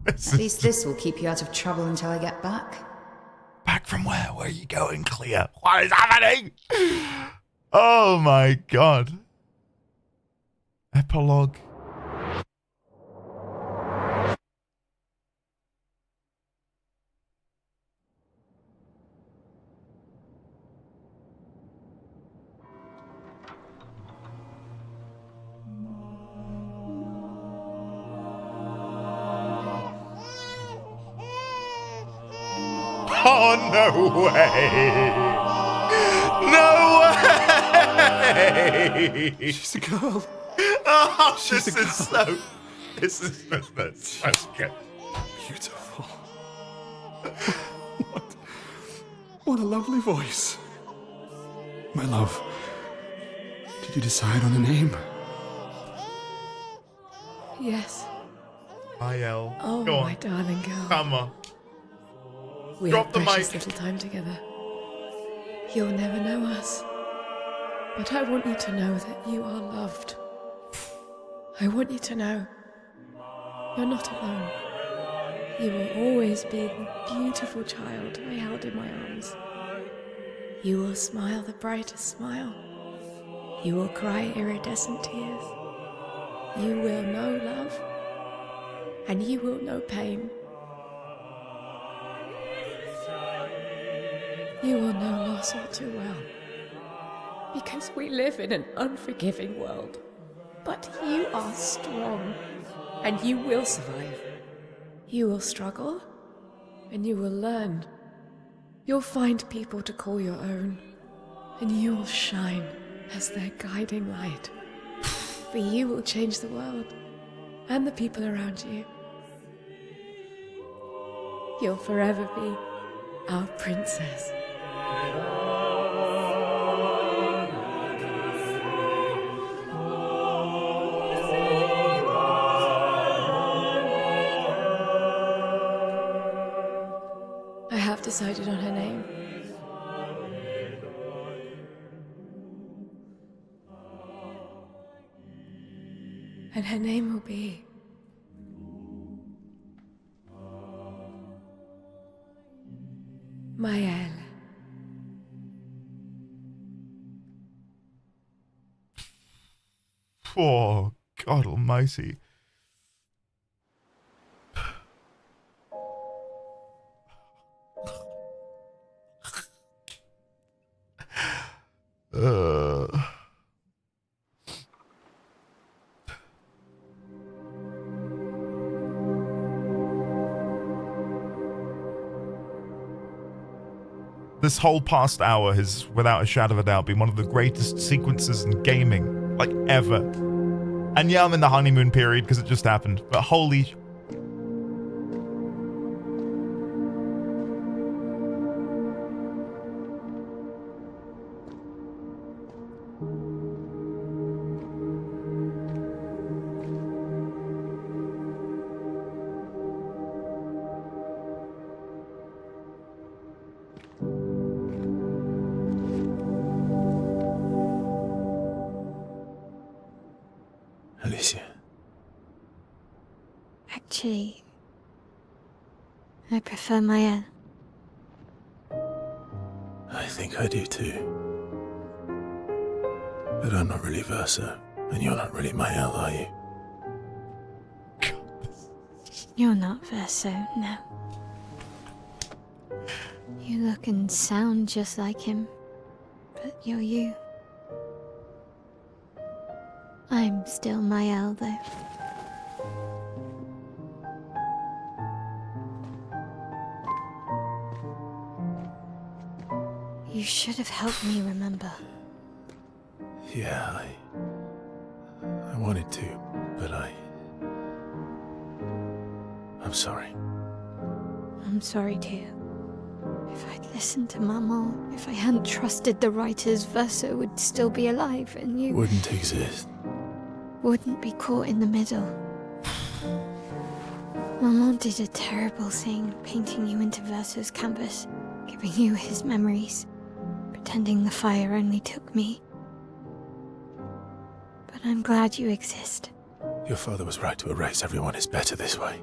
At least this will keep you out of trouble until I get back. Back from where? Where are you going, Clea? What is happening? Oh my god. Epilogue. Oh, no way! No way! She's a girl. Oh, this is so good. Beautiful. What a lovely voice. My love, did you decide on a name? Yes. IL. Oh, Go my on. darling girl. Come on. We Drop have the precious mic. little time together. You'll never know us. But I want you to know that you are loved. I want you to know you're not alone. You will always be the beautiful child I held in my arms. You will smile the brightest smile. You will cry iridescent tears. You will know love. And you will know pain. You will know loss all too well. Because we live in an unforgiving world. But you are strong. And you will survive. You will struggle. And you will learn. You'll find people to call your own. And you will shine as their guiding light. For you will change the world. And the people around you. You'll forever be our princess. I have decided on her name. And her name will be... Maëlle. Oh, God almighty. This whole past hour has, without a shadow of a doubt, been one of the greatest sequences in gaming, like, ever. And yeah, I'm in the honeymoon period because it just happened, but holy... Alicia. Actually, I prefer Maya. I think I do too. But I'm not really Verso, and you're not really Mael, are you? You're not Verso, no. You look and sound just like him, but you're you. I'm still Mael, though. You should have helped me remember. Yeah, I wanted to, but I'm sorry. I'm sorry too. If I'd listened to Maman, if I hadn't trusted the writers, Verso would still be alive, and you... Wouldn't exist. Wouldn't be caught in the middle. Maman did a terrible thing, painting you into Verso's canvas, giving you his memories, pretending the fire only took me. But I'm glad you exist. Your father was right to erase everyone is better this way.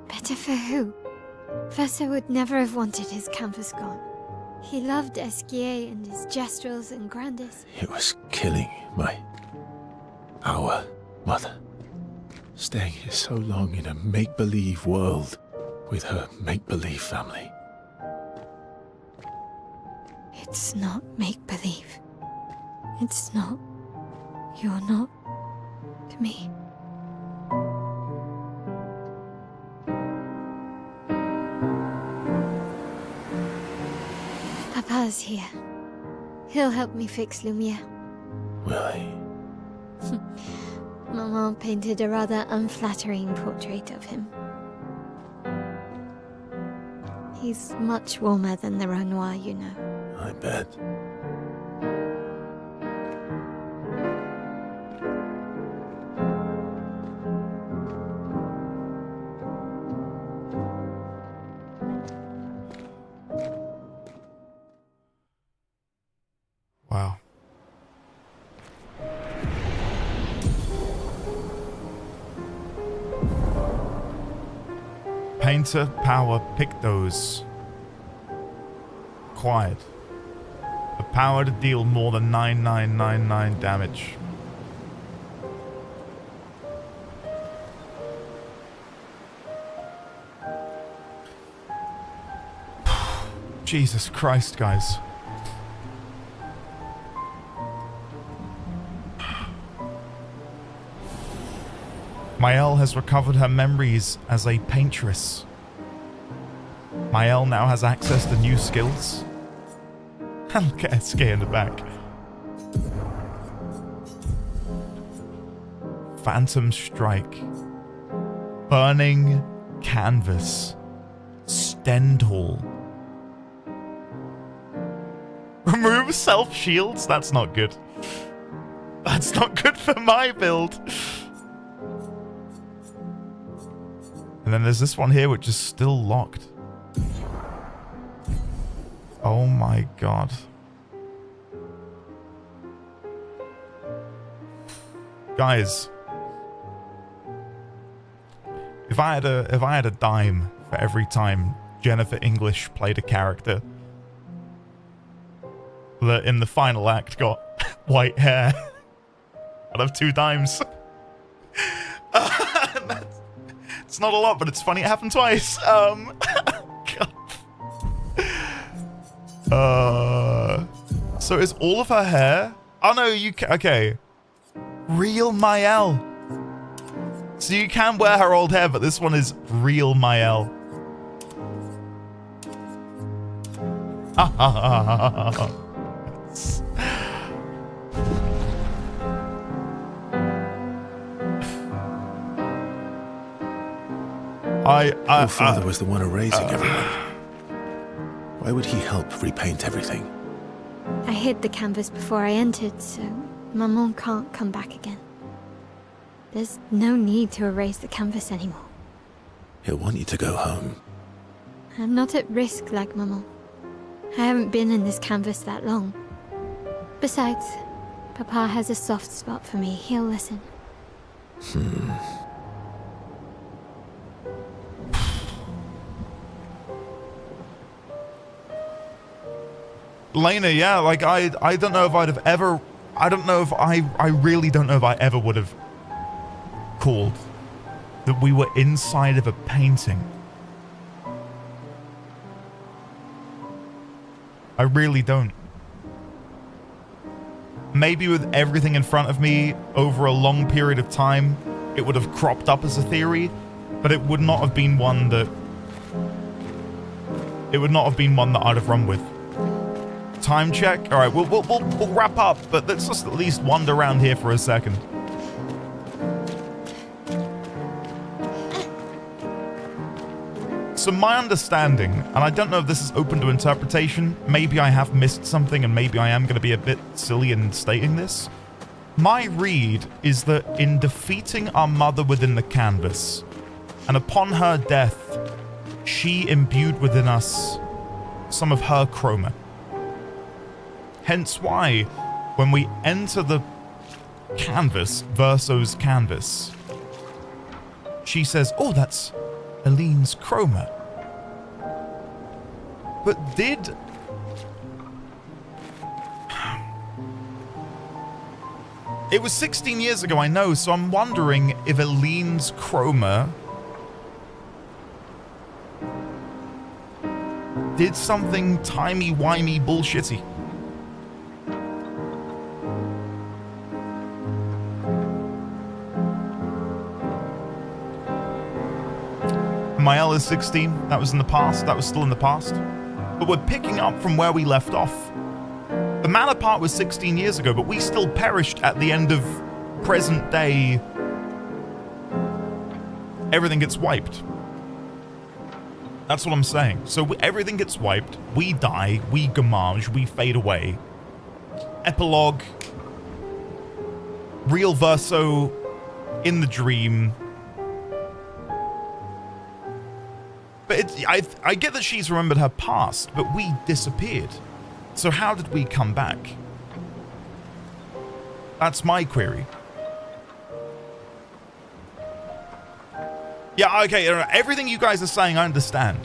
Better for who? Verso would never have wanted his canvas gone. He loved Esquier and his gestrels and Grandis. It was killing our mother. Staying here so long in a make-believe world with her make-believe family. It's not make-believe. It's not. You're not to me. Papa's here. He'll help me fix Lumiere. Will he? Maman painted a rather unflattering portrait of him. He's much warmer than the Renoir, you know. I bet. Wow. Painter, power, Pictos. Quiet. The power to deal more than 9999 damage. Jesus Christ, guys. Mael has recovered her memories as a paintress. Mael now has access to new skills. And look at SK in the back. Phantom Strike. Burning Canvas. Stendhal. Remove self-shields? That's not good. That's not good for my build. And then there's this one here which is still locked. Oh my god. Guys. If I had a dime for every time Jennifer English played a character that in the final act got white hair, I'd have 2 dimes. It's not a lot, but it's funny it happened twice. God. So is all of her hair? Oh no, you can. Okay. Real Mael. So you can wear her old hair, but this one is real Mael. Your father was the one erasing everyone. Why would he help repaint everything? I hid the canvas before I entered, so Maman can't come back again. There's no need to erase the canvas anymore. He'll want you to go home. I'm not at risk like Maman. I haven't been in this canvas that long. Besides, Papa has a soft spot for me. He'll listen. Lena, yeah, like I don't know if I'd have ever, I really don't know if I ever would have called that we were inside of a painting. I really don't. Maybe with everything in front of me over a long period of time, it would have cropped up as a theory, but it would not have been one that I'd have run with. Time check. All right, we'll wrap up, but let's just at least wander around here for a second. So my understanding, and I don't know if this is open to interpretation, maybe I have missed something and maybe I am going to be a bit silly in stating this. My read is that in defeating our mother within the canvas, and upon her death, she imbued within us some of her chroma. Hence why, when we enter the canvas, Verso's canvas, she says, "Oh, that's Aline's chroma." But did... It was 16 years ago, I know, so I'm wondering if Aline's chroma did something timey-wimey bullshitty. Mael is 16. That was in the past. That was still in the past. But we're picking up from where we left off. The manor part was 16 years ago, but we still perished at the end of present day. Everything gets wiped. That's what I'm saying. So everything gets wiped. We die. We gamage. We fade away. Epilogue. Real Verso in the dream. But I get that she's remembered her past, but we disappeared. So how did we come back? That's my query. Yeah, okay, everything you guys are saying, I understand.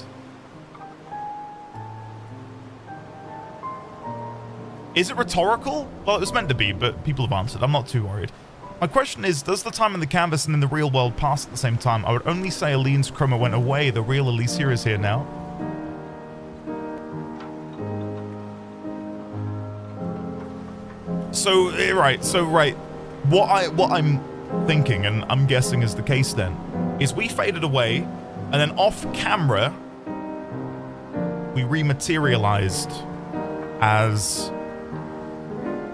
Is it rhetorical? Well, it was meant to be, but people have answered. I'm not too worried. My question is, does the time in the canvas and in the real world pass at the same time? I would only say Aline's chroma went away. The real Alicia is here now. So, right. What I'm thinking, and I'm guessing is the case then, is we faded away, and then off camera, we rematerialized as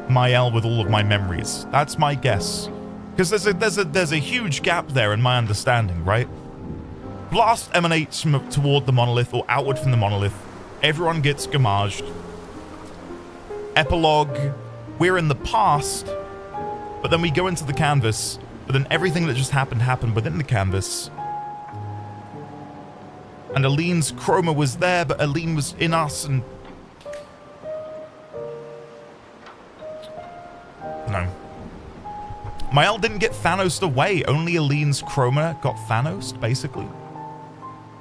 Mael with all of my memories. That's my guess. Because there's a huge gap there in my understanding, right? Blast emanates from toward the monolith or outward from the monolith. Everyone gets gamaged. Epilogue, we're in the past, but then we go into the canvas, but then everything that just happened within the canvas. And Aline's chroma was there, but Aline was in us, and no. Mael didn't get Thanos'd away. Only Aline's chroma got Thanos'd, basically.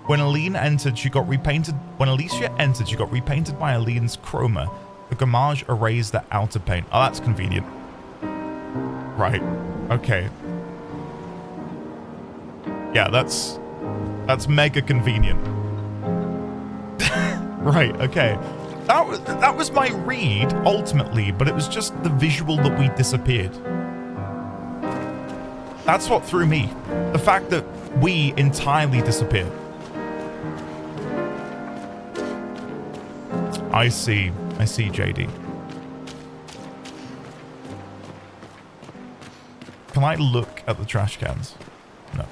When Aline entered, she got repainted. When Alicia entered, she got repainted by Aline's chroma. The gamage erased the outer paint. Oh, that's convenient. Right. Okay. Yeah, that's mega convenient. Right, okay. That was my read, ultimately, but it was just the visual that we disappeared. That's what threw me. The fact that we entirely disappeared. I see, JD. Can I look at the trash cans? No.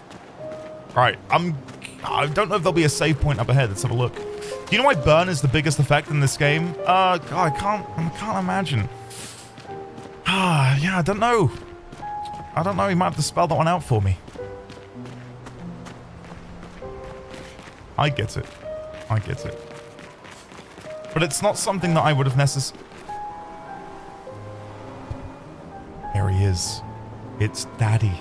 Alright, I don't know if there'll be a save point up ahead. Let's have a look. Do you know why burn is the biggest effect in this game? God, I can't imagine. Yeah, I don't know. You might have to spell that one out for me. I get it. But it's not something that I would have necessarily... There he is. It's Daddy.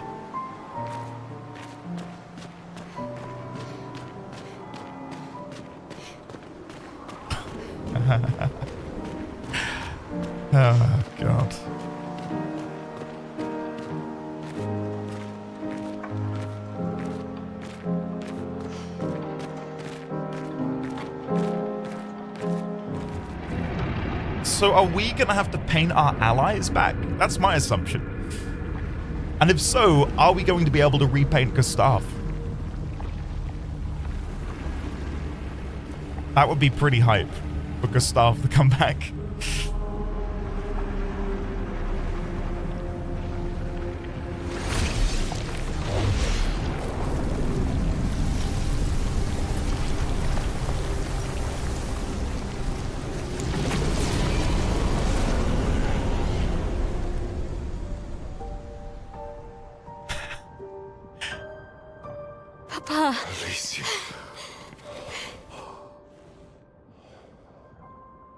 Oh, God. So are we going to have to paint our allies back? That's my assumption. And if so, are we going to be able to repaint Gustav? That would be pretty hype for Gustav to come back. Papa. Alicia.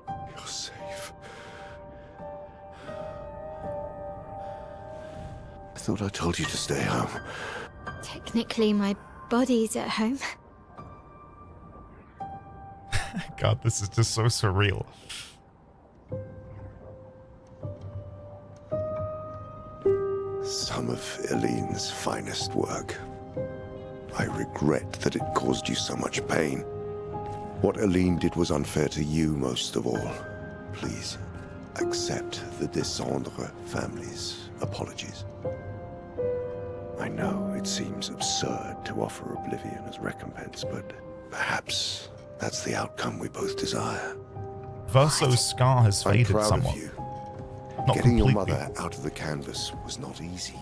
You're safe. I thought I told you to stay home. Technically, my body's at home. God, this is just so surreal. Some of Eileen's finest work. I regret that it caused you so much pain. What Eileen did was unfair to you most of all. Please, accept the Descendre family's apologies. I know it seems absurd to offer oblivion as recompense, but perhaps that's the outcome we both desire. Verso's scar has faded I'm proud somewhat. of you. Not Getting completely. your mother out of the canvas was not easy.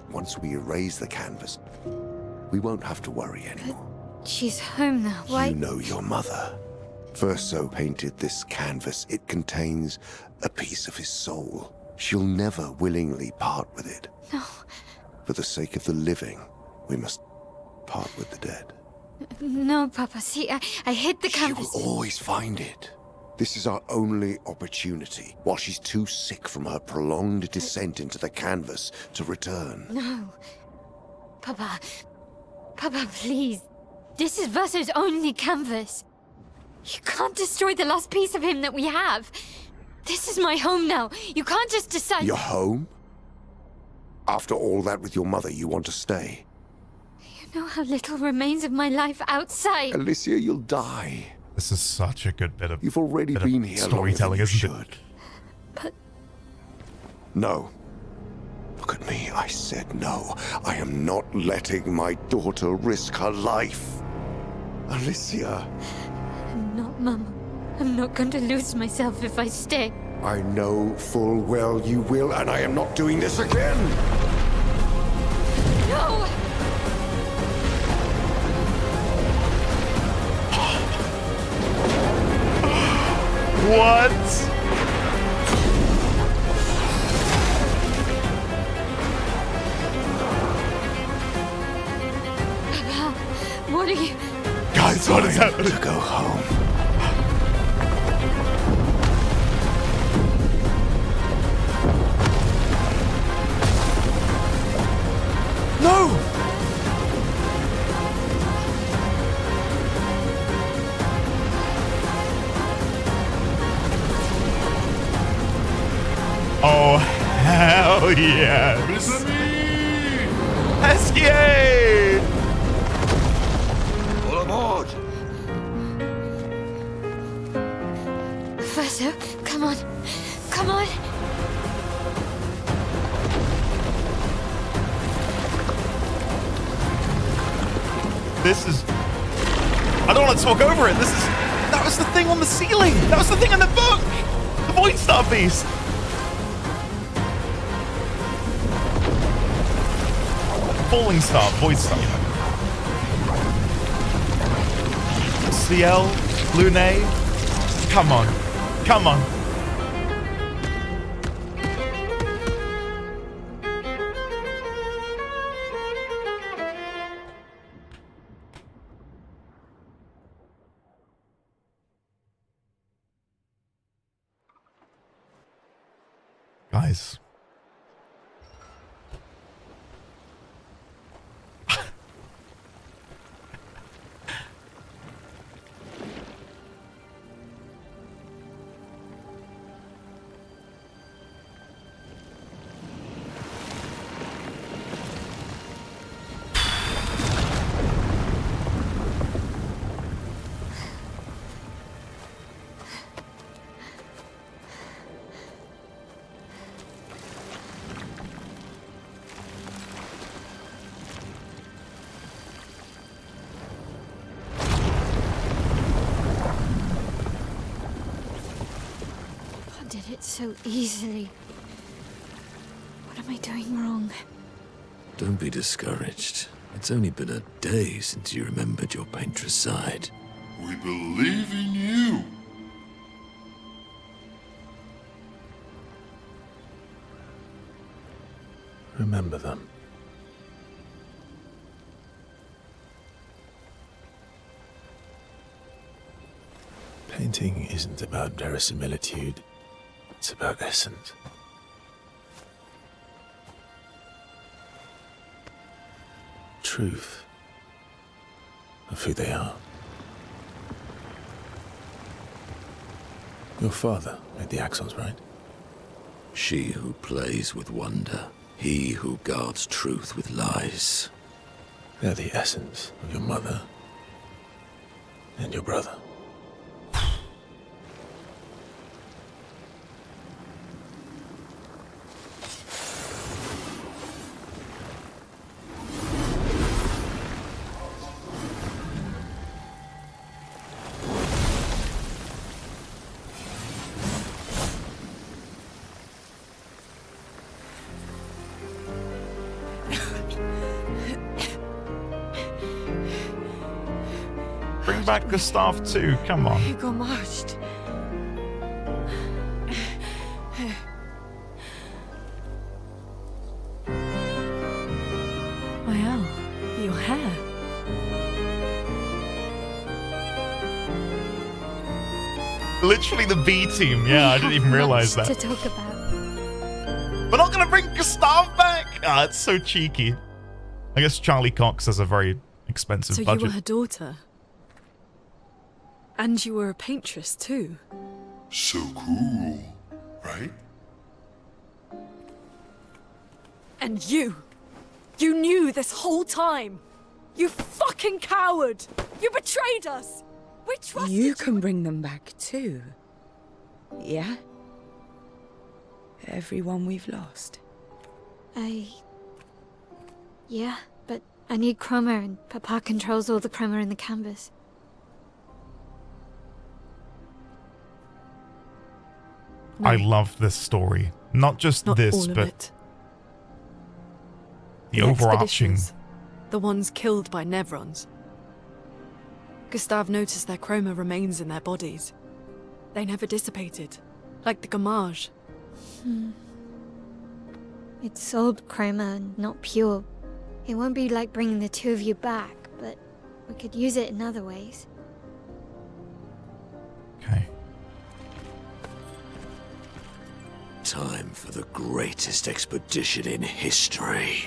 Once we erase the canvas, we won't have to worry anymore. She's home now. Why? You know your mother. Verso painted this canvas. It contains a piece of his soul. She'll never willingly part with it. No. For the sake of the living, we must part with the dead. No, Papa. See, I hid the canvas. She will always find it. This is our only opportunity, while she's too sick from her prolonged descent into the canvas to return. No. Papa. Papa, please. This is Verso's only canvas. You can't destroy the last piece of him that we have. This is my home now. You can't just decide... Your home? After all that with your mother, you want to stay? You know how little remains of my life outside. Alicia, you'll die. This is such a good bit of You've already been here storytelling, isn't it? But... No. Look at me, I said no. I am not letting my daughter risk her life. Alicia. I'm not, Mama. I'm not going to lose myself if I stay. I know full well you will, and I am not doing this again! No! What? Papa, what are you... Guys, what is happening? To go home. No! Oh, hell yes! Esquier! All aboard! Verso, come on. Come on. This is... I don't want to talk over it. This is... That was the thing on the ceiling. That was the thing in the book. The Void Star Beast. Falling Star, Void Star. CL, Lune. Come on. Come on. Guys. So easily. What am I doing wrong? Don't be discouraged. It's only been a day since you remembered your painter's side. We believe in you. Remember them. Painting isn't about verisimilitude. It's about essence. Truth of who they are. Your father made the axles, right? She who plays with wonder, he who guards truth with lies. They're the essence of your mother and your brother. Back Gustav too, come on. Hugo marched. Wow, your hair. Literally the B team, yeah, I didn't even realize that. To talk about. We're not gonna bring Gustav back! Ah, it's so cheeky. I guess Charlie Cox has a very expensive So budget. you were her daughter? And you were a paintress too. So cool, right? And you knew this whole time. You fucking coward! You betrayed us! We trusted you. You can bring them back too. Yeah? Everyone we've lost. Yeah, but I need chroma and Papa controls all the chroma in the canvas. I love this story. Not just this, all of but it. the overarching... expeditions, the ones killed by Nevrons. Gustav noticed their chroma remains in their bodies. They never dissipated, like the Gamage. It's sold chroma and not pure. It won't be like bringing the two of you back, but we could use it in other ways. Okay. Time for the greatest expedition in history.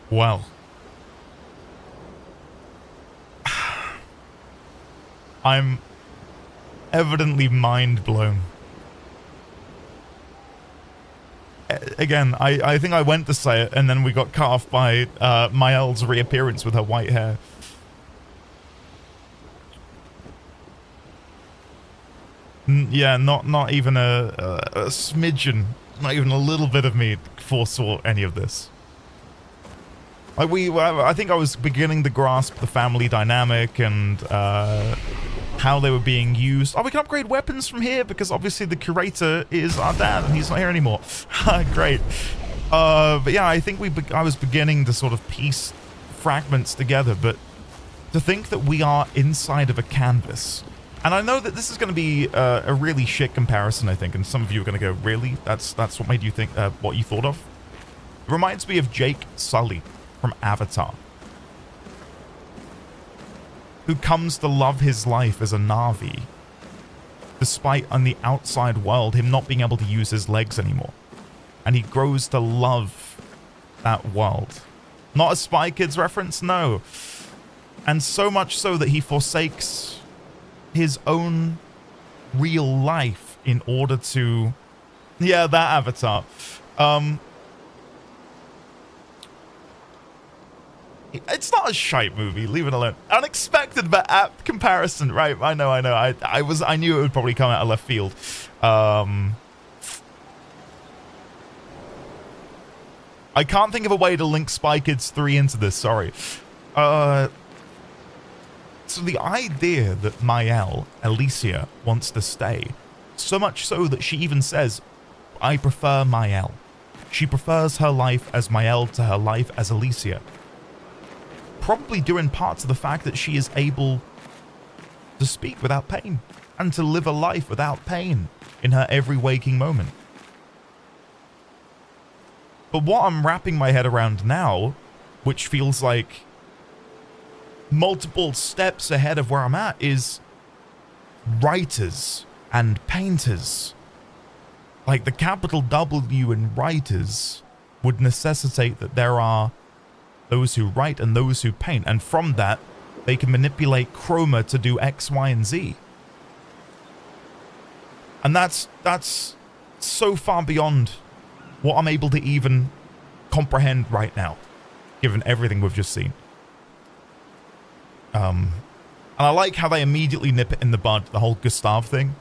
Well. I'm evidently mind blown. Again, I think I went to say it, and then we got cut off by Mael's reappearance with her white hair. Yeah, not even a smidgen, not even a little bit of me foresaw any of this. Like I think I was beginning to grasp the family dynamic and how they were being used. Oh, we can upgrade weapons from here because obviously the curator is our dad and he's not here anymore. Great. But yeah, I think I was beginning to sort of piece fragments together, but to think that we are inside of a canvas. And I know that this is going to be a really shit comparison, I think, and some of you are going to go, really? That's what made you think, what you thought of? It reminds me of Jake Sully from Avatar, who comes to love his life as a Na'vi, despite on the outside world him not being able to use his legs anymore. And he grows to love that world. Not a Spy Kids reference, no. And so much so that he forsakes his own real life in order to... Yeah, that Avatar. It's not a shite movie, leave it alone. Unexpected but apt comparison, right? I know. I knew it would probably come out of left field. I can't think of a way to link Spy Kids 3 into this, sorry. So the idea that Mael, Alicia, wants to stay, so much so that she even says, I prefer Mael. She prefers her life as Mael to her life as Alicia. Probably due in part to the fact that she is able to speak without pain and to live a life without pain in her every waking moment. But what I'm wrapping my head around now, which feels like multiple steps ahead of where I'm at, is writers and painters. Like the capital W in writers would necessitate that there are those who write and those who paint, and from that they can manipulate chroma to do X, Y, and Z. And that's so far beyond what I'm able to even comprehend right now, given everything we've just seen. And I like how they immediately nip it in the bud, the whole Gustav thing,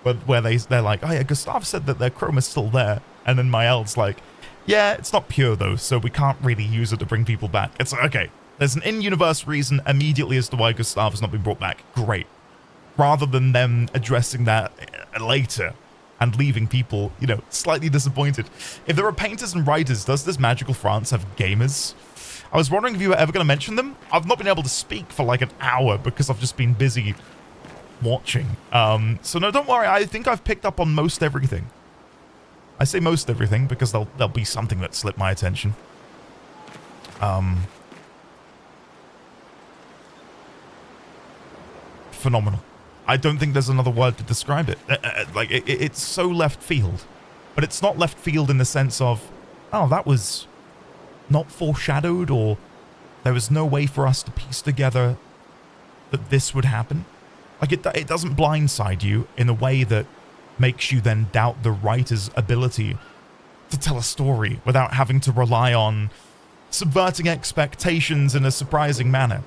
where they're like, oh yeah, Gustav said that their chroma's still there, and then Mael's like, yeah, it's not pure though, so we can't really use it to bring people back. It's like, okay, there's an in-universe reason immediately as to why Gustav has not been brought back. Great. Rather than them addressing that later and leaving people, you know, slightly disappointed. If there are painters and writers, does this magical France have gamers? I was wondering if you were ever going to mention them. I've not been able to speak for like an hour because I've just been busy watching. So no, don't worry. I think I've picked up on most everything. I say most everything because there'll be something that slipped my attention. Phenomenal. I don't think there's another word to describe it. Like, it's so left field. But it's not left field in the sense of, oh, that was not foreshadowed, or there was no way for us to piece together that this would happen. Like, it doesn't blindside you in a way that makes you then doubt the writer's ability to tell a story without having to rely on subverting expectations in a surprising manner,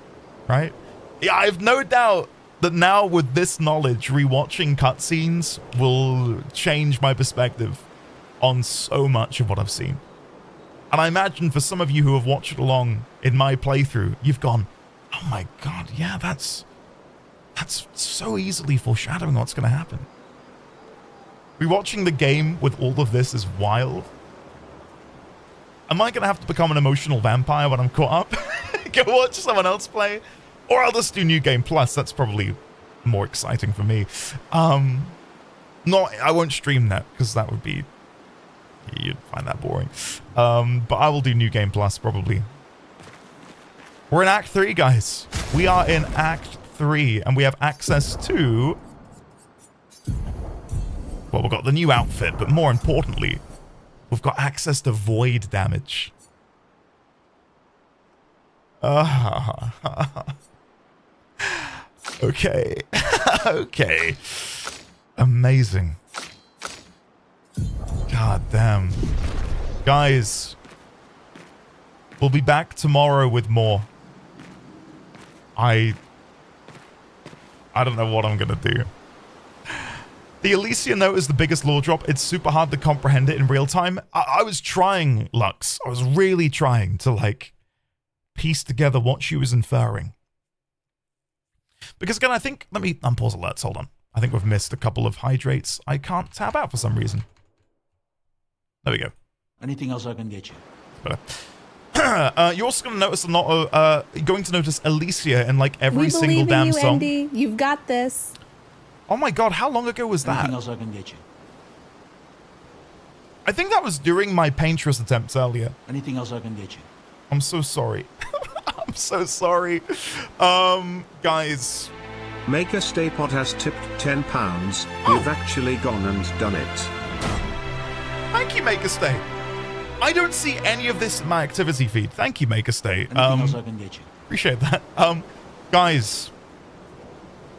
right? Yeah, I have no doubt that now with this knowledge, rewatching cutscenes will change my perspective on so much of what I've seen. And I imagine for some of you who have watched along in my playthrough, you've gone, oh my god, yeah, that's so easily foreshadowing what's going to happen. Rewatching the game with all of this is wild. Am I going to have to become an emotional vampire when I'm caught up? Go watch someone else play? Or I'll just do New Game Plus. That's probably more exciting for me. I won't stream that because that would be... You'd find that boring. But I will do New Game Plus probably. We're in Act 3, guys. We are in Act 3 and we have access to... Well, we've got the new outfit, but more importantly, we've got access to void damage. Okay. Okay. Amazing. God damn. Guys, we'll be back tomorrow with more. I don't know what I'm gonna do. The Alicia note is the biggest lore drop. It's super hard to comprehend it in real time. I was trying, Lux. I was really trying to, like, piece together what she was inferring. Because, again, I think... Let me unpause alerts. Hold on. I think we've missed a couple of hydrates I can't tab out for some reason. There we go. Anything else I can get you? Better. You're also going to notice a lot of... you're going to notice Alicia in, like, every single damn you, song. Andy. You've got this. Oh my god, how long ago was that? Anything else I can get you? I think that was during my painterous attempts earlier. Anything else I can get you? I'm so sorry. I'm so sorry. Guys. Maker Staypot has tipped £10. You've actually gone and done it. Thank you, Maker Stay. I don't see any of this in my activity feed. Thank you, Maker Stay. Anything else I can get you? Appreciate that. Guys.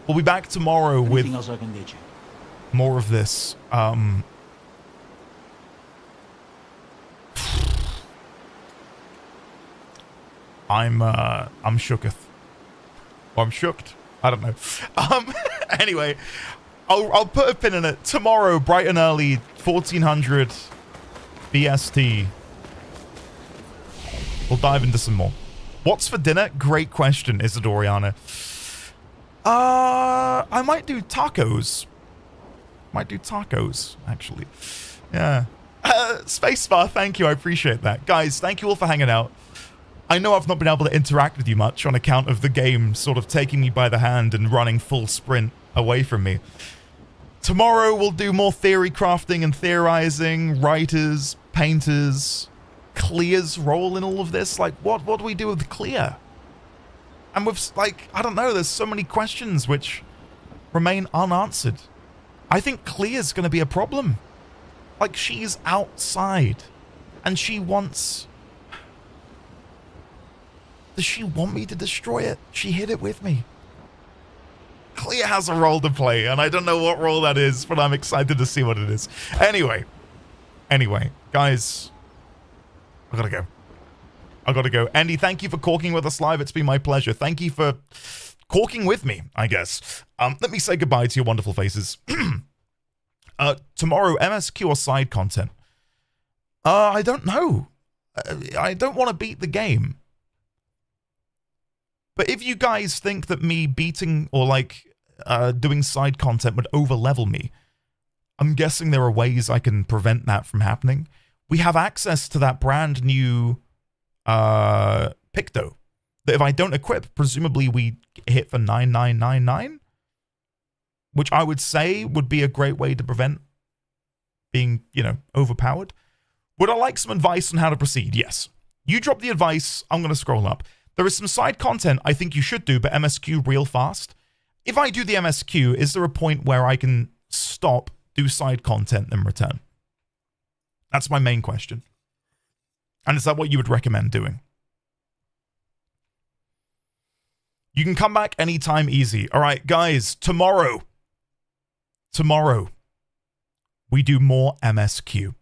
We'll be back tomorrow with else I can get you? more of this. I'm shooketh. Or I'm shooked. I don't know. Anyway, I'll put a pin in it. Tomorrow, bright and early, 1400 BST. We'll dive into some more. What's for dinner? Great question, Isidoriana. I might do tacos. Might do tacos, actually. Yeah. Spacebar, thank you. I appreciate that. Guys, thank you all for hanging out. I know I've not been able to interact with you much on account of the game sort of taking me by the hand and running full sprint away from me. Tomorrow we'll do more theory crafting and theorizing, writers, painters, Clear's role in all of this. Like, what do we do with Clear? And with, like, I don't know, there's so many questions which remain unanswered. I think Clear's going to be a problem. Like, she's outside. And she wants... Does she want me to destroy it? She hid it with me. Clear has a role to play, and I don't know what role that is, but I'm excited to see what it is. Anyway, guys, I gotta go. Andy, thank you for corking with us live. It's been my pleasure. Thank you for corking with me, I guess. Let me say goodbye to your wonderful faces. Tomorrow, MSQ or side content? I don't know. I don't want to beat the game. But if you guys think that me beating or like doing side content would overlevel me, I'm guessing there are ways I can prevent that from happening. We have access to that brand new Picto that if I don't equip, presumably we hit for 9999, which I would say would be a great way to prevent being, you know, overpowered. Would I like some advice on how to proceed? Yes. You drop the advice, I'm going to scroll up. There is some side content I think you should do, but MSQ real fast. If I do the MSQ, is there a point where I can stop, do side content, and return? That's my main question. And is that what you would recommend doing? You can come back anytime easy. All right, guys, tomorrow, we do more MSQ.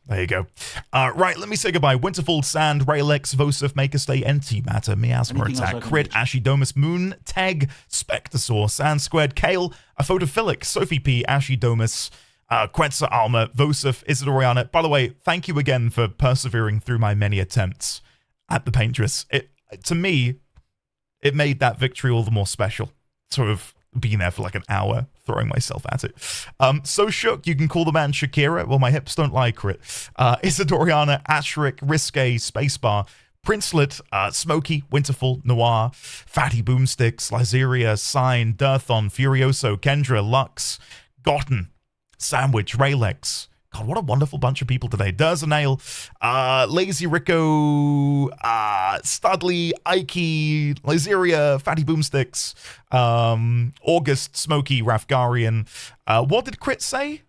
There you go. Right, let me say goodbye. Winterfall, Sand, Raylex, Vosif, Makerstay, NT Matter, Miasma Attack, Crit, Ashidomus, Moon, Teg, Spectosaur, Sand Squared, Kale, A Photophilic, Sophie P, Ashidomus, Quetza Alma, Vosif, Isidoriana. By the way, thank you again for persevering through my many attempts at the Paintress. To me, it made that victory all the more special. Sort of being there for like an hour, throwing myself at it. So shook, you can call the man Shakira. Well, my hips don't lie, Crit. Isidoriana, Asherick, Risque, Spacebar, Princelet, Smokey, Winterfall, Noir, Fatty Boomsticks, Lyzeria, Sign, Dirthon, Furioso, Kendra, Lux, Gotten, Sandwich, Raylex. God, what a wonderful bunch of people today. Durzanail, Lazy Rico, Studley, Ikey, Lyzeria, Fatty Boomsticks, August, Smokey, Rafgarian. What did Crit say?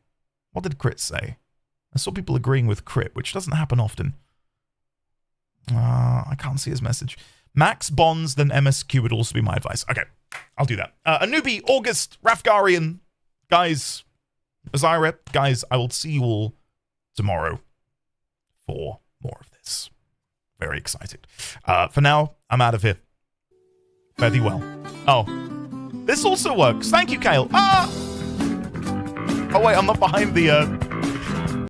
I saw people agreeing with Crit, which doesn't happen often. I can't see his message. Max Bonds, then MSQ would also be my advice. Okay, I'll do that. A newbie, August, Rafgarian. Guys, Azira, guys, I will see you all tomorrow for more of this. Very excited. For now, I'm out of here. Fare thee well. Oh, This also works. Thank you, Kale. Ah! Oh, wait, I'm not behind the